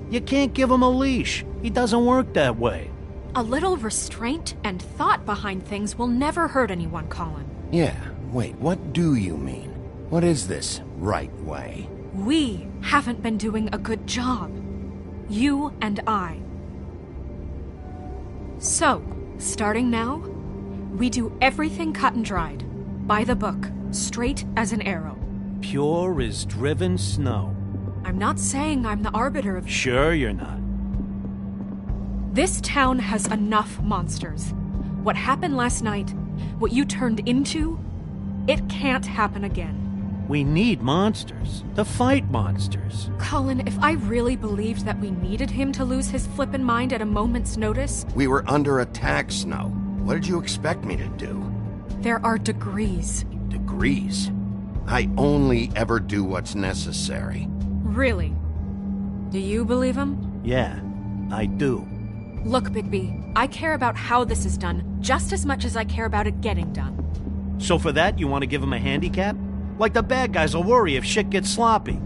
You can't give him a leash. He doesn't work that way. A little restraint and thought behind things will never hurt anyone, Colin. Yeah, wait, what do you mean? What is this right way? We haven't been doing a good job. You and I. So, starting now, we do everything cut and dried. By the book, straight as an arrow. Pure as driven snow. I'm not saying I'm the arbiter of... Sure you're not. This town has enough monsters. What happened last night, what you turned into, it can't happen again. We need monsters. To fight monsters. Colin, if I really believed that we needed him to lose his flippin' mind at a moment's notice... We were under attack, Snow. What did you expect me to do? There are degrees. Degrees? I only ever do what's necessary. Really? Do you believe him? Yeah, I do. Look, Bigby, I care about how this is done just as much as I care about it getting done. So for that, you want to give him a handicap? Like the bad guys will worry if shit gets sloppy.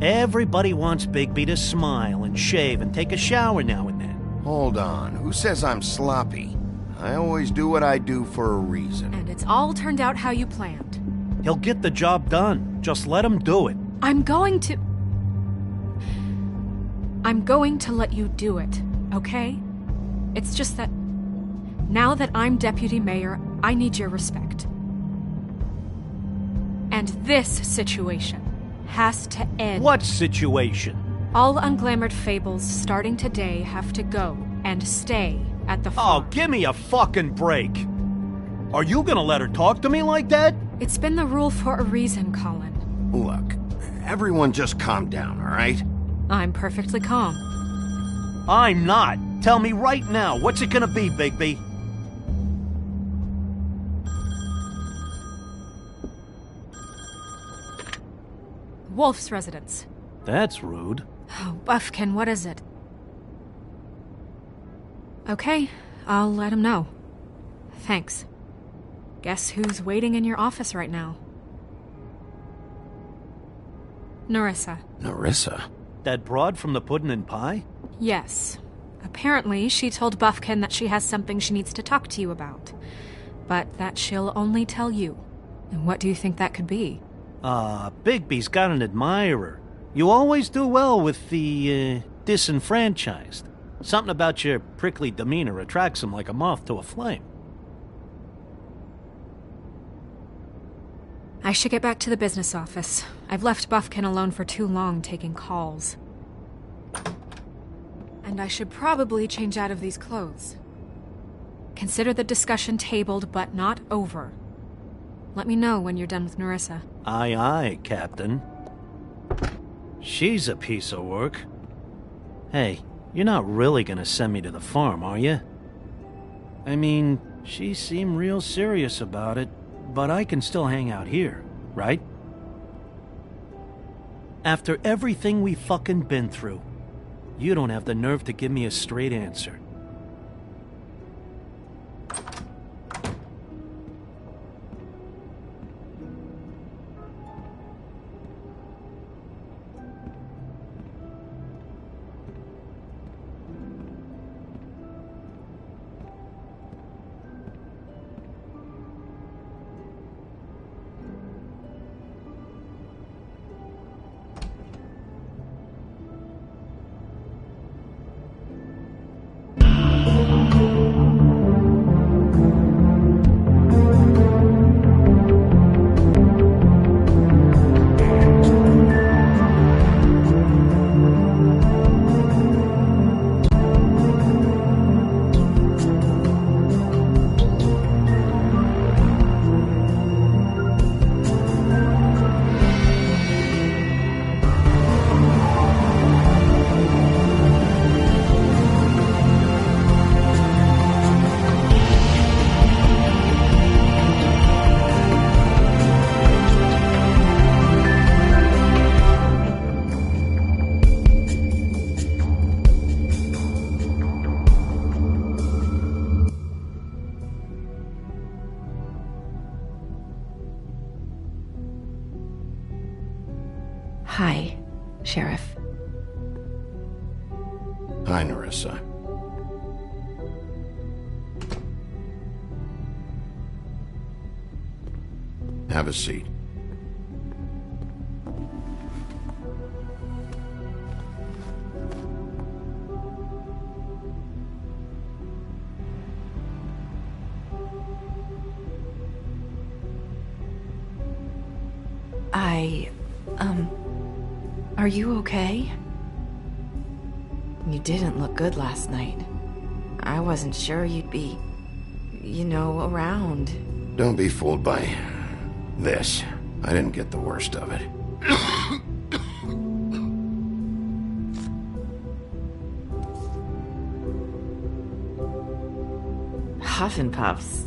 Everybody wants Bigby to smile and shave and take a shower now and then. Hold on, who says I'm sloppy? I always do what I do for a reason. And it's all turned out how you planned. He'll get the job done. Just let him do it. I'm going to let you do it, okay? It's just that now that I'm deputy mayor, I need your respect. And this situation has to end. What situation? All unglamored fables starting today have to go and stay at the farm. Oh, give me a fucking break. Are you gonna let her talk to me like that? It's been the rule for a reason, Colin. Look, everyone just calm down, all right? I'm perfectly calm. I'm not. Tell me right now, what's it gonna be, Bigby? Wolf's residence. That's rude. Oh, Buffkin, what is it? Okay, I'll let him know. Thanks. Guess who's waiting in your office right now? Nerissa. Nerissa? That broad from the Puddin' and Pie? Yes. Apparently, she told Buffkin that she has something she needs to talk to you about. But that she'll only tell you. And what do you think that could be? Bigby's got an admirer. You always do well with the, disenfranchised. Something about your prickly demeanor attracts him like a moth to a flame. I should get back to the business office. I've left Buffkin alone for too long taking calls. And I should probably change out of these clothes. Consider the discussion tabled, but not over. Let me know when you're done with Nerissa. Aye, aye, Captain. She's a piece of work. Hey, you're not really gonna send me to the farm, are you? I mean, she seemed real serious about it, but I can still hang out here, right? After everything we fucking been through, you don't have the nerve to give me a straight answer. Hi, Sheriff. Hi, Nerissa. Have a seat. Are you okay? You didn't look good last night. I wasn't sure you'd be, around. Don't be fooled by this. I didn't get the worst of it. Huff and Puffs.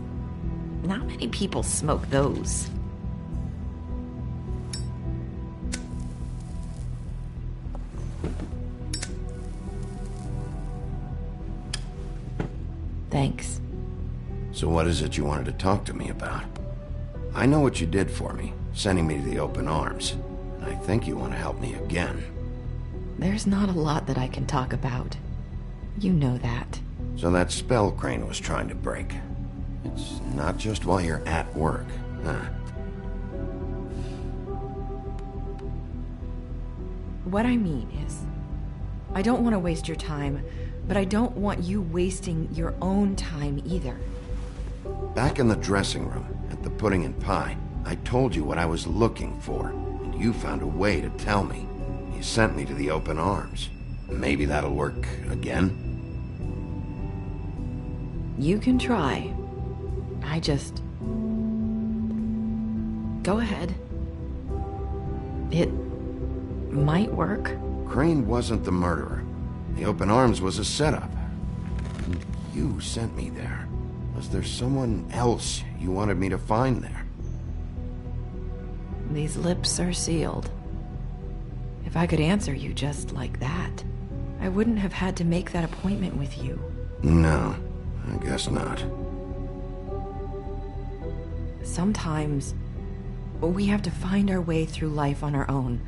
Not many people smoke those. Thanks. So what is it you wanted to talk to me about? I know what you did for me, sending me to the open arms. And I think you want to help me again. There's not a lot that I can talk about. You know that. So that spell Crane was trying to break. It's not just while you're at work, huh? What I mean is, I don't want to waste your time, but I don't want you wasting your own time either. Back in the dressing room, at the Pudding and Pie, I told you what I was looking for, and you found a way to tell me. You sent me to the open arms. Maybe that'll work again? You can try. I just... Go ahead. It might work. Crane wasn't the murderer. The open arms was a setup. And you sent me there. Was there someone else you wanted me to find there? These lips are sealed. If I could answer you just like that, I wouldn't have had to make that appointment with you. No, I guess not. Sometimes, we have to find our way through life on our own,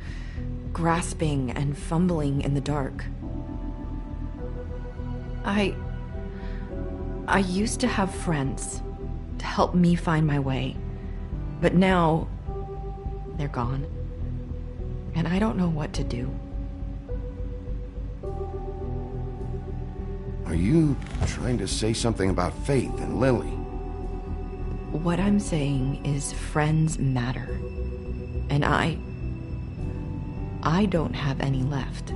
grasping and fumbling in the dark. I used to have friends to help me find my way, but now they're gone, and I don't know what to do. Are you trying to say something about Faith and Lily? What I'm saying is friends matter, and I don't have any left.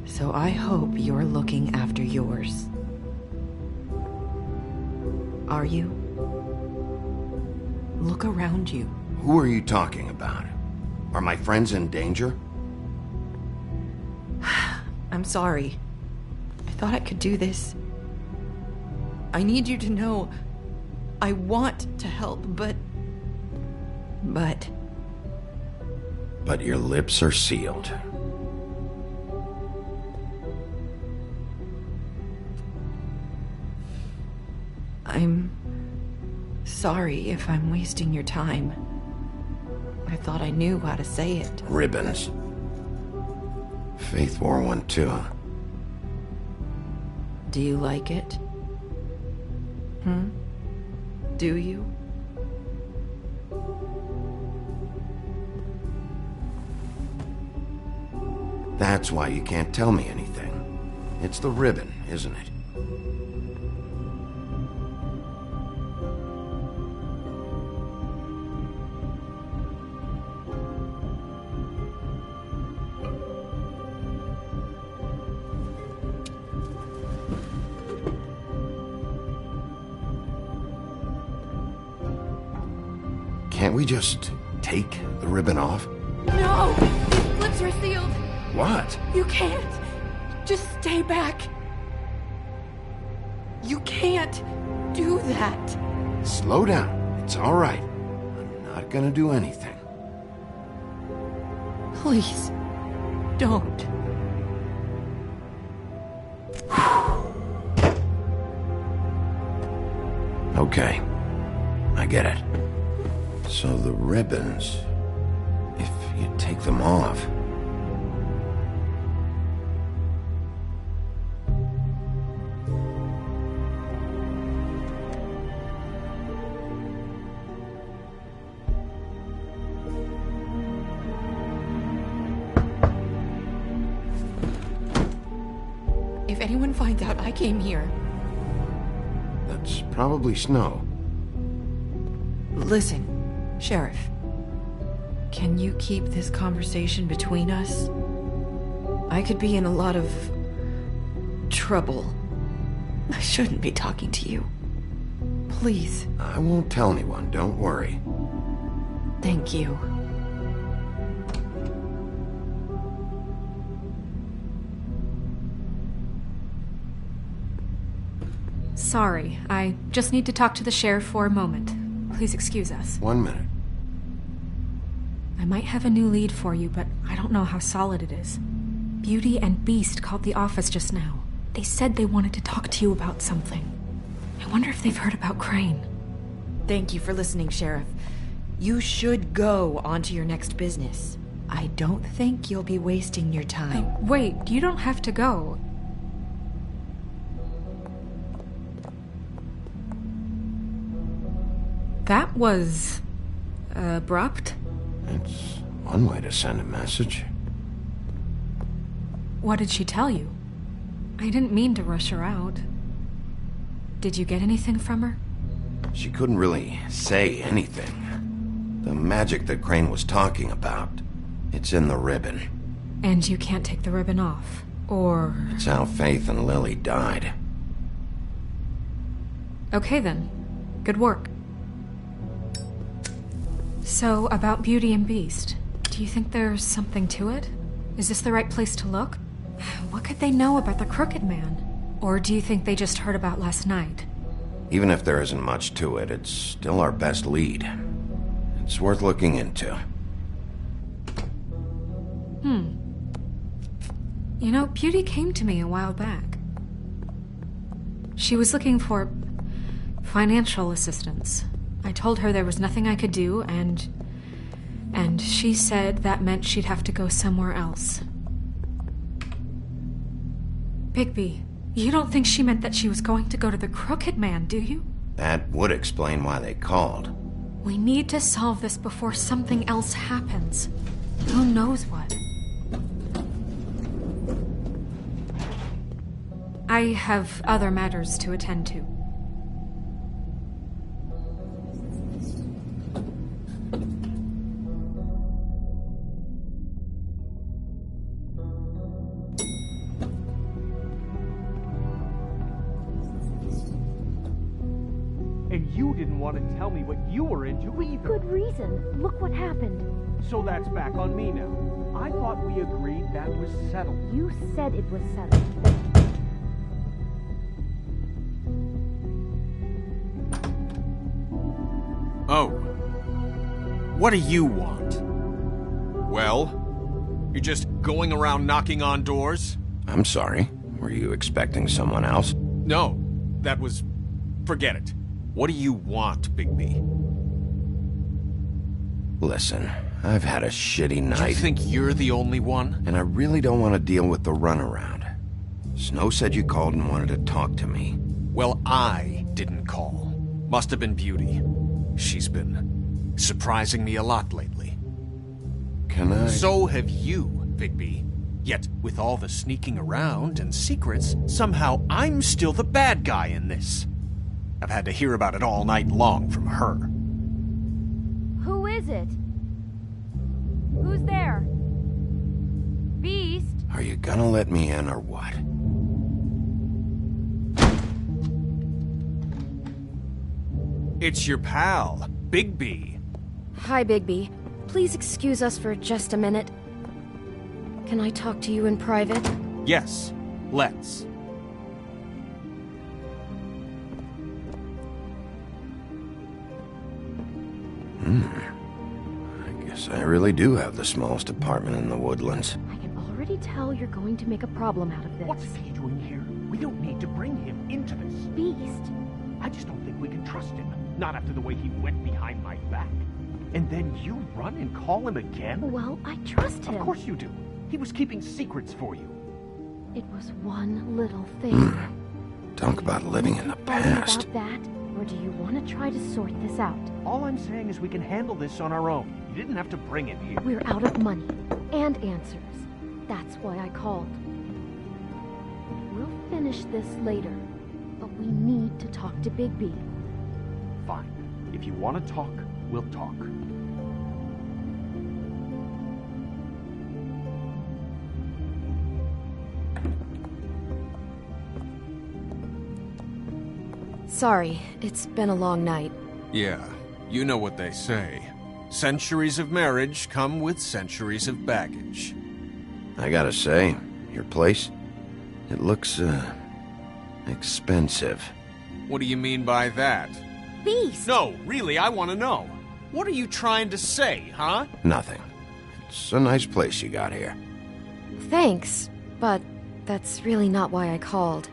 So I hope you're looking after yours. Are you? Look around you. Who are you talking about? Are my friends in danger? I'm sorry. I thought I could do this. I need you to know I want to help, but your lips are sealed. I'm sorry if I'm wasting your time. I thought I knew how to say it. Ribbons. Faith wore one too. Do you like it? Do you? That's why you can't tell me anything. It's the ribbon, isn't it? Can't we just take the ribbon off? No! His lips are sealed. What? You can't. Just stay back. You can't do that. Slow down. It's all right. I'm not gonna do anything. Please, don't. Okay. I get it. So the ribbons, if you take them off... If anyone finds out I came here... That's probably Snow. Listen, Sheriff. Can you keep this conversation between us? I could be in a lot of... trouble. I shouldn't be talking to you. Please. I won't tell anyone, don't worry. Thank you. Sorry, I just need to talk to the sheriff for a moment. Please excuse us. 1 minute. I might have a new lead for you, but I don't know how solid it is. Beauty and Beast called the office just now. They said they wanted to talk to you about something. I wonder if they've heard about Crane. Thank you for listening, Sheriff. You should go on to your next business. I don't think you'll be wasting your time. Wait, you don't have to go. That was... abrupt? It's one way to send a message. What did she tell you? I didn't mean to rush her out. Did you get anything from her? She couldn't really say anything. The magic that Crane was talking about, it's in the ribbon. And you can't take the ribbon off, or... It's how Faith and Lily died. Okay then. Good work. So, about Beauty and Beast, do you think there's something to it? Is this the right place to look? What could they know about the Crooked Man? Or do you think they just heard about last night? Even if there isn't much to it, it's still our best lead. It's worth looking into. You know, Beauty came to me a while back. She was looking for financial assistance. I told her there was nothing I could do, and she said that meant she'd have to go somewhere else. Bigby, you don't think she meant that she was going to go to the Crooked Man, do you? That would explain why they called. We need to solve this before something else happens. Who knows what? I have other matters to attend to. And you didn't want to tell me what you were into either. Good reason. Look what happened. So that's back on me now. I thought we agreed that was settled. You said it was settled. Oh. What do you want? Well? You're just going around knocking on doors? I'm sorry. Were you expecting someone else? No. That was... forget it. What do you want, Bigby? Listen, I've had a shitty night. You think you're the only one? And I really don't want to deal with the runaround. Snow said you called and wanted to talk to me. Well, I didn't call. Must have been Beauty. She's been surprising me a lot lately. Can I? So have you, Bigby. Yet, with all the sneaking around and secrets, somehow I'm still the bad guy in this. I've had to hear about it all night long from her. Who is it? Who's there? Beast? Are you gonna let me in or what? It's your pal, Bigby. Hi, Bigby. Please excuse us for just a minute. Can I talk to you in private? Yes, let's. I guess I really do have the smallest apartment in the Woodlands. I can already tell you're going to make a problem out of this. What's he doing here? We don't need to bring him into this. Beast. I just don't think we can trust him. Not after the way he went behind my back. And then you run and call him again? Well, I trust him. Of course you do. He was keeping secrets for you. It was one little thing. Talk about living in the past. About that, or do you want to try to sort this out? All I'm saying is we can handle this on our own. You didn't have to bring him here. We're out of money and answers. That's why I called. We'll finish this later, but we need to talk to Bigby. Fine. If you want to talk, we'll talk. Sorry, it's been a long night. Yeah, you know what they say. Centuries of marriage come with centuries of baggage. I gotta say, your place, it looks, expensive. What do you mean by that? Beast! No, really, I want to know. What are you trying to say, huh? Nothing. It's a nice place you got here. Thanks, but that's really not why I called.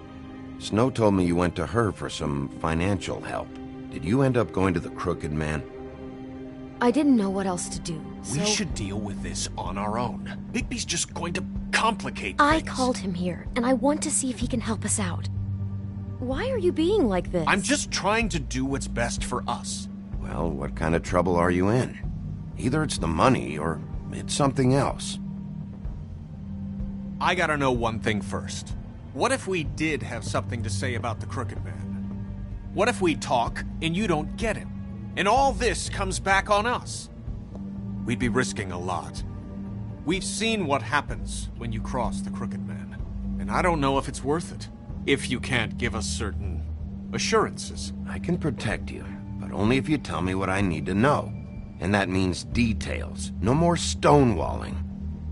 Snow told me you went to her for some financial help. Did you end up going to the Crooked Man? I didn't know what else to do, so... We should deal with this on our own. Bigby's just going to complicate I things. called him here, and I want to see if he can help us out. Why are you being like this? I'm just trying to do what's best for us. Well, what kind of trouble are you in? Either it's the money, or it's something else. I gotta know one thing first. What if we did have something to say about the Crooked Man? What if we talk, and you don't get him? And all this comes back on us? We'd be risking a lot. We've seen what happens when you cross the Crooked Man, and I don't know if it's worth it, if you can't give us certain assurances. I can protect you, but only if you tell me what I need to know. And that means details. No more stonewalling.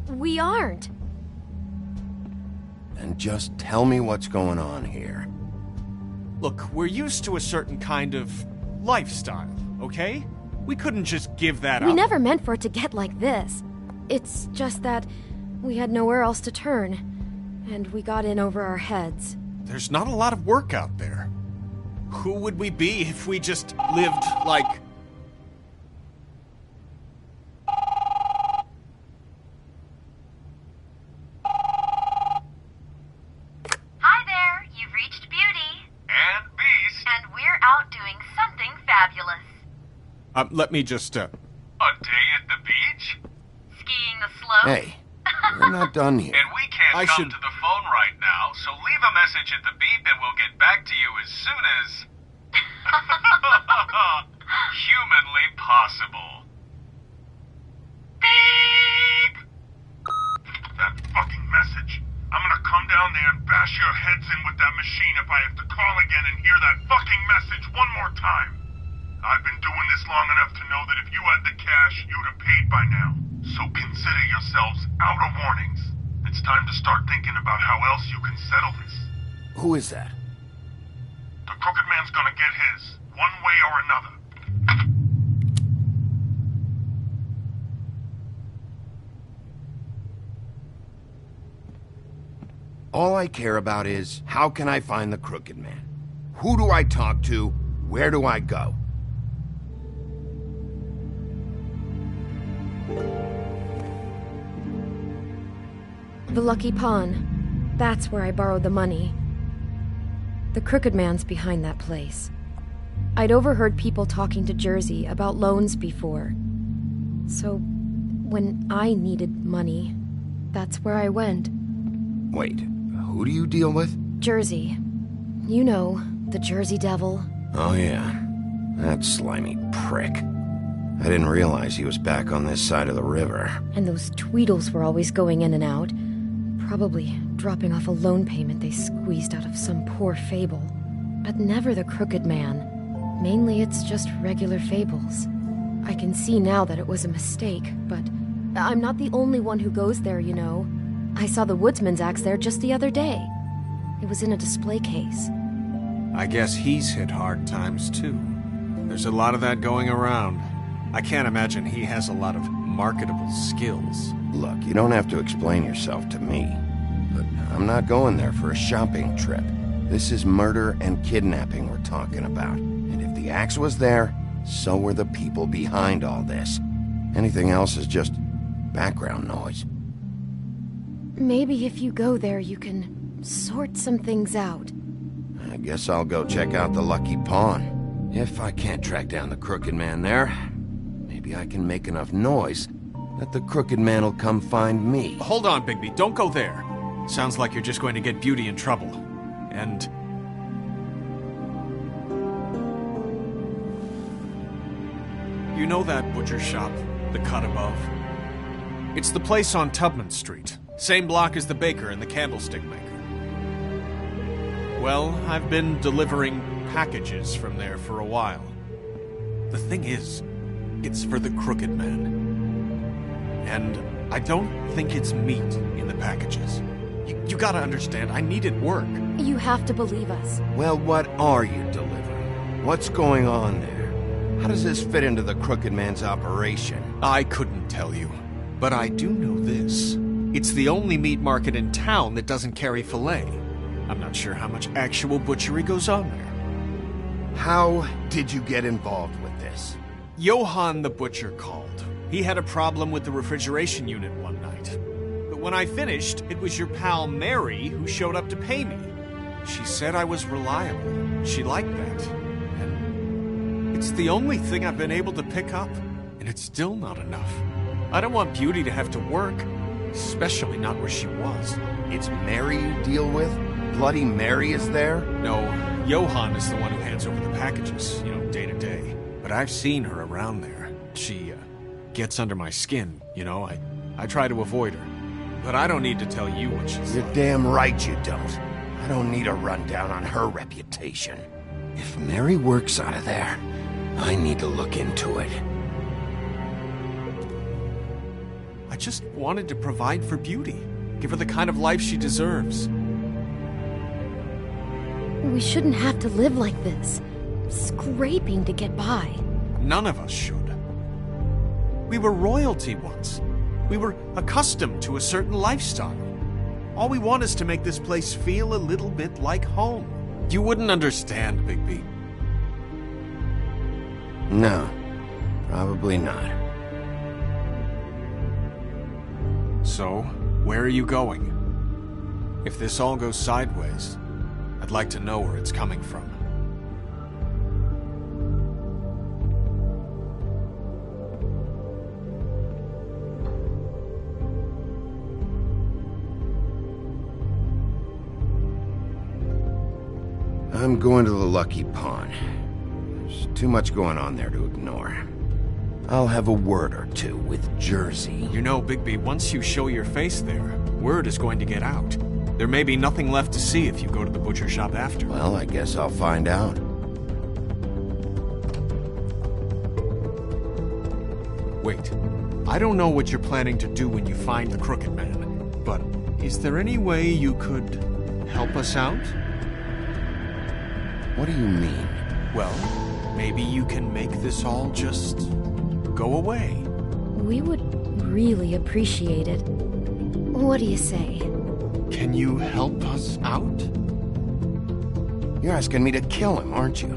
We aren't. And just tell me what's going on here. Look, we're used to a certain kind of lifestyle, okay? We couldn't just give that up. We never meant for it to get like this. It's just that we had nowhere else to turn, and we got in over our heads. There's not a lot of work out there. Who would we be if we just lived like... Hi there, you've reached Beauty. And Beast. And we're out doing something fabulous. Let me just, A day at the beach? Skiing the slope. Hey, we're not done here. And we can't come to the phone right now, so leave a message at the beep and we'll get back to you as soon as... humanly possible. Beep! That fucking message. I'm gonna come down there and bash your heads in with that machine if I have to call again and hear that fucking message one more time. I've been doing this long enough to know that if you had the cash, you'd have paid by now. So consider yourselves out of warnings. It's time to start thinking about how else you can settle this. Who is that? The Crooked Man's gonna get his, one way or another. All I care about is, how can I find the Crooked Man? Who do I talk to? Where do I go? The Lucky Pawn. That's where I borrowed the money. The Crooked Man's behind that place. I'd overheard people talking to Jersey about loans before. So, when I needed money, that's where I went. Wait, who do you deal with? Jersey. You know, the Jersey Devil. Oh yeah, that slimy prick. I didn't realize he was back on this side of the river. And those Tweedles were always going in and out. Probably dropping off a loan payment they squeezed out of some poor fable. But never the Crooked Man. Mainly it's just regular fables. I can see now that it was a mistake, but I'm not the only one who goes there, you know. I saw the Woodsman's axe there just the other day. It was in a display case. I guess he's hit hard times too. There's a lot of that going around. I can't imagine he has a lot of marketable skills. Look, you don't have to explain yourself to me. But I'm not going there for a shopping trip. This is murder and kidnapping we're talking about. And if the axe was there, so were the people behind all this. Anything else is just background noise. Maybe if you go there, you can sort some things out. I guess I'll go check out the Lucky Pawn. If I can't track down the Crooked Man there, maybe I can make enough noise that the Crooked Man will come find me. Hold on, Bigby. Don't go there. Sounds like you're just going to get Beauty in trouble. And... you know that butcher shop, the cut above? It's the place on Tubman Street. Same block as the baker and the candlestick maker. Well, I've been delivering packages from there for a while. The thing is, it's for the Crooked Man. And I don't think it's meat in the packages. You gotta understand, I needed work. You have to believe us. Well, what are you delivering? What's going on there? How does this fit into the Crooked Man's operation? I couldn't tell you. But I do know this. It's the only meat market in town that doesn't carry filet. I'm not sure how much actual butchery goes on there. How did you get involved with this? Johann the butcher called. He had a problem with the refrigeration unit one night. But when I finished, it was your pal Mary who showed up to pay me. She said I was reliable. She liked that. And it's the only thing I've been able to pick up, and it's still not enough. I don't want Beauty to have to work, especially not where she was. It's Mary you deal with? Bloody Mary is there? No, Johann is the one who hands over the packages, day to day. But I've seen her around there. She, gets under my skin, I try to avoid her. But I don't need to tell you what she's You're like. damn right you don't. I don't need a rundown on her reputation. If Mary works out of there, I need to look into it. I just wanted to provide for Beauty. Give her the kind of life she deserves. We shouldn't have to live like this, scraping to get by. None of us should. We were royalty once. We were accustomed to a certain lifestyle. All we want is to make this place feel a little bit like home. You wouldn't understand, Bigby. No, probably not. So, where are you going? If this all goes sideways, I'd like to know where it's coming from. I'm going to the Lucky Pawn. There's too much going on there to ignore. I'll have a word or two with Jersey. You know, Bigby, once you show your face there, word is going to get out. There may be nothing left to see if you go to the butcher shop after. Well, I guess I'll find out. Wait, I don't know what you're planning to do when you find the Crooked Man, but is there any way you could help us out? What do you mean? Well, maybe you can make this all just go away. We would really appreciate it. What do you say? Can you help us out? You're asking me to kill him, aren't you?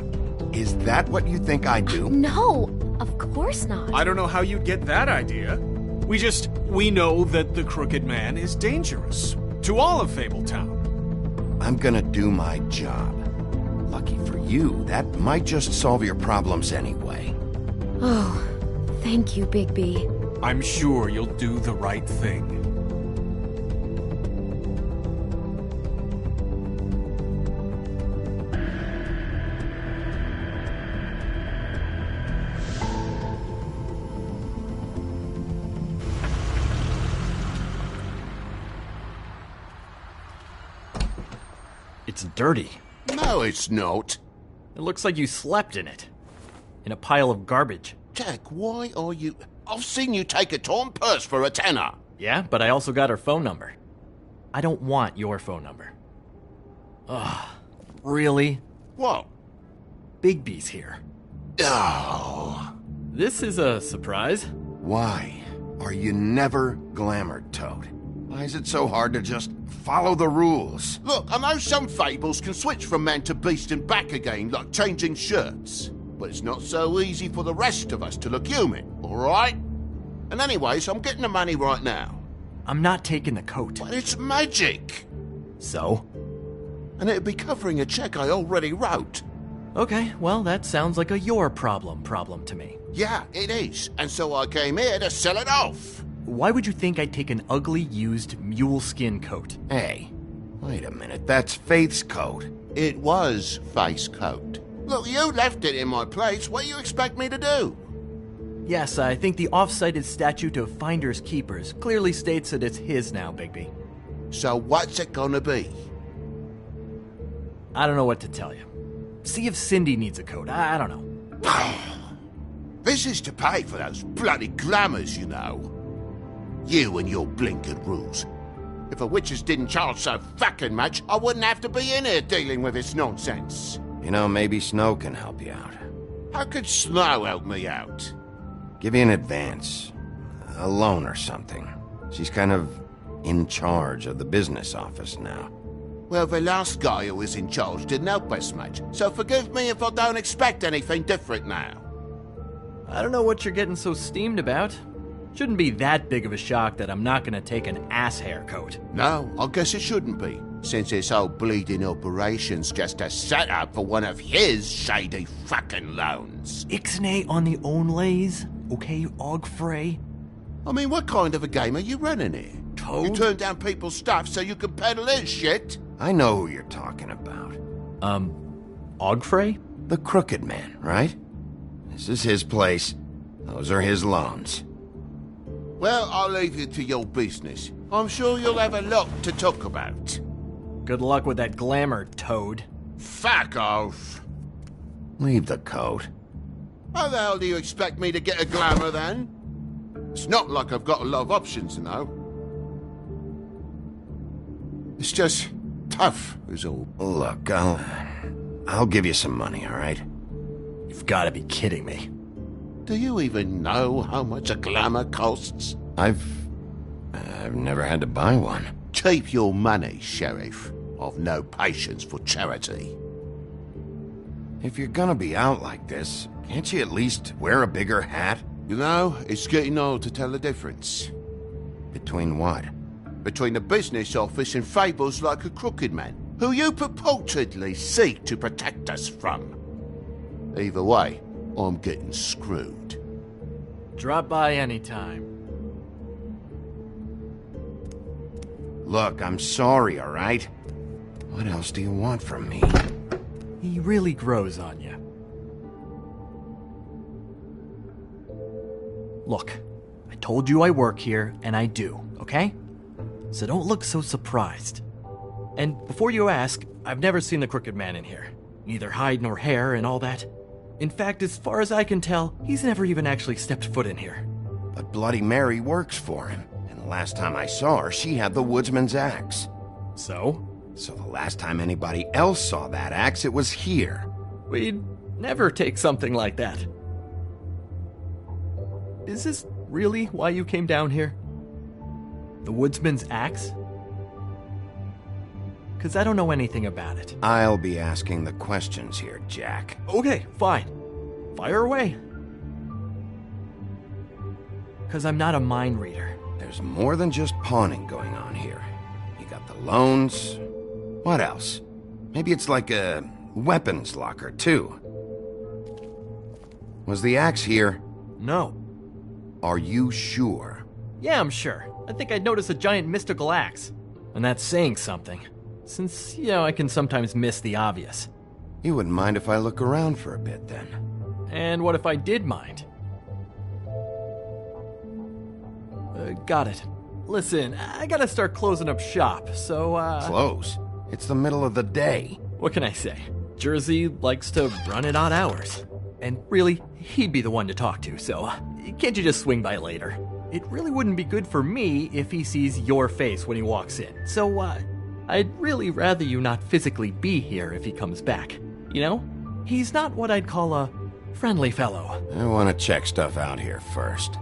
Is that what you think I do? No, of course not. I don't know how you'd get that idea. We know that the Crooked Man is dangerous. To all of Fabletown. I'm gonna do my job. Lucky for you, that might just solve your problems anyway. Oh, thank you, Bigby. I'm sure you'll do the right thing. It's dirty. No, it's not. It looks like you slept in it. In a pile of garbage. Jack, why are you... I've seen you take a torn purse for a tenner. Yeah, but I also got her phone number. I don't want your phone number. Ugh, really? What? Bigby's here. Oh. This is a surprise. Why are you never glamored, Toad? Why is it so hard to just follow the rules? Look, I know some fables can switch from man to beast and back again, like changing shirts. But it's not so easy for the rest of us to look human, alright? And anyways, I'm getting the money right now. I'm not taking the coat. But it's magic! So? And it'd be covering a check I already wrote. Okay, well, that sounds like a your problem to me. Yeah, it is. And so I came here to sell it off. Why would you think I'd take an ugly, used mule skin coat? Hey, wait a minute. That's Faith's coat. It was Faith's coat. Look, you left it in my place. What do you expect me to do? Yes, I think the off-cited statute of Finders Keepers clearly states that it's his now, Bigby. So what's it gonna be? I don't know what to tell you. See if Cindy needs a coat. I don't know. This is to pay for those bloody glamours, you know. You and your blinking rules. If the witches didn't charge so fucking much, I wouldn't have to be in here dealing with this nonsense. You know, maybe Snow can help you out. How could Snow help me out? Give you an advance. A loan or something. She's kind of in charge of the business office now. Well, the last guy who was in charge didn't help us much, so forgive me if I don't expect anything different now. I don't know what you're getting so steamed about. Shouldn't be that big of a shock that I'm not gonna take an ass haircut. No, I guess it shouldn't be, since this whole bleeding operation's just a setup for one of his shady fucking loans. Ixnay on the own lays, okay, Ogfrey? I mean, what kind of a game are you running here? Toad? You turn down people's stuff so you can peddle his shit? I know who you're talking about. Ogfrey? The Crooked Man, right? This is his place. Those are his loans. Well, I'll leave you to your business. I'm sure you'll have a lot to talk about. Good luck with that glamour, Toad. Fuck off. Leave the coat. How the hell do you expect me to get a glamour then? It's not like I've got a lot of options, you know. It's just tough, is all. Look, I'll give you some money, all right? You've got to be kidding me. Do you even know how much a glamour costs? I've never had to buy one. Keep your money, Sheriff. I've no patience for charity. If you're gonna be out like this, can't you at least wear a bigger hat? You know, it's getting old to tell the difference. Between what? Between the business office and fables like a Crooked Man, who you purportedly seek to protect us from. Either way, I'm getting screwed. Drop by anytime. Look, I'm sorry, all right? What else do you want from me? He really grows on you. Look, I told you I work here, and I do, okay? So don't look so surprised. And before you ask, I've never seen the Crooked Man in here. Neither hide nor hair and all that. In fact, as far as I can tell, he's never even actually stepped foot in here. But Bloody Mary works for him, and the last time I saw her, she had the woodsman's axe. So? So the last time anybody else saw that axe, it was here. We'd never take something like that. Is this really why you came down here? The woodsman's axe? Because I don't know anything about it. I'll be asking the questions here, Jack. Okay, fine. Fire away. Because I'm not a mind reader. There's more than just pawning going on here. You got the loans. What else? Maybe it's like a weapons locker, too. Was the axe here? No. Are you sure? Yeah, I'm sure. I think I'd notice a giant mystical axe. And that's saying something. Since, I can sometimes miss the obvious. You wouldn't mind if I look around for a bit, then? And what if I did mind? Got it. Listen, I gotta start closing up shop, so, Close? It's the middle of the day. What can I say? Jersey likes to run at odd hours. And really, he'd be the one to talk to, so can't you just swing by later? It really wouldn't be good for me if he sees your face when he walks in, so, I'd really rather you not physically be here if he comes back. You know? He's not what I'd call a friendly fellow. I want to check stuff out here first.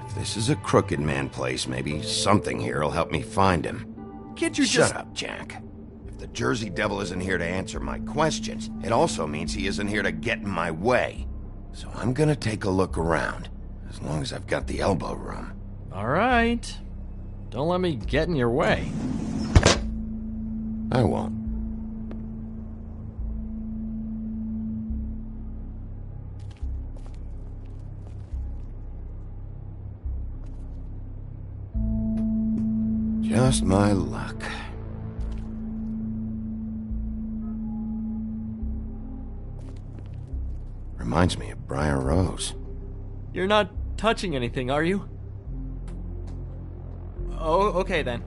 If this is a Crooked Man place, maybe something here will help me find him. Can't you Shut up, Jack. If the Jersey Devil isn't here to answer my questions, it also means he isn't here to get in my way. So I'm gonna take a look around, as long as I've got the elbow room. All right. Don't let me get in your way. I won't. Just my luck. Reminds me of Briar Rose. You're not touching anything, are you? Oh, okay then.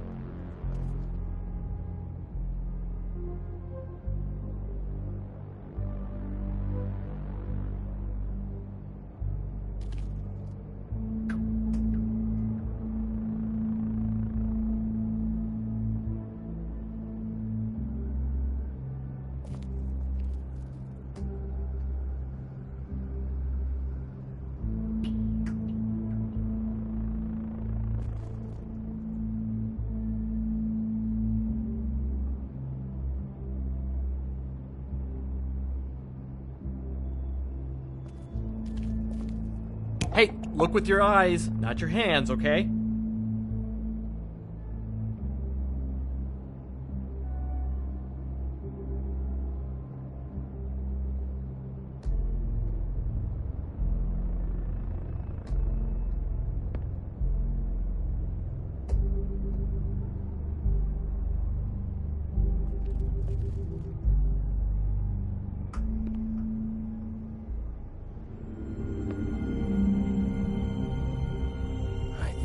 Hey, look with your eyes, not your hands, okay?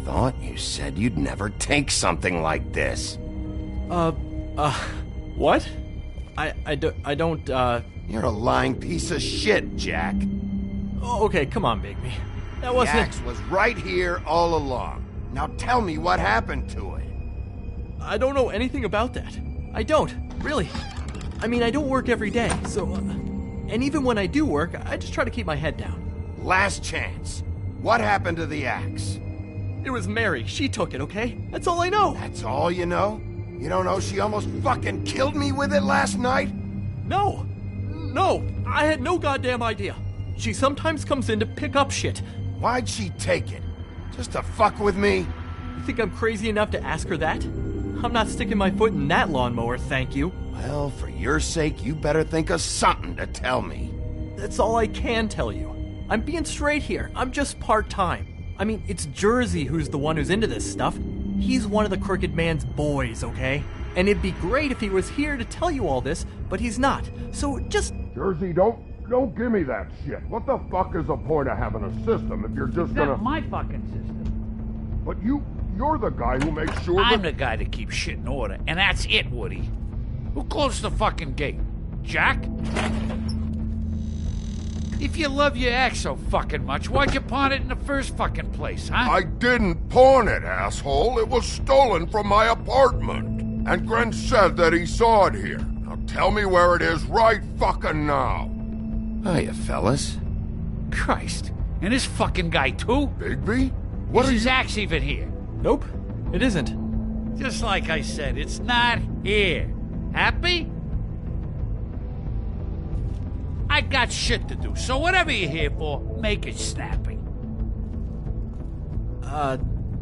Thought you said you'd never take something like this. What? I don't, You're a lying piece of shit, Jack. Oh, okay, come on, Bigby. That wasn't... The axe was right here all along. Now tell me what happened to it. I don't know anything about that. I don't, really. I mean, I don't work every day, so... and even when I do work, I just try to keep my head down. Last chance. What happened to the axe? It was Mary. She took it, okay? That's all I know. That's all you know? You don't know she almost fucking killed me with it last night? No. No, I had no goddamn idea. She sometimes comes in to pick up shit. Why'd she take it? Just to fuck with me? You think I'm crazy enough to ask her that? I'm not sticking my foot in that lawnmower, thank you. Well, for your sake, you better think of something to tell me. That's all I can tell you. I'm being straight here. I'm just part-time. I mean, it's Jersey who's the one who's into this stuff. He's one of the Crooked Man's boys, okay? And it'd be great if he was here to tell you all this, but he's not. So just... Jersey, don't give me that shit. What the fuck is the point of having a system if you're just gonna... That's my fucking system. But you're the guy who makes sure I'm the guy that keeps shit in order, and that's it, Woody. Who closed the fucking gate? Jack? If you love your ex so fucking much, why'd you pawn it in the first fucking place, huh? I didn't pawn it, asshole. It was stolen from my apartment. And Gren said that he saw it here. Now tell me where it is right fucking now. Hiya, fellas. Christ. And this fucking guy, too? Bigby? What is his axe even here? Nope, it isn't. Just like I said, it's not here. Happy? I got shit to do, so whatever you're here for, make it snappy.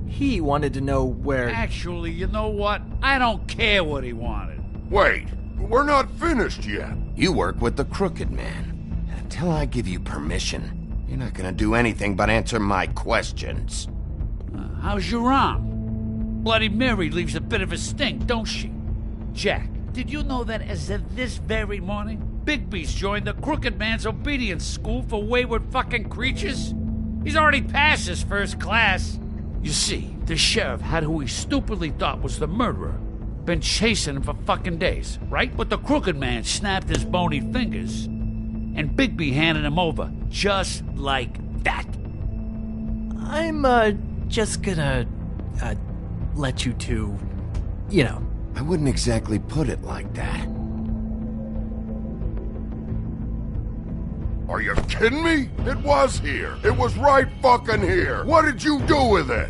He wanted to know where... Actually, you know what? I don't care what he wanted. Wait, we're not finished yet. You work with the Crooked Man. And until I give you permission, you're not gonna do anything but answer my questions. How's your arm? Bloody Mary leaves a bit of a stink, don't she? Jack, did you know that as of this very morning, Bigby's joined the Crooked Man's obedience school for wayward fucking creatures? He's already passed his first class. You see, the sheriff had who he stupidly thought was the murderer. Been chasing him for fucking days, right? But the Crooked Man snapped his bony fingers, and Bigby handed him over, just like that. I'm, just gonna, let you two, you know. I wouldn't exactly put it like that. Are you kidding me? It was here. It was right fucking here. What did you do with it?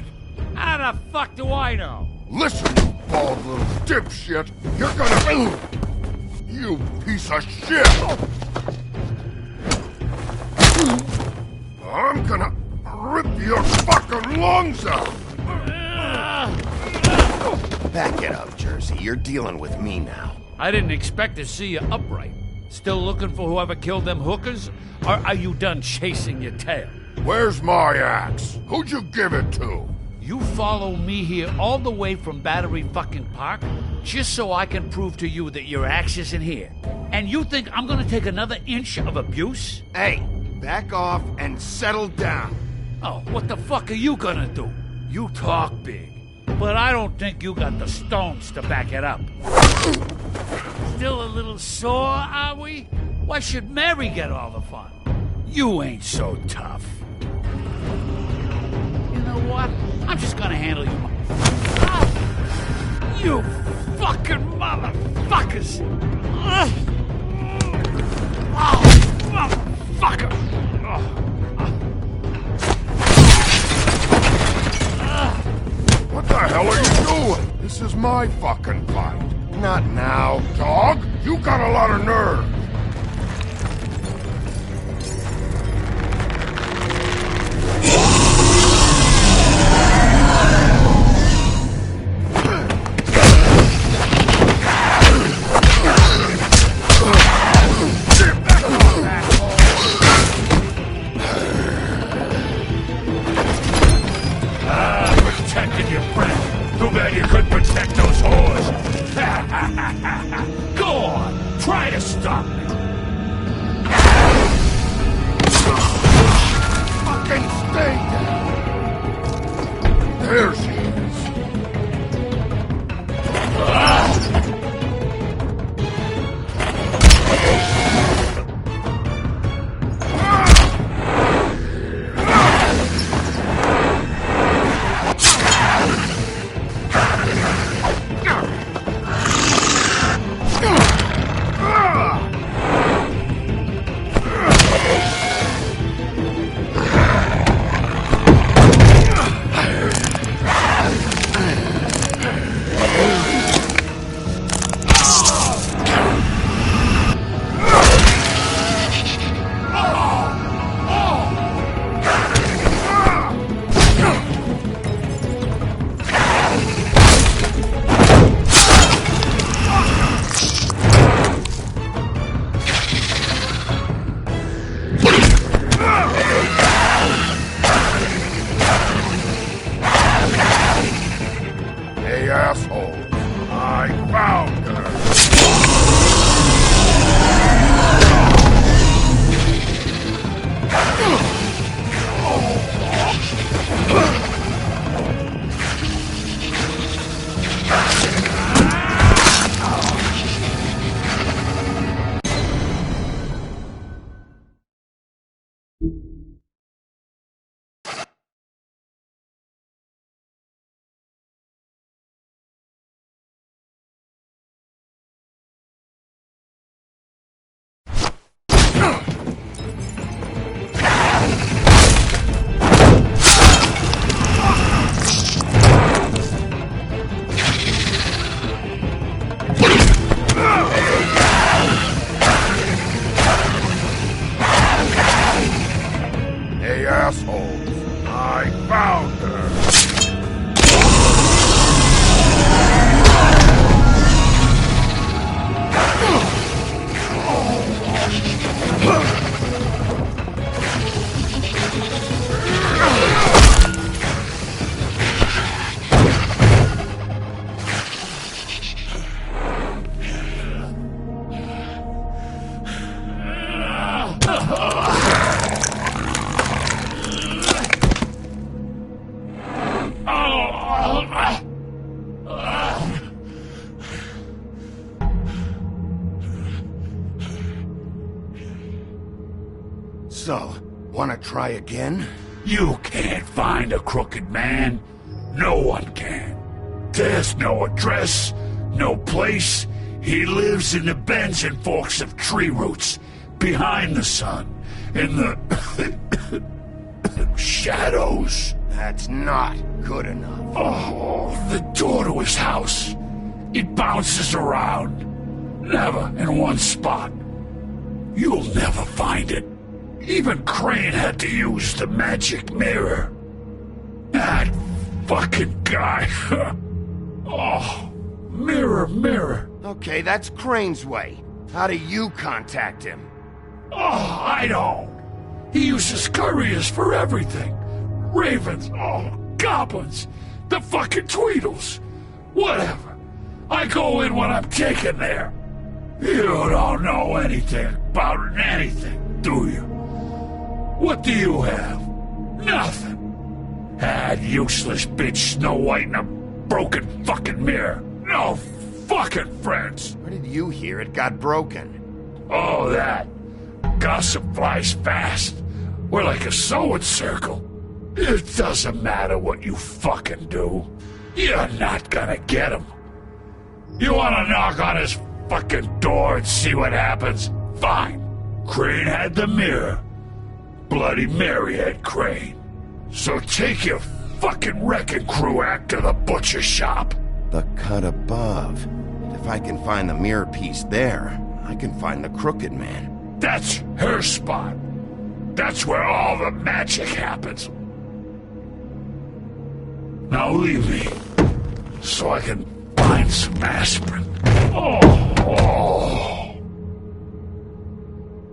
How the fuck do I know? Listen, you bald little dipshit. You're gonna... You piece of shit. I'm gonna rip your fucking lungs out. Back it up, Jersey. You're dealing with me now. I didn't expect to see you upright. Still looking for whoever killed them hookers? Or are you done chasing your tail? Where's my axe? Who'd you give it to? You follow me here all the way from Battery fucking Park just so I can prove to you that your axe isn't here. And you think I'm gonna take another inch of abuse? Hey, back off and settle down. Oh, what the fuck are you gonna do? You talk big, but I don't think you got the stones to back it up. Still a little sore, are we? Why should Mary get all the fun? You ain't so tough. You know what? I'm just gonna handle you. Ah! You fucking motherfuckers! Motherfucker! What the hell are you doing? This is my fucking fight. Not now. Dog, you got a lot of nerve. stop me. Fucking stay down. There she is. So, wanna try again? You can't find a crooked man. No one can. There's no address, no place. He lives in the bends and forks of tree roots, behind the sun, in the shadows. That's not good enough. Oh, the door to his house. It bounces around. Never in one spot. You'll never find it. Even Crane had to use the magic mirror. That fucking guy. Oh, mirror, mirror. Okay, that's Crane's way. How do you contact him? Oh, I don't. He uses couriers for everything. Ravens, goblins, the fucking Tweedles. Whatever. I go in when I'm taken there. You don't know anything about anything, do you? What do you have? Nothing. That useless bitch Snow White and a broken fucking mirror. No fucking friends. Where did you hear it got broken? Oh, that. Gossip flies fast. We're like a sewing circle. It doesn't matter what you fucking do. You're not gonna get him. You wanna knock on his fucking door and see what happens? Fine. Crane had the mirror. Bloody Mary had Crane. So take your fucking wrecking crew act to the butcher shop. The cut above. If I can find the mirror piece there, I can find the Crooked Man. That's her spot. That's where all the magic happens. Now leave me, so I can find some aspirin. Oh.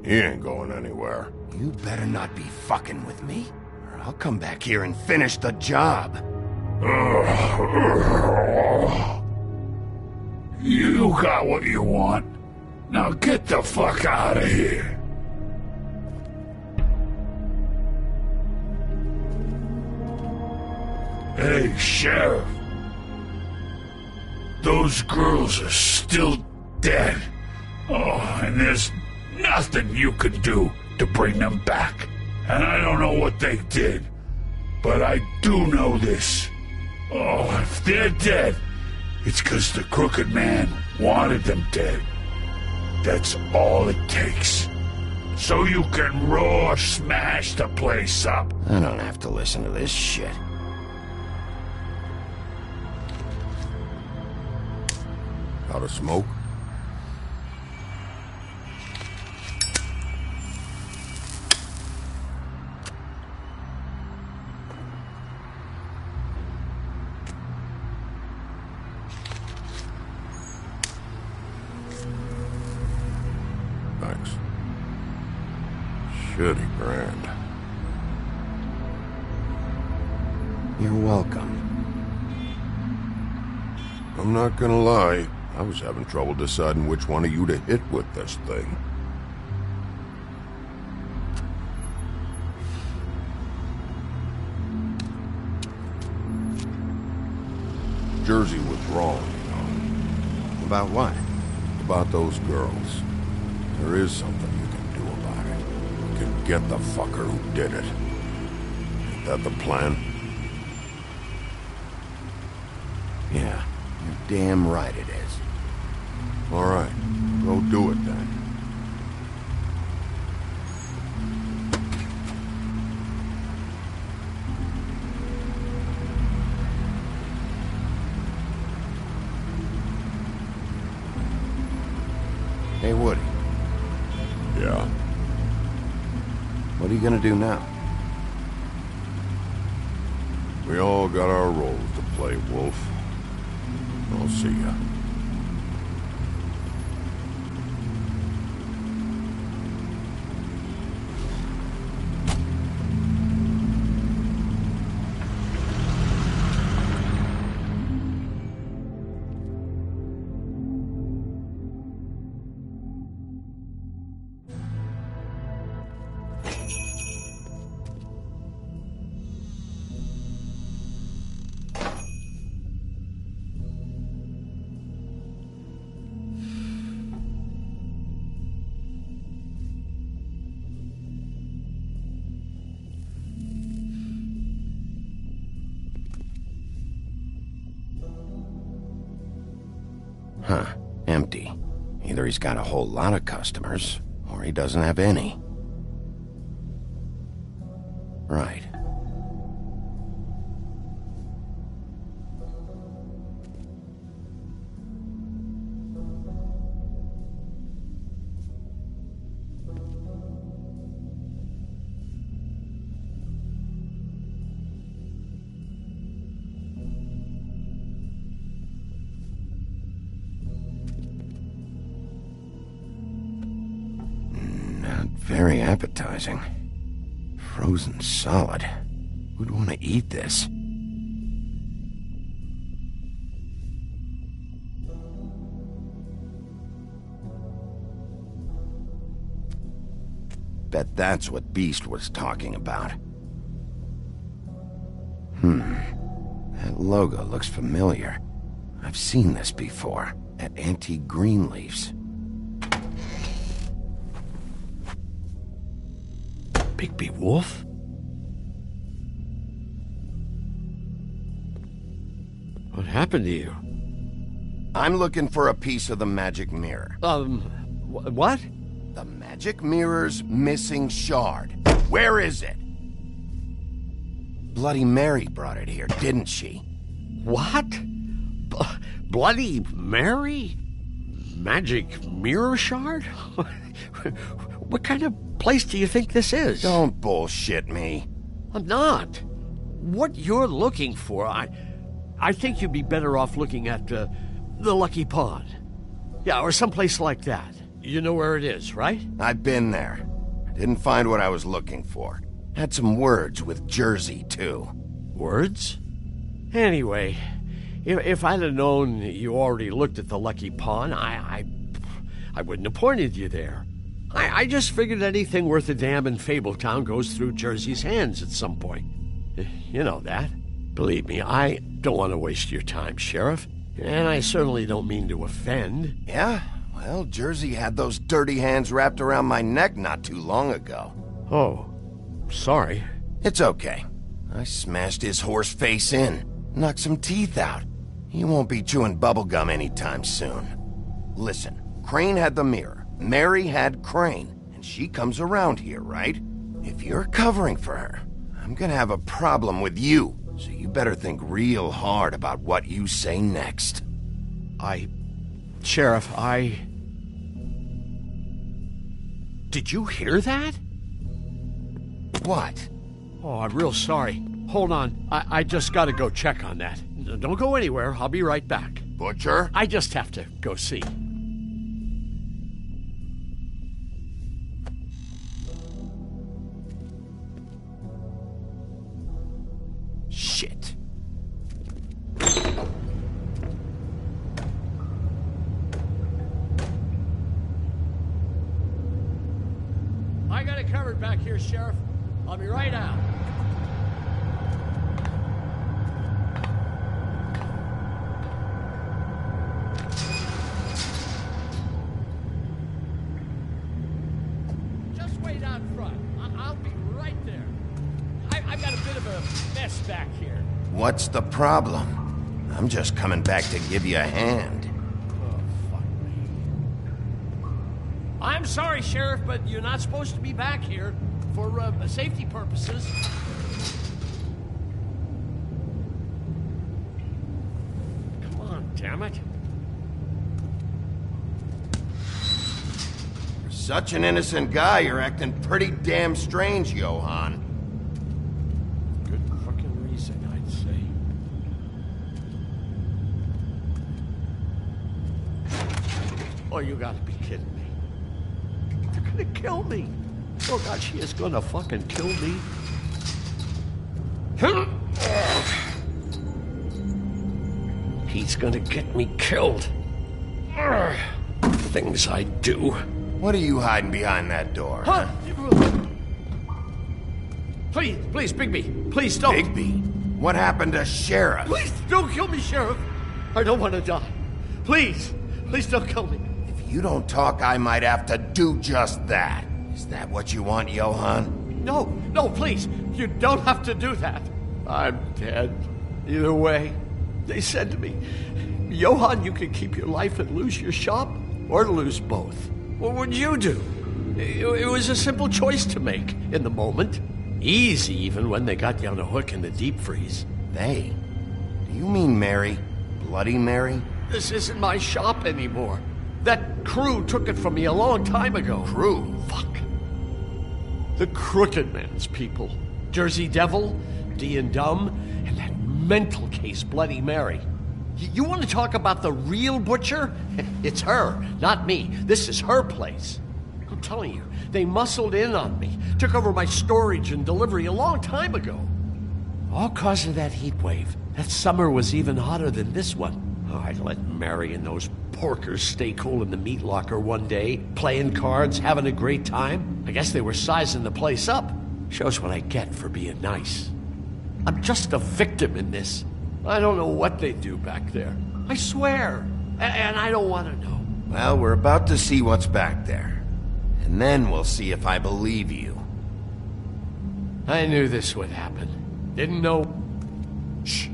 He ain't going anywhere. You better not be fucking with me, or I'll come back here and finish the job. You got what you want. Now get the fuck out of here. Hey, Sheriff. Those girls are still dead. Oh, and there's nothing you can do to bring them back. And I don't know what they did, but I do know this. Oh, if they're dead, it's 'cause the Crooked Man wanted them dead. That's all it takes. So you can raw smash the place up. I don't have to listen to this shit. Out of smoke? Thanks. Shitty brand. You're welcome. I'm not gonna lie. I was having trouble deciding which one of you to hit with this thing. Jersey was wrong, you know. About what? About those girls. There is something you can do about it. You can get the fucker who did it. Is that the plan? Yeah, you're damn right it is. All right, go do it then. Hey, Woody. Yeah? What are you gonna do now? We all got our roles to play, Wolf. I'll see ya. Huh. Empty. Either he's got a whole lot of customers, or he doesn't have any. Right. Very appetizing. Frozen solid. Who'd want to eat this? Bet that's what Beast was talking about. That logo looks familiar. I've seen this before, at Antique Greenleaf's. Bigby Wolf? What happened to you? I'm looking for a piece of the magic mirror. What? The magic mirror's missing shard. Where is it? Bloody Mary brought it here, didn't she? What? Bloody Mary? Magic mirror shard? What kind of place do you think this is? Don't bullshit me. I'm not. What you're looking for, I think you'd be better off looking at the Lucky Pond. Yeah, or someplace like that. You know where it is, right? I've been there. Didn't find what I was looking for. Had some words with Jersey, too. Words? Anyway, if I'd have known you already looked at the Lucky Pond, I wouldn't have pointed you there. I just figured anything worth a damn in Fabletown goes through Jersey's hands at some point. You know that. Believe me, I don't want to waste your time, Sheriff. And I certainly don't mean to offend. Yeah? Well, Jersey had those dirty hands wrapped around my neck not too long ago. Oh, sorry. It's okay. I smashed his horse face in, knocked some teeth out. He won't be chewing bubblegum anytime soon. Listen, Crane had the mirror. Mary had Crane, and she comes around here, right? If you're covering for her, I'm gonna have a problem with you, so you better think real hard about what you say next. Sheriff, Did you hear that? What? Oh, I'm real sorry. Hold on, I just gotta go check on that. Don't go anywhere, I'll be right back. Butcher? I just have to go see. Shit. I got it covered back here, Sheriff. I'll be right out. Just wait out front. I'll be right there. I've got a bit of a mess back here. What's the problem? I'm just coming back to give you a hand. I'm sorry, Sheriff, but you're not supposed to be back here for safety purposes. Come on, damn it. For such an innocent guy, you're acting pretty damn strange, Johann. Good fucking reason, I'd say. Oh, you gotta be kidding me. They're gonna kill me. Oh God, she is gonna fucking kill me. He's gonna get me killed. Things I do. What are you hiding behind that door? Huh? Please, Bigby. Please don't. Bigby? What happened to Sheriff? Please don't kill me, Sheriff. I don't want to die. Please don't kill me. If you don't talk, I might have to do just that. Is that what you want, Johann? No, please. You don't have to do that. I'm dead. Either way. They said to me, Johann, you can keep your life and lose your shop, or lose both. What would you do? It was a simple choice to make in the moment. Easy, even when they got you on a hook in the deep freeze. They? Do you mean Mary? Bloody Mary? This isn't my shop anymore. That crew took it from me a long time ago. Crew? Fuck. The Crooked Man's people. Jersey Devil, D and Dumb, and that mental case, Bloody Mary. You want to talk about the real butcher? It's her, not me. This is her place. I'm telling you, they muscled in on me, took over my storage and delivery a long time ago. All cause of that heat wave. That summer was even hotter than this one. Oh, I let Mary and those porkers stay cool in the meat locker one day, playing cards, having a great time. I guess they were sizing the place up. Shows what I get for being nice. I'm just a victim in this. I don't know what they do back there. I swear. And I don't want to know. Well, we're about to see what's back there. And then we'll see if I believe you. I knew this would happen. Didn't know... Shh.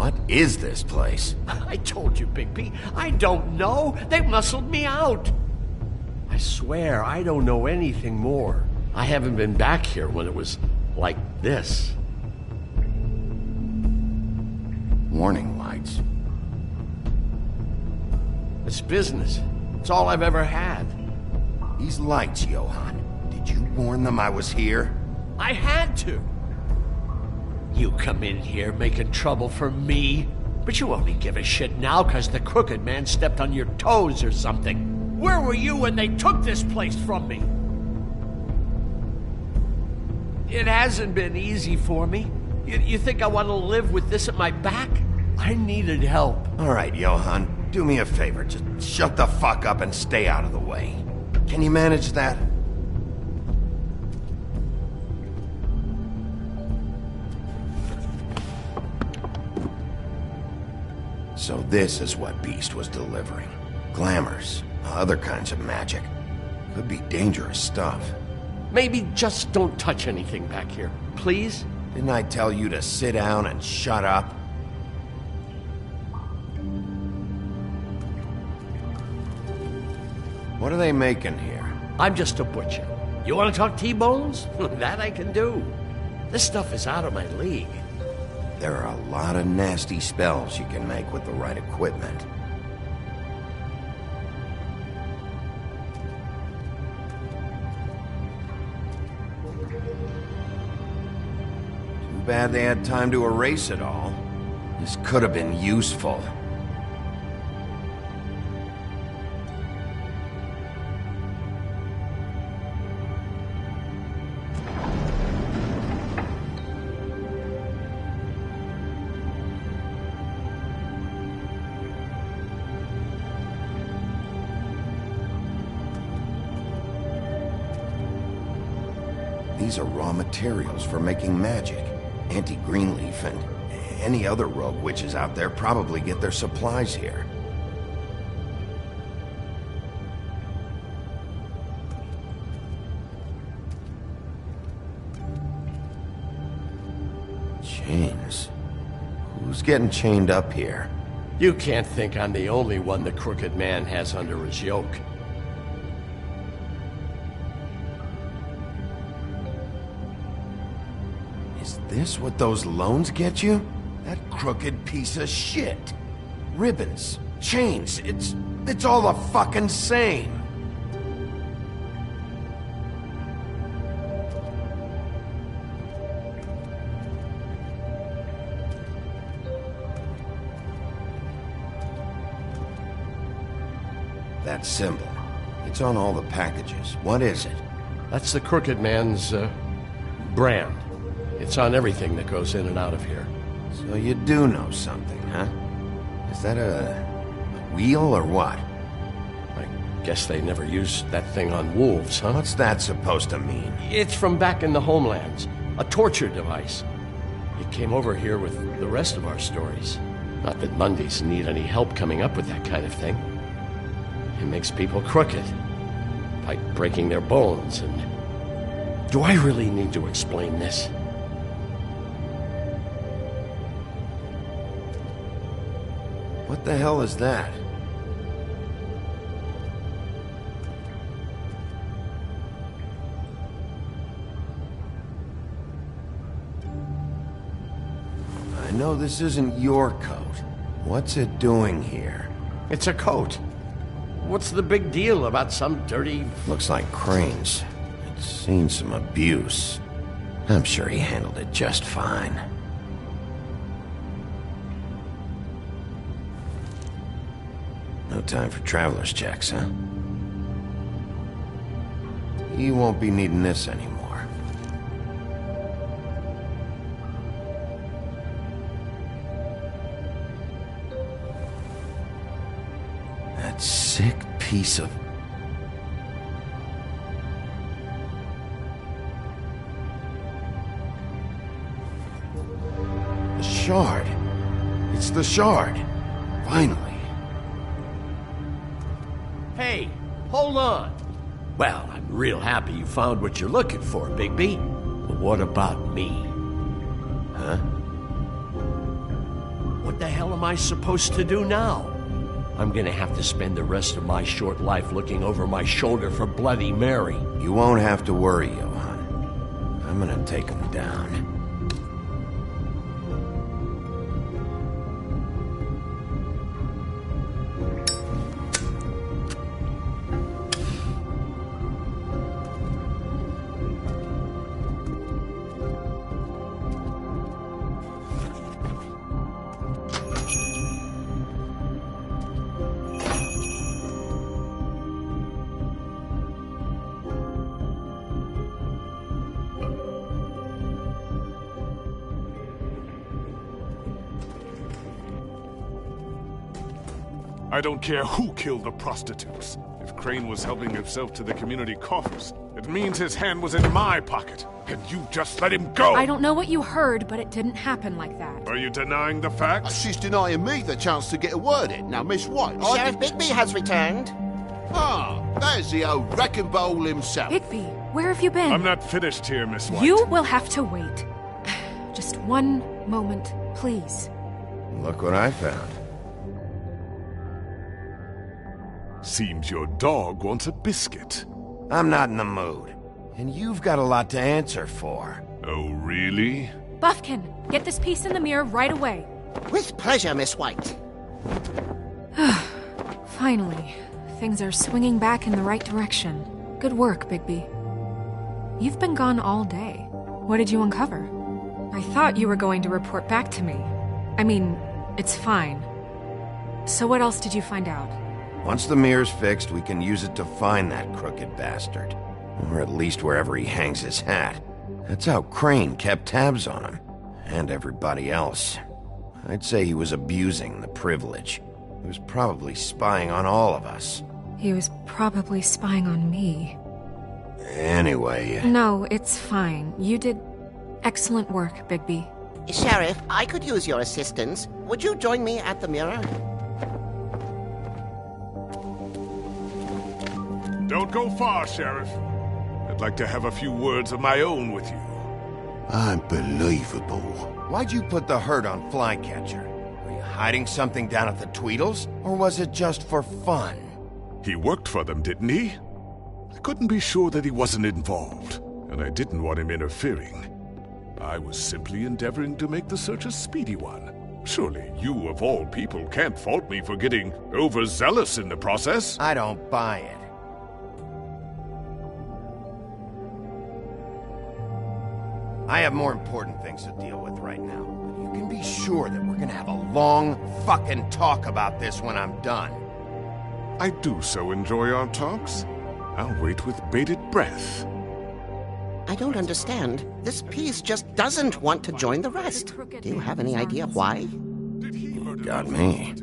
What is this place? I told you, Bigby. I don't know. They muscled me out. I swear, I don't know anything more. I haven't been back here when it was like this. Warning lights. It's business. It's all I've ever had. These lights, Johann. Did you warn them I was here? I had to. You come in here making trouble for me, but you only give a shit now because the Crooked Man stepped on your toes or something. Where were you when they took this place from me? It hasn't been easy for me. You think I want to live with this at my back? I needed help. All right, Johann, do me a favor. Just shut the fuck up and stay out of the way. Can you manage that? So this is what Beast was delivering. Glamours, other kinds of magic. Could be dangerous stuff. Maybe just don't touch anything back here, please? Didn't I tell you to sit down and shut up? What are they making here? I'm just a butcher. You want to talk T-bones? That I can do. This stuff is out of my league. There are a lot of nasty spells you can make with the right equipment. Too bad they had time to erase it all. This could have been useful. These are raw materials for making magic. Auntie Greenleaf and any other rogue witches out there probably get their supplies here. Chains? Who's getting chained up here? You can't think I'm the only one the Crooked Man has under his yoke. Is this what those loans get you? That crooked piece of shit. Ribbons, chains, it's all the fucking same. That symbol. It's on all the packages. What is it? That's the Crooked Man's, brand. It's on everything that goes in and out of here. So you do know something, huh? Is that a wheel or what? I guess they never used that thing on wolves, huh? What's that supposed to mean? It's from back in the homelands. A torture device. It came over here with the rest of our stories. Not that Mundies need any help coming up with that kind of thing. It makes people crooked. By breaking their bones and... Do I really need to explain this? What the hell is that? I know this isn't your coat. What's it doing here? It's a coat. What's the big deal about some dirty... Looks like Crane's. It's seen some abuse. I'm sure he handled it just fine. No time for traveler's checks, huh? You won't be needing this anymore. That sick piece of... The shard. It's the shard. Finally. Hey, hold on. Well, I'm real happy you found what you're looking for, Bigby. But what about me? Huh? What the hell am I supposed to do now? I'm gonna have to spend the rest of my short life looking over my shoulder for Bloody Mary. You won't have to worry, Johann. I'm gonna take him down. I don't care who killed the prostitutes. If Crane was helping himself to the community coffers, it means his hand was in my pocket. And you just let him go! I don't know what you heard, but it didn't happen like that. Are you denying the facts? She's denying me the chance to get a word in. Now, Miss White... Sheriff Bigby has returned. Ah, there's the old wrecking bowl himself. Bigby, where have you been? I'm not finished here, Miss White. You will have to wait. Just one moment, please. Look what I found. Seems your dog wants a biscuit. I'm not in the mood. And you've got a lot to answer for. Oh, really? Buffkin, get this piece in the mirror right away. With pleasure, Miss White. Finally, things are swinging back in the right direction. Good work, Bigby. You've been gone all day. What did you uncover? I thought you were going to report back to me. I mean, it's fine. So what else did you find out? Once the mirror's fixed, we can use it to find that crooked bastard. Or at least wherever he hangs his hat. That's how Crane kept tabs on him. And everybody else. I'd say he was abusing the privilege. He was probably spying on all of us. He was probably spying on me. Anyway... No, it's fine. You did excellent work, Bigby. Sheriff, I could use your assistance. Would you join me at the mirror? Don't go far, Sheriff. I'd like to have a few words of my own with you. Unbelievable. Why'd you put the hurt on Flycatcher? Were you hiding something down at the Tweedles? Or was it just for fun? He worked for them, didn't he? I couldn't be sure that he wasn't involved, and I didn't want him interfering. I was simply endeavoring to make the search a speedy one. Surely you, of all people, can't fault me for getting overzealous in the process. I don't buy it. I have more important things to deal with right now. But you can be sure that we're gonna have a long fucking talk about this when I'm done. I do so enjoy our talks. I'll wait with bated breath. I don't understand. This piece just doesn't want to join the rest. Do you have any idea why? Got me.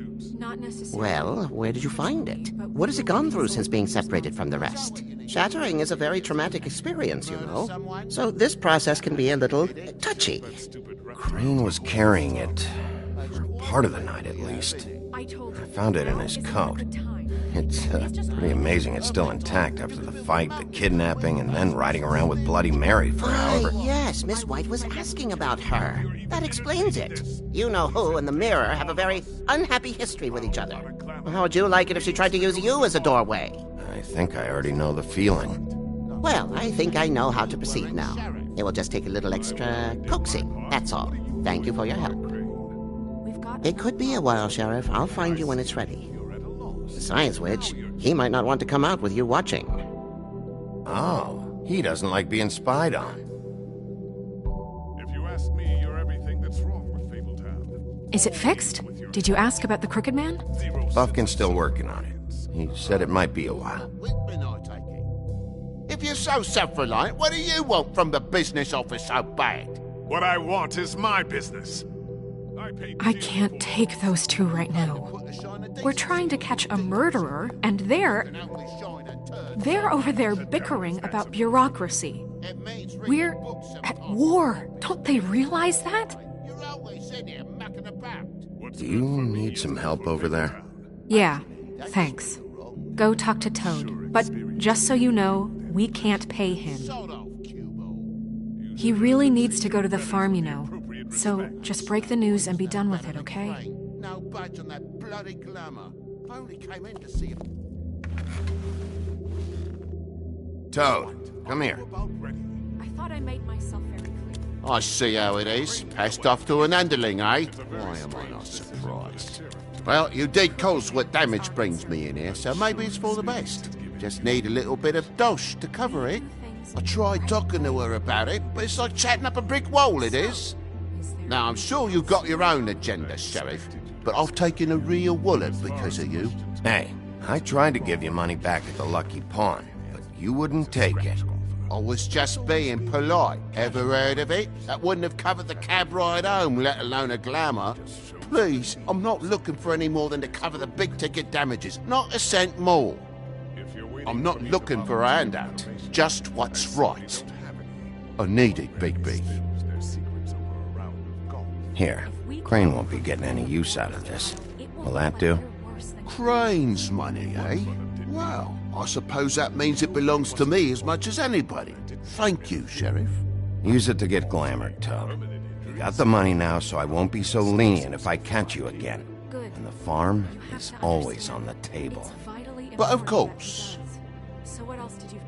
Well, where did you find it? What has it gone through since being separated from the rest? Shattering is a very traumatic experience, you know. So this process can be a little touchy. Crane was carrying it for part of the night, at least. I found it in his coat. It's pretty amazing it's still intact after the fight, the kidnapping, and then riding around with Bloody Mary for however... Yes, Miss White was asking about her. That explains it. You know who and the mirror have a very unhappy history with each other. How would you like it if she tried to use you as a doorway? I think I already know the feeling. Well, I think I know how to proceed now. It will just take a little extra coaxing, that's all. Thank you for your help. It could be a while, Sheriff. I'll find you when it's ready. Besides which, he might not want to come out with you watching. Oh, he doesn't like being spied on. If you ask me, you're everything that's wrong with Fabletown. Is it fixed? Did you ask about the Crooked Man? Buffkin's still working on it. He said it might be a while. If you're so self-reliant, what do you want from the business office so bad? What I want is my business. I can't take those two right now. We're trying to catch a murderer, and they're over there bickering about bureaucracy. We're at war. Don't they realize that? Do you need some help over there? Yeah, thanks. Go talk to Toad. But just so you know, we can't pay him. He really needs to go to the farm, you know. So just break the news and be done with it, okay? No budge on that bloody glamour. I only came in to see if... Toad, come here. I thought I made myself very clear. I see how it is. Passed off to an underling, eh? Why am I not surprised? Well, you did cause what damage brings me in here, so maybe it's for the best. Just need a little bit of dosh to cover it. I tried talking to her about it, but it's like chatting up a brick wall, it is. Now, I'm sure you've got your own agenda, Sheriff, but I've taken a real wallet because of you. Hey, I tried to give you money back at the Lucky Pawn, but you wouldn't take it. I was just being polite. Ever heard of it? That wouldn't have covered the cab ride home, let alone a glamour. Please, I'm not looking for any more than to cover the big-ticket damages. Not a cent more. I'm not looking for a handout. Just what's right. I need it, Bigby. Here, Crane won't be getting any use out of this. Will that do? Crane's money, eh? Well, I suppose that means it belongs to me as much as anybody. Thank you, Sheriff. Use it to get glamored, Toad. You got the money now, so I won't be so lenient if I catch you again. And the farm is always on the table. But of course. So what else did you...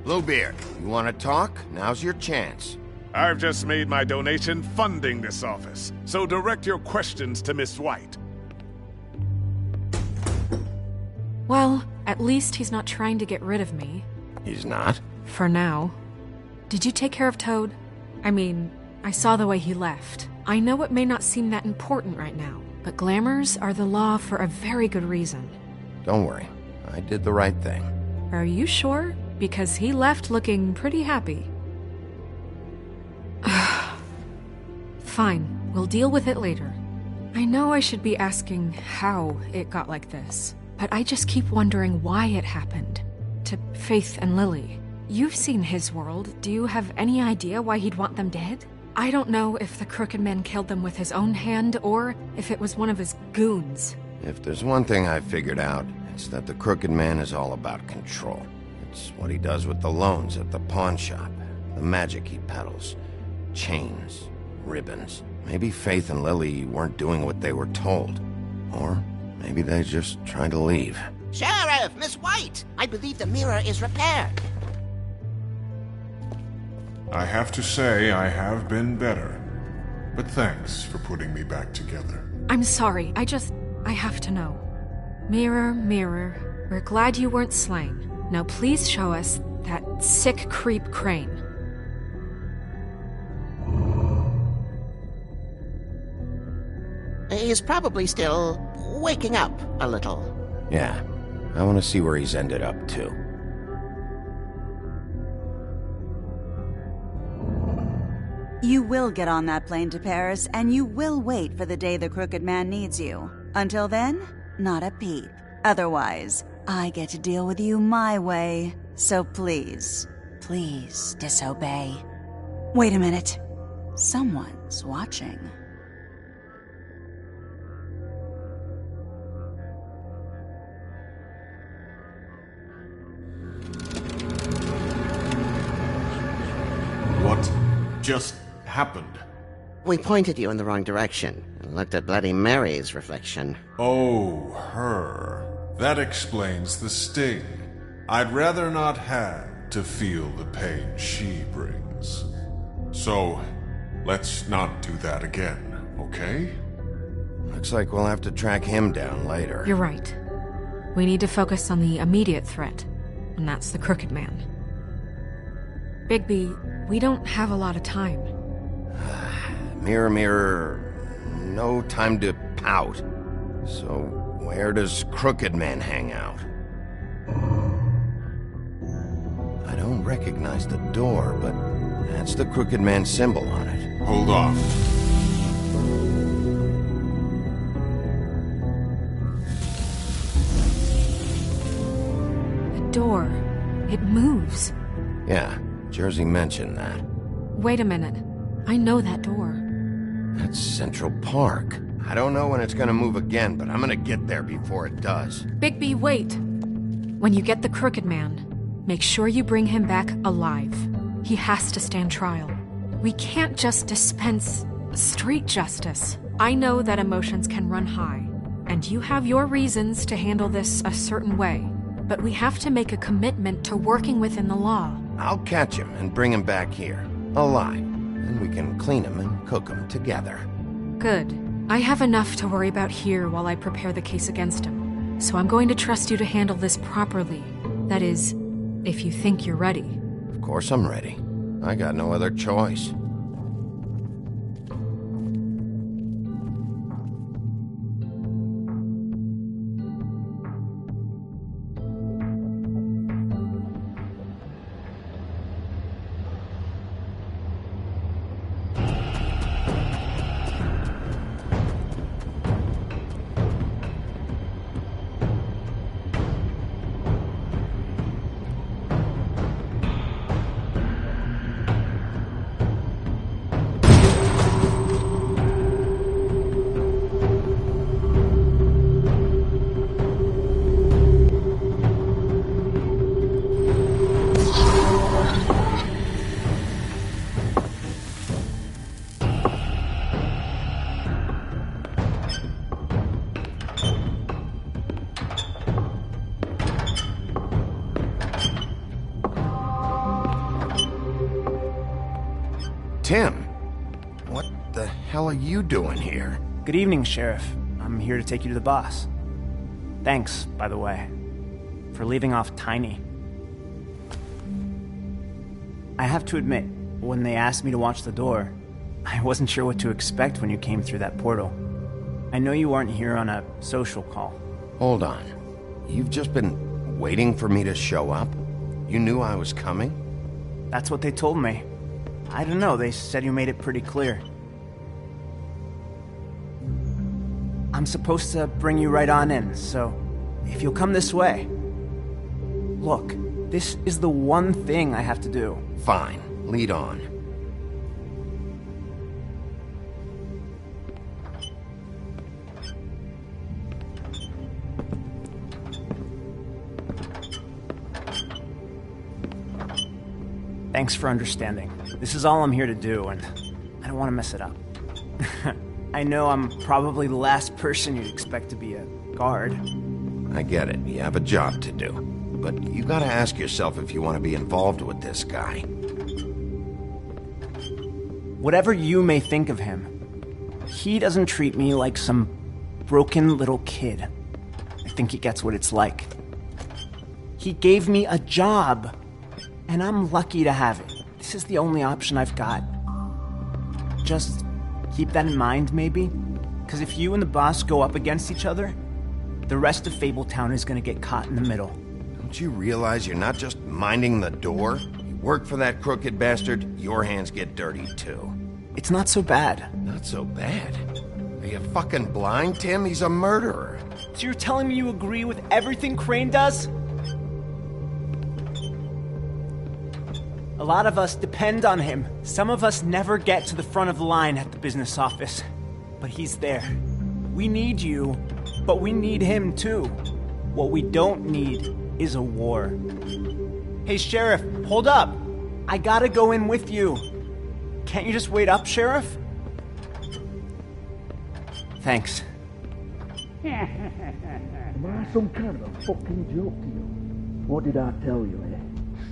Bluebeard, you want to talk? Now's your chance. I've just made my donation funding this office, so direct your questions to Miss White. Well, at least he's not trying to get rid of me. He's not? For now. Did you take care of Toad? I mean, I saw the way he left. I know it may not seem that important right now, but glamours are the law for a very good reason. Don't worry. I did the right thing. Are you sure? Because he left looking pretty happy. Fine, we'll deal with it later. I know I should be asking how it got like this, but I just keep wondering why it happened. To Faith and Lily. You've seen his world. Do you have any idea why he'd want them dead? I don't know if the Crooked Man killed them with his own hand or if it was one of his goons. If there's one thing I've figured out, it's that the Crooked Man is all about control. It's what he does with the loans at the pawn shop, the magic he peddles, chains, ribbons. Maybe Faith and Lily weren't doing what they were told. Or maybe they just tried to leave. Sheriff, Miss White! I believe the mirror is repaired. I have to say I have been better. But thanks for putting me back together. I'm sorry, I have to know. Mirror, mirror, we're glad you weren't slain. Now please show us that sick creep Crane. He's probably still waking up a little. Yeah, I want to see where he's ended up, too. You will get on that plane to Paris, and you will wait for the day the Crooked Man needs you. Until then, not a peep. Otherwise, I get to deal with you my way. So please, please disobey. Wait a minute. Someone's watching. What just happened? We pointed you in the wrong direction and looked at Bloody Mary's reflection. Oh, her. That explains the sting. I'd rather not have to feel the pain she brings. So, let's not do that again, okay? Looks like we'll have to track him down later. You're right. We need to focus on the immediate threat, and that's the Crooked Man. Bigby, we don't have a lot of time. Mirror, mirror, no time to pout. So, where does Crooked Man hang out? I don't recognize the door, but that's the Crooked Man symbol on it. Hold on. The door. It moves. Yeah, Jersey mentioned that. Wait a minute. I know that door. That's Central Park. I don't know when it's gonna move again, but I'm gonna get there before it does. Bigby, wait! When you get the Crooked Man, make sure you bring him back alive. He has to stand trial. We can't just dispense street justice. I know that emotions can run high, and you have your reasons to handle this a certain way, but we have to make a commitment to working within the law. I'll catch him and bring him back here, alive, and we can clean him and cook him together. Good. I have enough to worry about here while I prepare the case against him, so I'm going to trust you to handle this properly. That is, if you think you're ready. Of course I'm ready. I got no other choice. Tim, what the hell are you doing here? Good evening, Sheriff. I'm here to take you to the boss. Thanks, by the way, for leaving off Tiny. I have to admit, when they asked me to watch the door, I wasn't sure what to expect when you came through that portal. I know you aren't here on a social call. Hold on. You've just been waiting for me to show up? You knew I was coming? That's what they told me. I don't know, they said you made it pretty clear. I'm supposed to bring you right on in, so if you'll come this way. Look, this is the one thing I have to do. Fine, lead on. Thanks for understanding. This is all I'm here to do, and I don't want to mess it up. I know I'm probably the last person you'd expect to be a guard. I get it. You have a job to do. But you gotta ask yourself if you want to be involved with this guy. Whatever you may think of him, he doesn't treat me like some broken little kid. I think he gets what it's like. He gave me a job, and I'm lucky to have it. This is the only option I've got. Just keep that in mind, maybe? Because if you and the boss go up against each other, the rest of Fabletown is gonna get caught in the middle. Don't you realize you're not just minding the door? You work for that crooked bastard, your hands get dirty too. It's not so bad. Not so bad? Are you fucking blind, Tim? He's a murderer. So you're telling me you agree with everything Crane does? A lot of us depend on him. Some of us never get to the front of the line at the business office. But he's there. We need you, but we need him too. What we don't need is a war. Hey, Sheriff, hold up. I gotta go in with you. Can't you just wait up, Sheriff? Thanks. Am I some kind of a fucking joke to you? What did I tell you, eh?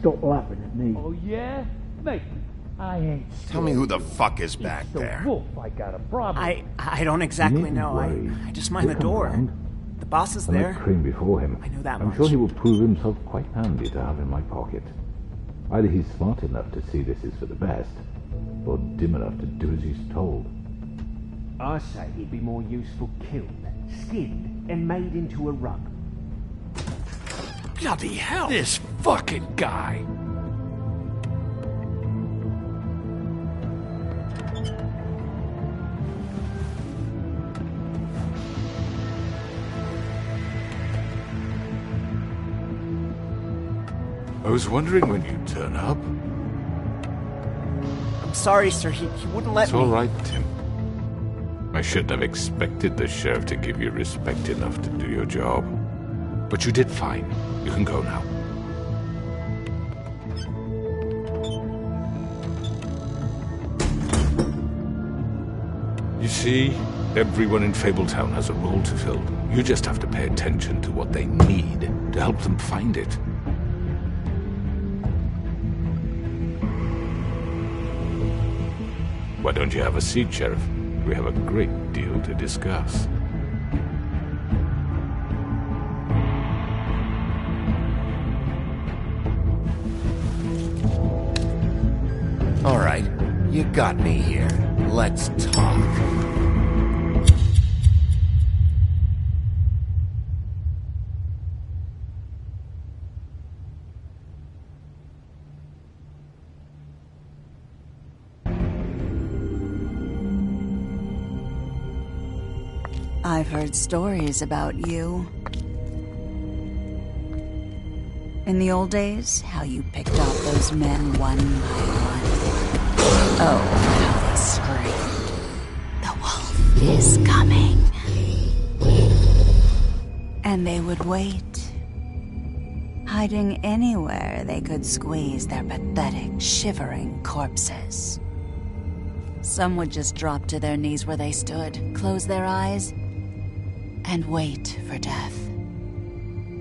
Stop laughing at me. Oh, yeah? Mate, I ain't Tell me who the fuck is back so there. Wolf, I got a problem. I don't exactly know. I just mind the door. The boss is there. Crane before him. I know that I'm much. sure he will prove himself quite handy to have in my pocket. Either he's smart enough to see this is for the best, or dim enough to do as he's told. I say he'd be more useful killed, skinned, and made into a rug. Bloody hell! This fucking guy! I was wondering when you'd turn up. I'm sorry, sir. He wouldn't let It's me. all right, Tim. I shouldn't have expected the sheriff to give you respect enough to do your job. But you did fine. You can go now. You see, everyone in Fabletown has a role to fill. You just have to pay attention to what they need to help them find it. Why don't you have a seat, Sheriff? We have a great deal to discuss. All right, you got me here. Let's talk. I've heard stories about you. In the old days, how you picked off those men one by one. Oh, how they screamed. The wolf is coming. And they would wait, hiding anywhere they could squeeze their pathetic, shivering corpses. Some would just drop to their knees where they stood, close their eyes, and wait for death.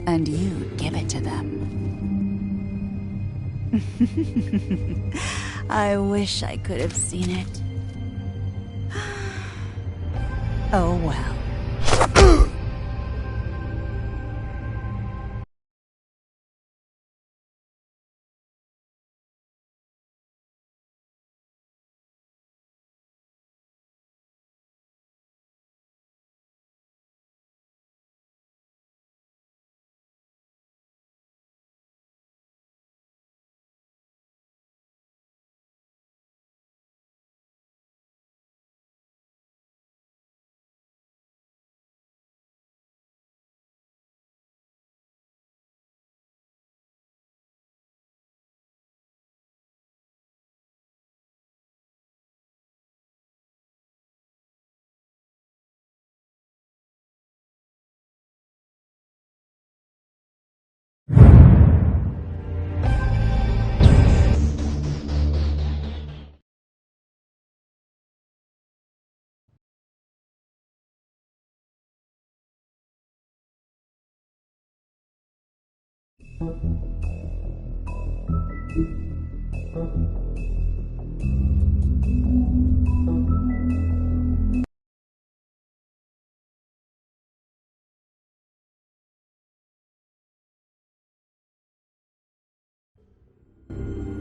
And you'd give it to them. I wish I could have seen it. Oh well.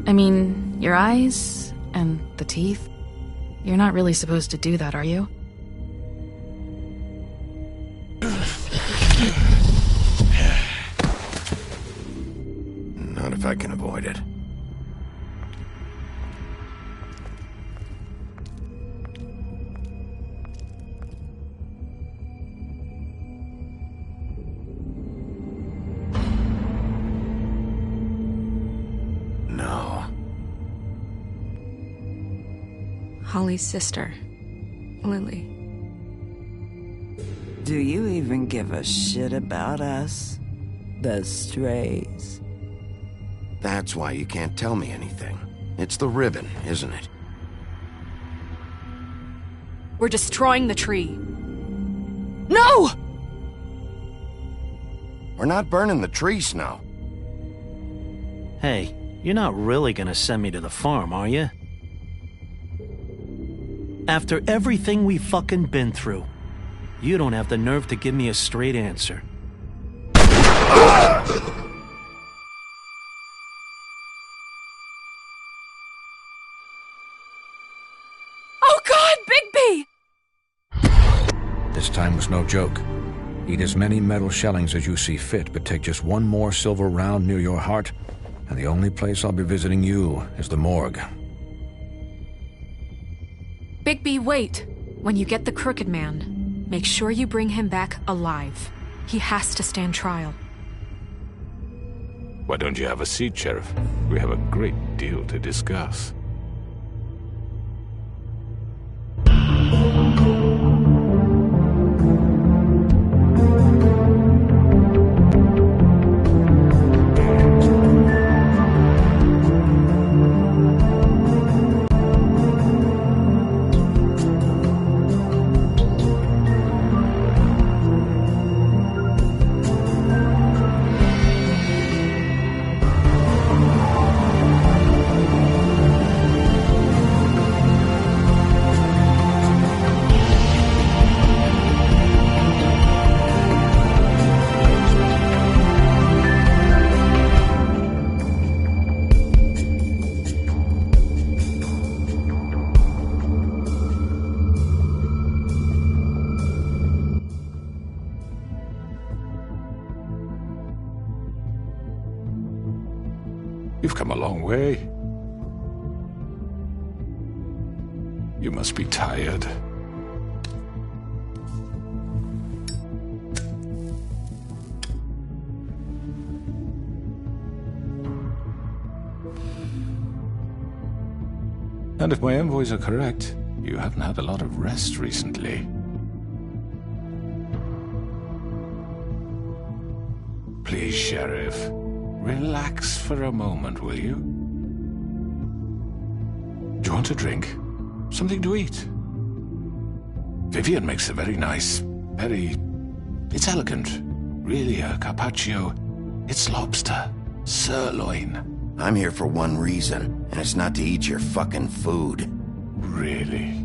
I mean, your eyes and the teeth. You're not really supposed to do that, are you? Not if I can avoid it. No. Holly's sister, Lily. Do you even give a shit about us? The strays? That's why you can't tell me anything. It's the ribbon, isn't it? We're destroying the tree. No! We're not burning the tree, Snow. Hey, you're not really gonna send me to the farm, are you? After everything we fucking been through, you don't have the nerve to give me a straight answer. Oh God, Bigby! This time was no joke. Eat as many metal shellings as you see fit, but take just one more silver round near your heart, and the only place I'll be visiting you is the morgue. Bigby, wait. When you get the Crooked Man, make sure you bring him back alive. He has to stand trial. Why don't you have a seat, Sheriff? We have a great deal to discuss. You've come a long way. You must be tired. And if my envoys are correct, you haven't had a lot of rest recently. Please, Sheriff, relax for a moment, will you? Do you want a drink? Something to eat? Vivian makes a very nice, it's elegant. Really a carpaccio. It's lobster. Sirloin. I'm here for one reason, and it's not to eat your fucking food. Really?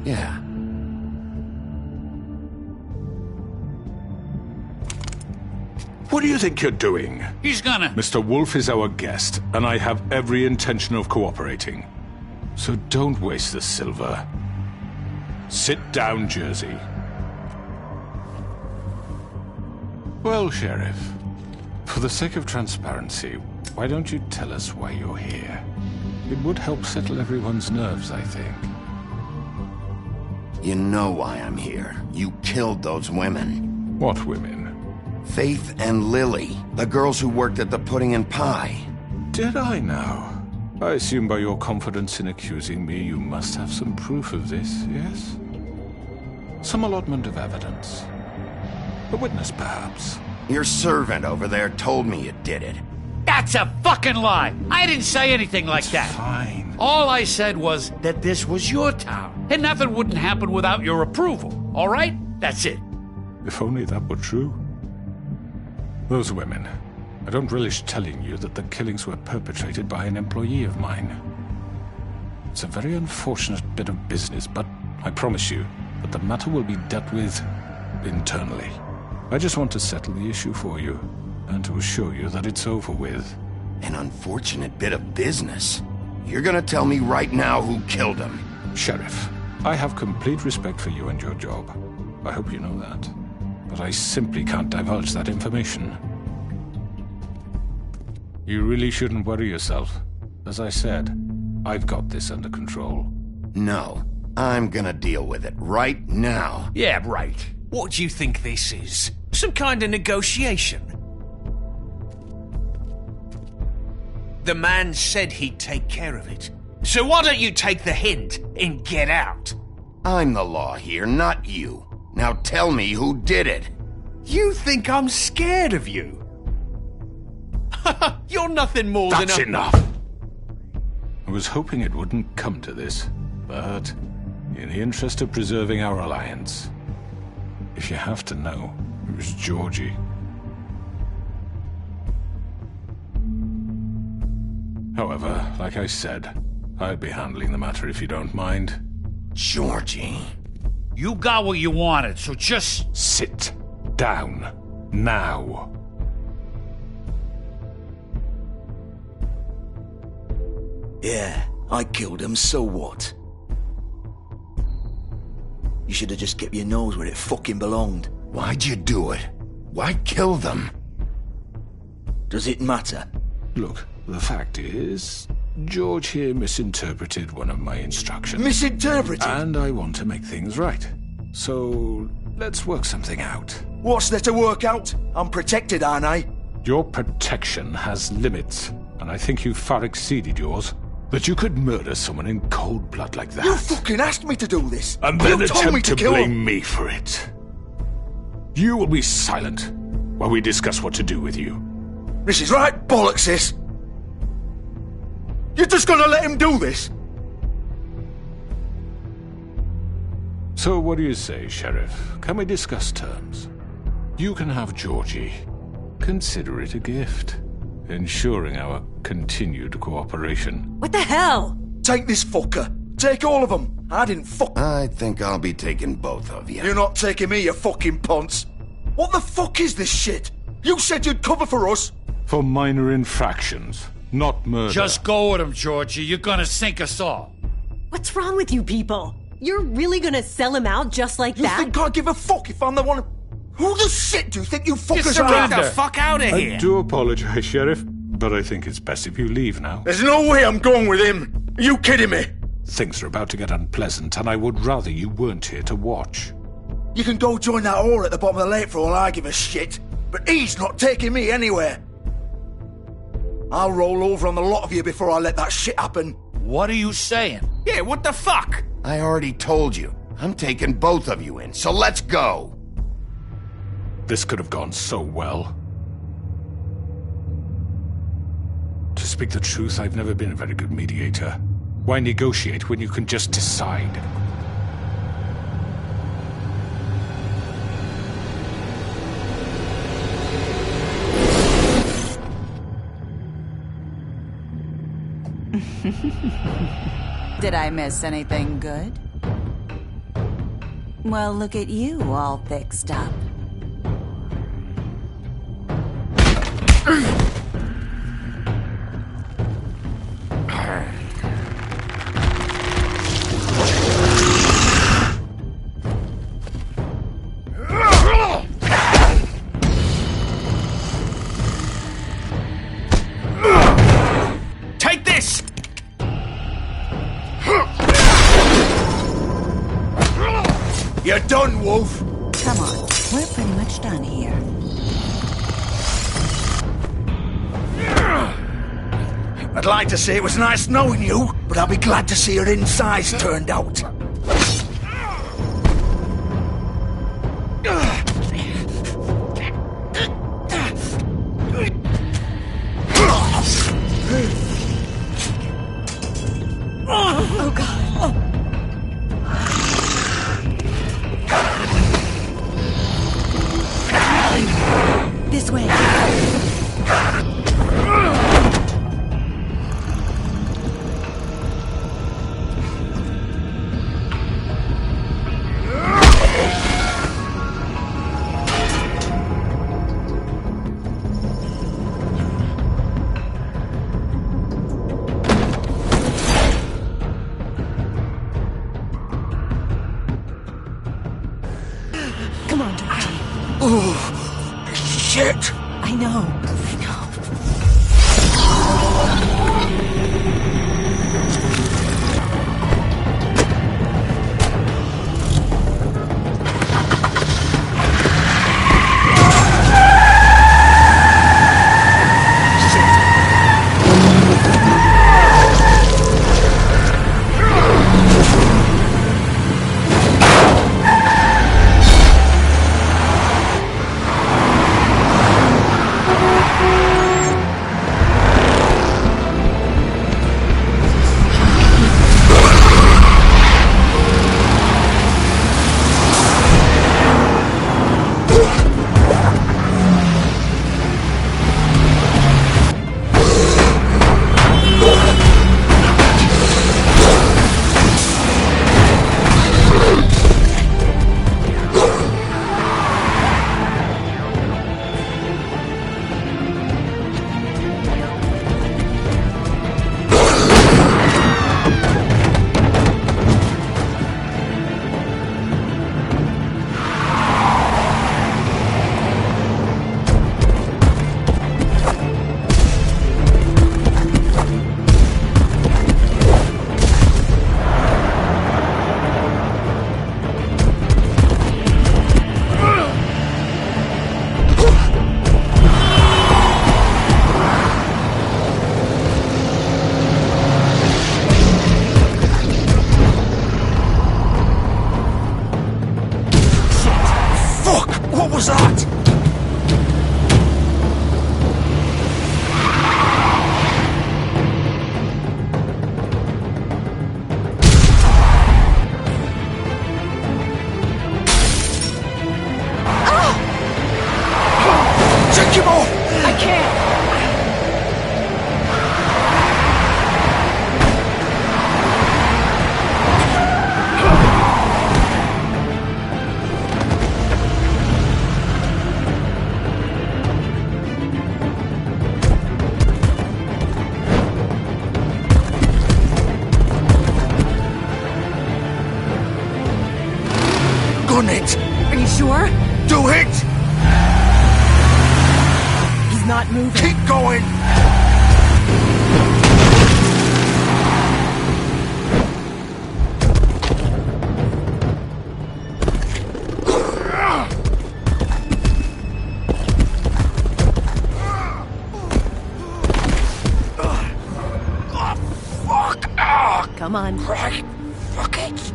Yeah. What do you think you're doing? He's gonna... Mr. Wolf is our guest, and I have every intention of cooperating. So don't waste the silver. Sit down, Jersey. Well, Sheriff, for the sake of transparency, why don't you tell us why you're here? It would help settle everyone's nerves, I think. You know why I'm here. You killed those women. What women? Faith and Lily, the girls who worked at the Pudding and Pie. Did I now? I assume by your confidence in accusing me, you must have some proof of this, yes? Some allotment of evidence. A witness, perhaps. Your servant over there told me you did it. That's a fucking lie! I didn't say anything like that. Fine. All I said was that this was your town, and nothing wouldn't happen without your approval, all right? That's it. If only that were true. Those women. I don't relish telling you that the killings were perpetrated by an employee of mine. It's a very unfortunate bit of business, but I promise you that the matter will be dealt with internally. I just want to settle the issue for you, and to assure you that it's over with. An unfortunate bit of business? You're gonna tell me right now who killed him? Sheriff, I have complete respect for you and your job. I hope you know that. But I simply can't divulge that information. You really shouldn't worry yourself. As I said, I've got this under control. No, I'm gonna deal with it right now. Yeah, right. What do you think this is? Some kind of negotiation? The man said he'd take care of it. So why don't you take the hint and get out? I'm the law here, not you. Now tell me who did it. You think I'm scared of you? You're nothing more than a... That's enough! I was hoping it wouldn't come to this, but in the interest of preserving our alliance, if you have to know, it was Georgie. However, like I said, I'd be handling the matter if you don't mind. Georgie. You got what you wanted, so just... Sit down. Now. Yeah, I killed him, so what? You should have just kept your nose where it fucking belonged. Why'd you do it? Why kill them? Does it matter? Look, the fact is, George here misinterpreted one of my instructions. Misinterpreted? And I want to make things right. So, let's work something out. What's there to work out? I'm protected, aren't I? Your protection has limits, and I think you've far exceeded yours. That you could murder someone in cold blood like that. You fucking asked me to do this! And then you told me attempt to kill blame him. me for it. You will be silent while we discuss what to do with you. This is right bollocks, sis! You're just gonna let him do this? So what do you say, Sheriff? Can we discuss terms? You can have Georgie. Consider it a gift, ensuring our continued cooperation. What the hell? Take this fucker. Take all of them. I didn't fuck... I think I'll be taking both of you. You're not taking me, you fucking ponce. What the fuck is this shit? You said you'd cover for us. For minor infractions, not murder. Just go with him, Georgie. You're gonna sink us all. What's wrong with you people? You're really gonna sell him out just like that? You think I give a fuck if I'm the one... Who the shit do you think you fuckers Get are? the fuck out of here! I do apologize, Sheriff. But I think it's best if you leave now. There's no way I'm going with him. Are you kidding me? Things are about to get unpleasant, and I would rather you weren't here to watch. You can go join that whore at the bottom of the lake for all I give a shit. But he's not taking me anywhere. I'll roll over on the lot of you before I let that shit happen. What are you saying? Yeah, what the fuck? I already told you. I'm taking both of you in, so let's go. This could have gone so well. To speak the truth, I've never been a very good mediator. Why negotiate when you can just decide? Did I miss anything good? Well, look at you all fixed up. Take this! You're done, Wolf. Come on, we're pretty much done here. I'd like to say it was nice knowing you, but I'll be glad to see your insides turned out. Oh, God. This way. Come on, Doctor. Oh, shit. I know. What was that? Take him off! I can't! Gun it! Are you sure? Do it! He's not moving. Keep going! Come on. Right. Fuck it.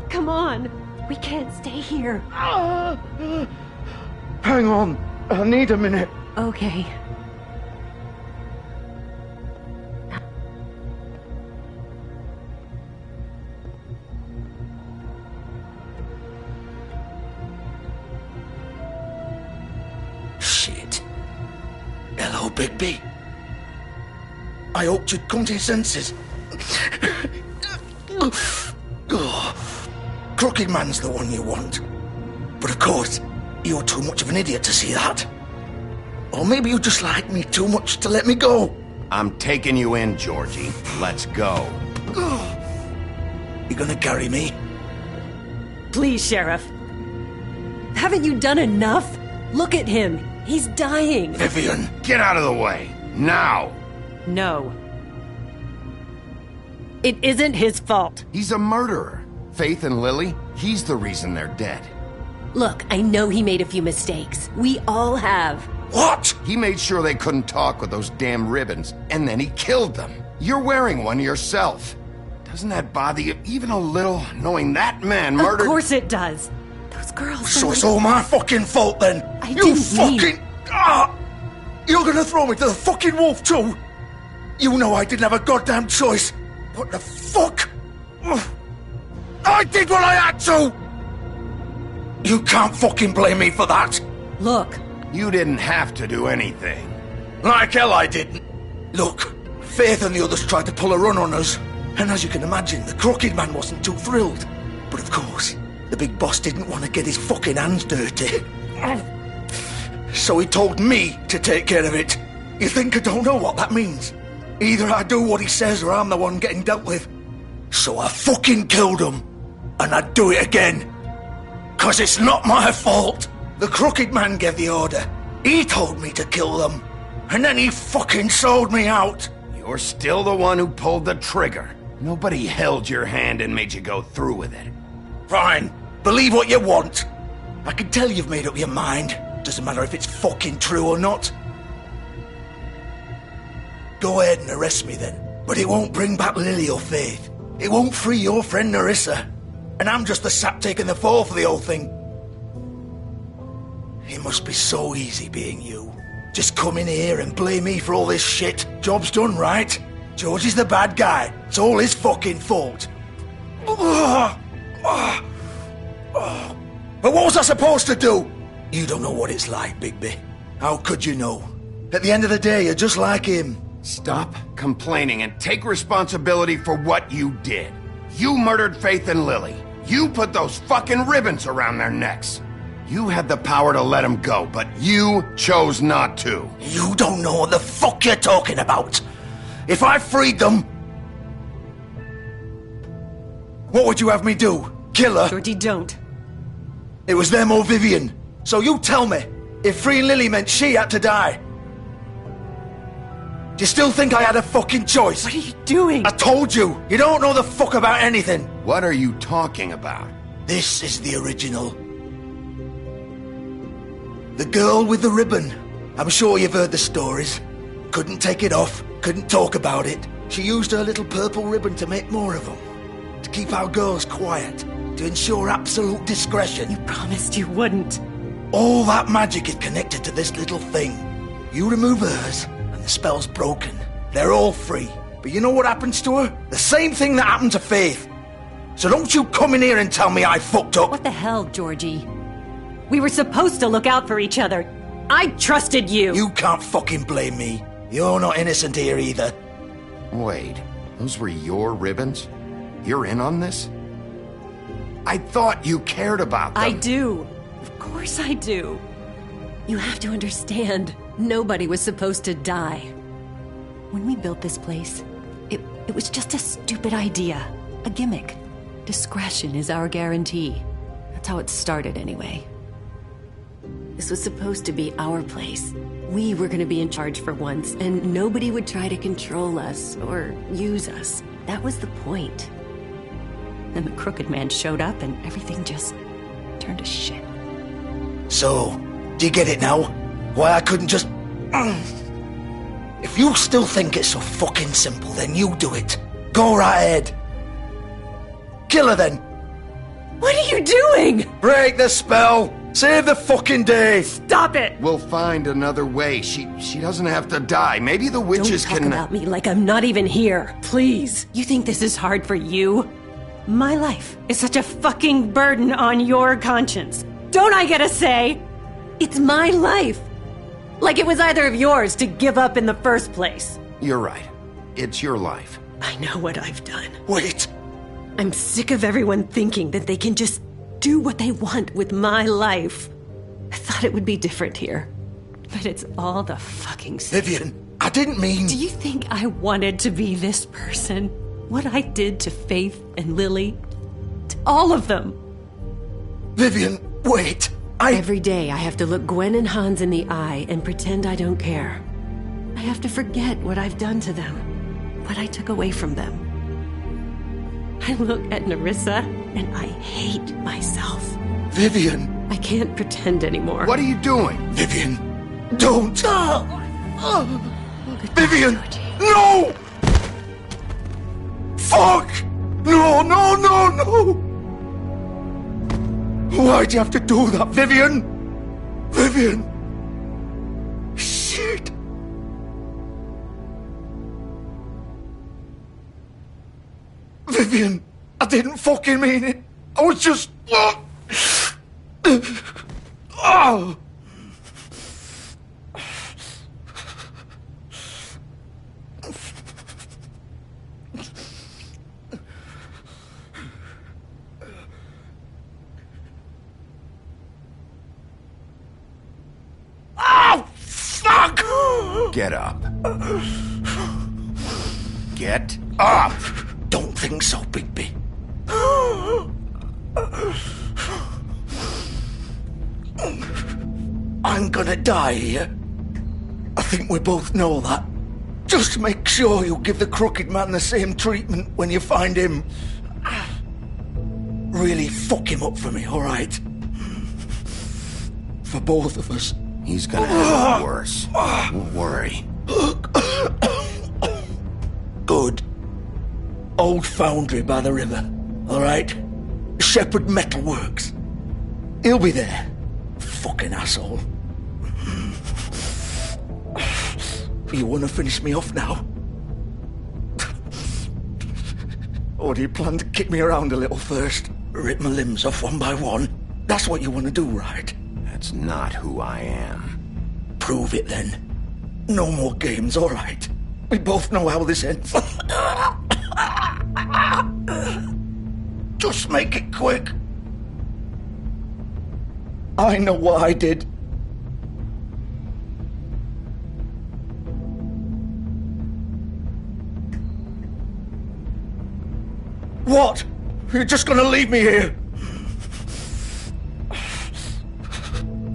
Come on. We can't stay here. Hang on. I need a minute. Okay. Shit. Hello, Bigby. I hoped you'd come to your senses. Crooked Man's the one you want. But of course, you're too much of an idiot to see that. Or maybe you just like me too much to let me go. I'm taking you in, Georgie. Let's go. You gonna carry me? Please, Sheriff. Haven't you done enough? Look at him. He's dying. Vivian, get out of the way. Now. No. It isn't his fault. He's a murderer. Faith and Lily, he's the reason they're dead. Look, I know he made a few mistakes. We all have. What? He made sure they couldn't talk with those damn ribbons, and then he killed them. You're wearing one yourself. Doesn't that bother you even a little, knowing that man murdered... Of course it does. Those girls... So it's all my fucking fault then? You fucking... You're gonna throw me to the fucking wolf too? You know I didn't have a goddamn choice. What the fuck? I did what I had to! You can't fucking blame me for that! Look. You didn't have to do anything. Like hell I didn't. Look, Faith and the others tried to pull a run on us. And as you can imagine, the Crooked Man wasn't too thrilled. But of course, the big boss didn't want to get his fucking hands dirty. So he told me to take care of it. You think I don't know what that means? Either I do what he says or I'm the one getting dealt with. So I fucking killed him. And I'd do it again. 'Cause it's not my fault. The Crooked Man gave the order. He told me to kill them. And then he fucking sold me out. You're still the one who pulled the trigger. Nobody held your hand and made you go through with it. Fine. Believe what you want. I can tell you've made up your mind. Doesn't matter if it's fucking true or not. Go ahead and arrest me then. But it won't bring back Lily or Faith. It won't free your friend Nerissa. And I'm just the sap taking the fall for the whole thing. It must be so easy being you. Just come in here and blame me for all this shit. Job's done, right? George is the bad guy. It's all his fucking fault. But what was I supposed to do? You don't know what it's like, Bigby. How could you know? At the end of the day, you're just like him. Stop complaining and take responsibility for what you did. You murdered Faith and Lily. You put those fucking ribbons around their necks. You had the power to let them go, but you chose not to. You don't know what the fuck you're talking about. If I freed them... What would you have me do? Kill her? Georgie, don't. It was them or Vivian. So you tell me, if freeing Lily meant she had to die. Do you still think I had a fucking choice? What are you doing? I told you, you don't know the fuck about anything. What are you talking about? This is the original. The girl with the ribbon. I'm sure you've heard the stories. Couldn't take it off, couldn't talk about it. She used her little purple ribbon to make more of them. To keep our girls quiet. To ensure absolute discretion. You promised you wouldn't. All that magic is connected to this little thing. You remove hers, and the spell's broken. They're all free. But you know what happens to her? The same thing that happened to Faith. So don't you come in here and tell me I fucked up. What the hell, Georgie? We were supposed to look out for each other. I trusted you. You can't fucking blame me. You're not innocent here either. Wait, those were your ribbons? You're in on this? I thought you cared about them. I do. Of course I do. You have to understand, nobody was supposed to die. When we built this place, it was just a stupid idea. A gimmick. Discretion is our guarantee. That's how it started anyway. This was supposed to be our place. We were going to be in charge for once, and nobody would try to control us or use us. That was the point. Then the Crooked Man showed up and everything just turned to shit. So, do you get it now? Why I couldn't just... If you still think it's so fucking simple, then you do it. Go right ahead. Kill her then. What are you doing? Break the spell. Save the fucking day. Stop it. We'll find another way. She doesn't have to die. Maybe the witches Don't talk about me like I'm not even here. Please. You think this is hard for you? My life is such a fucking burden on your conscience. Don't I get a say? It's my life. Like it was either of yours to give up in the first place. You're right. It's your life. I know what I've done. Wait. I'm sick of everyone thinking that they can just do what they want with my life. I thought it would be different here. But it's all the fucking same. Vivian, I didn't mean... Do you think I wanted to be this person? What I did to Faith and Lily? To all of them? Vivian, wait. Every day I have to look Gwen and Hans in the eye and pretend I don't care. I have to forget what I've done to them. What I took away from them. I look at Nerissa and I hate myself. Vivian. I can't pretend anymore. What are you doing? Vivian, don't. Vivian, no! Fuck! No, no, no, no! Why'd you have to do that, Vivian? Vivian! Shit! Vivian, I didn't fucking mean it. I was just... Oh! Oh, fuck! Get up. Get up! Don't think so, Bigby. I'm gonna die here. I think we both know that. Just make sure you give the Crooked Man the same treatment when you find him. Really fuck him up for me, alright? For both of us. He's gonna have it worse. Don't worry. Good. Old foundry by the river, alright? Shepherd Metal Works. He'll be there. Fucking asshole. You wanna finish me off now? Or do you plan to kick me around a little first? Rip my limbs off one by one? That's what you wanna do, right? That's not who I am. Prove it then. No more games, alright? We both know how this ends. Just make it quick. I know what I did. What? You're just gonna leave me here?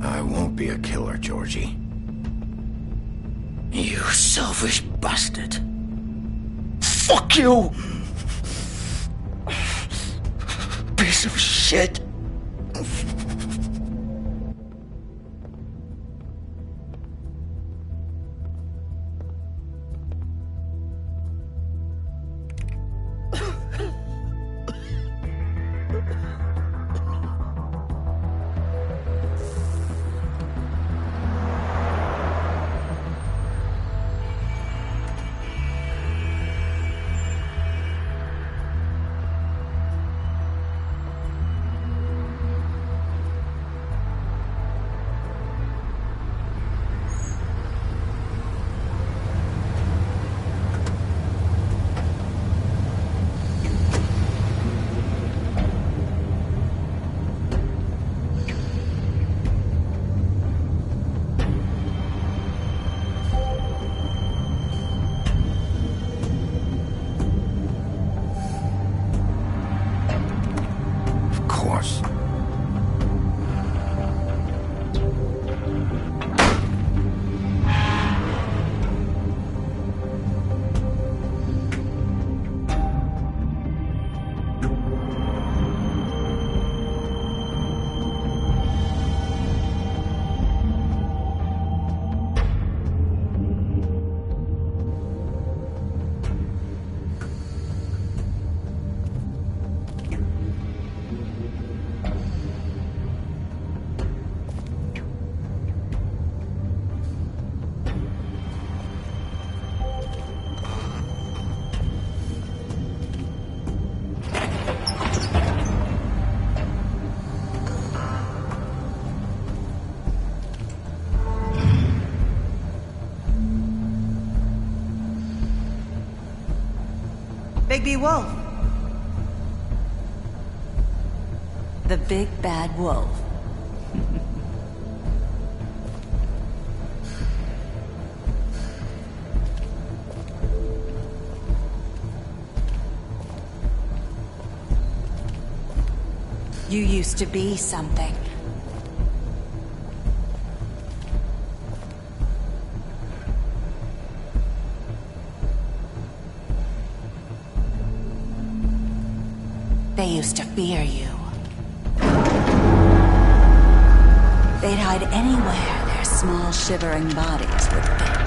I won't be a killer, Georgie. You selfish bastard. Fuck you! Piece of shit. Bigby Wolf. The big bad wolf. You used to be something. They used to fear you. They'd hide anywhere their small shivering bodies would fit.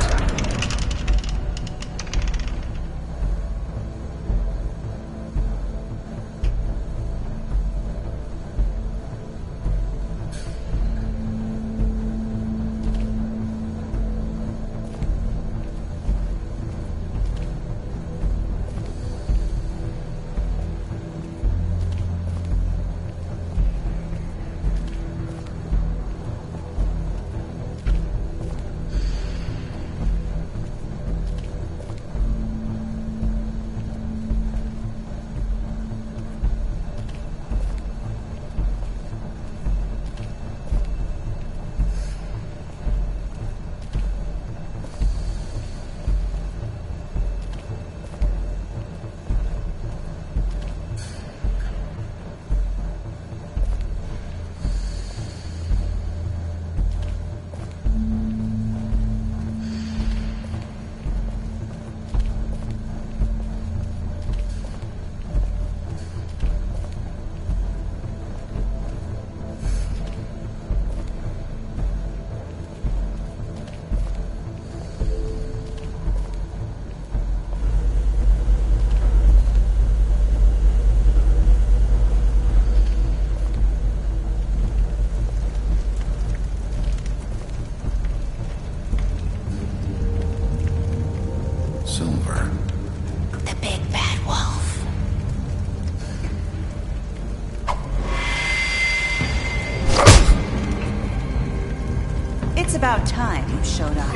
It's about time you showed up.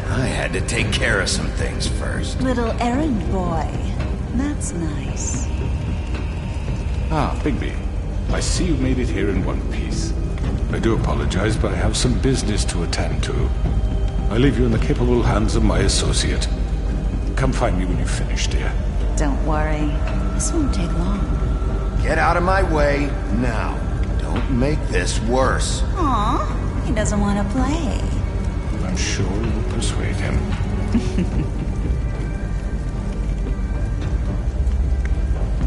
I had to take care of some things first. Little errand boy. That's nice. Ah, Bigby. I see you made it here in one piece. I do apologize, but I have some business to attend to. I leave you in the capable hands of my associate. Come find me when you've finished, dear. Don't worry. This won't take long. Get out of my way now. Don't make this worse. Aw, he doesn't want to play. I'm sure you will persuade him.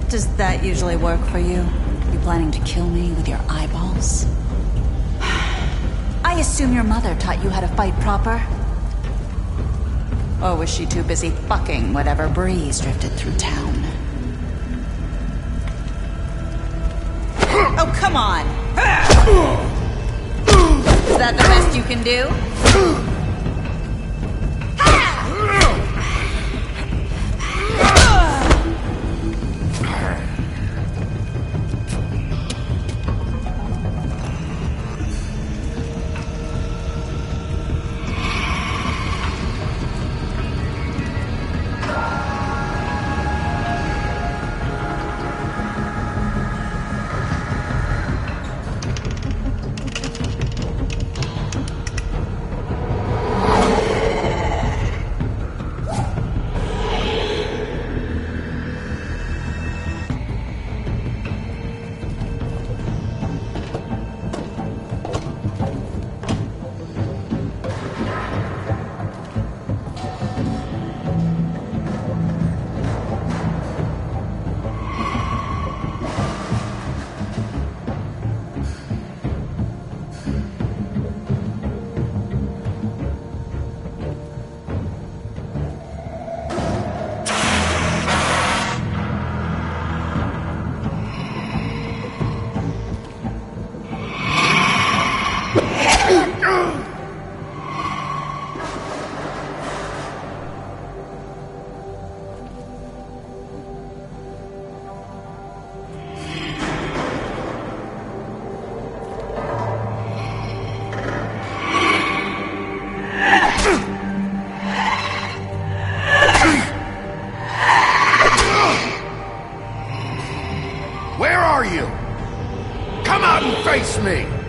Does that usually work for you? You planning to kill me with your eyeballs? I assume your mother taught you how to fight proper? Or was she too busy fucking whatever breeze drifted through town? Oh, come on! Is that the best you can do? Trust me.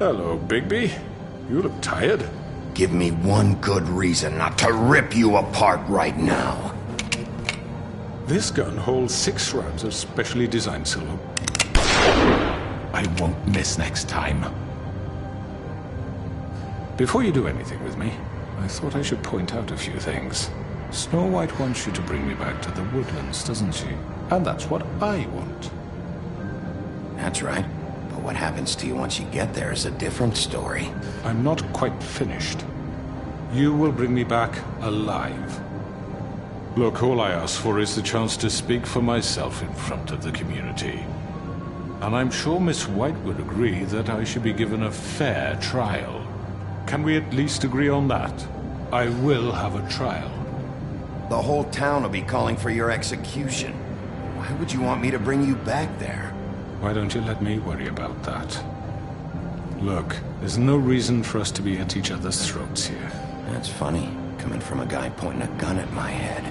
Hello, Bigby. You look tired. Give me one good reason not to rip you apart right now. This gun holds 6 rounds of specially designed silver. I won't miss next time. Before you do anything with me, I thought I should point out a few things. Snow White wants you to bring me back to the woodlands, doesn't she? And that's what I want. That's right. But what happens to you once you get there is a different story. I'm not quite finished. You will bring me back alive. Look, all I ask for is the chance to speak for myself in front of the community. And I'm sure Miss White would agree that I should be given a fair trial. Can we at least agree on that? I will have a trial. The whole town will be calling for your execution. Why would you want me to bring you back there? Why don't you let me worry about that? Look, there's no reason for us to be at each other's throats here. That's funny, coming from a guy pointing a gun at my head.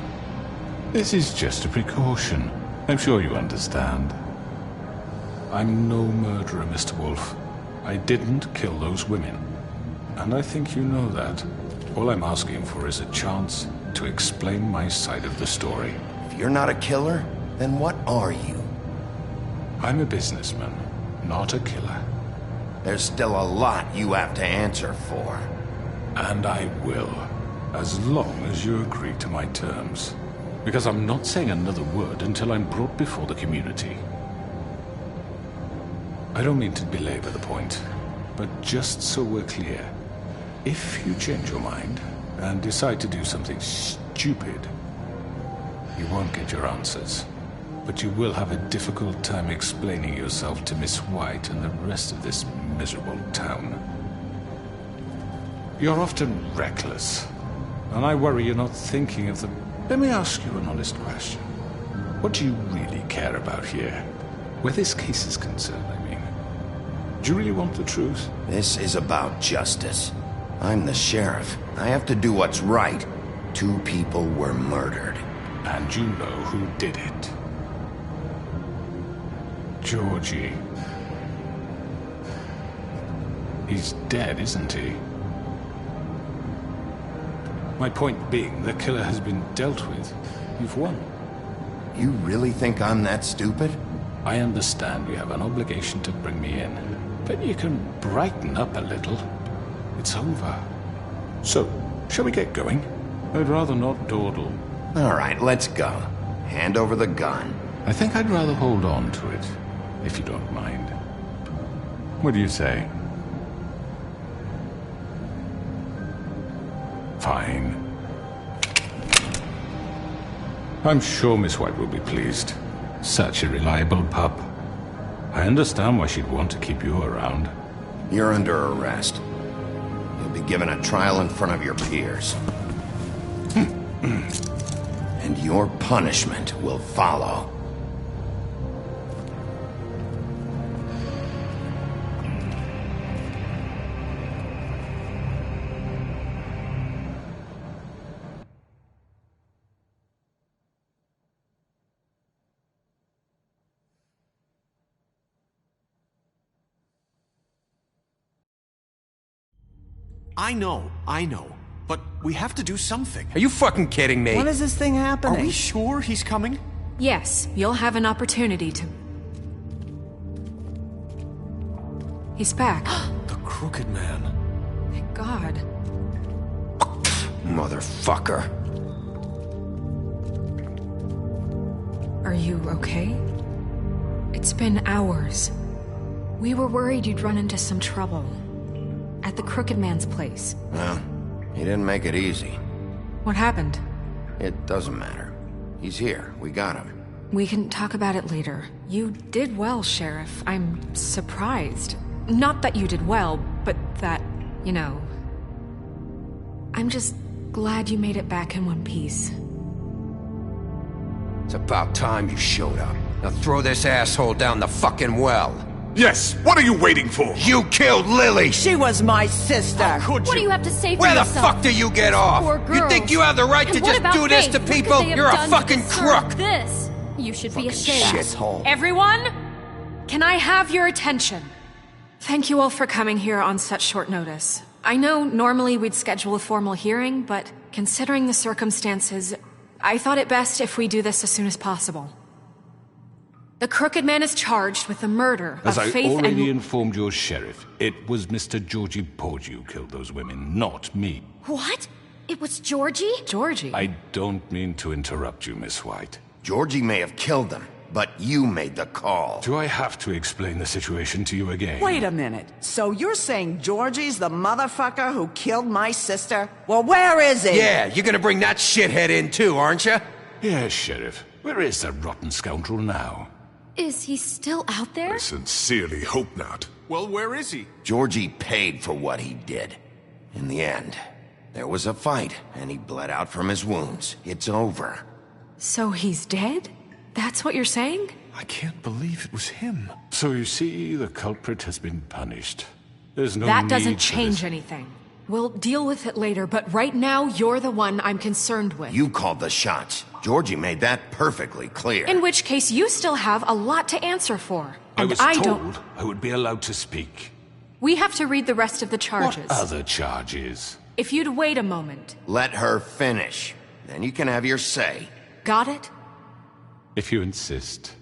This is just a precaution. I'm sure you understand. I'm no murderer, Mr. Wolf. I didn't kill those women. And I think you know that. All I'm asking for is a chance to explain my side of the story. If you're not a killer, then what are you? I'm a businessman, not a killer. There's still a lot you have to answer for. And I will, as long as you agree to my terms. Because I'm not saying another word until I'm brought before the community. I don't mean to belabor the point, but just so we're clear, if you change your mind and decide to do something stupid, you won't get your answers. But you will have a difficult time explaining yourself to Miss White and the rest of this miserable town. You're often reckless, and I worry you're not thinking of the... Let me ask you an honest question. What do you really care about here? Where this case is concerned, I mean. Do you really want the truth? This is about justice. I'm the sheriff. I have to do what's right. 2 people were murdered. And you know who did it. Georgie. He's dead, isn't he? My point being, the killer has been dealt with. You've won. You really think I'm that stupid? I understand you have an obligation to bring me in, but you can brighten up a little. It's over. So, shall we get going? I'd rather not dawdle. All right, let's go. Hand over the gun. I think I'd rather hold on to it, if you don't mind. What do you say? Fine. I'm sure Miss White will be pleased. Such a reliable pup. I understand why she'd want to keep you around. You're under arrest. You'll be given a trial in front of your peers. And your punishment will follow. I know. But we have to do something. Are you fucking kidding me? When is this thing happening? Are we sure he's coming? Yes, you'll have an opportunity to... He's back. The Crooked Man. Thank God. Motherfucker. Are you okay? It's been hours. We were worried you'd run into some trouble. At the Crooked Man's place. Well, he didn't make it easy. What happened? It doesn't matter. He's here. We got him. We can talk about it later. You did well, Sheriff. I'm surprised. Not that you did well, but that, you know... I'm just glad you made it back in one piece. It's about time you showed up. Now throw this asshole down the fucking well. Yes, what are you waiting for? You killed Lily! She was my sister! How could you? What do you have to say for Where yourself? the fuck do you get off? Poor You girls. think you have the right to And just what do about this Faith? to What could people? they have You're a done to fucking deserve crook! This. You should be ashamed. Shithole. Everyone, can I have your attention? Thank you all for coming here on such short notice. I know normally we'd schedule a formal hearing, but considering the circumstances, I thought it best if we do this as soon as possible. The Crooked Man is charged with the murder of As Faith I and... already informed your sheriff, it was Mr. Georgie Porgy who killed those women, not me. What? It was Georgie? Georgie? I don't mean to interrupt you, Miss White. Georgie may have killed them, but you made the call. Do I have to explain the situation to you again? Wait a minute. So you're saying Georgie's the motherfucker who killed my sister? Well, where is he? Yeah, you're gonna bring that shithead in too, aren't you? Yes, Sheriff. Where is that rotten scoundrel now? Is he still out there? I sincerely hope not. Well, where is he? Georgie paid for what he did. In the end, there was a fight, and he bled out from his wounds. It's over. So he's dead? That's what you're saying? I can't believe it was him. So you see, the culprit has been punished. There's no That need doesn't for change this. anything. We'll deal with it later, but right now, you're the one I'm concerned with. You called the shots. Georgie made that perfectly clear. In which case, you still have a lot to answer for. I And was I told don't... I would be allowed to speak. We have to read the rest of the charges. What other charges? If you'd wait a moment. Let her finish. Then you can have your say. Got it? If you insist.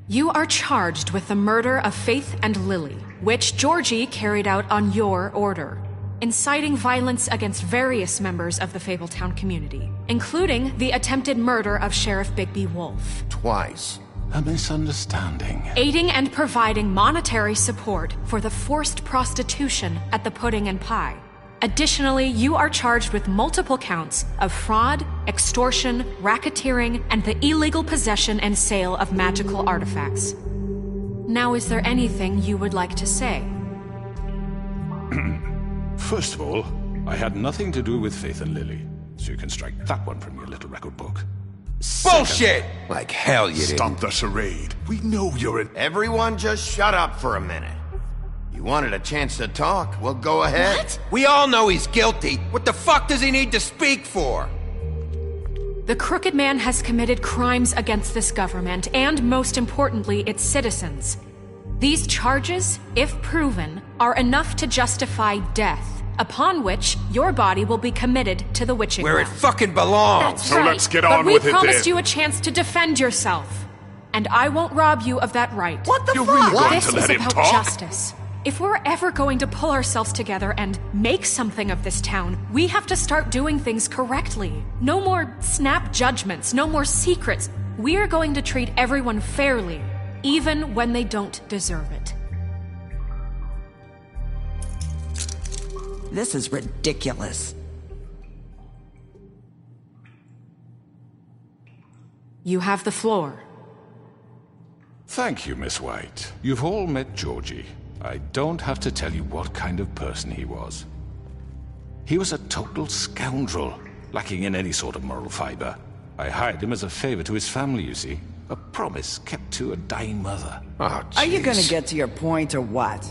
You are charged with the murder of Faith and Lily, which Georgie carried out on your order, inciting violence against various members of the Fabletown community, including the attempted murder of Sheriff Bigby Wolf. Twice. A misunderstanding. Aiding and providing monetary support for the forced prostitution at the Pudding and Pie. Additionally, you are charged with multiple counts of fraud, extortion, racketeering, and the illegal possession and sale of magical artifacts. Now, is there anything you would like to say? First of all, I had nothing to do with Faith and Lily, so you can strike that one from your little record book. Bullshit! Like hell you didn't. Stop the charade. We know you're an... Everyone just shut up for a minute. You wanted a chance to talk? Well, go ahead. What? We all know he's guilty. What the fuck does he need to speak for? The Crooked Man has committed crimes against this government and, most importantly, its citizens. These charges, if proven, are enough to justify death, upon which your body will be committed to the witching Where it ground. fucking belongs. That's So right. let's get on but with we it promised then. you a chance to defend yourself, and I won't rob you of that right. What the You're fuck? really going This to let is him about talk? justice. If we're ever going to pull ourselves together and make something of this town, we have to start doing things correctly. No more snap judgments, no more secrets. We're going to treat everyone fairly, even when they don't deserve it. This is ridiculous. You have the floor. Thank you, Miss White. You've all met Georgie. I don't have to tell you what kind of person he was. He was a total scoundrel, lacking in any sort of moral fiber. I hired him as a favor to his family, you see. A promise kept to a dying mother. Oh, Are you gonna jeez. get to your point or what?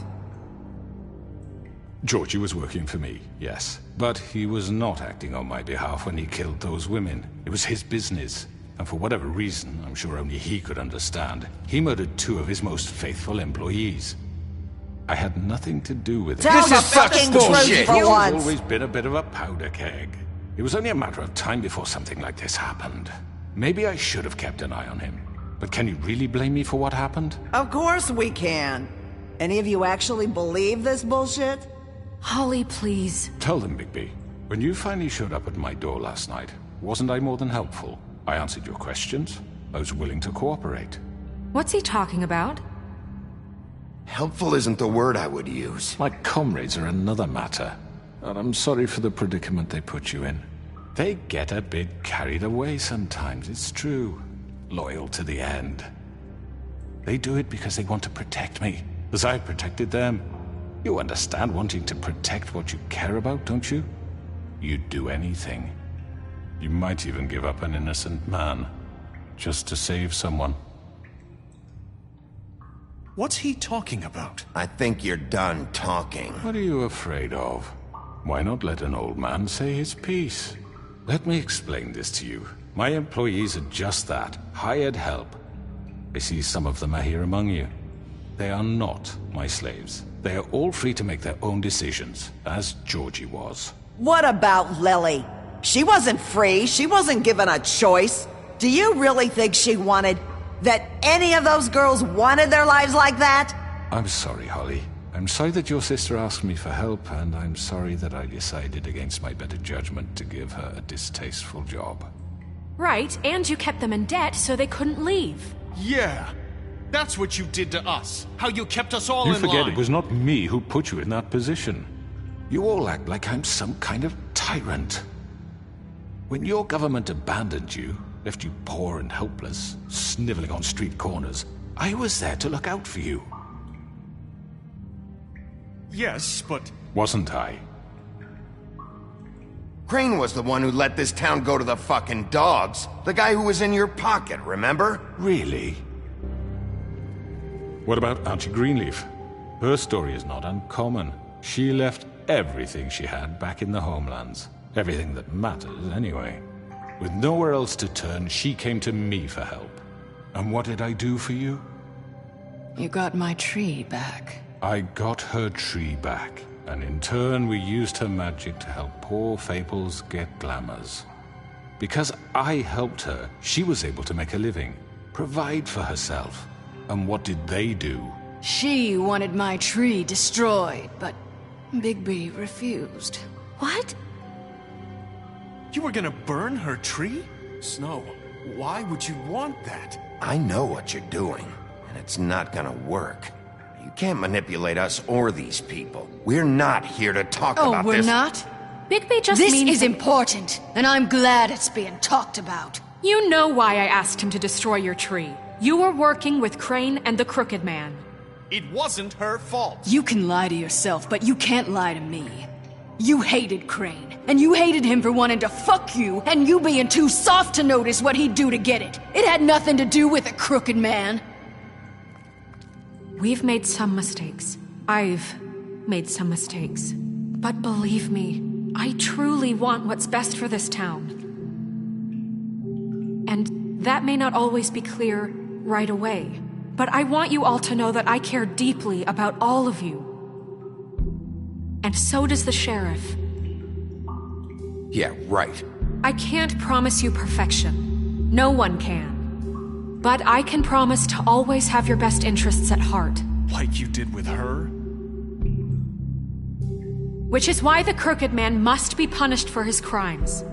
Georgie was working for me, yes. But he was not acting on my behalf when he killed those women. It was his business. And for whatever reason, I'm sure only he could understand, he murdered 2 of his most faithful employees. I had nothing to do with it. Tell This the is such fucking bullshit. truth for He's once. always been a bit of a powder keg. It was only a matter of time before something like this happened. Maybe I should have kept an eye on him. But can you really blame me for what happened? Of course we can. Any of you actually believe this bullshit? Holly, please. Tell them, Bigby. When you finally showed up at my door last night, wasn't I more than helpful? I answered your questions. I was willing to cooperate. What's he talking about? Helpful isn't the word I would use. My comrades are another matter. And I'm sorry for the predicament they put you in. They get a bit carried away sometimes, it's true. Loyal to the end. They do it because they want to protect me, as I protected them. You understand wanting to protect what you care about, don't you? You'd do anything. You might even give up an innocent man, just to save someone. What's he talking about? I think you're done talking. What are you afraid of? Why not let an old man say his piece? Let me explain this to you. My employees are just that, hired help. I see some of them are here among you. they are not my slaves. They are all free to make their own decisions, as Georgie was. What about Lily? She wasn't free. She wasn't given a choice. Do you really think she wanted... that any of those girls wanted their lives like that? I'm sorry, Holly. I'm sorry that your sister asked me for help, and I'm sorry that I decided against my better judgment to give her a distasteful job. Right, and you kept them in debt so they couldn't leave. Yeah, that's what you did to us. How you kept us all You in forget line. it was not me who put you in that position. You all act like I'm some kind of tyrant. When your government abandoned you, left you poor and helpless, sniveling on street corners, I was there to look out for you. Yes, but... Wasn't I? Crane was the one who let this town go to the fucking dogs. The guy who was in your pocket, remember? Really? What about Auntie Greenleaf? Her story is not uncommon. She left everything she had back in the homelands. Everything that matters, anyway. With nowhere else to turn, she came to me for help. And what did I do for you? You got my tree back. I got her tree back, and in turn we used her magic to help poor Fables get glamours. Because I helped her, she was able to make a living, provide for herself. And what did they do? She wanted my tree destroyed, but Bigby refused. What? You were gonna burn her tree? Snow, why would you want that? I know what you're doing, and it's not gonna work. You can't manipulate us or these people. We're not here to talk about this. Oh, we're not? Bigby just This means... is important, and I'm glad it's being talked about. You know why I asked him to destroy your tree. You were working with Crane and the Crooked Man. It wasn't her fault. You can lie to yourself, but you can't lie to me. You hated Crane, and you hated him for wanting to fuck you, and you being too soft to notice what he'd do to get it. It had nothing to do with the Crooked Man. We've made some mistakes. I've made some mistakes. But believe me, I truly want what's best for this town. And that may not always be clear right away, but I want you all to know that I care deeply about all of you. And so does the sheriff. Yeah, right. I can't promise you perfection. No one can. But I can promise to always have your best interests at heart. Like you did with her? Which is why the Crooked Man must be punished for his crimes.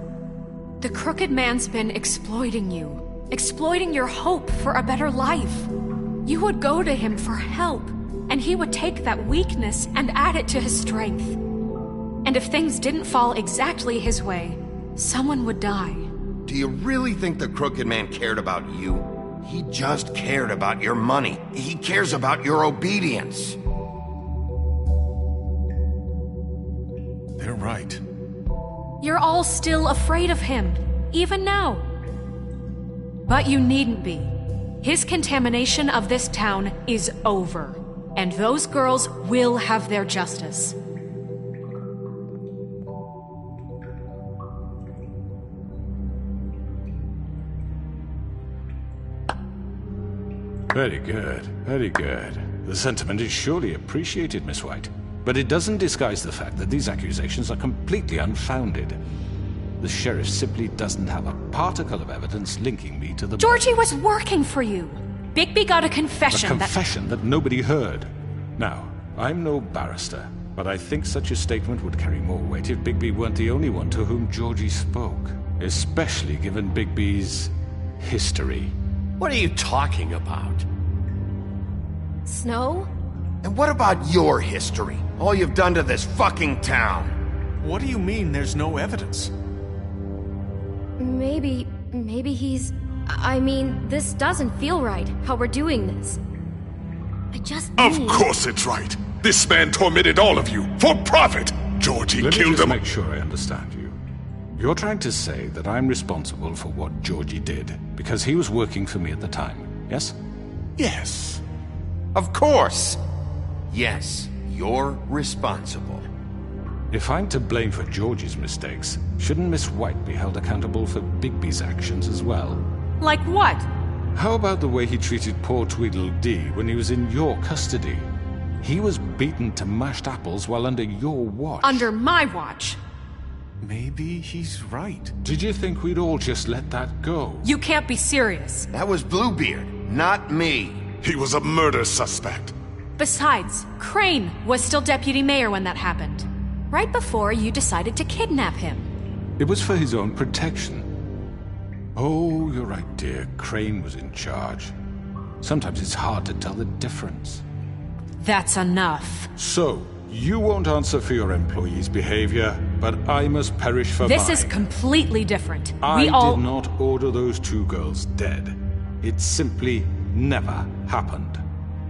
The Crooked Man's been exploiting you. Exploiting your hope for a better life. You would go to him for help, and he would take that weakness and add it to his strength. And if things didn't fall exactly his way, someone would die. Do you really think the Crooked Man cared about you? He just cared about your money. He cares about your obedience. They're right. You're all still afraid of him, even now. But you needn't be. His contamination of this town is over, and those girls will have their justice. Very good, very good. The sentiment is surely appreciated, Miss White. But it doesn't disguise the fact that these accusations are completely unfounded. The sheriff simply doesn't have a particle of evidence linking me to the... Georgie was working for you. Bigby got a confession. A confession that nobody heard. Now, I'm no barrister, but I think such a statement would carry more weight if Bigby weren't the only one to whom Georgie spoke. Especially given Bigby's history. What are you talking about? Snow? And what about your history? All you've done to this fucking town? What do you mean there's no evidence? Maybe he's... I mean, this doesn't feel right, how we're doing this. I just Of course it's right. This man tormented all of you, for profit. Georgie Let me killed just him. make sure I understand you. You're trying to say that I'm responsible for what Georgie did, because he was working for me at the time, yes? Yes. Of course. Yes, you're responsible. If I'm to blame for Georgie's mistakes, shouldn't Miss White be held accountable for Bigby's actions as well? Like what? How about the way he treated poor Tweedledee when he was in your custody? He was beaten to mashed apples while under your watch. Under my watch. Maybe he's right. Did you think we'd all just let that go? You can't be serious. That was Bluebeard, not me. He was a murder suspect. Besides, Crane was still deputy mayor when that happened. Right before you decided to kidnap him. It was for his own protection. Oh, you're right, dear. Crane was in charge. Sometimes it's hard to tell the difference. That's enough. So, you won't answer for your employees' behavior, but I must perish for mine. This is completely different. I did not order those 2 girls dead. It simply never happened.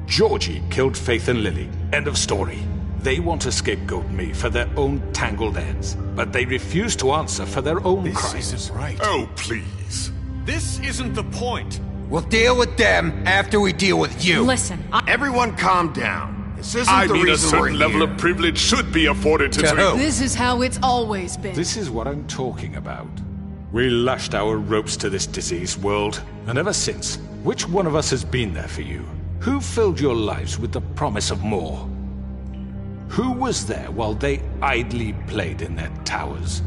Georgie killed Faith and Lily. End of story. They want to scapegoat me for their own tangled ends, but they refuse to answer for their own crimes. This isn't right. Oh, please. This isn't the point. We'll deal with them after we deal with you. Listen, Everyone calm down. This isn't I the mean, a reason we're certain level here. of privilege should be afforded to This is how it's always been. This is what I'm talking about. We lashed our ropes to this diseased world, and ever since, which one of us has been there for you? Who filled your lives with the promise of more? Who was there while they idly played in their towers,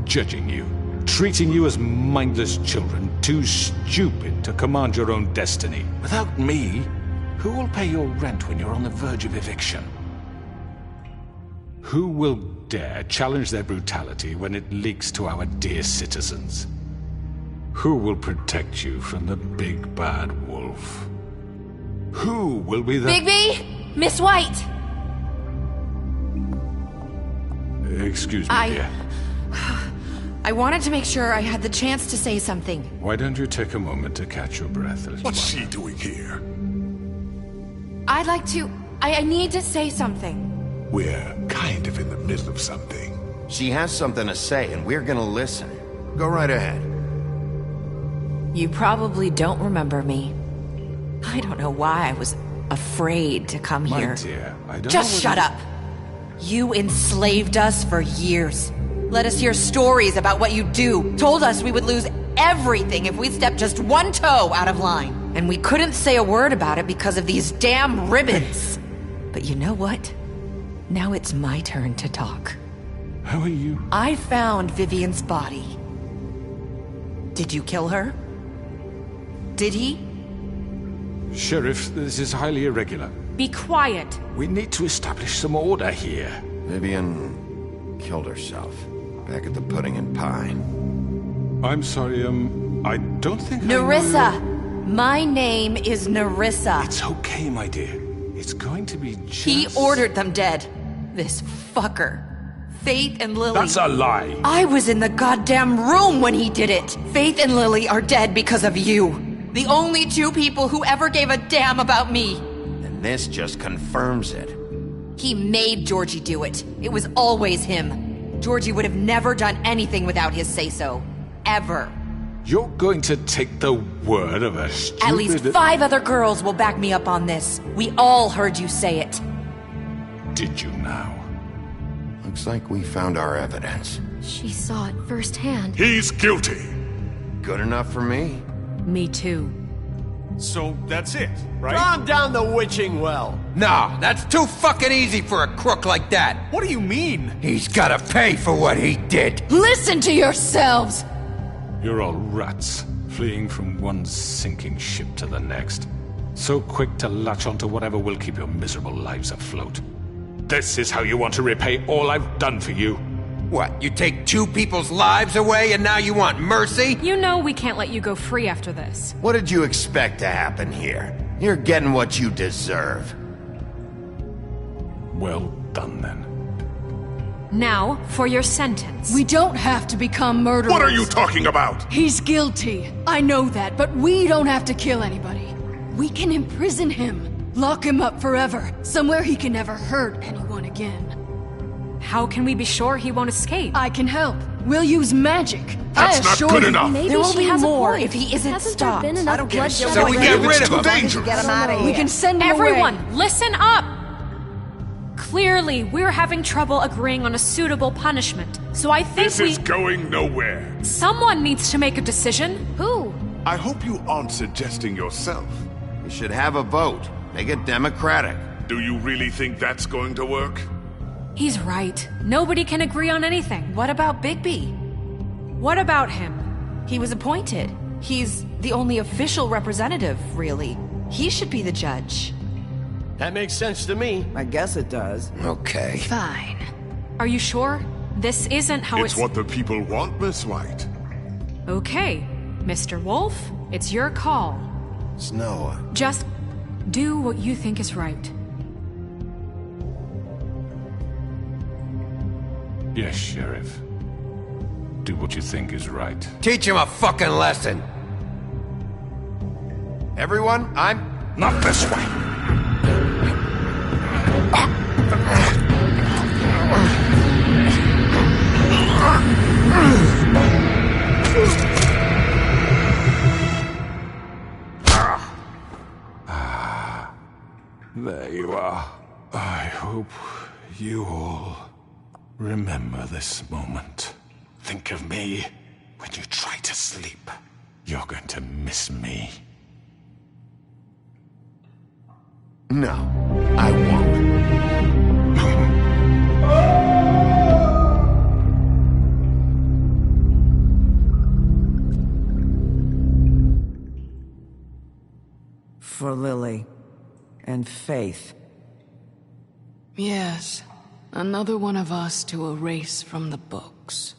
judging you, treating you as mindless children, too stupid to command your own destiny? Without me, who will pay your rent when you're on the verge of eviction? Who will dare challenge their brutality when it leaks to our dear citizens? Who will protect you from the big bad wolf? Who will be the— Bigby! Miss White! Excuse me, dear. I wanted to make sure I had the chance to say something. Why don't you take a moment to catch your breath? What's she doing here? I'd like to... I need to say something. We're kind of in the middle of something. She has something to say, and we're gonna listen. Go right ahead. You probably don't remember me. I don't know why I was afraid to come My here. dear, I don't Just know shut up. You enslaved us for years. Let us hear stories about what you do. Told us we would lose everything if we stepped just one toe out of line. And we couldn't say a word about it because of these damn ribbons. But you know what? Now it's my turn to talk. How are you? I found Vivian's body. Did you kill her? Did he? Sheriff, this is highly irregular. Be quiet. We need to establish some order here. Vivian killed herself back at the Pudding and Pine. I'm sorry, I don't think Nerissa! My name is Nerissa. It's okay, my dear. It's going to be just... He ordered them dead. This fucker. Faith and Lily. That's a lie. I was in the goddamn room when he did it. Faith and Lily are dead because of you. The only 2 people who ever gave a damn about me. And this just confirms it. He made Georgie do it. It was always him. Georgie would have never done anything without his say-so. Ever. You're going to take the word of a stupid... At least 5 other girls will back me up on this. We all heard you say it. Did you now? Looks like we found our evidence. She saw it firsthand. He's guilty. Good enough for me. Me too. So that's it, right? Calm down the witching well. Nah, that's too fucking easy for a crook like that. What do you mean? He's gotta pay for what he did. Listen to yourselves! You're all rats, fleeing from one sinking ship to the next. So quick to latch onto whatever will keep your miserable lives afloat. This is how you want to repay all I've done for you. What, you take 2 people's lives away and now you want mercy? You know we can't let you go free after this. What did you expect to happen here? You're getting what you deserve. Well done, then. Now, for your sentence. We don't have to become murderers. What are you talking about? He's guilty. I know that, but we don't have to kill anybody. We can imprison him. Lock him up forever. Somewhere he can never hurt anyone again. How can we be sure he won't escape? I can help. We'll use magic. That's I not assure good you. enough. There will be more if he isn't Hasn't stopped. there been enough bloodshed So we get rid of him. Dangerous. Get him out of here. We can send him Everyone, away. listen up! Clearly, we're having trouble agreeing on a suitable punishment. So I think This is going nowhere. Someone needs to make a decision. Who? I hope you aren't suggesting yourself. You should have a vote. Make it democratic. Do you really think that's going to work? He's right. Nobody can agree on anything. What about Bigby? What about him? He was appointed. He's the only official representative, really. He should be the judge. That makes sense to me. I guess it does. Okay. Fine. Are you sure? This isn't how It's what the people want, Miss White. Okay, Mr. Wolf, it's your call. Snow. Just do what you think is right. Yes, Sheriff. Do what you think is right. Teach him a fucking lesson. Everyone, I'm... Not this way. There you are. I hope you all remember this moment. Think of me when you try to sleep. You're going to miss me. No, I won't. For Lily and Faith. Yes, another one of us to erase from the books.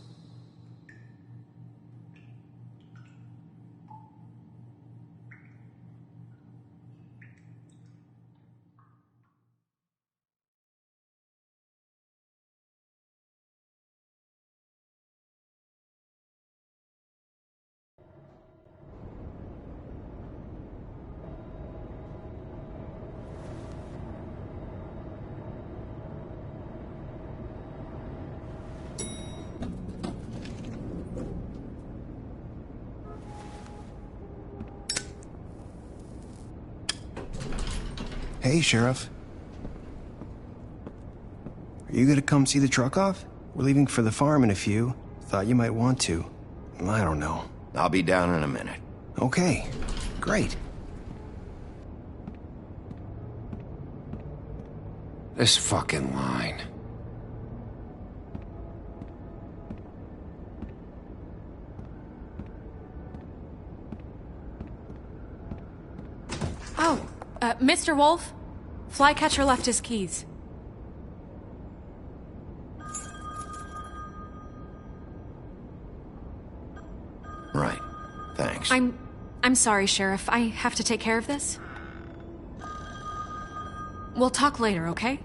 Hey, Sheriff. Are you gonna come see the truck off? We're leaving for the farm in a few. Thought you might want to. I don't know. I'll be down in a minute. Okay, great. This fucking line. Oh, Mr. Wolf? Flycatcher left his keys. Right. Thanks. I'm sorry, Sheriff. I have to take care of this. We'll talk later, okay?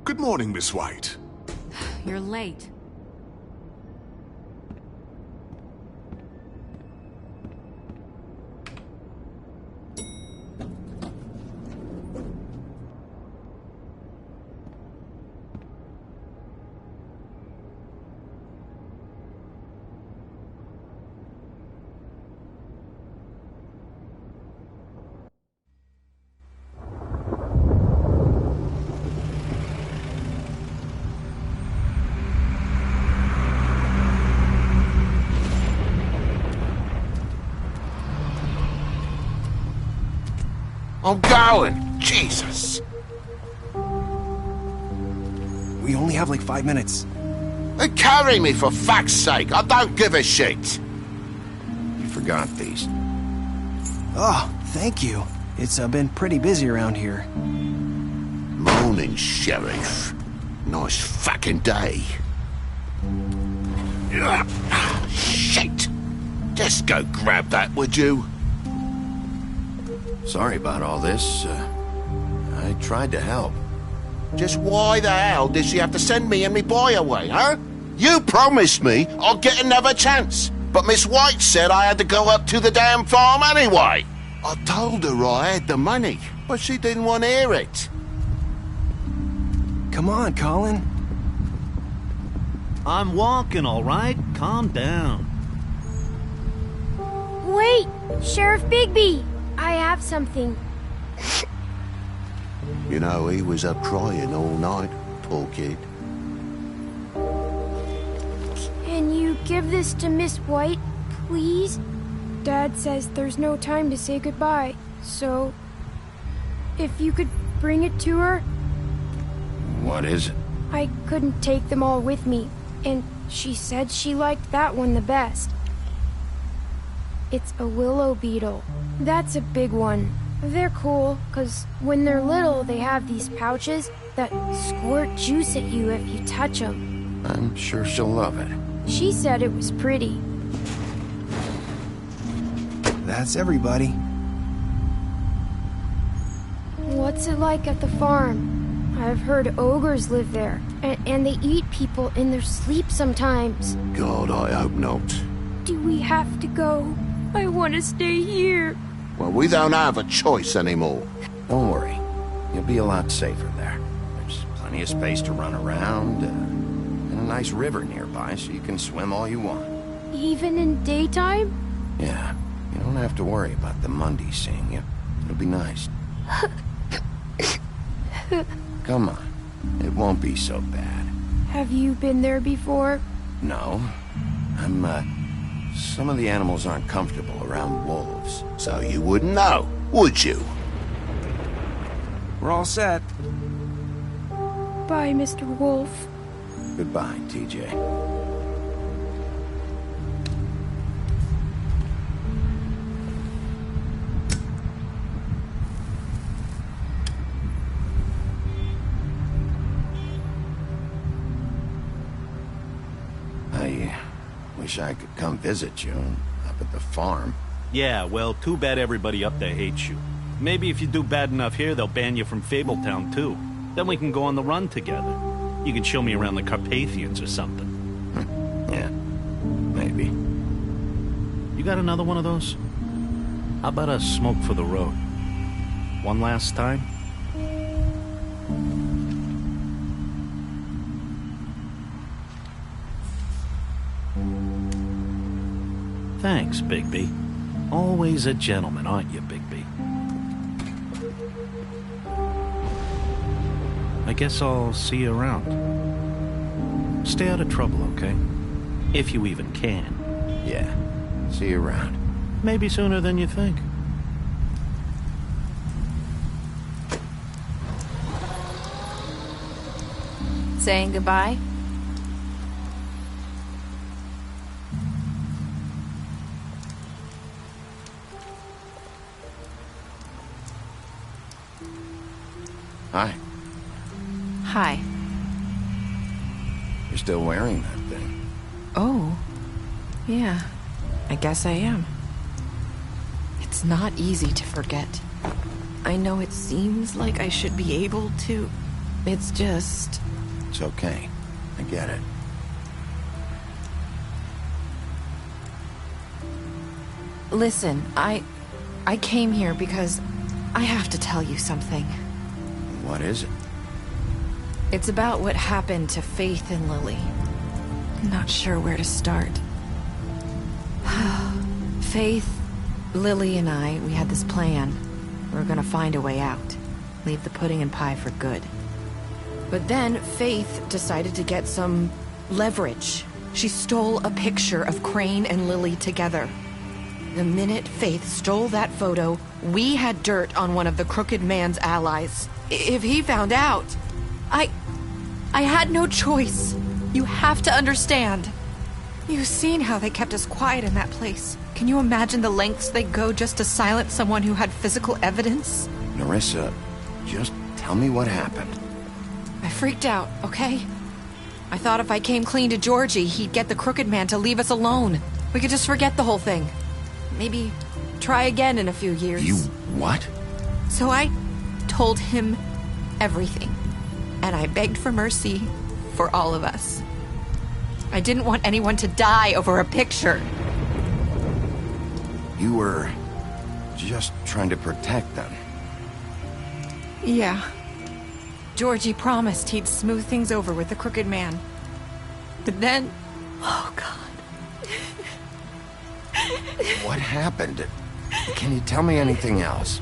Good morning, Miss White. You're late. I'm going! Jesus! We only have like 5 minutes. Carry me, for fuck's sake! I don't give a shit! You forgot these. Oh, thank you. It's been pretty busy around here. Morning, Sheriff. Nice fucking day. Shit! Just go grab that, would you? Sorry about all this. I tried to help. Just why the hell did she have to send me and me boy away, huh? You promised me I'd get another chance, but Miss White said I had to go up to the damn farm anyway. I told her I had the money, but she didn't want to hear it. Come on, Colin. I'm walking, all right? Calm down. Wait, Sheriff Bigby. I have something. You know, he was up crying all night, poor kid. you give this to Miss White, please? Dad says there's no time to say goodbye, so... if you could bring it to her? What is it? I couldn't take them all with me, and she said she liked that one the best. It's a willow beetle. That's a big one. They're cool, 'cause when they're little, they have these pouches that squirt juice at you if you touch them. I'm sure she'll love it. She said it was pretty. That's everybody. What's it like at the farm? I've heard ogres live there, and they eat people in their sleep sometimes. God, I hope not. Do we have to go? I want to stay here. Well, we don't have a choice anymore. Don't worry. You'll be a lot safer there. There's plenty of space to run around, and a nice river nearby so you can swim all you want. Even in daytime? Yeah, you don't have to worry about the Mundies seeing you. It'll be nice. Come on. It won't be so bad. Have you been there before? No. Some of the animals aren't comfortable around wolves. So you wouldn't know, would you? We're all set. Bye, Mr. Wolf. Goodbye, TJ. I wish I could come visit you up at the farm. Yeah, well, too bad everybody up there hates you. Maybe if you do bad enough here, they'll ban you from Fabletown, too. Then we can go on the run together. You can show me around the Carpathians or something. Yeah, maybe. You got another one of those? How about a smoke for the road? One last time? Thanks, Bigby. Always a gentleman, aren't you, Bigby? I guess I'll see you around. Stay out of trouble, okay? If you even can. Yeah. See you around. Maybe sooner than you think. Saying goodbye? Hi. Hi. You're still wearing that thing. Oh. Yeah. I guess I am. It's not easy to forget. I know it seems like I should be able to. It's just... It's okay. I get it. Listen, I came here because I have to tell you something. What is it? It's about what happened to Faith and Lily. I'm not sure where to start. Faith, Lily, and I, we had this plan. We were gonna find a way out. Leave the pudding and pie for good. But then Faith decided to get some leverage. She stole a picture of Crane and Lily together. The minute Faith stole that photo, we had dirt on one of the Crooked Man's allies. If he found out, I had no choice. You have to understand. You've seen how they kept us quiet in that place. Can you imagine the lengths they go just to silence someone who had physical evidence? Nerissa, just tell me what happened. I freaked out, okay? I thought if I came clean to Georgie, he'd get the Crooked Man to leave us alone. We could just forget the whole thing. Maybe try again in a few years. You what? So I told him everything. And I begged for mercy for all of us. I didn't want anyone to die over a picture. You were just trying to protect them. Yeah. Georgie promised he'd smooth things over with the Crooked Man. But then... Oh, God. What happened? Can you tell me anything else?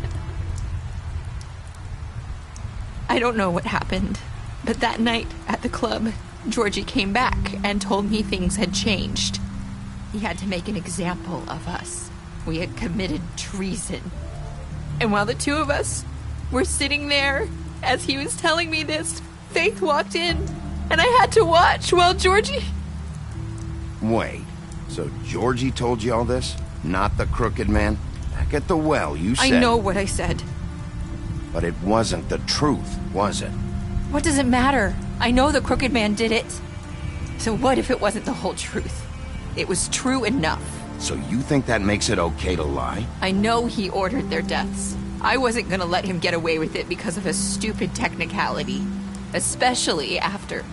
I don't know what happened, but that night at the club, Georgie came back and told me things had changed. He had to make an example of us. We had committed treason. And while the two of us were sitting there, as he was telling me this, Faith walked in, and I had to watch while Georgie... Wait, so Georgie told you all this? Not the Crooked Man? Back at the well, you said... I know what I said. But it wasn't the truth, was it? What does it matter? I know the Crooked Man did it. So what if it wasn't the whole truth? It was true enough. So you think that makes it okay to lie? I know he ordered their deaths. I wasn't gonna let him get away with it because of a stupid technicality. Especially after...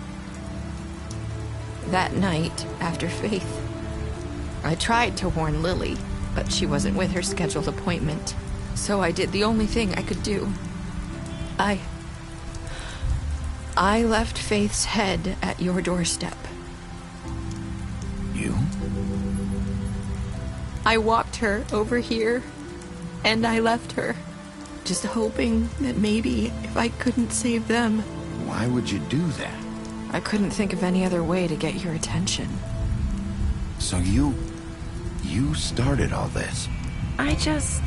that night, after Faith. I tried to warn Lily, but she wasn't with her scheduled appointment. So I did the only thing I could do. I left Faith's head at your doorstep. You? I walked her over here, and I left her. Just hoping that maybe if I couldn't save them... Why would you do that? I couldn't think of any other way to get your attention. So you started all this? I just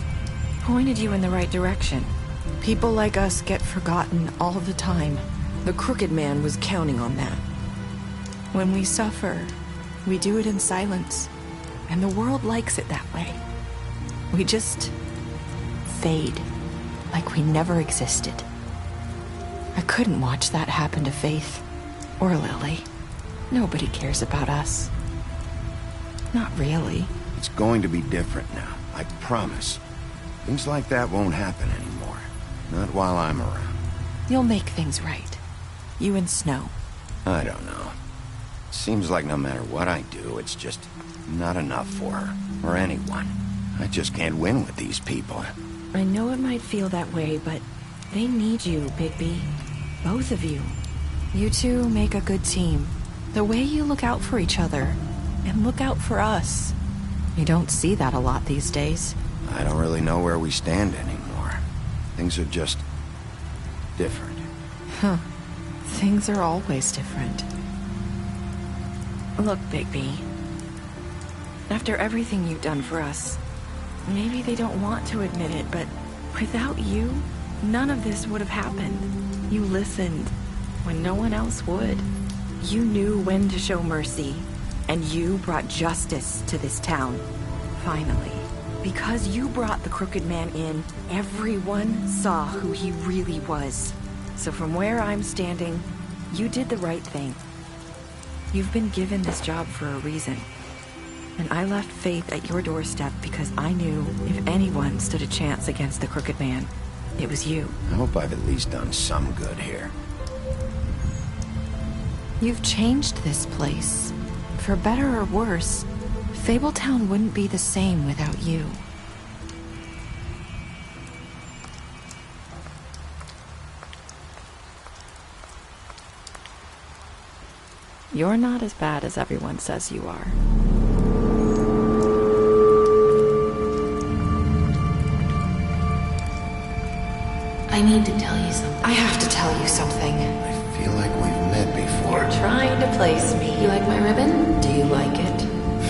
pointed you in the right direction. People like us get forgotten all the time. The Crooked Man was counting on that. When we suffer, we do it in silence, and the world likes it that way. We just fade, like we never existed. I couldn't watch that happen to Faith, or Lily. Nobody cares about us. Not really. It's going to be different now, I promise. Things like that won't happen anymore. Not while I'm around. You'll make things right. You and Snow. I don't know. Seems like no matter what I do, it's just not enough for her, or anyone. I just can't win with these people. I know it might feel that way, but they need you, Bigby. Both of you. You two make a good team. The way you look out for each other, and look out for us. You don't see that a lot these days. I don't really know where we stand anymore. Things are just... different. Huh. Things are always different. Look, Bigby. After everything you've done for us, maybe they don't want to admit it, but without you, none of this would have happened. You listened when no one else would. You knew when to show mercy, and you brought justice to this town. Finally. Because you brought the Crooked Man in, everyone saw who he really was. So from where I'm standing, you did the right thing. You've been given this job for a reason. And I left Faith at your doorstep because I knew if anyone stood a chance against the Crooked Man, it was you. I hope I've at least done some good here. You've changed this place. For better or worse, Fabletown wouldn't be the same without you. You're not as bad as everyone says you are. I need to tell you something. I have to tell you something. I feel like we've met before. You're trying to place me. You like my ribbon? Do you like it?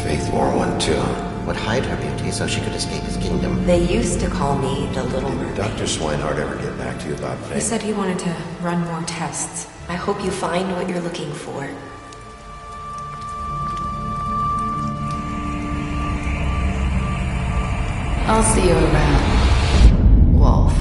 Faith wore one too. Would hide her beauty so she could escape his kingdom. They used to call me the Little Mermaid. Did Dr. Swinehart ever get back to you about Faith? He said he wanted to run more tests. I hope you find what you're looking for. I'll see you around, Wolf.